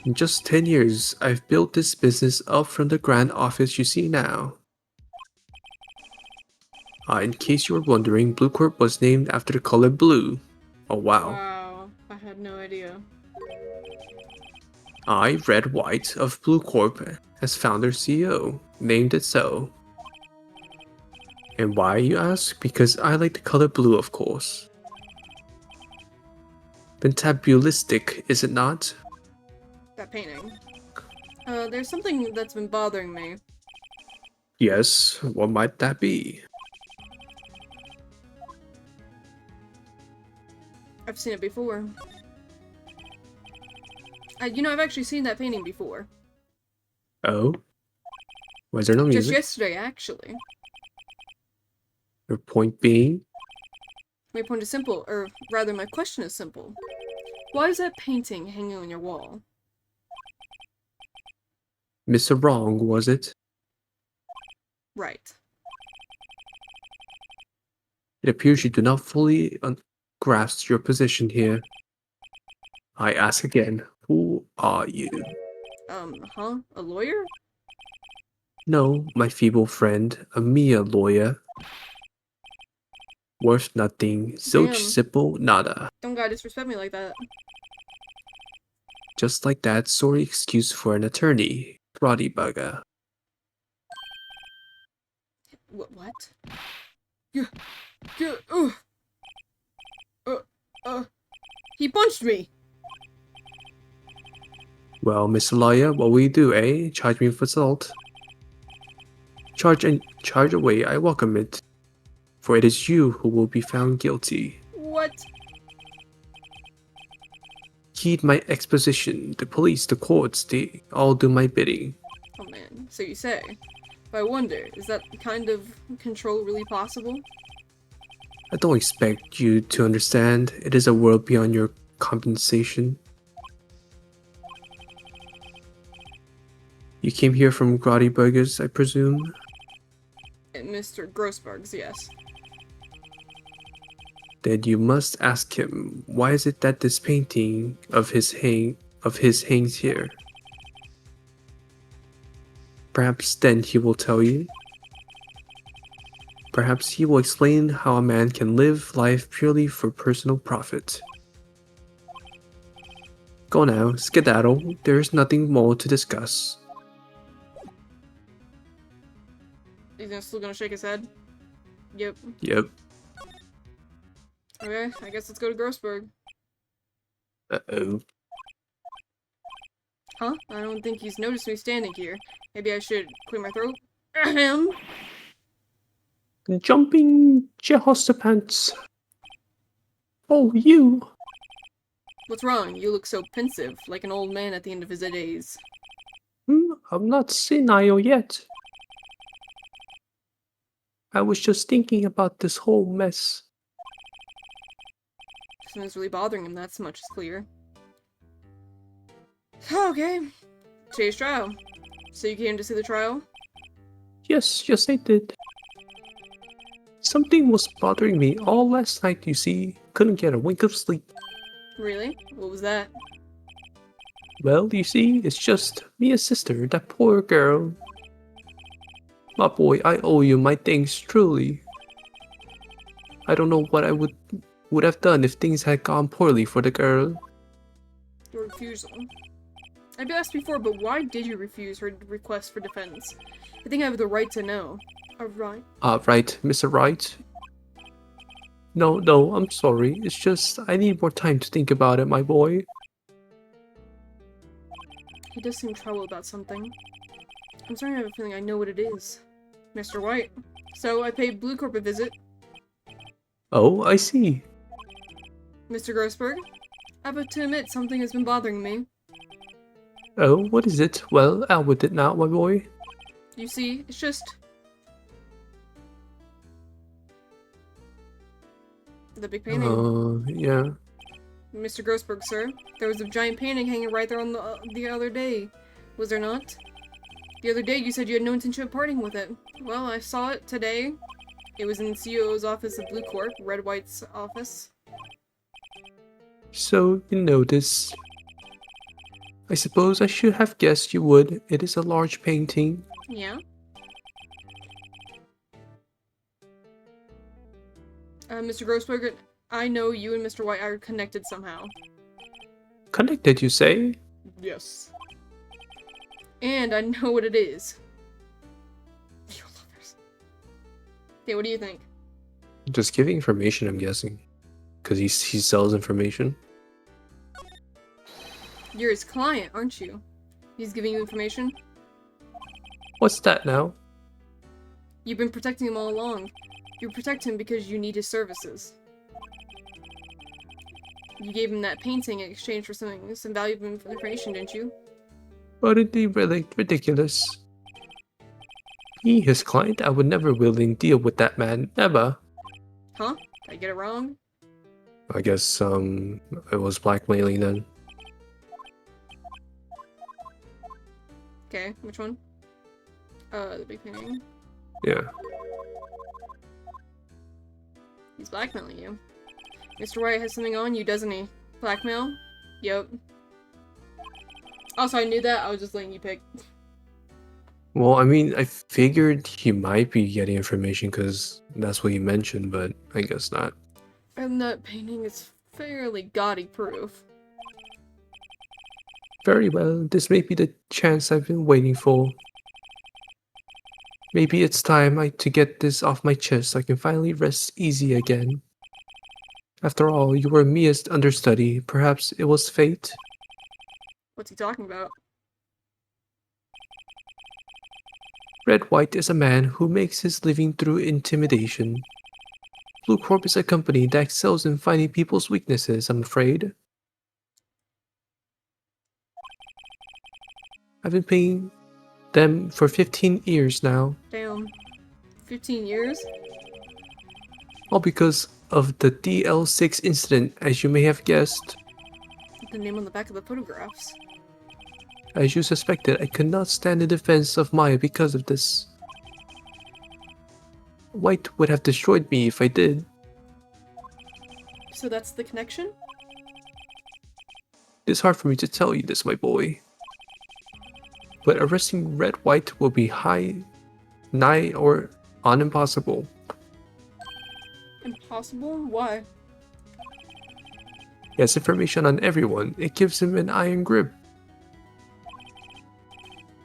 In just 10 years, I've built this business up from the grand office you see now. In case you were wondering, Blue Corp was named after the color blue. Oh wow. Wow, I had no idea. I, Red White of Blue Corp, as founder CEO, named it so. And why, you ask? Because I like the color blue, of course. Fantabulistic, is it not? That painting. There's something that's been bothering me. Yes, what might that be? I've seen it before. You know, I've actually seen that painting before. Oh? Was there no Just music? yesterday, actually. Your point being? My point is simple, or rather, my question is simple. Why is that painting hanging on your wall? Mr. Wrong, was it? Right. It appears you do not fully grasp your position here. I ask again, who are you? Huh? A lawyer? No, my feeble friend, a mere lawyer. Worth nothing, zilch Damn. simple nada. Don't gotta disrespect me like that. Just like that, sorry excuse for an attorney. Roddy bugger. What? Yeah, he punched me! Well, Mr. Lawyer, what will you do, eh? Charge me with assault? Charge away, I welcome it. For it is you who will be found guilty. What? Heed my exposition. The police, the courts, they all do my bidding. Oh man, so you say. But I wonder, is that kind of control really possible? I don't expect you to understand. It is a world beyond your compensation. You came here from Grotty Burgers, I presume? Mr. Grossberg's, yes. Then you must ask him, why is it that this painting of his hangs here? Perhaps then he will tell you. Perhaps he will explain how a man can live life purely for personal profit. Go now, skedaddle. There is nothing more to discuss. He's still gonna shake his head? Yep. Yep. Okay, I guess let's go to Grossberg. Uh-oh. Huh? I don't think he's noticed me standing here. Maybe I should clear my throat? Ahem. Jumping Jehostapants. Oh, you. What's wrong? You look so pensive, like an old man at the end of his days. I'm not senile yet. I was just thinking about this whole mess. Something's really bothering him, that's much is clear. Okay. Today's trial. So you came to see the trial? Yes, I did. Something was bothering me all last night, you see. Couldn't get a wink of sleep. Really? What was that? Well, you see, it's just me and sister, that poor girl. My boy, I owe you my thanks, truly. I don't know what I would have done if things had gone poorly for the girl. Your refusal. I've asked before, but why did you refuse her request for defense? I think I have the right to know. Alright. Right, Mr. Wright. No, I'm sorry. It's just I need more time to think about it, my boy. He does seem troubled about something. I'm starting to have a feeling I know what it is. Mr. White. So I paid Blue Corp a visit. Oh, I see. Mr. Grossberg, I have to admit something has been bothering me. Oh, what is it? Well, out with it now, my boy. You see, it's just... the big painting. Yeah. Mr. Grossberg, sir. There was a giant painting hanging right there on the other day. Was there not? The other day you said you had no intention of parting with it. Well, I saw it today. It was in the CEO's office of Blue Corp, Red White's office. So, you noticed. I suppose I should have guessed you would. It is a large painting. Yeah? Mr. Grossberg, I know you and Mr. White are connected somehow. Connected, you say? Yes. And I know what it is. You lovers. Okay, what do you think? Just giving information, I'm guessing. Because he sells information. You're his client, aren't you? He's giving you information? What's that now? You've been protecting him all along. You protect him because you need his services. You gave him that painting in exchange for some valuable information, didn't you? But it'd really ridiculous. Me, his client, I would never willingly deal with that man. Never. Huh? Did I get it wrong? I guess, it was blackmailing then. Okay, which one? The big painting. Yeah. He's blackmailing you. Mr. White has something on you, doesn't he? Blackmail? Yep. Also, I knew that. I was just letting you pick. Well, I mean, I figured he might be getting information because that's what he mentioned, but I guess not. And that painting is fairly gaudy proof. Very well, this may be the chance I've been waiting for. Maybe it's time to get this off my chest so I can finally rest easy again. After all, you were Mia's understudy. Perhaps it was fate? What's he talking about? Red White is a man who makes his living through intimidation. Blue Corp is a company that excels in finding people's weaknesses, I'm afraid. I've been paying them for 15 years now. Damn. 15 years? All because of the DL6 incident, as you may have guessed. The name on the back of the photographs. As you suspected, I could not stand in defense of Maya because of this. White would have destroyed me if I did. So that's the connection? It's hard for me to tell you this, my boy. But arresting Red White will be nigh or on impossible. Impossible? Why? He has information on everyone. It gives him an iron grip.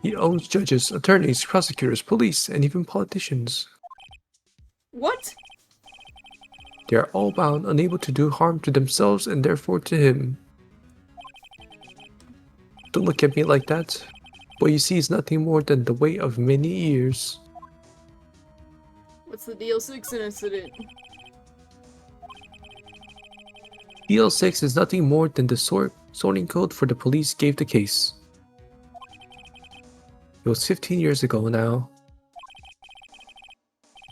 He owns judges, attorneys, prosecutors, police, and even politicians. What? They are all bound, unable to do harm to themselves and therefore to him. Don't look at me like that. What you see is nothing more than the weight of many years. What's the DL6 incident? DL6 is nothing more than the sorting code for the police gave the case. It was 15 years ago now.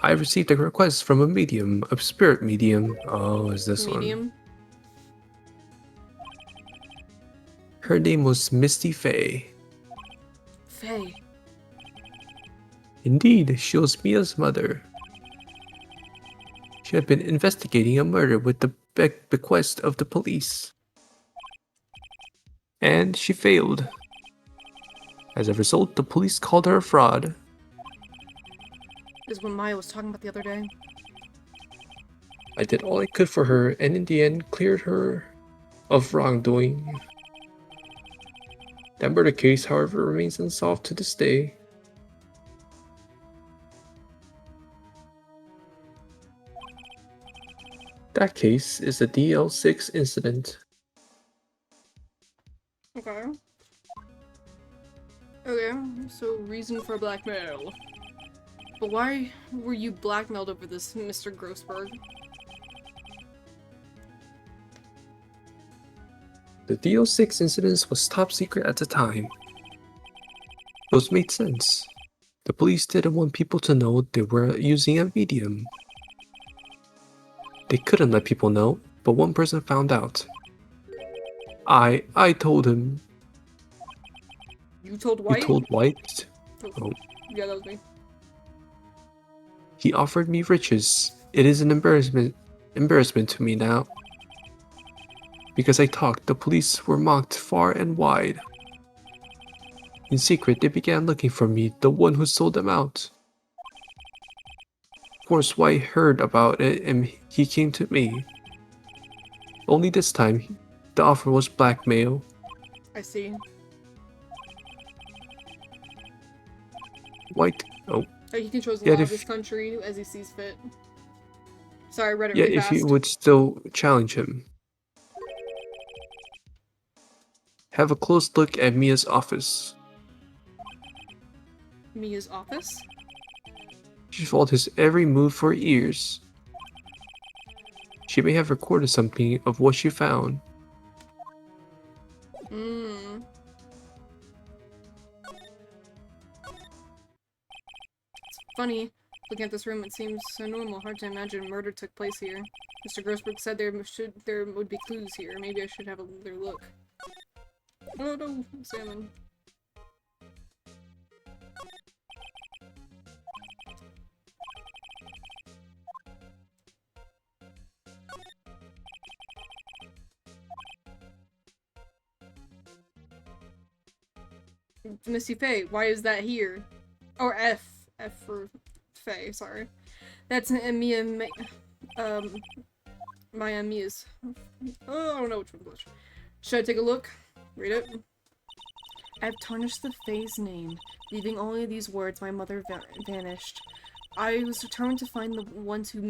I received a request from a spirit medium. Oh, is this one? Medium. Her name was Misty Faye. Faye. Indeed, she was Mia's mother. She had been investigating a murder with the bequest of the police. And she failed. As a result, the police called her a fraud. Is what Maya was talking about the other day. I did all I could for her, and in the end, cleared her of wrongdoing. That murder case, however, remains unsolved to this day. That case is the DL6 incident. Okay. Okay, so reason for blackmail. But why were you blackmailed over this, Mr. Grossberg? The DL6 incident was top secret at the time. Those made sense. The police didn't want people to know they were using a medium. They couldn't let people know, but one person found out. I told him. You told You White? told White? Oh. Yeah, that was me. He offered me riches. It is an embarrassment to me now. Because I talked, the police were mocked far and wide. In secret, they began looking for me, the one who sold them out. Of course, White heard about it and he came to me. Only this time, the offer was blackmail. I see. White. Oh, He controls the Yeah, law of if- this country as he sees fit. Sorry, I read it yeah, really if fast. you would still challenge him. Have a close look at Mia's office. Mia's office? She followed his every move for years. She may have recorded something of what she found. Mmm. It's funny. Looking at this room, it seems so normal. Hard to imagine murder took place here. Mr. Grossberg said there would be clues here. Maybe I should have another look. Oh no, salmon. Missy Faye, why is that here? Or F. F for Faye, sorry. That's Mia, Maya Mia's. Oh, I don't know which one's which. Should I take a look? Read it. I've tarnished the Fae's name, leaving only these words, my mother vanished. I was determined to find the ones who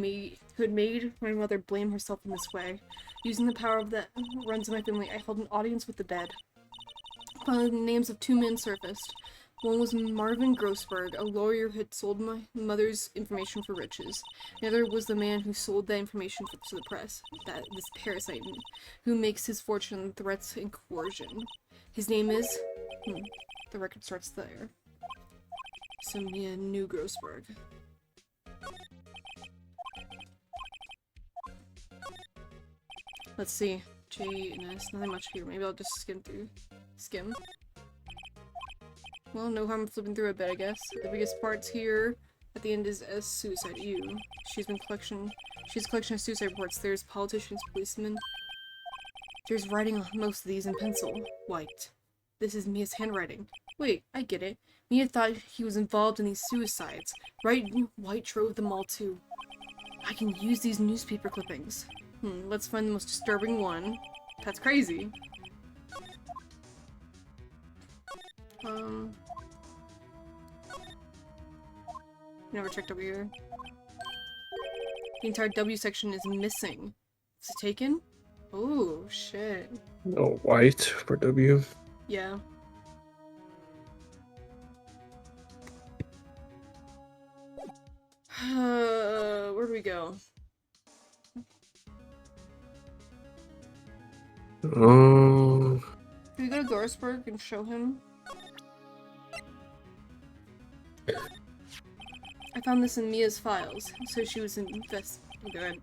had made my mother blame herself in this way. Using the power that runs in my family, I held an audience with the dead. The names of two men surfaced. One was Marvin Grossberg, a lawyer who had sold my mother's information for riches. The other was the man who sold that information to the press, this parasite who makes his fortune on threats and coercion. His name is... the record starts there. So Mia knew Grossberg. Let's see. J and S, nothing much here. Maybe I'll just skim through. Skim. Well, no harm flipping through a bit, I guess. The biggest parts here at the end is S suicide. Ew. She's a collection of suicide reports. There's politicians, policemen. There's writing on most of these in pencil. White. This is Mia's handwriting. Wait, I get it. Mia thought he was involved in these suicides. White drove them all too. I can use these newspaper clippings. Let's find the most disturbing one. That's crazy. Never checked over here. The entire W section is missing. Is it taken? Oh, shit. No, White for W. Yeah. Where do we go? Oh. Can we go to Grossberg and show him? I found this in Mia's files, so she was Good.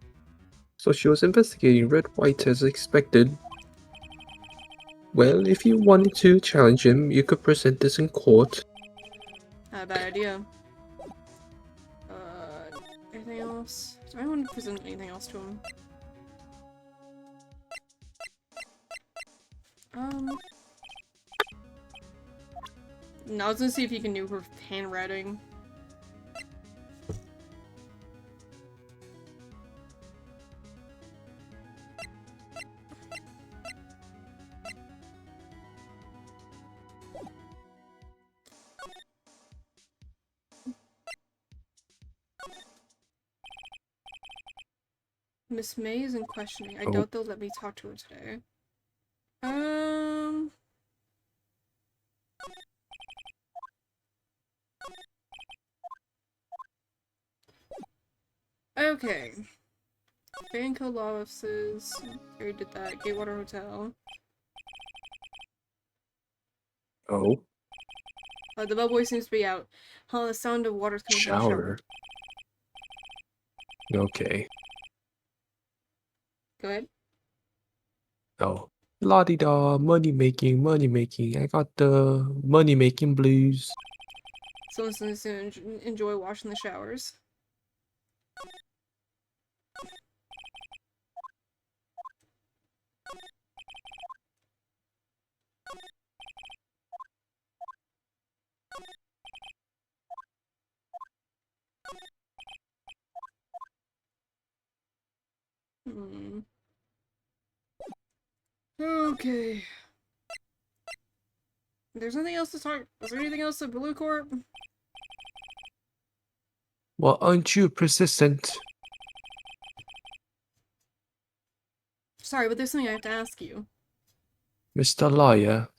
So she was investigating Red White as expected. Well, if you wanted to challenge him, you could present this in court. Not a bad idea. Anything else? Do I want to present anything else to him? No, I was gonna see if he can do her handwriting. Miss May is in questioning. I doubt they'll let me talk to her today. Okay. Banco Law Offices. Already did that. Gatewater Hotel. Oh, The bellboy seems to be out. The sound of water's coming from the shower. shower. Okay. Go ahead. Oh. La-di-da, money making, money making. I got the money making blues. Someone's going to enjoy washing the showers. Okay. There's nothing else to talk. Is there anything else at Blue Corp? Well, aren't you persistent? Sorry, but there's something I have to ask you. Mr. Lawyer,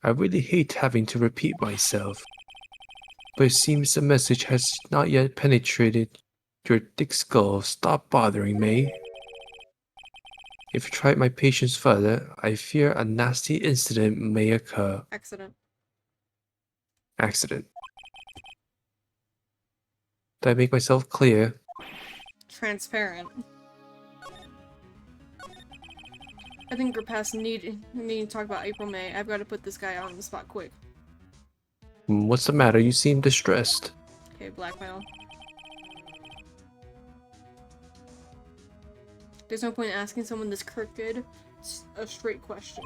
I really hate having to repeat myself, but it seems the message has not yet penetrated your thick skull. Stop bothering me. If you try my patience further, I fear a nasty incident may occur. Accident. Accident. Did I make myself clear? Transparent. I think we're past needing to talk about April May. I've got to put this guy out on the spot quick. What's the matter? You seem distressed. Okay, blackmail. There's no point in asking someone this crooked a straight question.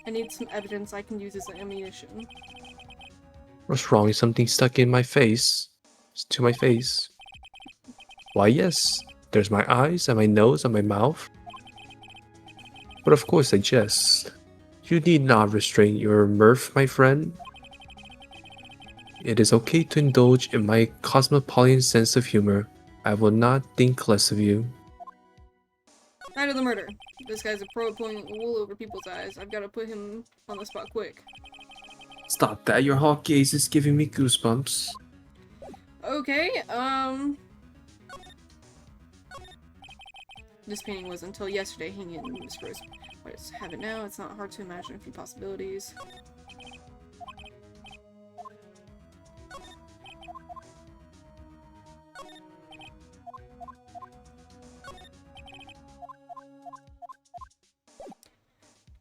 I need some evidence I can use as ammunition. What's wrong? Is something stuck in my face? To my face? Why, yes. There's my eyes and my nose and my mouth. But of course I jest. You need not restrain your mirth, my friend. It is okay to indulge in my cosmopolitan sense of humor. I will not think less of you. Night of the murder. This guy's a pro at pulling wool over people's eyes. I've got to put him on the spot quick. Stop that, your hawk gaze is giving me goosebumps. Okay, this painting was until yesterday hanging in Miss Rose. I just have it now. It's not hard to imagine a few possibilities.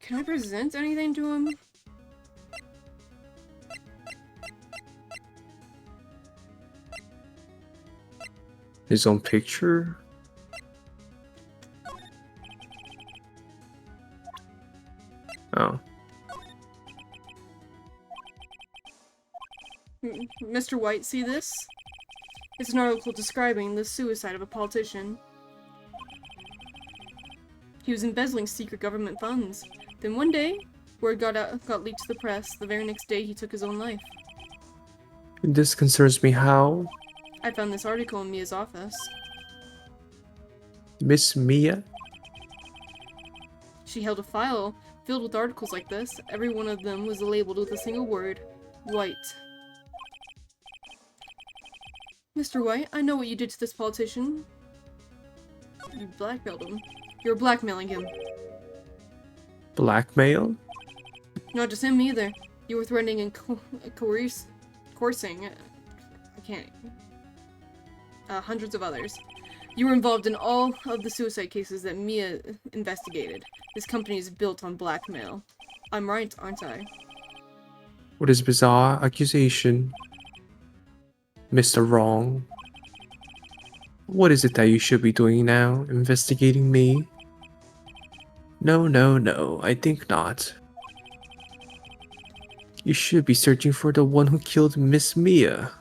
Can I present anything to him? His own picture? Oh. Mr. White, see this? It's an article describing the suicide of a politician. He was embezzling secret government funds. Then one day, word got leaked to the press. The very next day, he took his own life. This concerns me how? I found this article in Mia's office. Miss Mia? She held a file filled with articles like this. Every one of them was labeled with a single word. White. Mr. White, I know what you did to this politician. You blackmailed him. You're blackmailing him. Blackmail? Not just him either. You were threatening and coursing. I can't. Hundreds of others. You were involved in all of the suicide cases that Mia investigated. This company is built on blackmail. I'm right, aren't I? What is bizarre accusation? Mr. Wrong. What is it that you should be doing now? Investigating me? No, no, no, I think not. You should be searching for the one who killed Miss Mia.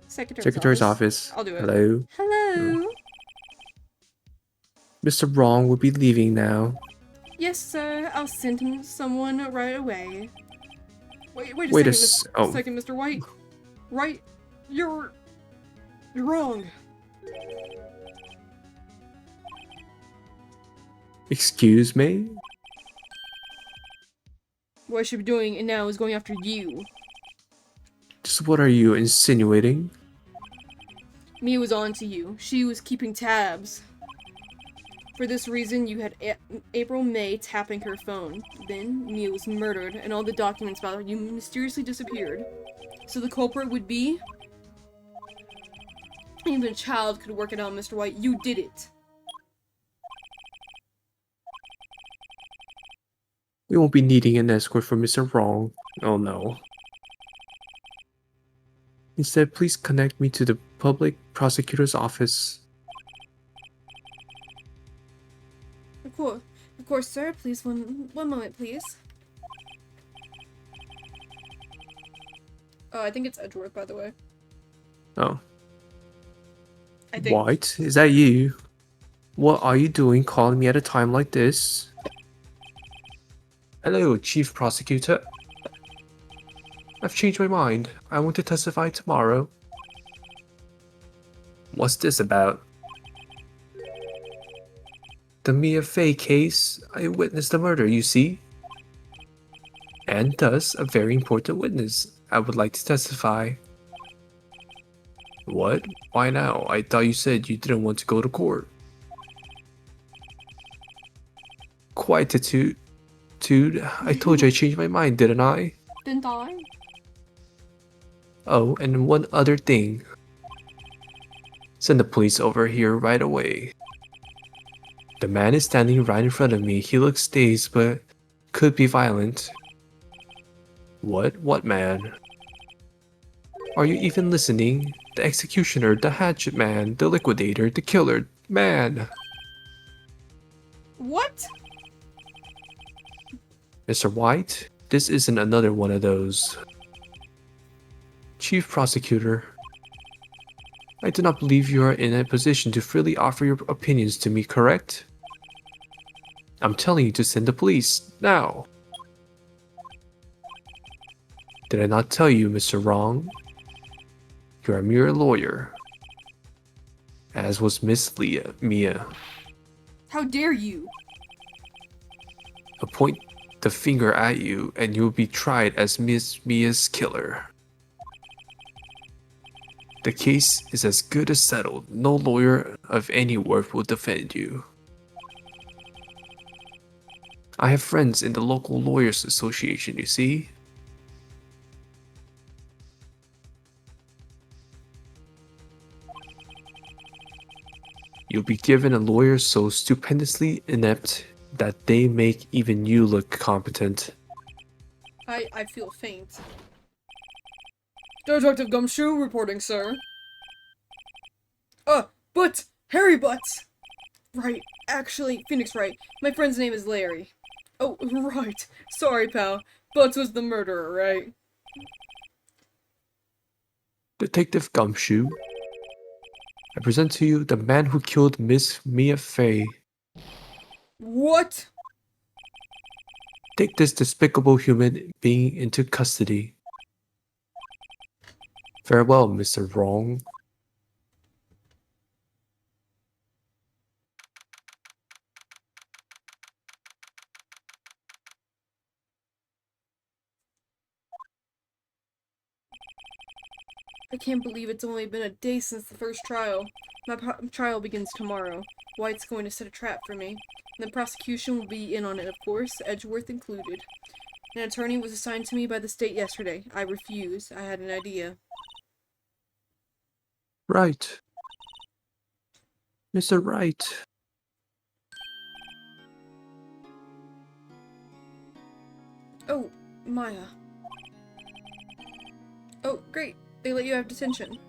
Secretary's office. I'll do it. Hello. Hello. Mr. Wrong will be leaving now. Yes, sir. I'll send him someone right away. Wait Wait a second, Mr. White. Right? You're wrong. Excuse me? What I should be doing now is going after you. Just what are you insinuating? Mia was on to you. She was keeping tabs. For this reason, you had April May tapping her phone. Then, Mia was murdered, and all the documents about you mysteriously disappeared. So the culprit would be... Even a child could work it out, Mr. White. You did it. We won't be needing an escort for Mr. Wrong. Oh no. Instead, please connect me to the public prosecutor's office. Of course, sir. Please, one moment, please. Oh, I think it's Edgeworth, by the way. Oh. I think. White, is that you? What are you doing calling me at a time like this? Hello, Chief Prosecutor. I've changed my mind. I want to testify tomorrow. What's this about? The Mia Fey case. I witnessed the murder, you see? And thus, a very important witness. I would like to testify. What? Why now? I thought you said you didn't want to go to court. Quietude. I told you I changed my mind, didn't I? Didn't I? Oh, and one other thing. Send the police over here right away. The man is standing right in front of me. He looks dazed, but could be violent. What? What man? Are you even listening? The executioner, the hatchet man, the liquidator, the killer, man. What? Mr. White, this isn't another one of those. Chief Prosecutor, I do not believe you are in a position to freely offer your opinions to me, correct? I'm telling you to send the police, now! Did I not tell you, Mr. Wrong? You're a mere lawyer. As was Miss Mia. How dare you? I'll point the finger at you and you'll be tried as Miss Mia's killer. The case is as good as settled. No lawyer of any worth will defend you. I have friends in the local lawyers association, you see? You'll be given a lawyer so stupendously inept that they make even you look competent. I feel faint. Detective Gumshoe reporting, sir. But Harry Butts! Right, actually, Phoenix Wright. My friend's name is Larry. Oh, right. Sorry, pal. Butts was the murderer, right? Detective Gumshoe, I present to you the man who killed Miss Mia Fey. What? Take this despicable human being into custody. Farewell, Mr. Wrong. I can't believe it's only been a day since the first trial. My trial begins tomorrow. White's going to set a trap for me. And the prosecution will be in on it, of course, Edgeworth included. An attorney was assigned to me by the state yesterday. I refused. I had an idea. Right. Mr. Wright. Oh, Maya. Oh, great. They let you have detention.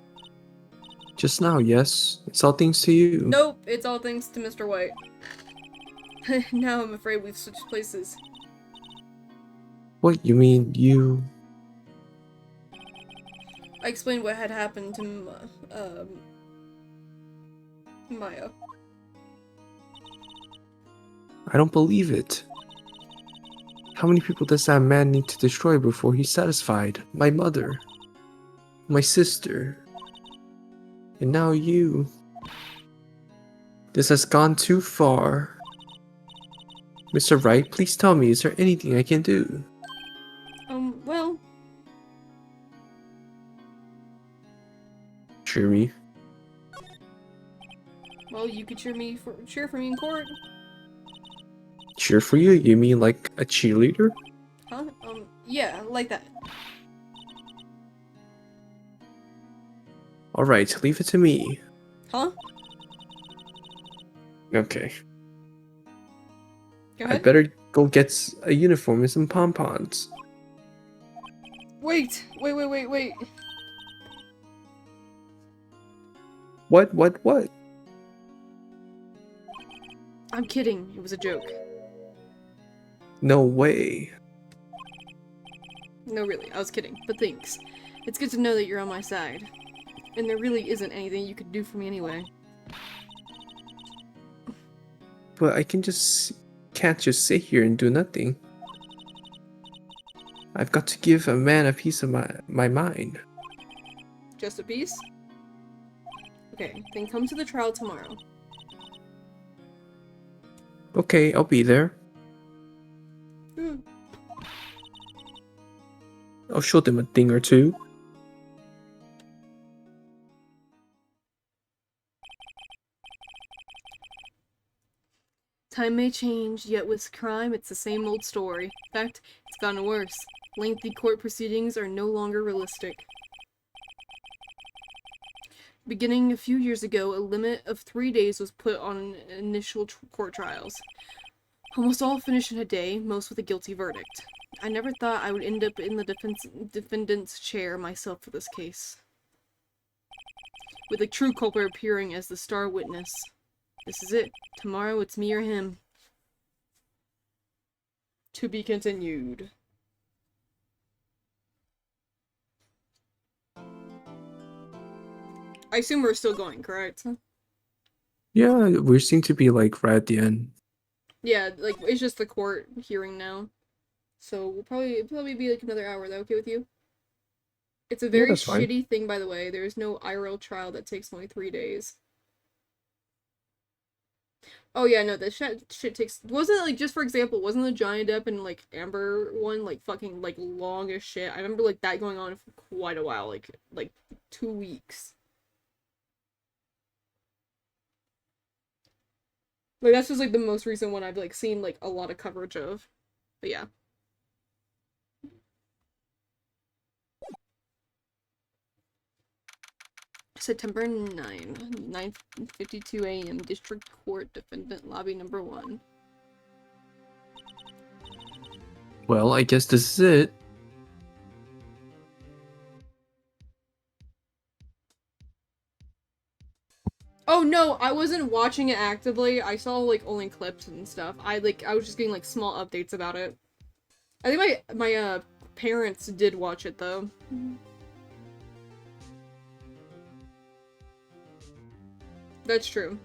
Just now, yes? It's all thanks to you. Nope, it's all thanks to Mr. White. Now I'm afraid we've switched places. What, you mean you... I explained what had happened to Maya. I don't believe it. How many people does that man need to destroy before he's satisfied? My mother. My sister. And now you. This has gone too far. Mr. Wright, please tell me, is there anything I can do? Well... Cheer me. Well, you could cheer for me in court. Cheer for you? You mean like a cheerleader? Huh? Yeah, like that. Alright, leave it to me. Huh? Okay. Go I ahead. better go get a uniform and some pom-poms. Wait! What? I'm kidding. It was a joke. No way. No, really, I was kidding. But thanks. It's good to know that you're on my side. And there really isn't anything you could do for me anyway. But I can't just sit here and do nothing. I've got to give a man a piece of my mind. Just a piece? Okay, then come to the trial tomorrow. Okay, I'll be there. Hmm. I'll show them a thing or two. Time may change, yet with crime, it's the same old story. In fact, it's gotten worse. Lengthy court proceedings are no longer realistic. Beginning a few years ago, a limit of 3 days was put on initial court trials. Almost all finished in a day, most with a guilty verdict. I never thought I would end up in the defendant's chair myself for this case. With the true culprit appearing as the star witness. This is it. Tomorrow it's me or him. To be continued. I assume we're still going, correct? Yeah, we seem to be like right at the end. Yeah, like it's just the court hearing now. So we'll probably be like another hour. Is that okay with you? It's a very that's fine. shitty thing, by the way. There's no IRL trial that takes only 3 days. Oh yeah, no, this shit takes. Wasn't it like, just for example, wasn't the Johnny Depp and like Amber one like fucking like long as shit? I remember like that going on for quite a while, like 2 weeks. Like that's just like the most recent one I've like seen like a lot of coverage of. But yeah. September 9:52 a.m. District Court, Defendant Lobby number 1. Well, I guess this is it. Oh no, I wasn't watching it actively. I saw like only clips and stuff. I was just getting like small updates about it. I think my parents did watch it though. That's true.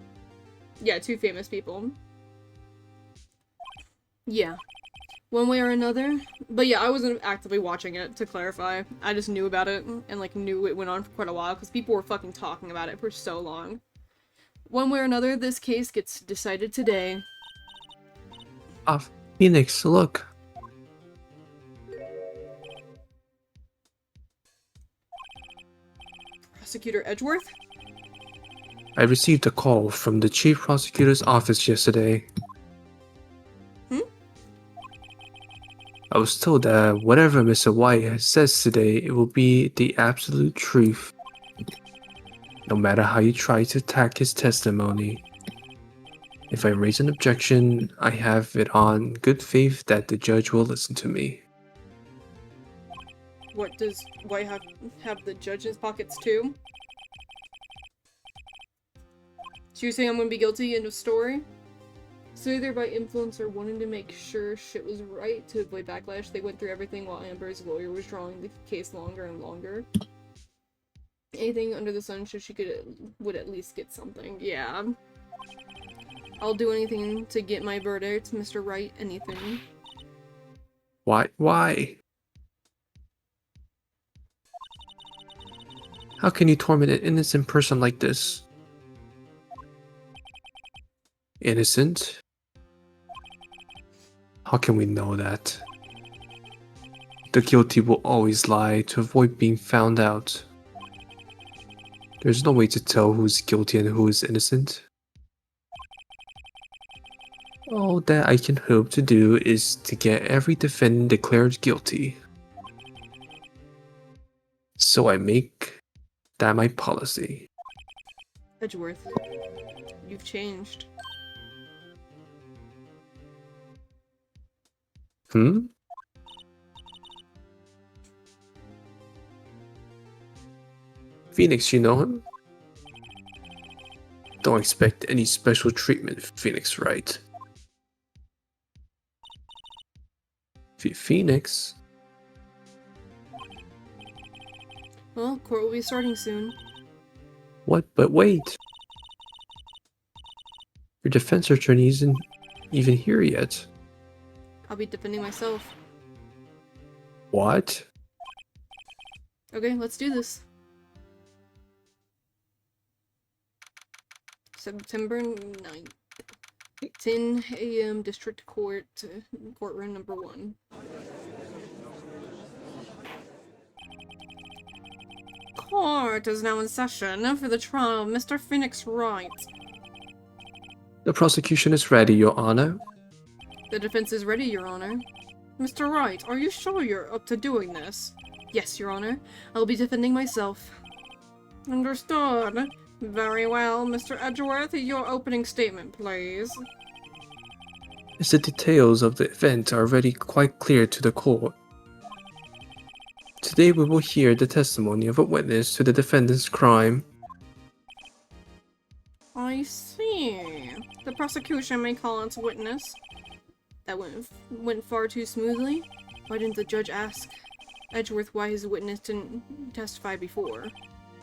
Yeah, 2 famous people. Yeah. One way or another. But yeah, I wasn't actively watching it, to clarify. I just knew about it and like knew it went on for quite a while because people were fucking talking about it for so long. One way or another, this case gets decided today. Ah, Phoenix, look. Prosecutor Edgeworth? I received a call from the chief prosecutor's office yesterday. Hmm? was told that whatever Mr. White says today, it will be the absolute truth. No matter how you try to attack his testimony. If I raise an objection, I have it on good faith that the judge will listen to me. What does White have the judge's pockets too? So you're saying I'm gonna be guilty? End of story? So either by influence or wanting to make sure shit was right to avoid backlash, they went through everything while Amber's lawyer was drawing the case longer and longer. Anything under the sun so she would at least get something. Yeah. I'll do anything to get my verdict, Mr. Wright. Anything. Why? How can you torment an innocent person like this? Innocent? How can we know that? The guilty will always lie to avoid being found out. There's no way to tell who's guilty and who is innocent. All that I can hope to do is to get every defendant declared guilty. So I make that my policy. Edgeworth, you've changed. Phoenix, you know him? Don't expect any special treatment, Phoenix, right? Phoenix? Well, court will be starting soon. What? But wait! Your defense attorney isn't even here yet. I'll be defending myself. What? Okay, let's do this. September 9th. 10 a.m. District Court, courtroom number 1. Court is now in session for the trial of Mr. Phoenix Wright. The prosecution is ready, Your Honor. The defense is ready, Your Honor. Mr. Wright, are you sure you're up to doing this? Yes, Your Honor. I'll be defending myself. Understood. Very well, Mr. Edgeworth, your opening statement, please. As the details of the event are already quite clear to the court. Today we will hear the testimony of a witness to the defendant's crime. I see. The prosecution may call its witness. That went far too smoothly. Why didn't the judge ask Edgeworth why his witness didn't testify before?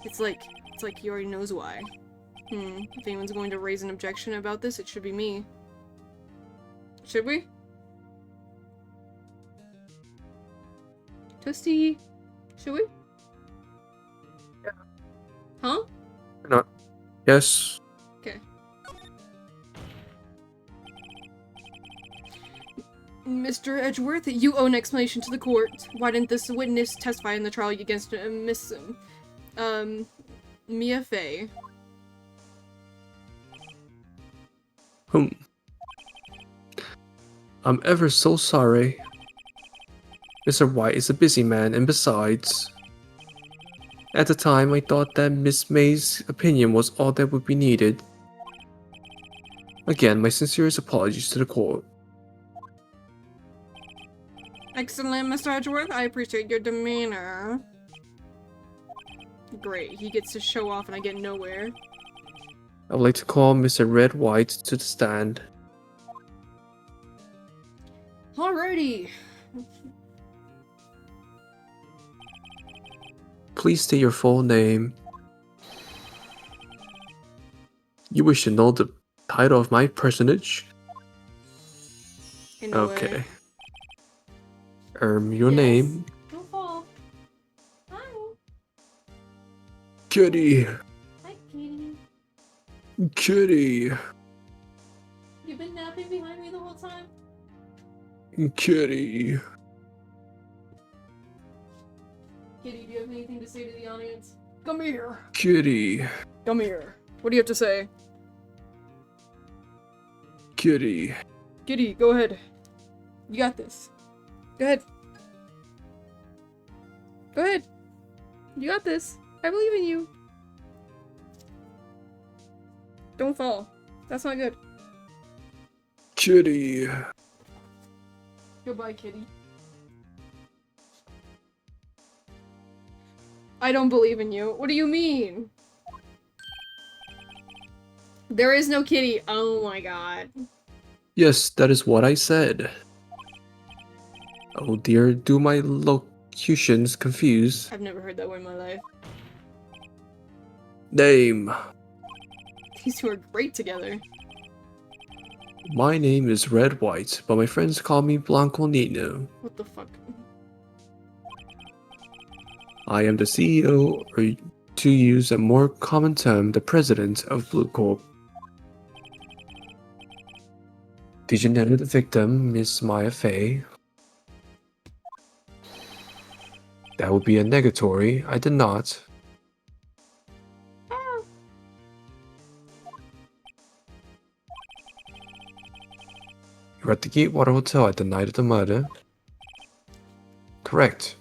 It's like he already knows why. If anyone's going to raise an objection about this, it should be me. Should we? Toasty. Should we? Yeah. Huh? No. Yes. Okay. Mr. Edgeworth, you owe an explanation to the court. Why didn't this witness testify in the trial against Miss Mia Fey? I'm ever so sorry. Mr. White is a busy man, and besides, at the time I thought that Miss May's opinion was all that would be needed. Again, my sincerest apologies to the court. Excellent, Mr. Edgeworth. I appreciate your demeanor. Great, he gets to show off and I get nowhere. I would like to call Mr. Red White to the stand. Alrighty. Please state your full name. You wish to know the title of my personage? In a Okay. way. Your Yes. name? Don't fall. Hi. Kitty. Hi, Katie. Kitty. You've been napping behind me the whole time? Kitty. Kitty, do you have anything to say to the audience? Come here. Kitty. Come here. What do you have to say? Kitty. Kitty, go ahead. You got this. Go ahead. Go ahead. You got this. I believe in you. Don't fall. That's not good. Kitty. Goodbye, kitty. I don't believe in you. What do you mean? There is no kitty. Oh my god. Yes, that is what I said. Oh dear, do my locutions confuse? I've never heard that word in my life. Name. These two are great together. My name is Red White, but my friends call me Blanco Nino. What the fuck? I am the CEO, or to use a more common term, the president of Blue Corp. Did you know the victim, Miss Maya Fey? That would be a negatory. I did not. You were at the Gatewater Hotel at the night of the murder? Correct.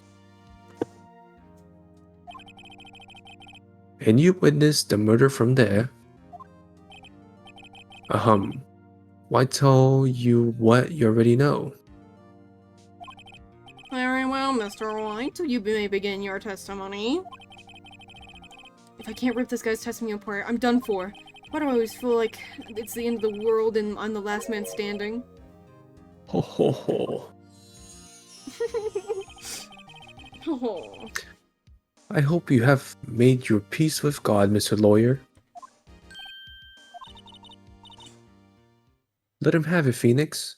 And you witnessed the murder from there? Ahem. Why tell you what you already know? Very well, Mr. White. You may begin your testimony. If I can't rip this guy's testimony apart, I'm done for. Why do I always feel like it's the end of the world and I'm the last man standing? Ho ho ho. Oh. I hope you have made your peace with God, Mr. Lawyer. Let him have it, Phoenix.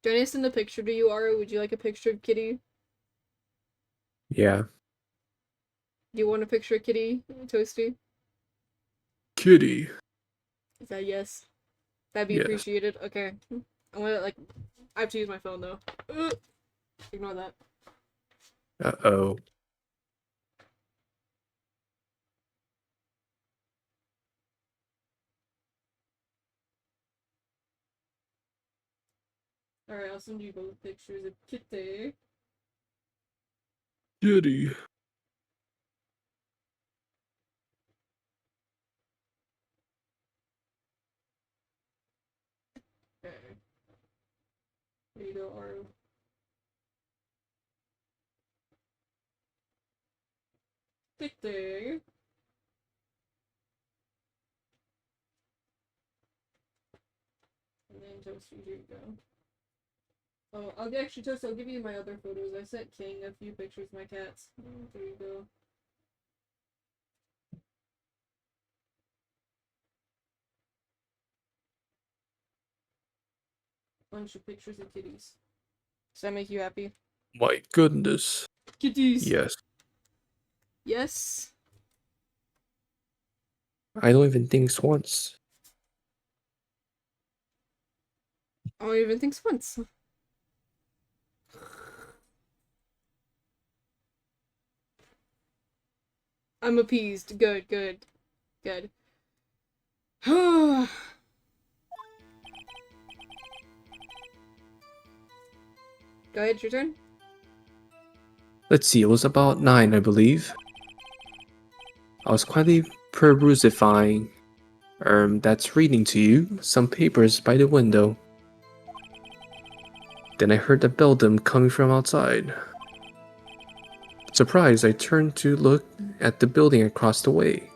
Do I need to send a picture to you, Ara? Would you like a picture of Kitty? Yeah. Do you want a picture of Kitty, Toasty? Kitty. Is that yes? That'd be Yes. appreciated. Okay. I'm gonna, like, I have to use my phone, though. Ignore that. Uh-oh. Alright, I'll send you both pictures of Kitty. Kitty. Okay. There you go, Ara. Kitty. And then Toasty, here you go. Oh, I'll actually, Toasty, I'll give you my other photos. I sent King a few pictures of my cats. There you go. Bunch of pictures of kitties. Does that make you happy? My goodness. Kitties! Yes. Yes? I don't even think once. I don't even think once. I'm appeased. Good, good, good. Go ahead, your turn. Let's see, it was about 9, I believe. I was quietly perusifying, that's reading to you, some papers by the window. Then I heard the beldam coming from outside. Surprised, I turned to look at the building across the way.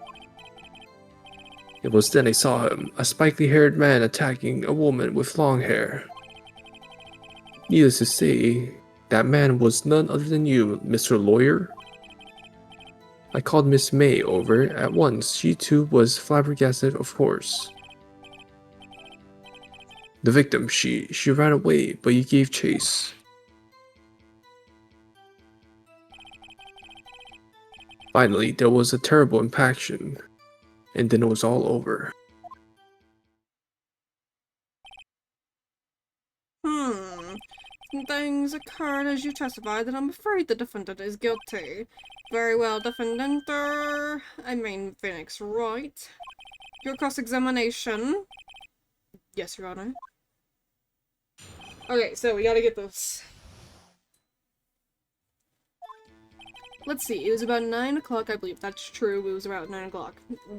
It was then I saw him, a spiky-haired man attacking a woman with long hair. Needless to say, that man was none other than you, Mr. Lawyer. I called Miss May over at once. She too was flabbergasted, of course. The victim, she ran away, but you gave chase. Finally, there was a terrible impaction, and then it was all over. Things occurred as you testified, and I'm afraid the defendant is guilty. Very well, defendant. I mean, Phoenix, right? Your cross-examination. Yes, Your Honor. Okay, so we gotta get this. Let's see, it was about 9 o'clock, I believe. That's true, it was about 9 o'clock.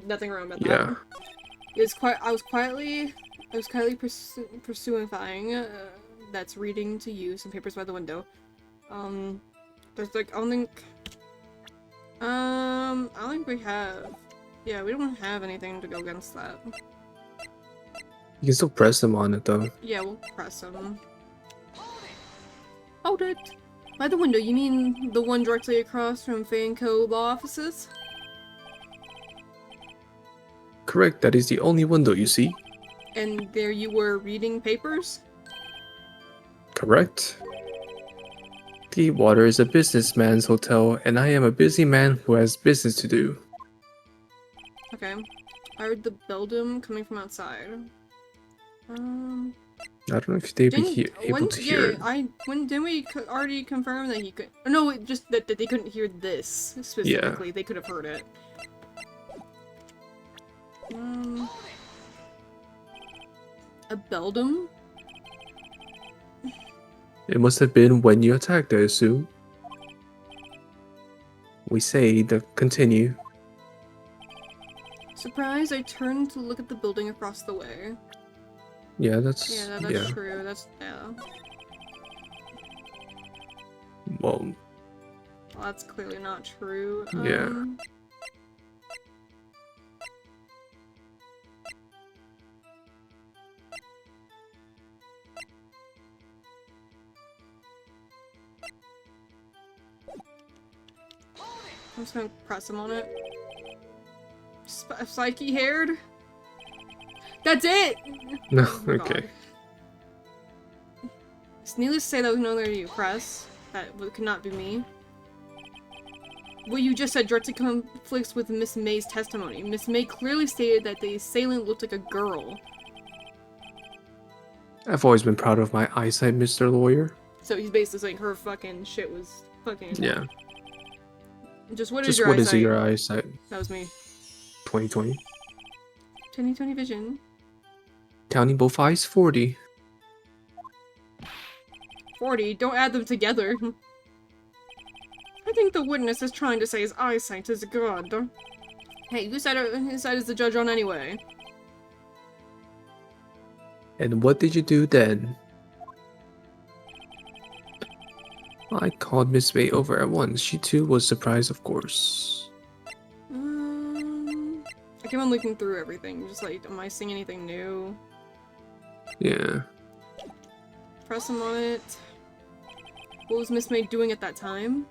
Nothing wrong about that. Yeah. It was I was quietly pursuing that's reading to you, some papers by the window. There's like, I don't think we have. Yeah, we don't have anything to go against that. You can still press them on it though. Yeah, we'll press them. Hold it! By the window, you mean the one directly across from Fay & Co. law offices? Correct, that is the only window you see. And there you were reading papers? Correct. Deepwater is a businessman's hotel, and I am a busy man who has business to do. Okay. I heard the building coming from outside. I don't know if they'd be able to hear it. Didn't we already confirm that he could? No, just that they couldn't hear this specifically. Yeah. They could have heard it. A Beldam? It must have been when you attacked, I assume. We say to continue. Surprised, I turned to look at the building across the way. Yeah, that's True. That's Well, Well, that's clearly not true. Yeah. I'm just gonna press him on it. Psyche haired? That's it! no, Oh my okay. God. It's needless to say that was no longer you press. That could not be me. What you just said directly conflicts with Miss May's testimony. Miss May clearly stated that the assailant looked like a girl. I've always been proud of my eyesight, Mr. Lawyer. So he's basically saying her fucking shit was fucking... Yeah. Just what is Just your what eyesight? is your eyesight? That was me. 2020. 20/20 vision. Counting both eyes, 40. 40? Don't add them together. I think the witness is trying to say his eyesight is good. Hey, whose side is the judge on anyway? And what did you do then? I called Miss May over at once. She too was surprised, of course. I keep on looking through everything. Just like, am I seeing anything new? Yeah. Press him on it. What was Miss May doing at that time?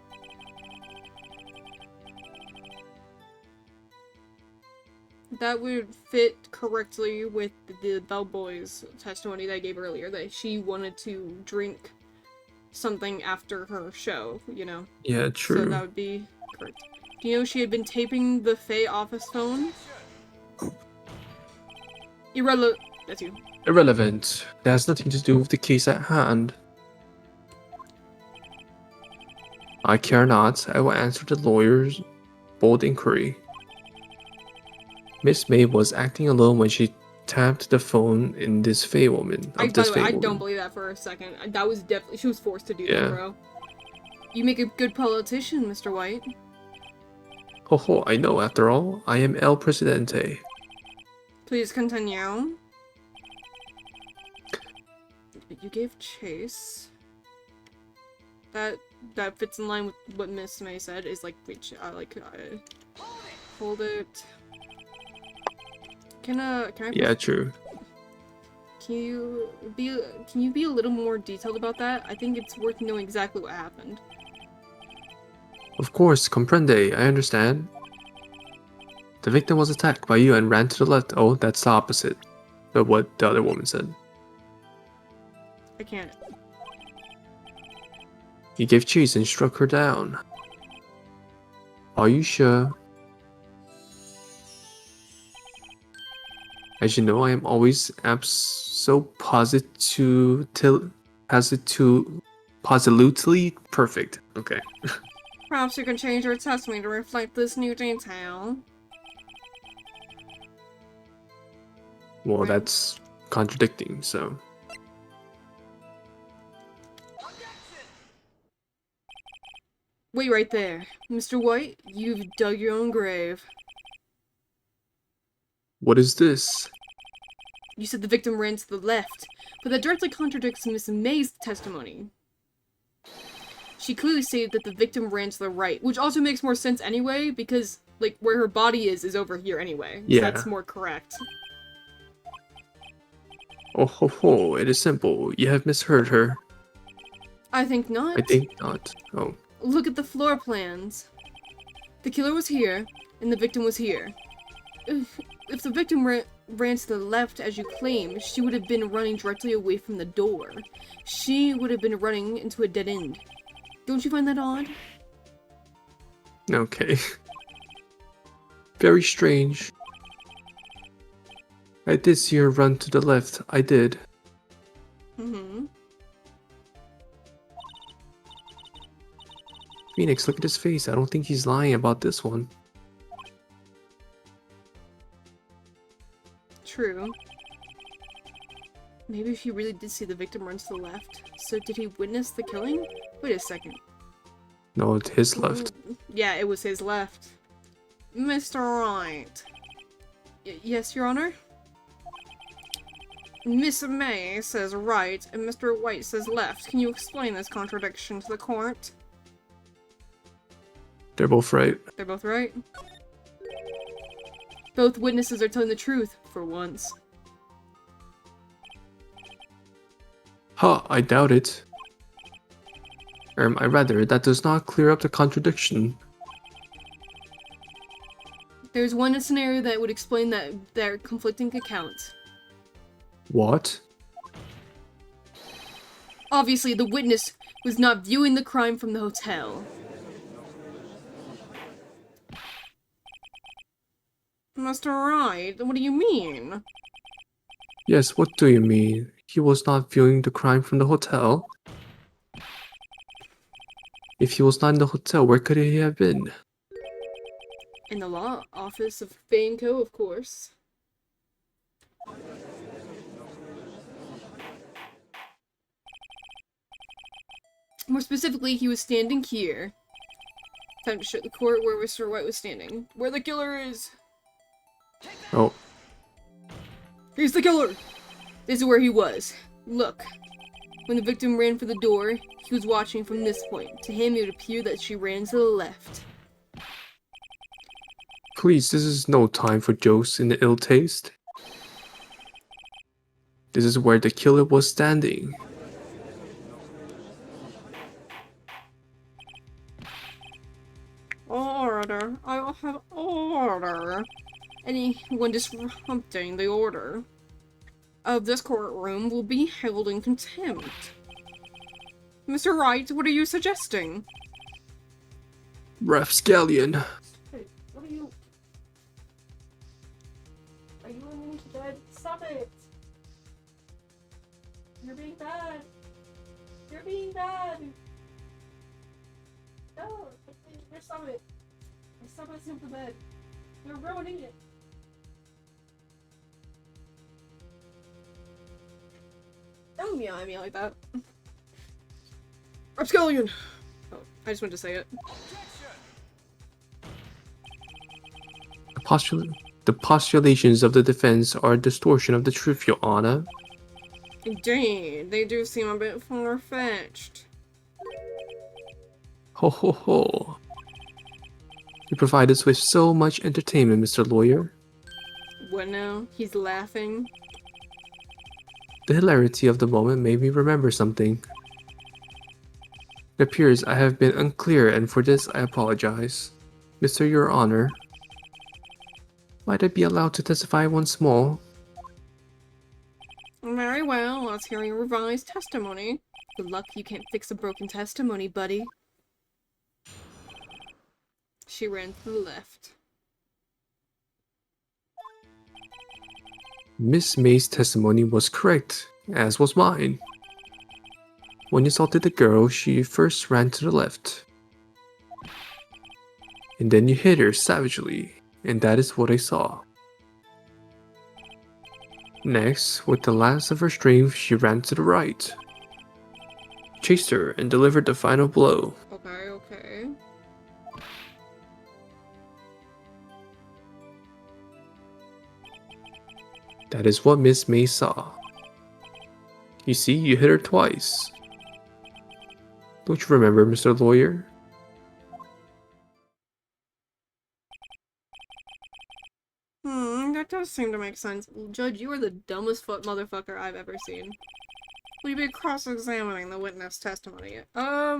That would fit correctly with the bellboy's testimony that I gave earlier, that she wanted to drink something after her show, you know? Yeah, true. So that would be correct. Do you know she had been taping the Faye office phone? That's you. Irrelevant. That has nothing to do with the case at hand. I care not. I will answer the lawyer's bold inquiry. Miss May was acting alone when she tapped the phone in this Faye woman. By the way, I don't believe that for a second. That was definitely... She was forced to do that, bro. You make a good politician, Mr. White. Ho ho, I know, after all. I am El Presidente. Please continue. You gave chase. That fits in line with what Miss May said. Is like, wait, hold it. Can I? Yeah, true. Can you be a little more detailed about that? I think it's worth knowing exactly what happened. Of course, comprende. I understand. The victim was attacked by you and ran to the left. Oh, that's the opposite of what the other woman said. I can't. You gave chase and struck her down. Are you sure? As you know, I am always positively perfect. Okay. Perhaps you can change your testimony to reflect this new detail. Well, Right. that's contradicting, so. Wait right there. Mr. White, you've dug your own grave. What is this? You said the victim ran to the left, but that directly contradicts Miss May's testimony. She clearly stated that the victim ran to the right, which also makes more sense anyway, because, like, where her body is over here anyway. So Yeah. that's more correct. Oh ho ho, it is simple. You have misheard her. I think not. I think not. Oh. Look at the floor plans. The killer was here, and the victim was here. If the victim ran to the left, as you claim, she would have been running directly away from the door. She would have been running into a dead end. Don't you find that odd? Okay. Very strange. I did see her run to the left. I did. Mm-hmm. Phoenix, look at his face. I don't think he's lying about this one. True. Maybe he really did see the victim run to the left. So did he witness the killing? Wait a second. No, it's his left. Yeah, it was his left. Mr. Wright. Yes, Your Honor? Miss May says right, and Mr. White says left. Can you explain this contradiction to the court? They're both right. They're both right. Both witnesses are telling the truth, for once. Huh, I doubt it. I rather, that does not clear up the contradiction. There's one scenario that would explain that they're conflicting accounts. What? Obviously, the witness was not viewing the crime from the hotel. Mr. Wright, what do you mean? Yes, what do you mean? He was not viewing the crime from the hotel? If he was not in the hotel, where could he have been? In the law office of Bay & Co., of course. More specifically, he was standing here. Time to show the court where Mr. White was standing. Where the killer is! Oh, He's the killer! This is where he was. Look. When the victim ran for the door, he was watching from this point. To him, it would appear that she ran to the left. please, this is no time for jokes in ill taste. This is where the killer was standing. Order. I will have order. Anyone disrupting the order of this courtroom will be held in contempt. Mr. Wright, what are you suggesting? Rapscallion. Hey, what are you... Are you in bed? Stop it! You're being bad! You're being bad! No! You're stop it! Stop messing with the bed! You're ruining it! Don't meow at me like that. Rapscallion! Oh, I just wanted to say it. The postulations of the defense are a distortion of the truth, Your Honor. Indeed, they do seem a bit far-fetched. Ho ho ho. You provide us with so much entertainment, Mr. Lawyer. What now? He's laughing. The hilarity of the moment made me remember something. It appears I have been unclear, and for this I apologize. Mr. Your Honor, might I be allowed to testify once more? Very well, let's hear your revised testimony. Good luck, you can't fix a broken testimony, buddy. She ran to the left. Miss May's testimony was correct, as was mine. When you assaulted the girl, she first ran to the left. And then you hit her savagely, and that is what I saw. Next, with the last of her strength, she ran to the right, chased her, and delivered the final blow. Okay, okay. That is what Miss May saw. You see, you hit her twice. Don't you remember, Mr. Lawyer? That does seem to make sense. Judge, you are the dumbest motherfucker I've ever seen. Will you be cross-examining the witness testimony? I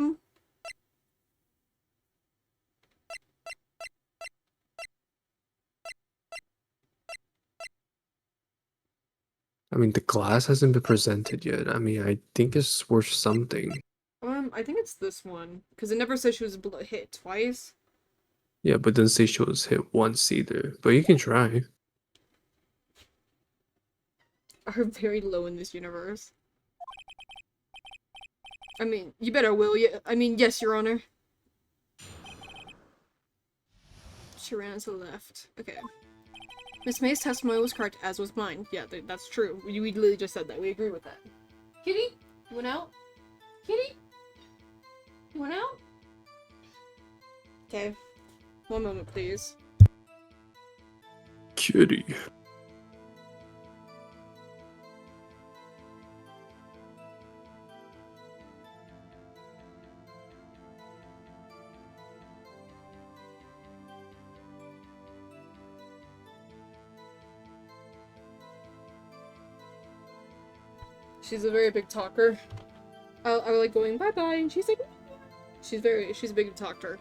mean, the glass hasn't been presented yet. I mean, I think it's worth something. I think it's this one. Because it never said she was hit twice. Yeah, but doesn't say she was hit once either. But you can try. Are very low in this universe. I mean, you better will you? I mean, yes, Your Honor. She ran to the left. Okay. Miss May's testimony was correct, as was mine. Yeah, that's true. We literally just said that. We agree with that. Kitty? You went out? Kitty? You went out? Okay. One moment, please. Kitty. She's a very big talker. I like going bye-bye, and she's like, she's a big talker.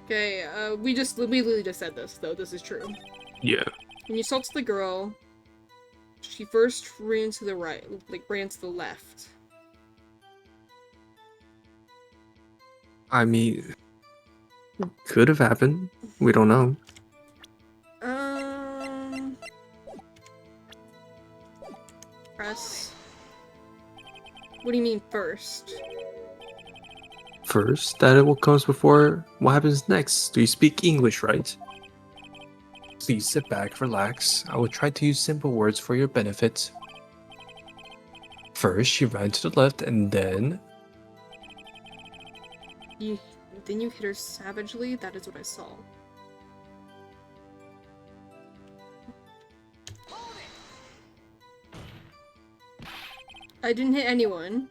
Okay, we literally just said this, though. This is true. Yeah. When you assaulted the girl, she first ran to the right, ran to the left. I mean, could have happened. We don't know. Press. What do you mean first? First, that it will comes before what happens next. Do you speak English, right? Please sit back, relax. I will try to use simple words for your benefit. First, she ran to the left and then... Then you hit her savagely? That is what I saw. I didn't hit anyone.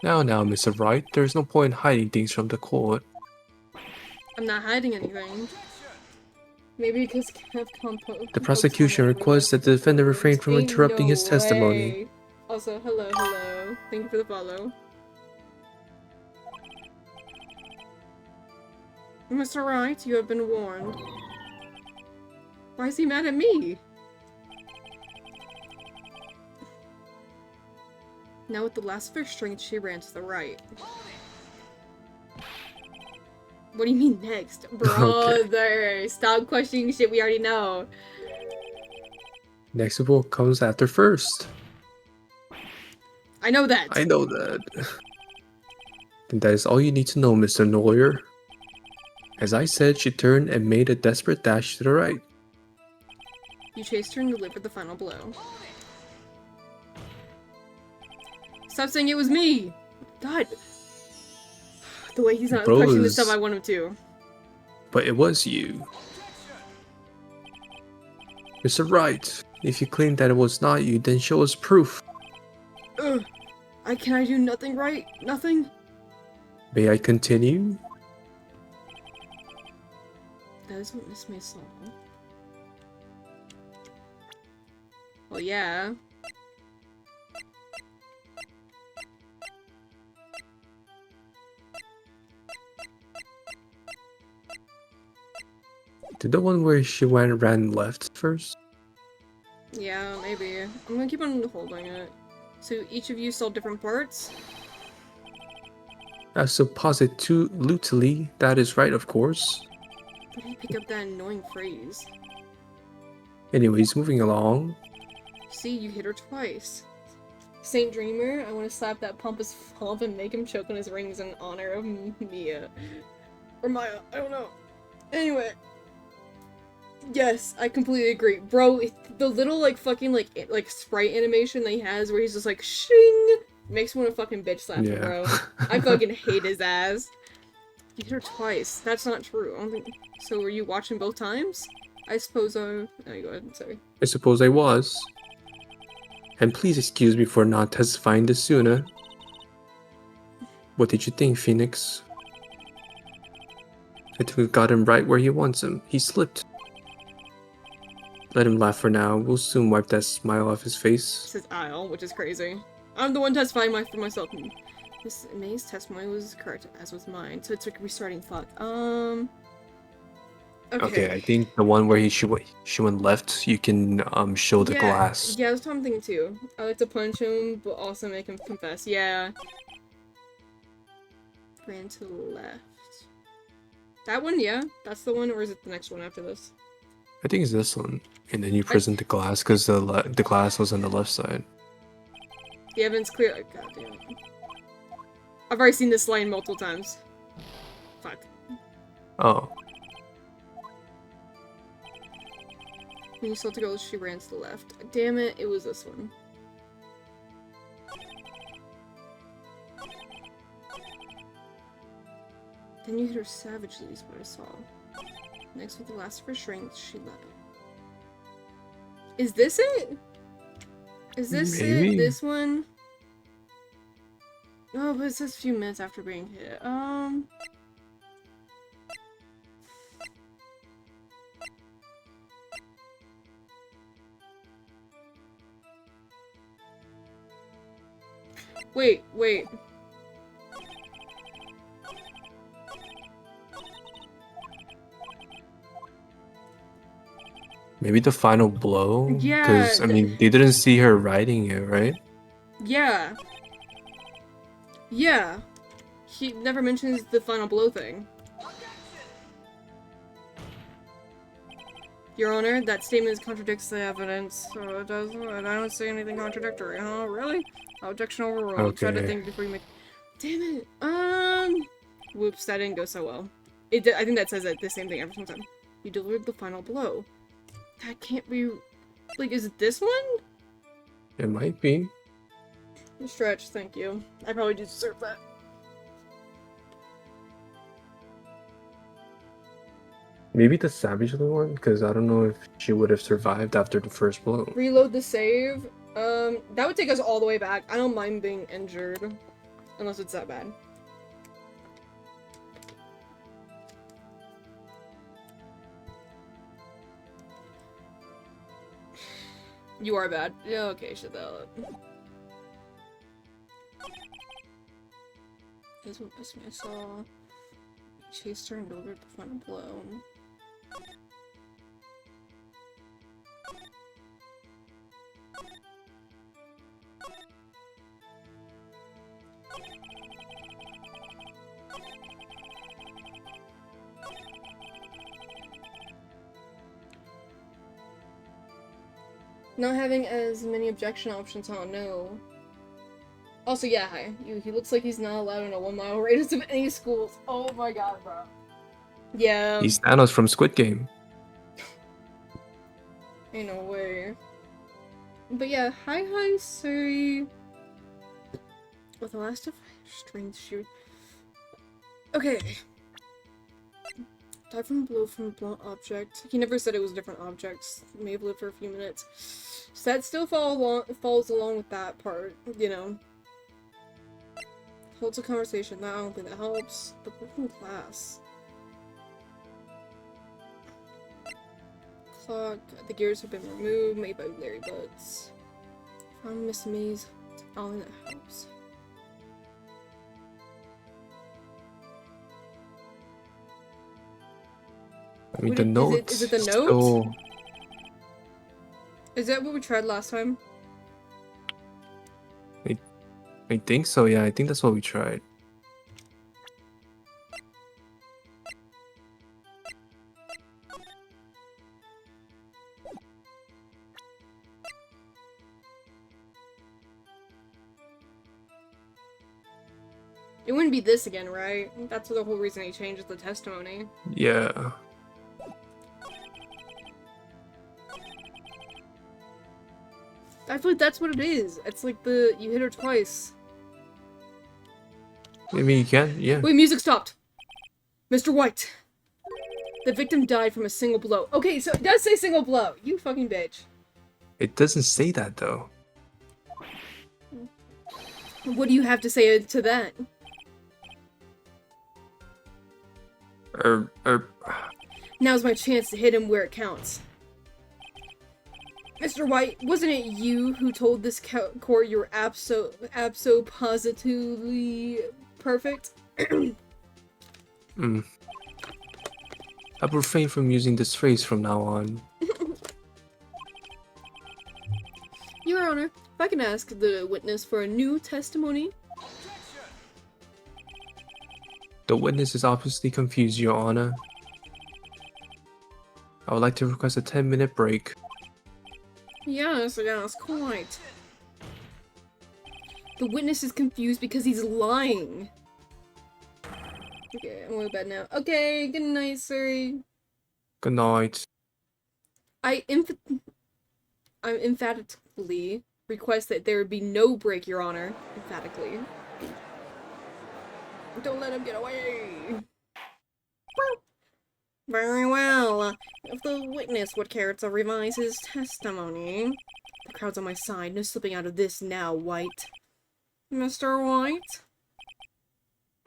Now, Mr. Wright, there's no point in hiding things from the court. I'm not hiding anything. Maybe because Capcom The prosecution requests that the defendant refrain from interrupting his testimony. Way. Also, hello. Thank you for the follow. Mr. Wright, you have been warned. Why is he mad at me? Now with the last of her strength, she ran to the right. What do you mean next? Brother, okay. Stop questioning shit we already know. Next of all comes after first. I know that. I know that. And that is all you need to know, Mr. Lawyer. As I said, she turned and made a desperate dash to the right. You chased her and delivered the final blow. Stop saying it was me! God. The way he's not questioning the stuff I want him to. But it was you. Mr. Wright, if you claim that it was not you, then show us proof. Can I do nothing right? Nothing? May I continue? That is what Miss May saw. Well, yeah. Did the one where she ran left first? Yeah, maybe. I'm gonna keep on holding it. So each of you saw different parts? So positively, that is right, of course. Where did you pick up that annoying phrase? Anyways, moving along. See, you hit her twice. Saint Dreamer, I want to slap that pompous pomp and make him choke on his rings in honor of Mia. Or Maya, I don't know. Anyway. Yes, I completely agree. Bro, the little, like, fucking, like sprite animation that he has where he's just like, shing! Makes me want to fucking bitch slap him, Yeah. bro. I fucking hate his ass. You hit her twice. That's not true. I don't think... So, were you watching both times? I suppose, No, go ahead. Sorry. I suppose I was. And please excuse me for not testifying this sooner. What did you think, Phoenix? I think we got him right where he wants him. He slipped. Let him laugh for now. We'll soon wipe that smile off his face. Says I'll, which is crazy. I'm the one testifying for myself. Miss May's testimony was correct, as was mine. So it's like restarting clock. Okay, I think the one where she went left, you can show the glass. Yeah, that's what I'm thinking too. I like to punch him, but also make him confess. Yeah. Ran to the left. That one, yeah? That's the one, or is it the next one after this? I think it's this one. And then you present the glass because the glass was on the left side. The evidence clear. Oh, God damn it. I've already seen this line multiple times. Fuck. Oh. When you saw the girl, she ran to the left. Damn it, it was this one. Then you hit her savagely, is what I saw. Next, with the last of her strength, she let it. Is this it? Is this Maybe. it? This one? Oh, but it says a few minutes after being hit. Wait. Maybe the final blow? Yeah, Because, I mean, they didn't see her riding it, right? Yeah. Yeah. He never mentions the final blow thing. Your Honor, that statement contradicts the evidence. So it does. I don't see anything contradictory. Huh? Really? Objection overruled. Try to Okay. think before you make. Damn it. Whoops, that didn't go so well. I think that says the same thing every single time. You delivered the final blow. That can't be. Like, is it this one? It might be. Stretch, thank you. I probably do deserve that. Maybe the savagely one? Because I don't know if she would have survived after the first blow. Reload the save. That would take us all the way back. I don't mind being injured. Unless it's that bad. You are bad. Yeah, okay, shut that up. Here's what I saw. Chased her and delivered the final blow. Not having as many objection options, oh no. Also, yeah, hi. He looks like he's not allowed in a 1 mile radius of any schools. Oh my god, bro. Yeah. He's Thanos from Squid Game. Ain't no way. But yeah, hi, Suri. With the last of strength shoot. Okay. Died from a blow from a blunt object. He never said it was different objects. May have lived for a few minutes. So that still follows along with that part, you know. Holds a conversation. I don't think that helps. But working class. Clock. The gears have been removed, made by Larry Butts. Found Miss May's. All in that helps. I mean, What the is it- notes. is it the still- notes? Is that what we tried last time? I think so, yeah. I think that's what we tried. It wouldn't be this again, right? That's the whole reason he changed the testimony. Yeah. I feel like that's what it is. It's like you hit her twice. Maybe you can, yeah. Wait, music stopped. Mr. White. The victim died from a single blow. Okay, so it does say single blow. You fucking bitch. It doesn't say that though. What do you have to say to that? Now's my chance to hit him where it counts. Mr. White, wasn't it you who told this court you were positively perfect? I'll refrain from using this phrase from now on. Your Honor, if I can ask the witness for a new testimony? The witness is obviously confused, Your Honor. I would like to request a 10-minute break. Yes, quite. The witness is confused because he's lying. Okay, I'm going to bed now. Okay, good night, sir. Good night. I emphatically request that there be no break, Your Honor. Emphatically. Don't let him get away! Very well. If the witness would care to revise his testimony. The crowd's on my side. No slipping out of this now, White. Mr. White?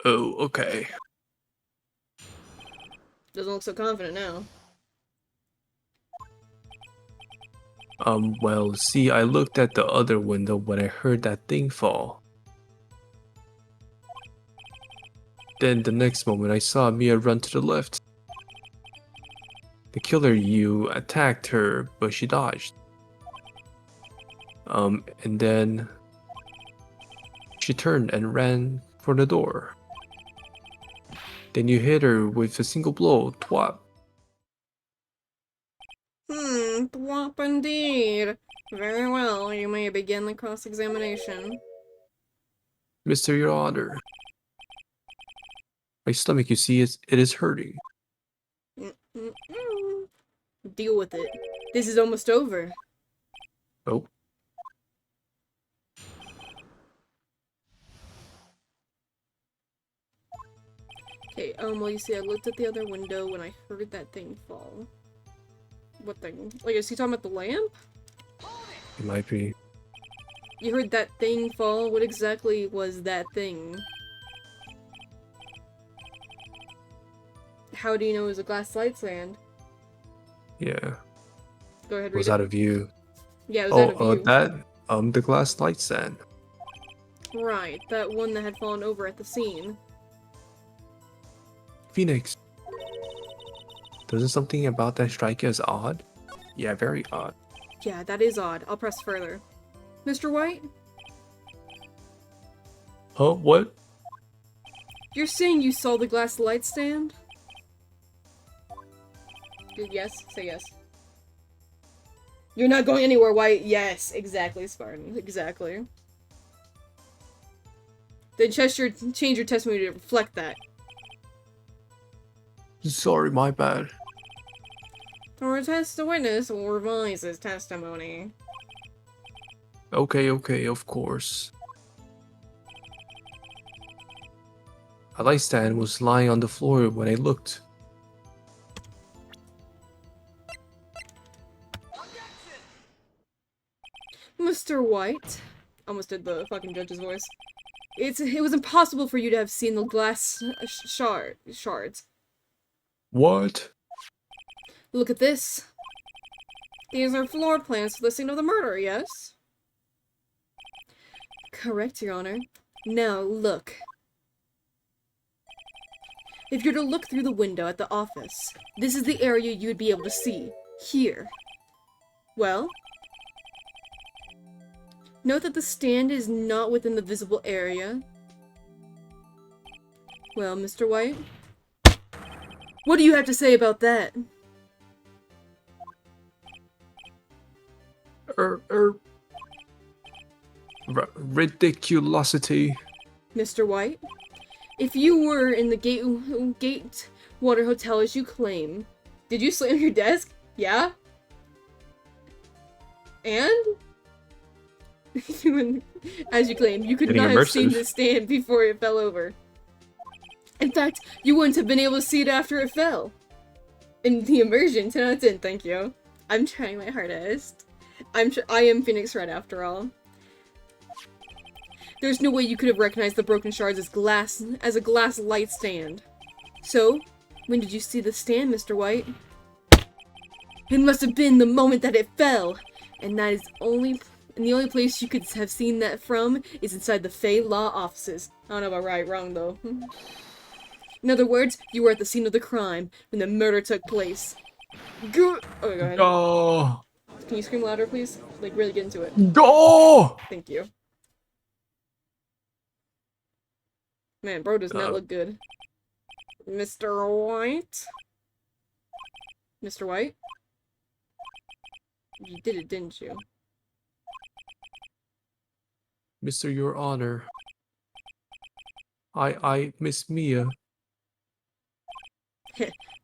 Oh, okay. Doesn't look so confident now. Well, see, I looked at the other window when I heard that thing fall. Then the next moment I saw Mia run to the left. The killer you attacked her, but she dodged. And then she turned and ran for the door. Then you hit her with a single blow, twat. Thwop indeed. Very well, you may begin the cross-examination. Mr. Your Honor. My stomach, you see, it is hurting. Deal with it. This is almost over. Oh. Okay, well, you see, I looked at the other window when I heard that thing fall. What thing? Like, is he talking about the lamp? It might be. You heard that thing fall? What exactly was that thing? How do you know it was a glass light stand? Yeah. Go ahead, It was read out it. of view. Yeah, it was out of view. The glass light stand. Right, that one that had fallen over at the scene. Phoenix. Doesn't something about that strike you as odd? Yeah, very odd. Yeah, that is odd. I'll press further. Mr. White? Huh? What? You're saying you saw the glass light stand? Yes? Say yes. You're not going anywhere, White. Yes, exactly, Spartan. Exactly. Then change your testimony to reflect that. Sorry, my bad. Or test the witness will revise his testimony. Okay, of course. A light stand was lying on the floor when I looked. Mr. White. Almost did the fucking judge's voice. It was impossible for you to have seen the glass shards. What? Look at this. These are floor plans for the scene of the murder, yes? Correct, Your Honor. Now, look. If you're to look through the window at the office, this is the area you'd be able to see. Here. Well? Note that the stand is not within the visible area. Well, Mr. White? What do you have to say about that? Ridiculosity. Mr. White? If you were in the Gatewater Hotel as you claim, did you slam your desk? Yeah? And? As you claim, you could Getting not have seen immersive. the stand before it fell over. In fact, you wouldn't have been able to see it after it fell. In the immersion, 10 out of 10, thank you. I'm trying my hardest. I am Phoenix Red after all. There's no way you could have recognized the broken shards as a glass light stand. So, when did you see the stand, Mr. White? It must have been the moment that it fell, and that is the only place you could have seen that from is inside the Fey Law offices. I don't know about right, wrong though. In other words, you were at the scene of the crime when the murder took place. Go ahead. Go! Can you scream louder, please? Like, really get into it. Go! Thank you. Man, bro does not look good. Mr. White? Mr. White? You did it, didn't you? Mr. Your Honor. Miss Mia.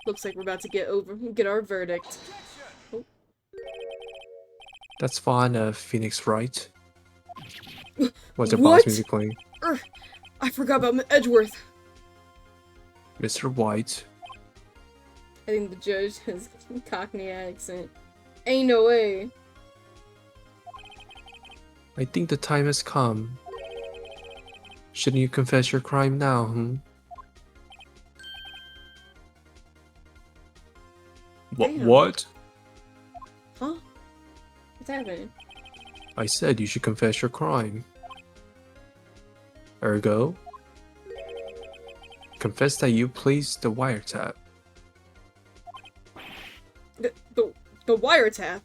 Looks like we're about to get our verdict. That's fine, Phoenix Wright. Was the What? boss music playing? I forgot about Edgeworth. Mr. White. I think the judge has a Cockney accent. Ain't no way. I think the time has come. Shouldn't you confess your crime now, Damn. What? Huh? What's happening? I said you should confess your crime. Ergo, confess that you placed the wiretap. The wiretap?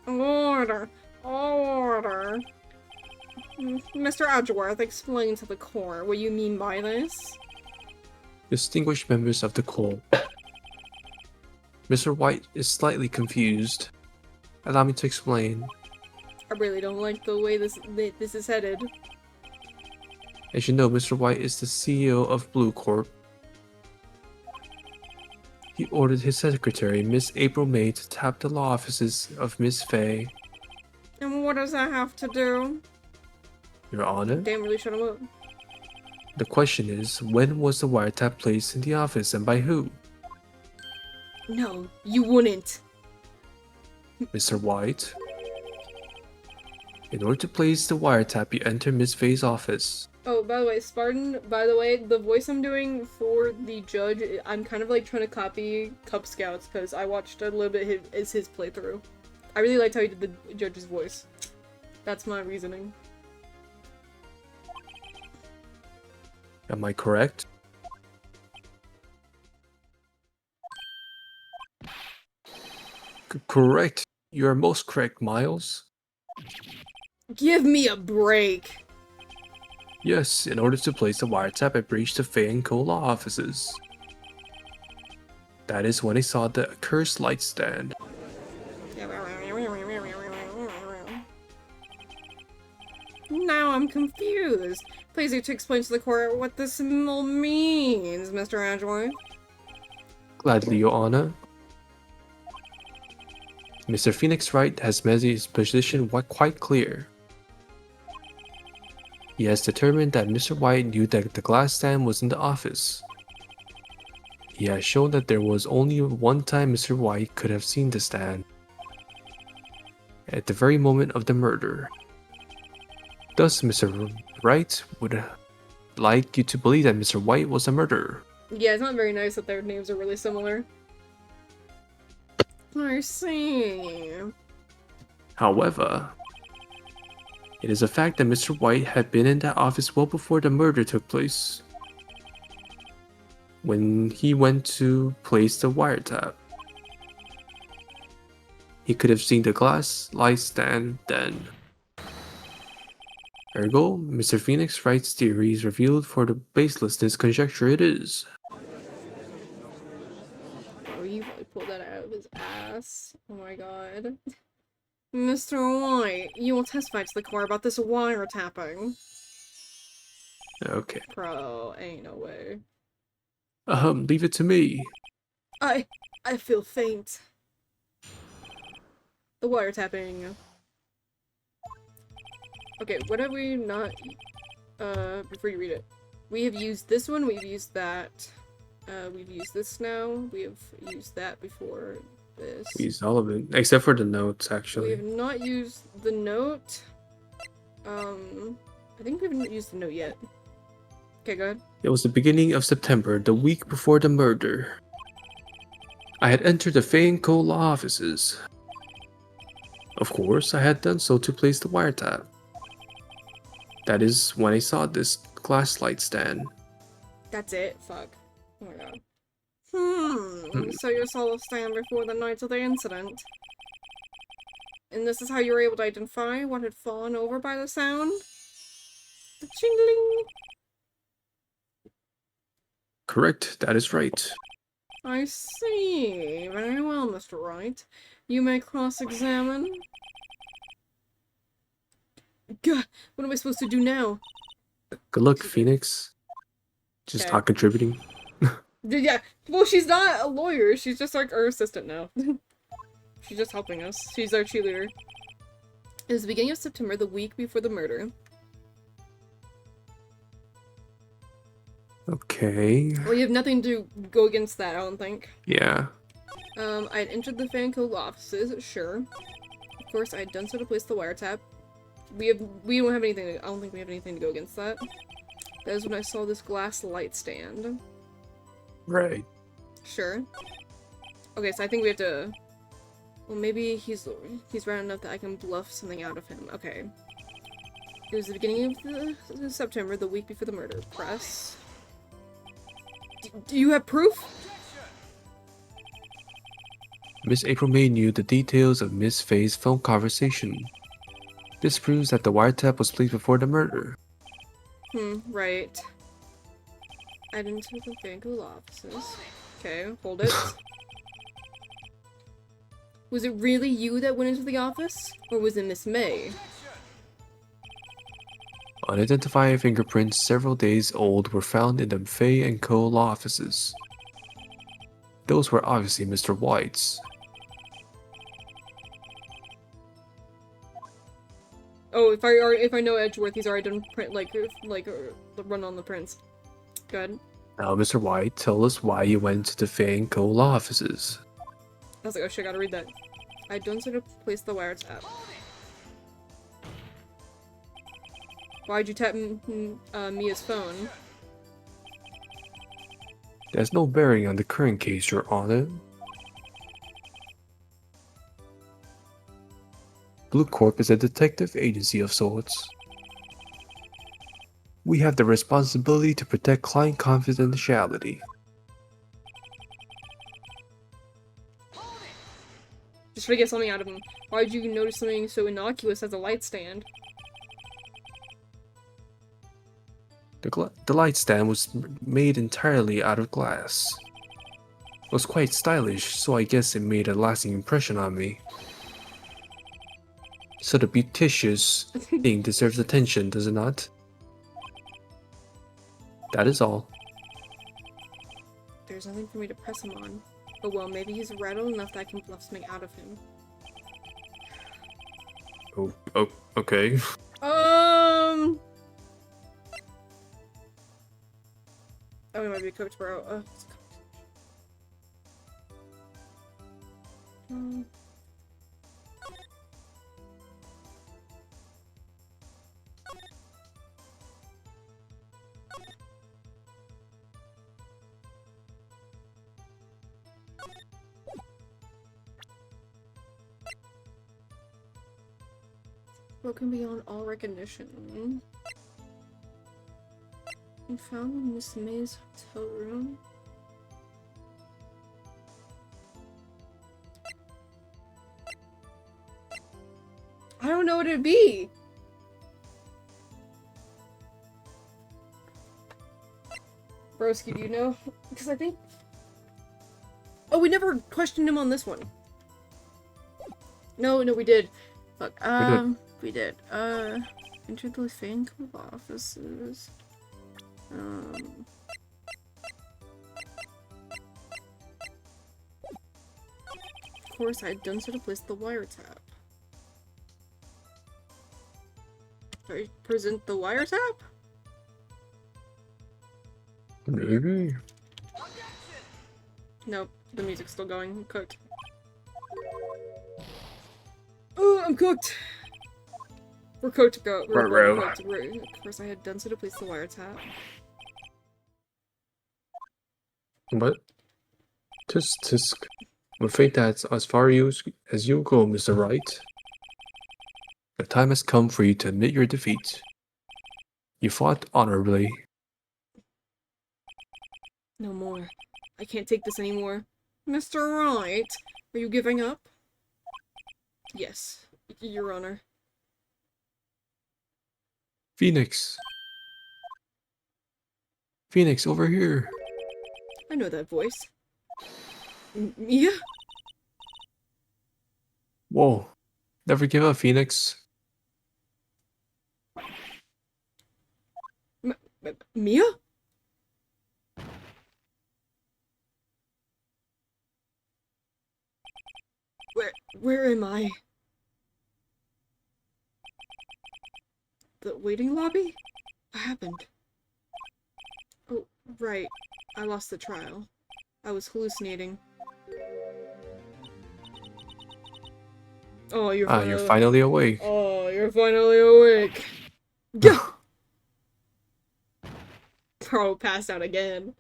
Order. Order. Mr. Edgeworth, explain to the court what you mean by this. Distinguished members of the court. Mr. White is slightly confused. Allow me to explain. I really don't like the way this is headed. As you know, Mr. White is the CEO of Blue Corp. He ordered his secretary, Miss April May, to tap the law offices of Miss Fay. And what does that have to do? Your Honor, Damn, really shut him up. the question is, when was the wiretap placed in the office and by who? No, you wouldn't. Mr. White? In order to place the wiretap, you enter Miss Fay's office. Oh, by the way, Spartan, the voice I'm doing for the judge, I'm kind of like trying to copy Cub Scouts because I watched a little bit his playthrough. I really liked how he did the judge's voice. That's my reasoning. Am I correct? Correct. You are most correct, Miles. Give me a break! Yes, in order to place the wiretap, I breached the Fay & Co. law offices. That is when I saw the accursed light stand. Now I'm confused. Please do to explain to the court what this symbol means, Mr. Edgeworth. Gladly, Your Honor. Mr. Phoenix Wright has made his position quite clear. He has determined that Mr. White knew that the glass stand was in the office. He has shown that there was only one time Mr. White could have seen the stand. At the very moment of the murder. Thus, Mr. Wright would like you to believe that Mr. White was a murderer. Yeah, it's not very nice that their names are really similar. I see. However, it is a fact that Mr. White had been in that office well before the murder took place. When he went to place the wiretap, he could have seen the glass light stand then. Ergo, Mr. Phoenix Wright's theory is revealed for the baselessness conjecture it is. Oh, you probably pulled that out of his ass. Oh my god. Mr. White, you will testify to the court about this wiretapping. Okay. Bro, ain't no way. Leave it to me. I feel faint. The wiretapping. Okay, what have we not... before you read it. We have used this one, we've used that. We've used this now. We have used that before this. We used all of it, except for the notes, We actually. have not used the note. I think we haven't used the note yet. Okay, go ahead. It was the beginning of September, the week before the murder. I had entered the Fay & Co. law offices. Of course, I had done so to place the wiretap. That is when I saw this glass light stand. That's it. Fuck. Oh my god. Hmm. So you saw the stand before the night of the incident. And this is how you were able to identify what had fallen over by the sound? The chingling! Correct, that is right. I see. Very well, Mr. Wright. You may cross-examine. Gah! What am I supposed to do now? Good luck, Phoenix. Just Okay. not contributing. Yeah, well, she's not a lawyer. She's just like our assistant now. She's just helping us. She's our cheerleader. It was the beginning of September, the week before the murder. Okay. Well, you have nothing to go against that, I don't think. Yeah. I had entered the Fanco law offices, sure. Of course, I had done so to place the wiretap. We don't have anything, I don't think we have anything to go against that. That is when I saw this glass light stand. Right. Sure. Okay, so I think we have to... Well, maybe he's round enough that I can bluff something out of him. Okay. It was the beginning of the September, the week before the murder. Press. Do you have proof? Miss April May knew the details of Miss Faye's phone conversation. This proves that the wiretap was placed before the murder. Right. I didn't take the Fanco law offices. Okay, hold it. Was it really you that went into the office? Or was it Miss May? Unidentified fingerprints several days old were found in the Fay & Co. law offices. Those were obviously Mr. White's. Oh, if I know Edgeworth, he's already done print run on the prints. Go ahead. Now, Mr. White, tell us why you went to the Fay & Co. law offices. I was like, oh shit, I gotta read that. I don't sort of place the wiretap. Why'd you tap Mia's phone? There's no bearing on the current case, Your Honor. Blue Corp is a detective agency of sorts. We have the responsibility to protect client confidentiality. Just try to get something out of him. Why'd you notice something so innocuous as a light stand? The light stand was made entirely out of glass. It was quite stylish, so I guess it made a lasting impression on me. So the beauticious thing deserves attention, does it not? That is all. There's nothing for me to press him on. Oh well, maybe he's rattled enough that I can bluff something out of him. Oh, okay. Oh, he might be a coach, bro. Broken beyond all recognition. And found in Miss May's hotel room. I don't know what it'd be. Broski, do you know? Because I think... Oh, we never questioned him on this one. No, we did. Fuck. We did. Entered the fan club offices. Of course, I had done so to place the wiretap. I present the wiretap? Maybe. Nope, the music's still going. I'm cooked. Oh, I'm cooked! We're cooked to go. We're Ruh-roh. cooked. Of course, I had done so to place the wiretap. But tisk. I'm afraid that's as far as you go, Mr. Wright. The time has come for you to admit your defeat. You fought honorably. No more. I can't take this anymore. Mr. Wright, are you giving up? Yes, Your Honor. Phoenix. Phoenix, over here. I know that voice. Mia? Whoa. Never give up, Phoenix. Mia? Where am I? The waiting lobby? What happened? Oh, right. I lost the trial. I was hallucinating. Oh, you're finally... You're finally awake. Oh, you're finally awake. Gah! Bro, passed out again.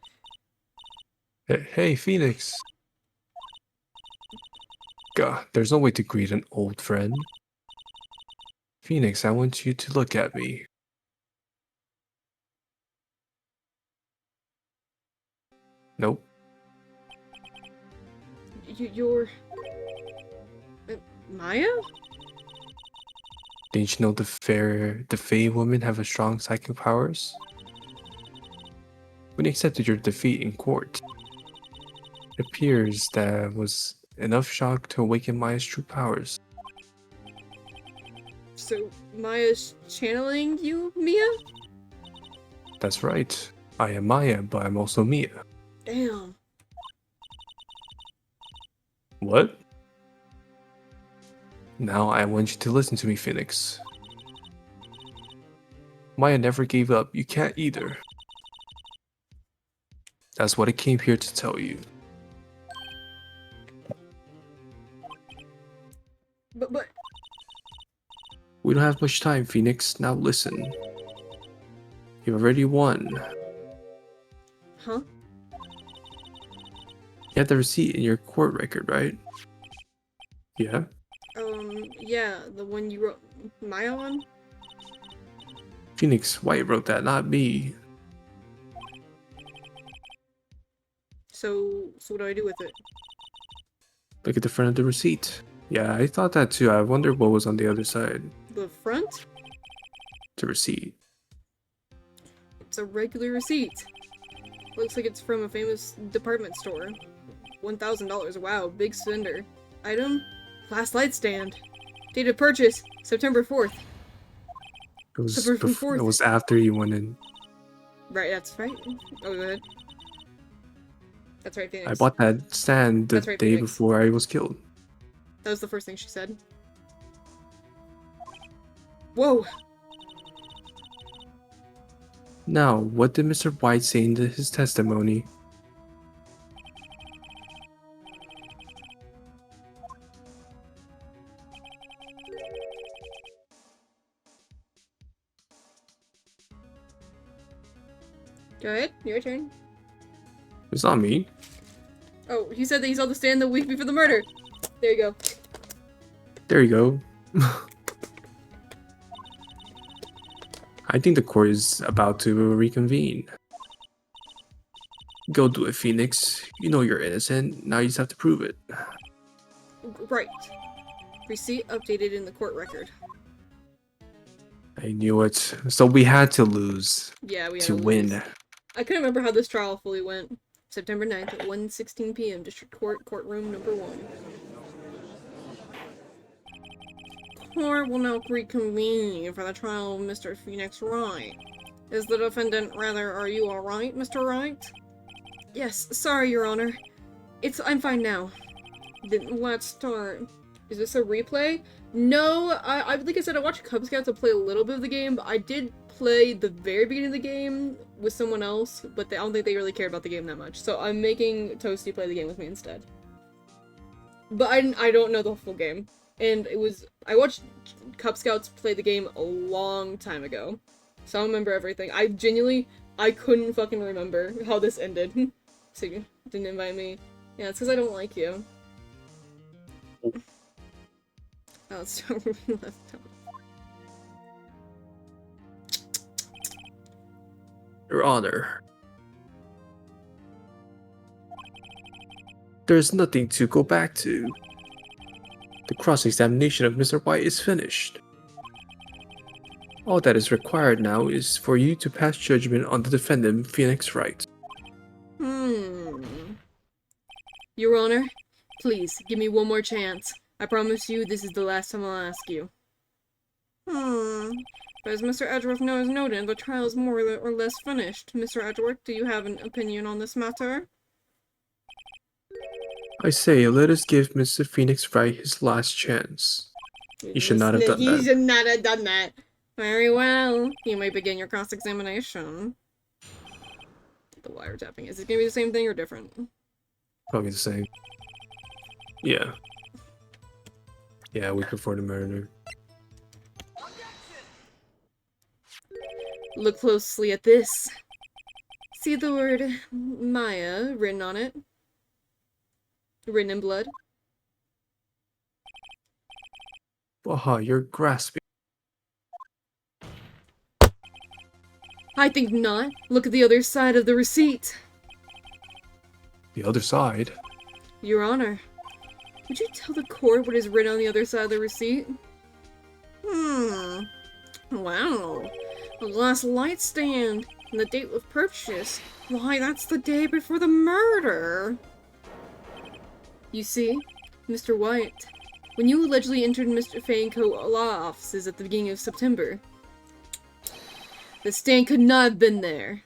Hey, Phoenix. God, there's no way to greet an old friend. Phoenix, I want you to look at me. Nope. You're... Maya? Didn't you know the Fae women have a strong psychic powers? When you accepted your defeat in court, it appears that was enough shock to awaken Maya's true powers. So, Maya's channeling you, Mia? That's right. I am Maya, but I'm also Mia. Damn. What? Now I want you to listen to me, Phoenix. Maya never gave up. You can't either. That's what I came here to tell you. But... We don't have much time, Phoenix. Now listen. You've already won. Huh? You have the receipt in your court record, right? Yeah? Yeah, the one you wrote Maya on? Phoenix White wrote that, not me. So what do I do with it? Look at the front of the receipt. Yeah, I thought that too. I wonder what was on the other side. The front? The receipt. It's a regular receipt. Looks like it's from a famous department store. $1,000. Wow, big spender. Item? Glass light stand. Date of purchase, September 4th. It was after you went in. Right, that's right. Oh, go ahead. That's right, Phoenix. I bought that stand the That's right, day Phoenix. before I was killed. That was the first thing she said. Whoa! Now, what did Mr. White say in his testimony? Go ahead, your turn. It's not me. Oh, he said that he saw the stand the week before the murder. There you go. There you go. I think the court is about to reconvene. Go do it, Phoenix. You know you're innocent. Now you just have to prove it. Right. Receipt updated in the court record. I knew it. So we had to lose Yeah, we had to to win. lose. I couldn't remember how this trial fully went. September 9th at 1:16 p.m. District Court, courtroom number 1. Court will now reconvene for the trial of Mr. Phoenix Wright. Is the defendant are you alright, Mr. Wright? Yes, sorry, Your Honor. I'm fine now. Then let's start. Is this a replay? No, I like I said, I watched Cub Scouts to play a little bit of the game, but I did play the very beginning of the game with someone else, but I don't think they really cared about the game that much. So I'm making Toasty play the game with me instead. But I don't know the full game. And I watched Cub Scouts play the game a long time ago. So I don't remember everything. I couldn't fucking remember how this ended. So you didn't invite me. Yeah, it's because I don't like you. Oh, it's left. Your Honor. There's nothing to go back to. The cross-examination of Mr. White is finished. All that is required now is for you to pass judgment on the defendant, Phoenix Wright. Your Honor, please, give me one more chance. I promise you this is the last time I'll ask you. But as Mr. Edgeworth has noted, the trial is more or less finished. Mr. Edgeworth, do you have an opinion on this matter? I say, let us give Mr. Phoenix Wright his last chance. You should not have done You that. should not have done that. Very well. You may begin your cross-examination. The wiretapping. Is it gonna be the same thing or different? Probably the same. Yeah. Yeah, a week before the murder. Look closely at this. See the word Maya written on it? Written in blood? Aha, you're grasping. I think not. Look at the other side of the receipt. The other side? Your Honor, would you tell the court what is written on the other side of the receipt? Wow. A glass light stand. And the date of purchase. Why, that's the day before the murder. You see, Mr. White, when you allegedly entered Mr. Fainco law offices at the beginning of September, the stand could not have been there.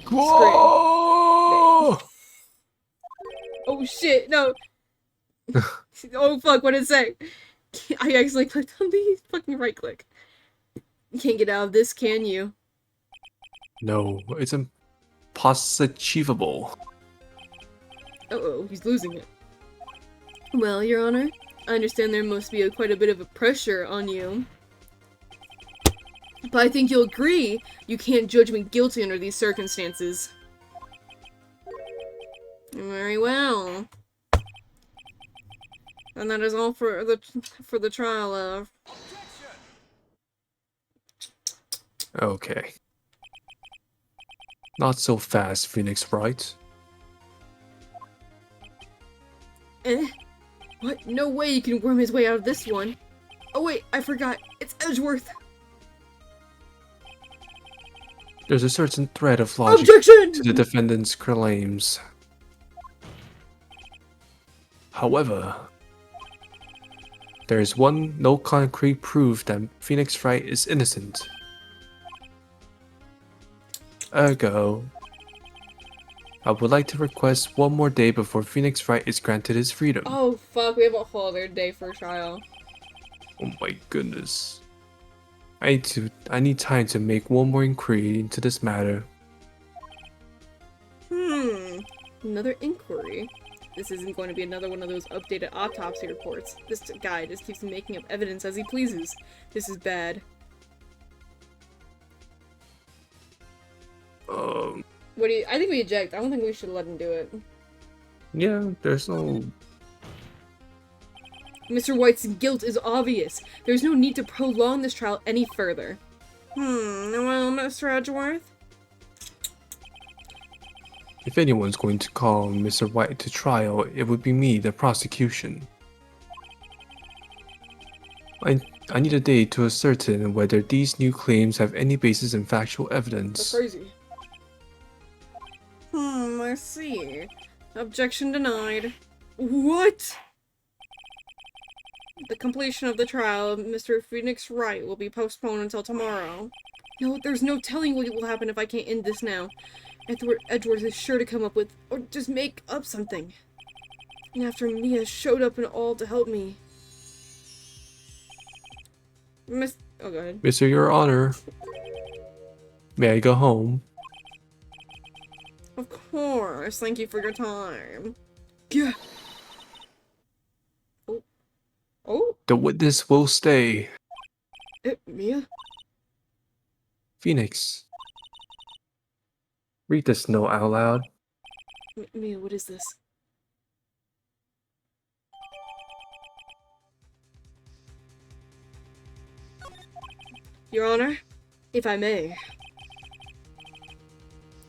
Whoa! Oh shit, no. Oh fuck, what did it say? I accidentally clicked on the fucking right click. You can't get out of this, can you? No, it's impossible. Uh-oh, he's losing it. Well, Your Honor, I understand there must be quite a bit of a pressure on you. But I think you'll agree you can't judge me guilty under these circumstances. Very well. And that is all for the trial of... Okay. Not so fast, Phoenix Wright. What? No way you can worm his way out of this one. Oh wait, I forgot. It's Edgeworth. There's a certain thread of logic Objection! to the defendant's claims. However, there is no concrete proof that Phoenix Wright is innocent. Ergo, I would like to request one more day before Phoenix Wright is granted his freedom. Oh fuck, we have a whole other day for trial. Oh my goodness. I need time to make one more inquiry into this matter. Another inquiry? This isn't going to be another one of those updated autopsy reports. This guy just keeps making up evidence as he pleases. This is bad. What do you- I think we eject. I don't think we should let him do it. Yeah, there's no... Mr. White's guilt is obvious. There's no need to prolong this trial any further. Well, Mr. Edgeworth? If anyone's going to call Mr. White to trial, it would be me, the prosecution. I need a day to ascertain whether these new claims have any basis in factual evidence. That's crazy. I see. Objection denied. What? The completion of the trial of Mr. Phoenix Wright will be postponed until tomorrow. No, there's no telling what will happen if I can't end this now. Edgeworth is sure to come up with, or just make up something. And after Mia showed up and all to help me. Oh, go ahead. Mr. Your Honor, may I go home? Of course. Thank you for your time. Yeah. Oh. Oh. The witness will stay. Mia? Phoenix, read this note out loud. Mia, what is this? Your Honor, if I may.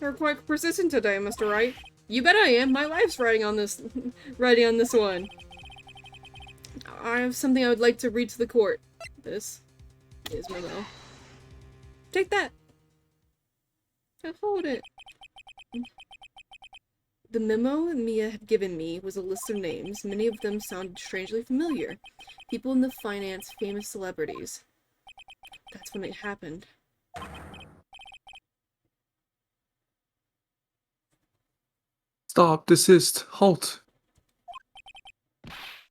You're quite persistent today, Mr. Wright. You bet I am. My life's riding on this one. I have something I would like to read to the court. This is memo. Take that. Hold it. The memo Mia had given me was a list of names. Many of them sounded strangely familiar. People in the finance, famous celebrities. That's when it happened. Stop, desist, halt.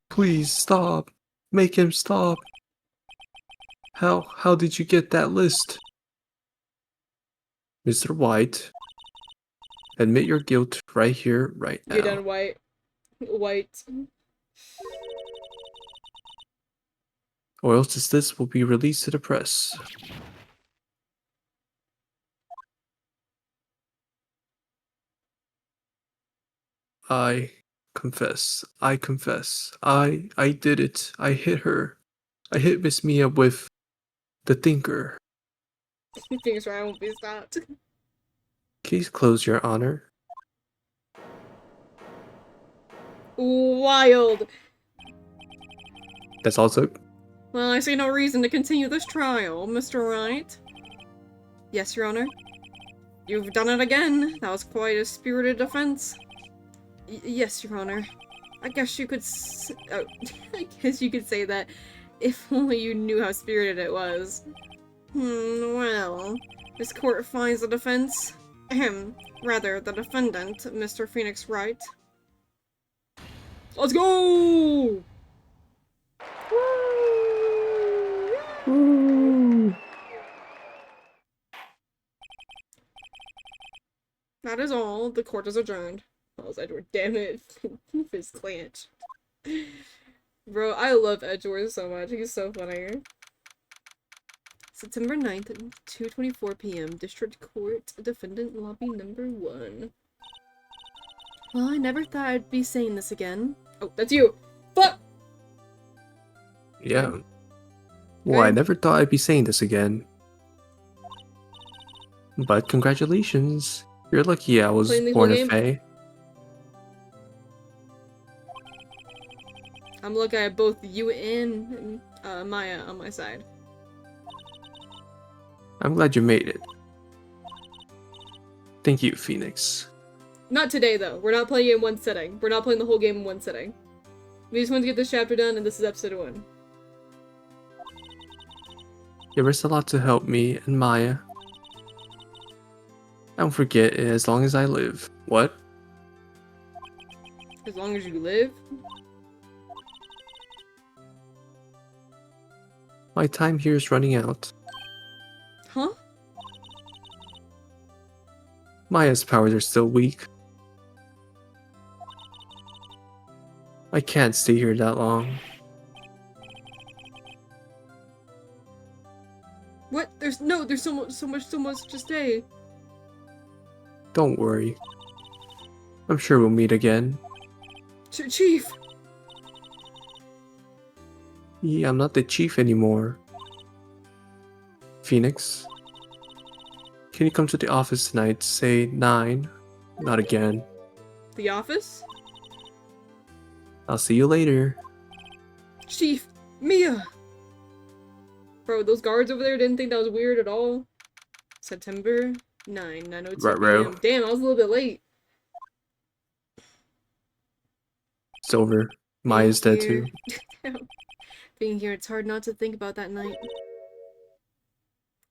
Please stop. Make him stop. How did you get that list? Mr. White, admit your guilt right here, right now. You're done, White. White. Or else this list will be released to the press. I confess. I confess. I did it. I hit her. I hit Miss Mia with the thinker. Things right won't be stopped. Case closed, Your Honor. Wild. That's also. Well, I see no reason to continue this trial, Mr. Wright. Yes, Your Honor. You've done it again. That was quite a spirited offense. Yes, Your Honor. I guess you could I guess you could say that if only you knew how spirited it was. Well, this court finds the defense, rather, the defendant, Mr. Phoenix Wright. Let's go! Woo! That is all. The court is adjourned. Oh, Edward, damn it. Fist clenched. Bro, I love Edward so much. He's so funny. September 9th, 2:24 p.m. District Court, Defendant Lobby Number 1. Well, I never thought I'd be saying this again. Oh, that's you! Fuck! Yeah. Well, I Okay. never thought I'd be saying this again. But congratulations. You're lucky I was Playing the born whole a game? fae. I'm looking at both you and Maya on my side. I'm glad you made it. Thank you, Phoenix. Not today, though. We're not playing it in one sitting. We're not playing the whole game in one sitting. We just want to get this chapter done, and this is episode 1. You risked a lot to help me and Maya. I won't forget it as long as I live. What? As long as you live? My time here is running out. Huh? Maya's powers are still weak. I can't stay here that long. What? There's so much to stay. Don't worry. I'm sure we'll meet again. Chief! Yeah, I'm not the chief anymore. Phoenix? Can you come to the office tonight, say 9? Not again. The office? I'll see you later. Chief! Mia! Bro, those guards over there didn't think that was weird at all. September 9:02 Ruh-roh. p.m. Damn, I was a little bit late. It's over. Maya's dead too. Being here, it's hard not to think about that night.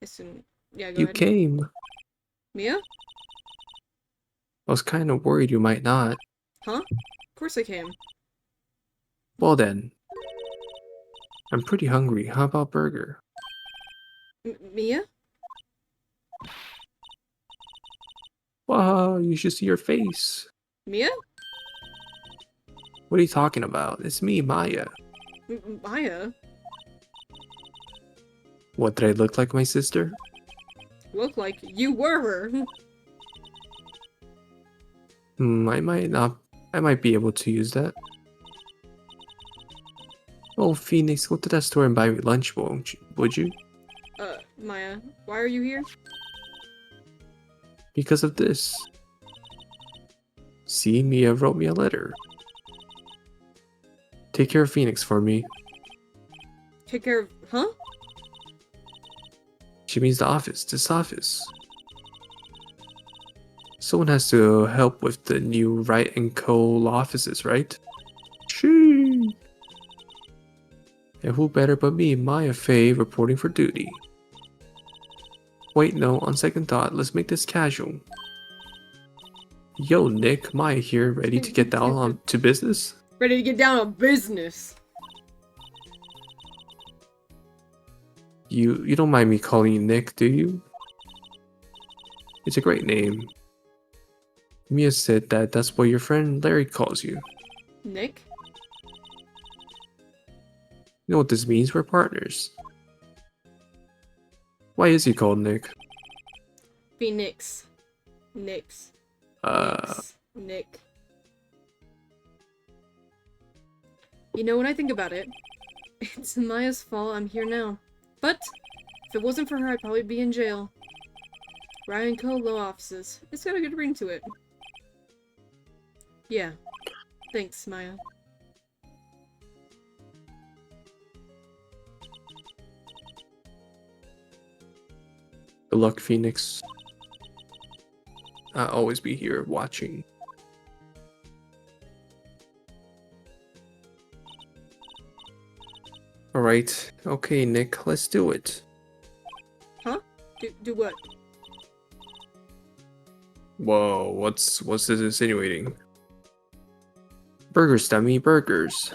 Listen, yeah, go You ahead. came. Mia? I was kind of worried you might not. Huh? Of course I came. Well then, I'm pretty hungry. How about burger? Mia? Wow, you should see your face. Mia? What are you talking about? It's me, Maya. Maya? What, did I look like my sister? Look like you were her. I might not. I might be able to use that. Oh, Phoenix, go to that store and buy me lunch, won't you? Would you? Maya, why are you here? Because of this. See, Mia wrote me a letter. Take care of Phoenix for me. Take care of, huh? She means the office, this office. Someone has to help with the new Wright and Co. offices, right? Shee. And who better but me, Maya Faye, reporting for duty. Wait, no, on second thought, let's make this casual. Yo, Nick, Maya here, ready to get down on to business? Ready to get down on business. You don't mind me calling you Nick, do you? It's a great name. Mia said that that's what your friend Larry calls you. Nick? You know what this means? We're partners. Why is he called Nick? Phoenix. Nix. Nick. You know, when I think about it, it's Maya's fault I'm here now. But, if it wasn't for her, I'd probably be in jail. Ryan Co. Law offices. It's got a good ring to it. Yeah. Thanks, Maya. Good luck, Phoenix. I'll always be here watching. Alright, okay, Nick, let's do it. Huh? Do what? Whoa, what's this insinuating? Burgers, dummy, burgers.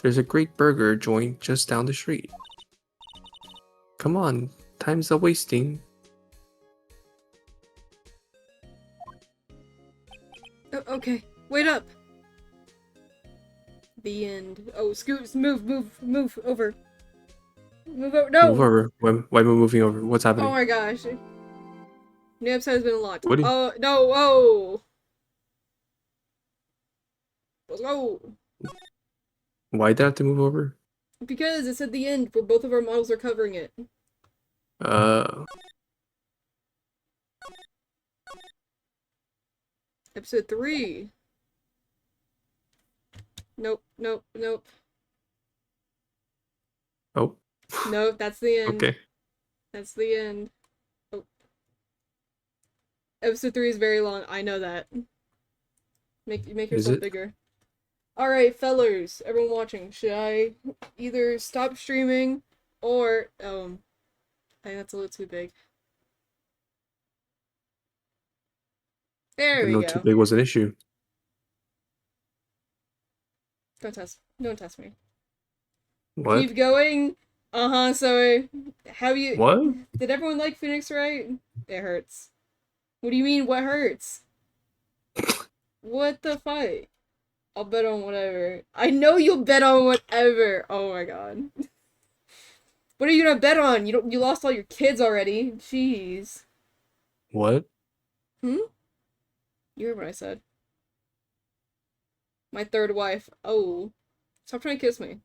There's a great burger joint just down the street. Come on, time's not wasting. Okay, wait up! The end. Oh, Scoots, move over. Move over, no! Move over. Why am I moving over? What's happening? Oh my gosh. New episode has been unlocked. What do you- Oh, no, whoa! Let's go! Why did I have to move over? Because it's at the end, where both of our models are covering it. Episode 3. Nope. Oh, Nope, that's the end. okay. That's the end. Oh. Episode 3 is very long, I know that. Make Is yourself it? bigger. Alright, fellers, everyone watching, should I either stop streaming or, I think that's a little too big. There we No, go. too big was an issue. Don't test me. What? Keep going. So have you What? did everyone like Phoenix Wright? It hurts. What do you mean what hurts? What the fuck? I'll bet on whatever. I know you'll bet on whatever. Oh my god. What are you gonna bet on? You lost all your kids already. Jeez. What? You heard what I said. My third wife. Oh. Stop trying to kiss me.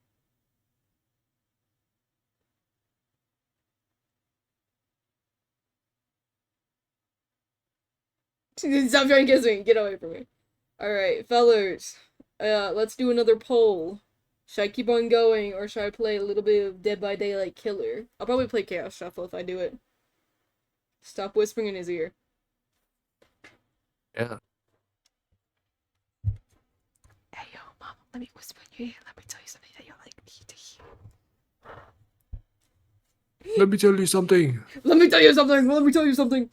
Stop trying to kiss me. Get away from me. Alright, fellas. Let's do another poll. Should I keep on going, or should I play a little bit of Dead by Daylight Killer? I'll probably play Chaos Shuffle if I do it. Stop whispering in his ear. Yeah. Hey, yo, mom, let me whisper in your ear. Let me tell you something that you'll like to hear. Let me tell you something. Let me tell you something! Let me tell you something!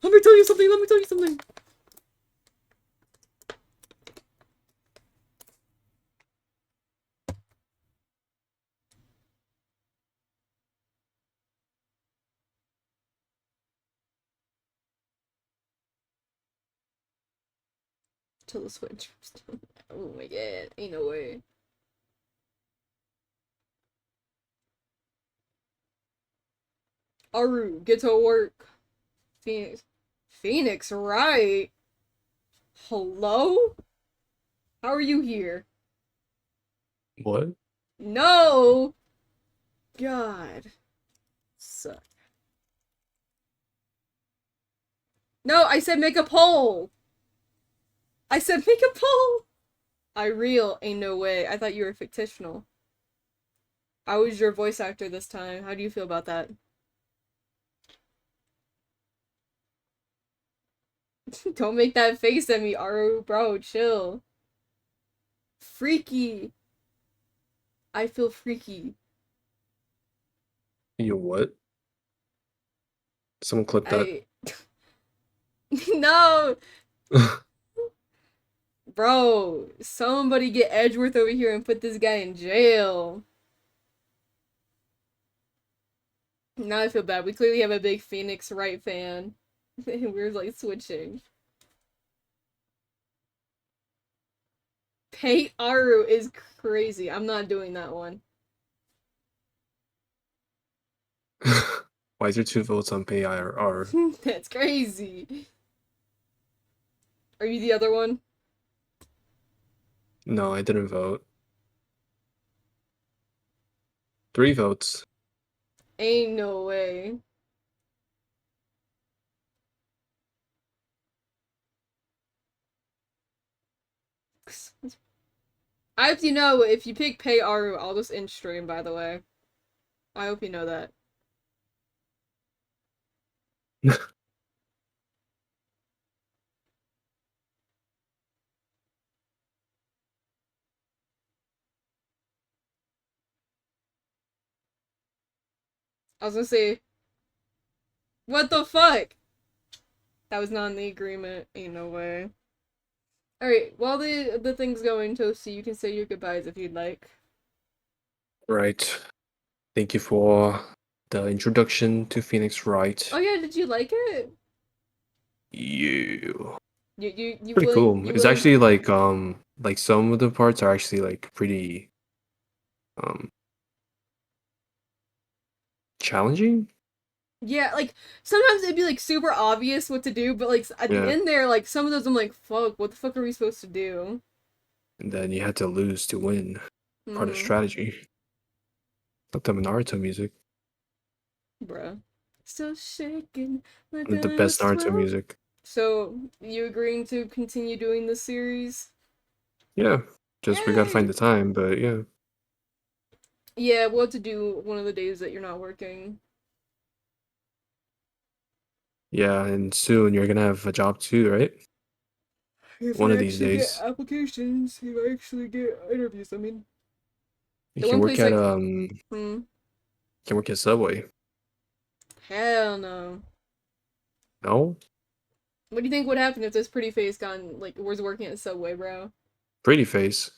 Let me tell you something! Let me tell you something! till the Switch. Oh my god, ain't no way. Aru, get to work. Phoenix. Phoenix, right? Hello? How are you here? What? No! God. Suck. No, I said make a poll! I said make a poll! I real ain't no way. I thought you were fictional. I was your voice actor this time. How do you feel about that? Don't make that face at me, Aru. Bro, chill. Freaky. I feel freaky. You what? Someone clip that. I... No! Bro, somebody get Edgeworth over here and put this guy in jail. Now I feel bad. We clearly have a big Phoenix Wright fan. We're like switching. Pay Aru is crazy. I'm not doing that one. Why is there 2 votes on pay IRR? That's crazy. Are you the other one? No, I didn't vote. 3 votes. Ain't no way. I hope you know if you pick Pay Aru, I'll just end stream, by the way. I hope you know that. I was gonna say, what the fuck? That was not in the agreement. Ain't no way. Alright, while the thing's going, Toasty, you can say your goodbyes if you'd like. Right. Thank you for the introduction to Phoenix Wright. Oh yeah, did you like it? You. You Pretty willing? cool. You It's willing? actually like some of the parts are actually like pretty challenging. Yeah, like sometimes it'd be like super obvious what to do, but like at the Yeah. end there, like some of those I'm like, fuck, what the fuck are we supposed to do? And then you had to lose to win. Part of Mm-hmm. strategy. Like the Naruto music. Bruh. Still shaking like One of the I best was Naruto 12. music. So, you agreeing to continue doing this series? Yeah. Just we gotta find Yay! the time, but yeah. Yeah, we'll have to do one of the days that you're not working. Yeah, and soon you're gonna have a job too, right? If One I of these actually get days. applications, if I actually get interviews, I mean. You The can one work place at you can work at Subway. hell no. No? What do you think would happen if this pretty face gone, like, was working at Subway, bro? Pretty face.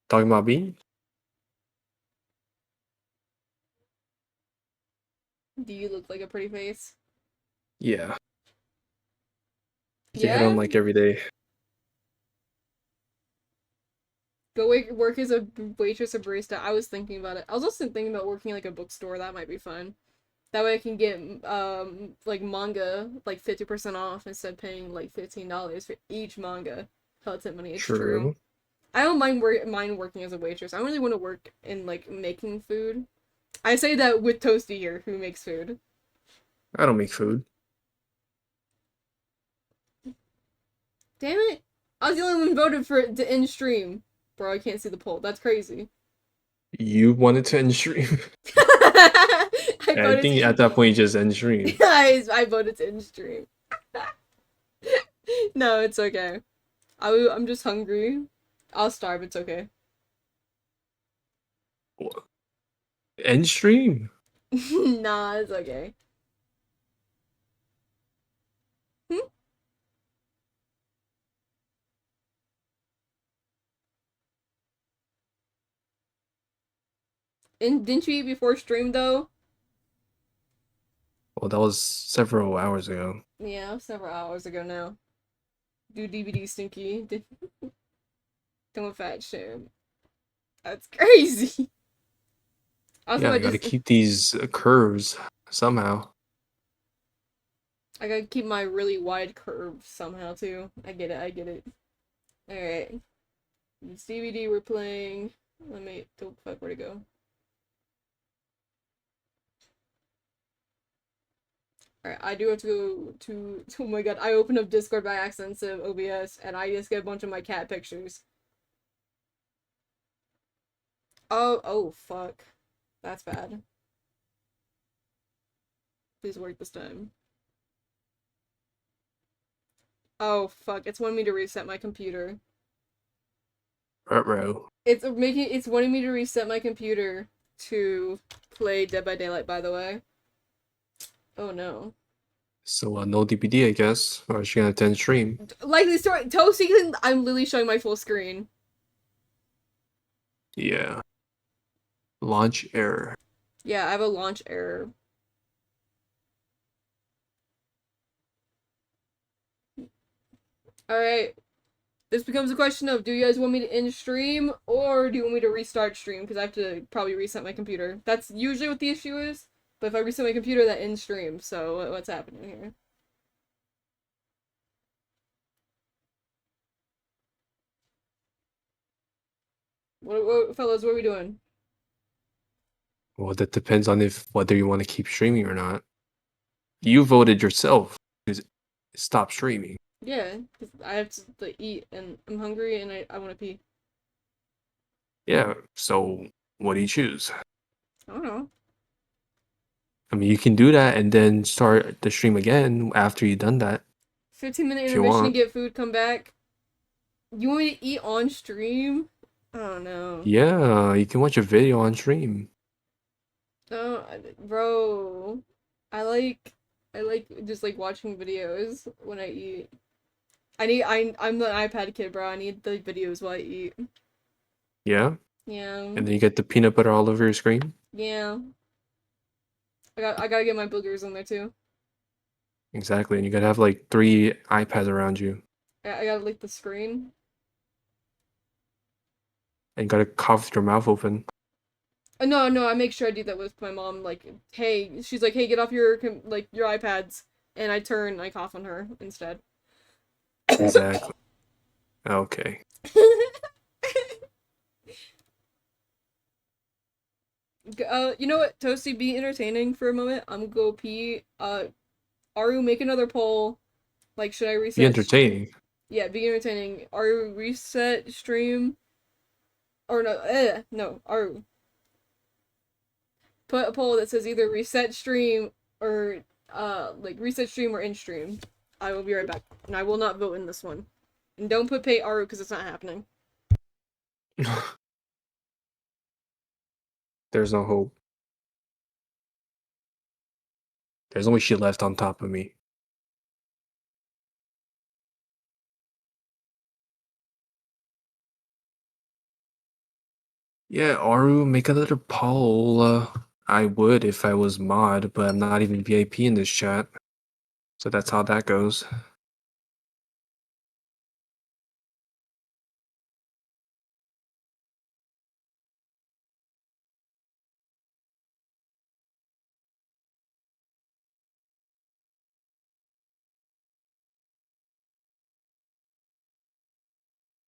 Talking about me? Do you look like a pretty face? Yeah. You can hit Yeah? on like every day. Go work as a waitress or barista. I was thinking about it. I was also thinking about working like a bookstore. That might be fun. That way I can get like manga like 50% off instead of paying like $15 for each manga. Peloton money. It's true. True. I don't mind working as a waitress. I don't really want to work in like making food. I say that with Toasty here, who makes food. I don't make food. Damn it! I was the only one voted for it to end stream. Bro, I can't see the poll. That's crazy. You wanted to end stream. I Yeah, I voted think to at that point you just end stream. I voted to end stream. No, it's okay. I'm just hungry. I'll starve. It's okay. End stream? Nah, it's okay. Hmm? And didn't you eat before stream though? Well, that was several hours ago. Yeah, several hours ago now. Do DVD stinky. Don't fat shame. That's crazy. Also, Yeah, I gotta keep these curves somehow. I gotta keep my really wide curve somehow too. I get it. I get it. All right. This DVD we're playing. Let me. Oh fuck, where'd it go? Alright, I do have to go to. Oh my god, I opened up Discord by accident instead of OBS, and I just get a bunch of my cat pictures. Oh fuck. That's bad. Please work this time. Oh fuck, it's wanting me to reset my computer. Ruh-roh. It's wanting me to reset my computer to play Dead by Daylight, by the way. Oh no. So no DPD, I guess. Or is she gonna attend stream? Likely story. Toasty, I'm literally showing my full screen. Yeah. Launch error. Yeah, I have a launch error. Alright. This becomes a question of, do you guys want me to end stream, or do you want me to restart stream? Because I have to probably reset my computer. That's usually what the issue is. But if I reset my computer, that ends stream. So what's happening here? Fellas, what are we doing? Well, that depends on if whether you want to keep streaming or not. You voted yourself to stop streaming. Yeah, because I have to eat, and I'm hungry, and I want to pee. Yeah. So what do you choose? I don't know. I mean, you can do that and then start the stream again after you've done that 15-minute if you intermission to want. get food, come back. You want me to eat on stream? I don't know. Yeah, you can watch a video on stream. No, bro. I like just like watching videos when I eat. I'm the iPad kid, bro. I need the videos while I eat. Yeah, Yeah. and then you get the peanut butter all over your screen. Yeah. I gotta get my boogers on there too. Exactly, and you gotta have like 3 iPads around you, I gotta lick the screen. and you gotta cough with your mouth open. No, I make sure I do that with my mom. Like, hey, she's like, hey, get off your your iPads, and I turn, I cough on her instead. Exactly. Okay. You know what, Toasty, be entertaining for a moment. I'm gonna go pee. Aru, make another poll. Like, should I Be reset? entertaining. Yeah, be entertaining. Aru, reset stream. Or no, no, Aru. Put a poll that says either reset stream or, like, reset stream or end stream. I will be right back. And I will not vote in this one. And don't put pay Aru because it's not happening. There's no hope. There's only shit left on top of me. Yeah, Aru, make another poll. I would if I was mod, but I'm not even VIP in this chat. So that's how that goes.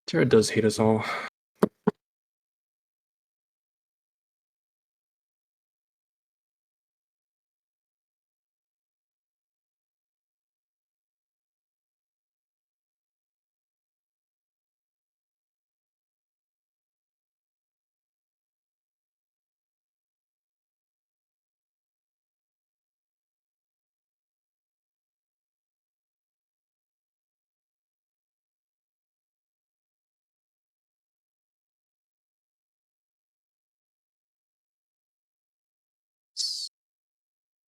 Jared does hate us all.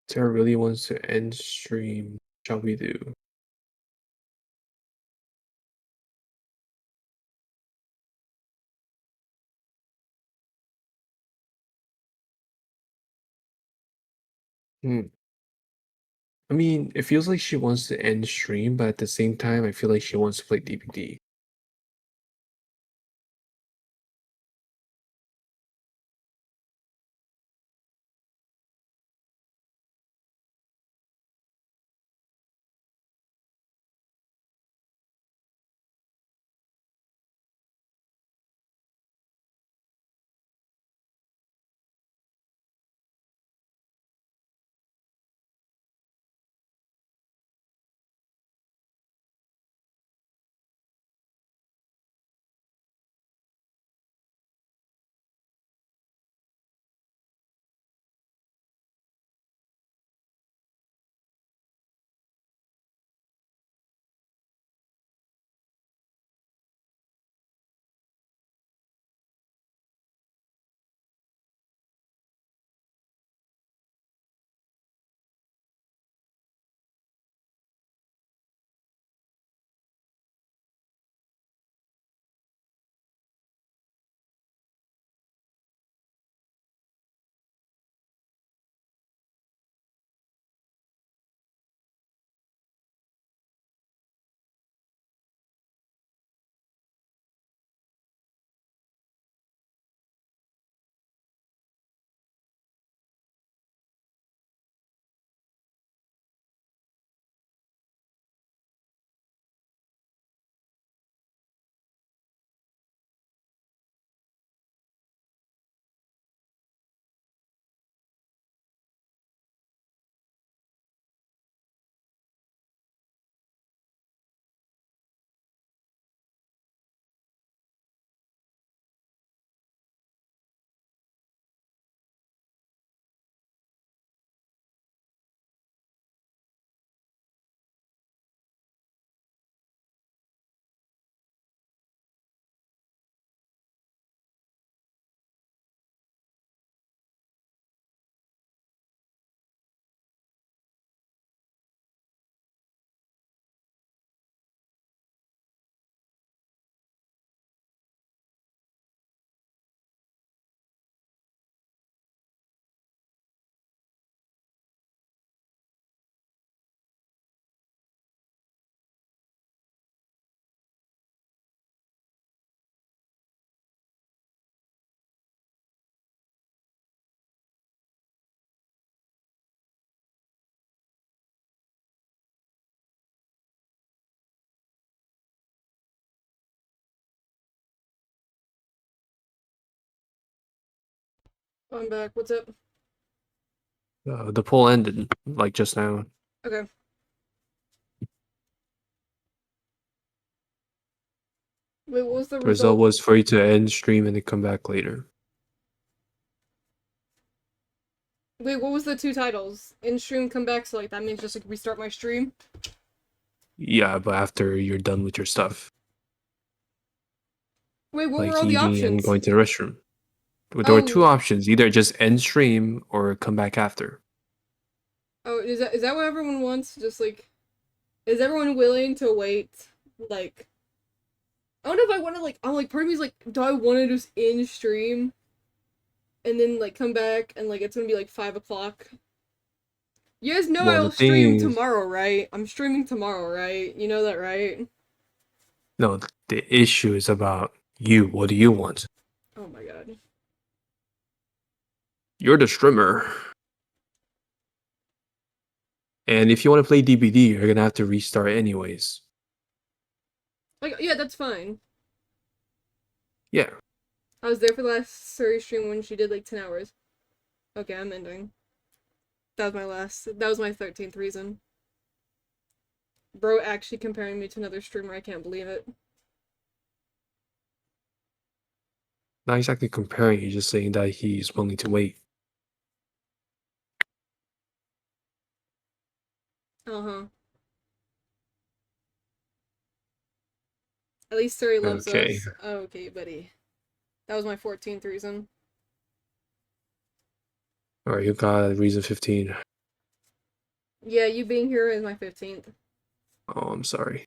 Sarah really wants to end stream. Shall we do? Hmm. I mean, it feels like she wants to end stream, but at the same time, I feel like she wants to play DBD. I'm back. What's up? The poll ended, like just now. Okay. Wait, what was the The result result? was for you to end stream and then come back later. Wait, what was the two titles? In stream, come back, so like that means just like restart my stream? Yeah, but after you're done with your stuff, Wait, what were like all the eating and options? going to the restroom. There were two Oh, options: either just end stream or come back after. oh, is that what everyone wants? Just like, is everyone willing to wait? Like, I don't know if I want to like. I'm like, part of me's like, do I want to just in stream, and then like come back and like it's gonna be like 5 o'clock. You guys know Well, the I'll thing stream is, tomorrow, right? I'm streaming tomorrow, right? You know that, right? no, the issue is about you. What do you want? Oh my god. You're the streamer. And if you want to play DBD, you're gonna have to restart anyways. Like, yeah, that's fine. Yeah. I was there for the last Suri stream when she did like 10 hours. Okay, I'm ending. That was my 13th reason. Bro actually comparing me to another streamer, I can't believe it. Not exactly comparing, he's just saying that he's willing to wait. Uh-huh. At least Suri loves Okay. us. Okay, buddy. That was my 14th reason. Alright, you got reason 15. Yeah, you being here is my 15th. Oh, I'm sorry.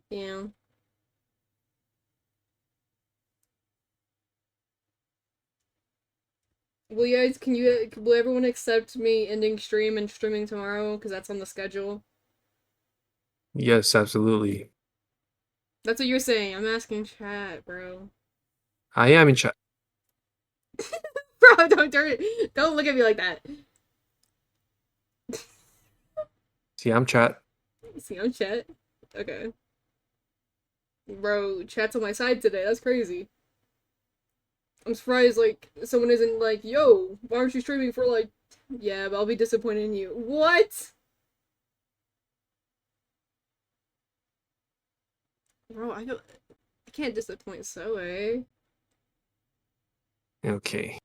Yeah. Will everyone accept me ending stream and streaming tomorrow? Because that's on the schedule. Yes, absolutely. That's what you're saying. I'm asking chat, bro. I am in chat. Bro, don't look at me like that. See, I'm chat. See, I'm chat. Okay. Bro, chat's on my side today. That's crazy. I'm surprised, like, someone isn't like, yo, why aren't you streaming for, like, yeah, but I'll be disappointed in you. What? Bro, I can't disappoint Zoe. Okay.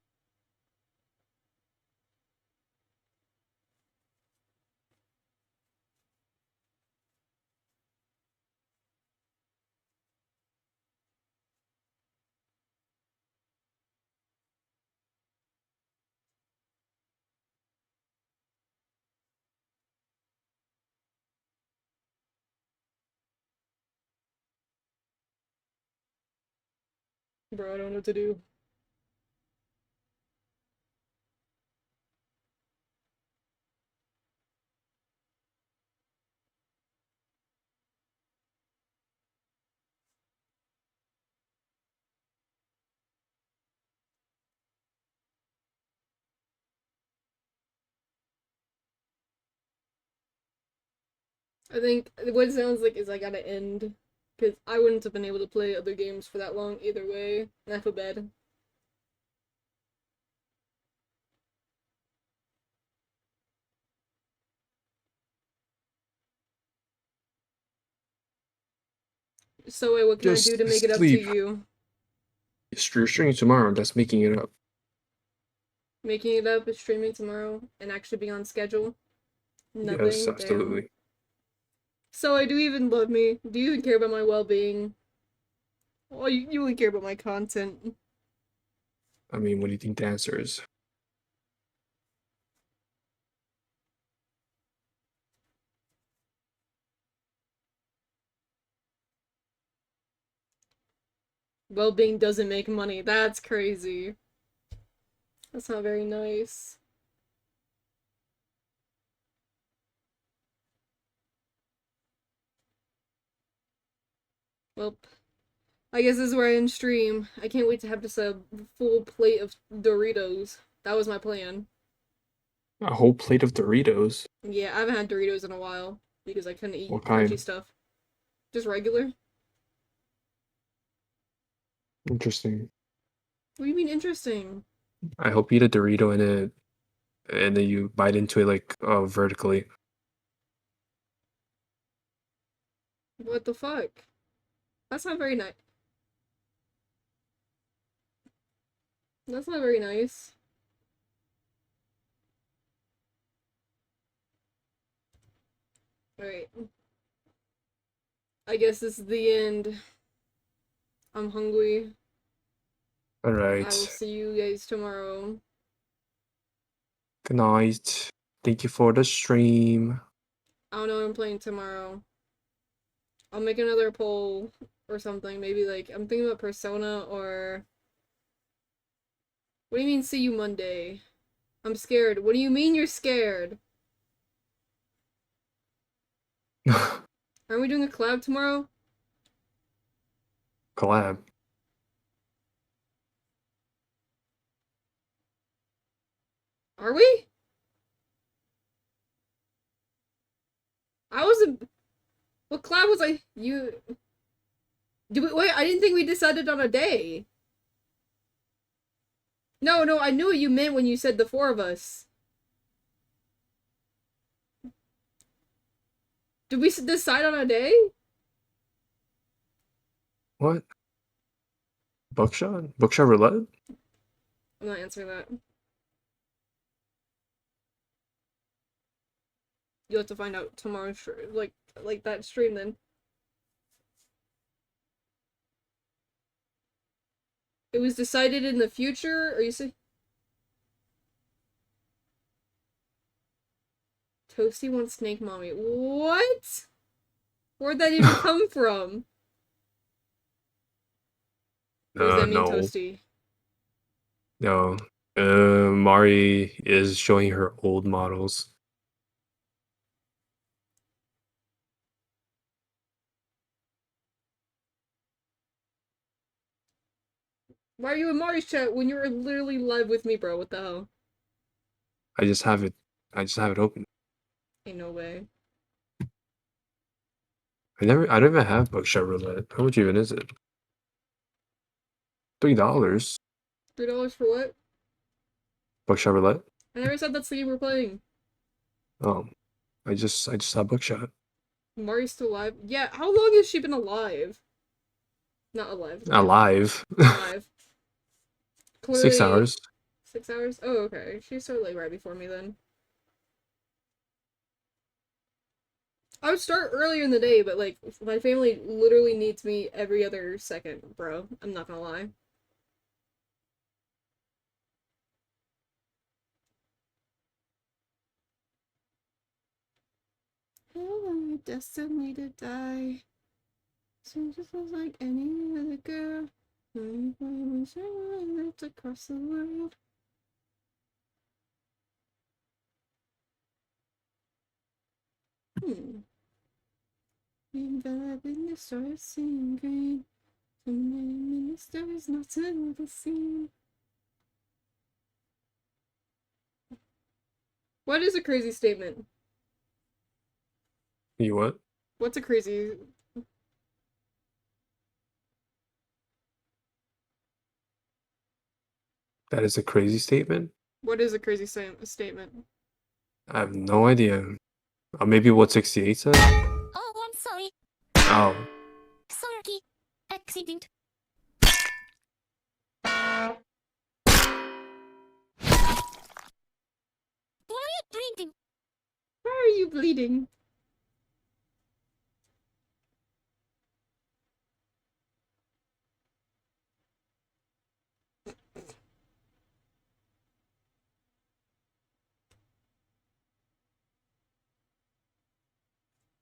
Bro, I don't know what to do. I think what it sounds like is I gotta end. Because I wouldn't have been able to play other games for that long either way. And I feel bad. So, what can I do Just to make it up to sleep. you? You're streaming tomorrow. That's making it up. Making it up, streaming tomorrow, and actually being on schedule? Yes, Nothing? Damn. absolutely. So, do you even love me? Do you even care about my well-being? Well, you only care about my content. I mean, what do you think the answer is? Well-being doesn't make money. That's crazy. That's not very nice. Well, I guess this is where I end stream. I can't wait to have just a full plate of Doritos. That was my plan. A whole plate of Doritos. Yeah, I haven't had Doritos in a while because I couldn't eat What crunchy kind? stuff. Just regular. Interesting. What do you mean interesting? I hope you eat a Dorito and then you bite into it like vertically. What the fuck? That's not very nice. That's not very nice. Alright. I guess this is the end. I'm hungry. All I will right. see you guys tomorrow. Good night. Thank you for the stream. I don't know what I'm playing tomorrow. I'll make another poll or something. Maybe like I'm thinking about Persona or what do you mean see you Monday? I'm scared. What do you mean you're scared? Aren't we doing a collab tomorrow? Collab. Are we? I wasn't. What collab was I? You. Do we wait? I didn't think we decided on a day. No, I knew what you meant when you said the four of us. Did we decide on a day? What? Buckshot? Buckshot roulette? I'm not answering that. You'll have to find out tomorrow, like that stream then. It was decided in the future, or you say Toasty wants Snake Mommy. What? Where'd that even come from? What does that mean, No. Toasty? No. Mari is showing her old models. Why are you in Mari's chat when you're literally live with me, bro? What the hell? I just have it open. Ain't no way. I don't even have Buckshot Roulette. How much even is it? $3. $3 for what? Buckshot Roulette? I never said that's the game we're playing. Oh, I just saw Buckshot. Mari's still alive? Yeah, how long has she been alive? Not alive. Alive. Alive. 6 Clearly, hours. 6 hours? Oh, okay. She started like right before me then. I would start earlier in the day, but like my family literally needs me every other second, bro. I'm not gonna lie. Oh, destiny to die. So just like any other girl. Lived across the world. Enveloping the stars seeing green. And then the stars not to the scene. What is a crazy statement? You what? What's a crazy... That is a crazy statement? What is a crazy statement? I have no idea. Maybe what 68 said? Oh, I'm sorry. Oh. Sorry. Accident. Why are you bleeding? Why are you bleeding?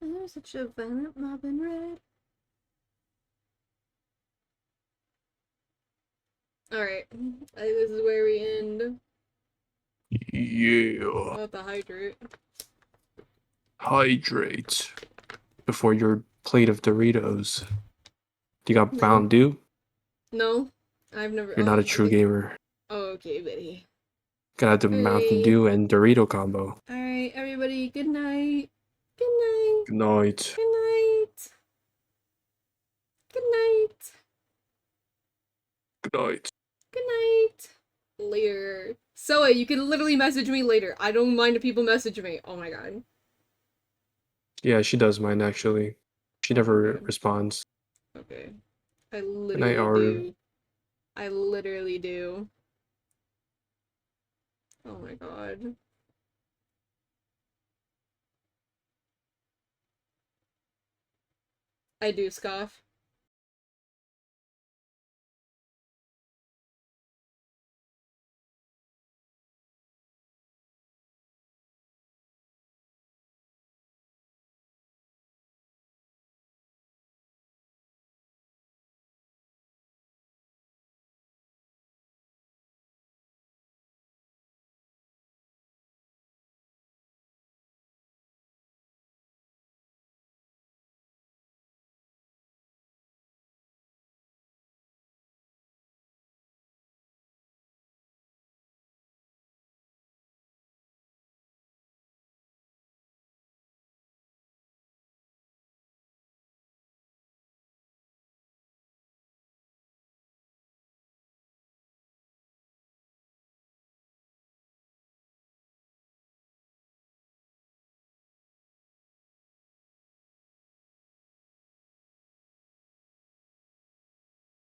There's such a violent mob in red. Alright. I think this is where we end. Yeah. I'll have to hydrate. Hydrate. Before your plate of Doritos. You got No. Mountain Dew? No. I've never... You're not a true gamer. Oh, okay, buddy. Gotta have the Mountain Alright. Dew and Dorito combo. Alright, everybody, good night. Good night. Good night. Good night. Good night. Good night. Good night. Later. Soa, you can literally message me later. I don't mind if people message me. Oh my god. Yeah, she does mine actually. She never Okay. responds. Okay. I Good night, literally Aru. do. I literally do. Oh my god. I do scoff.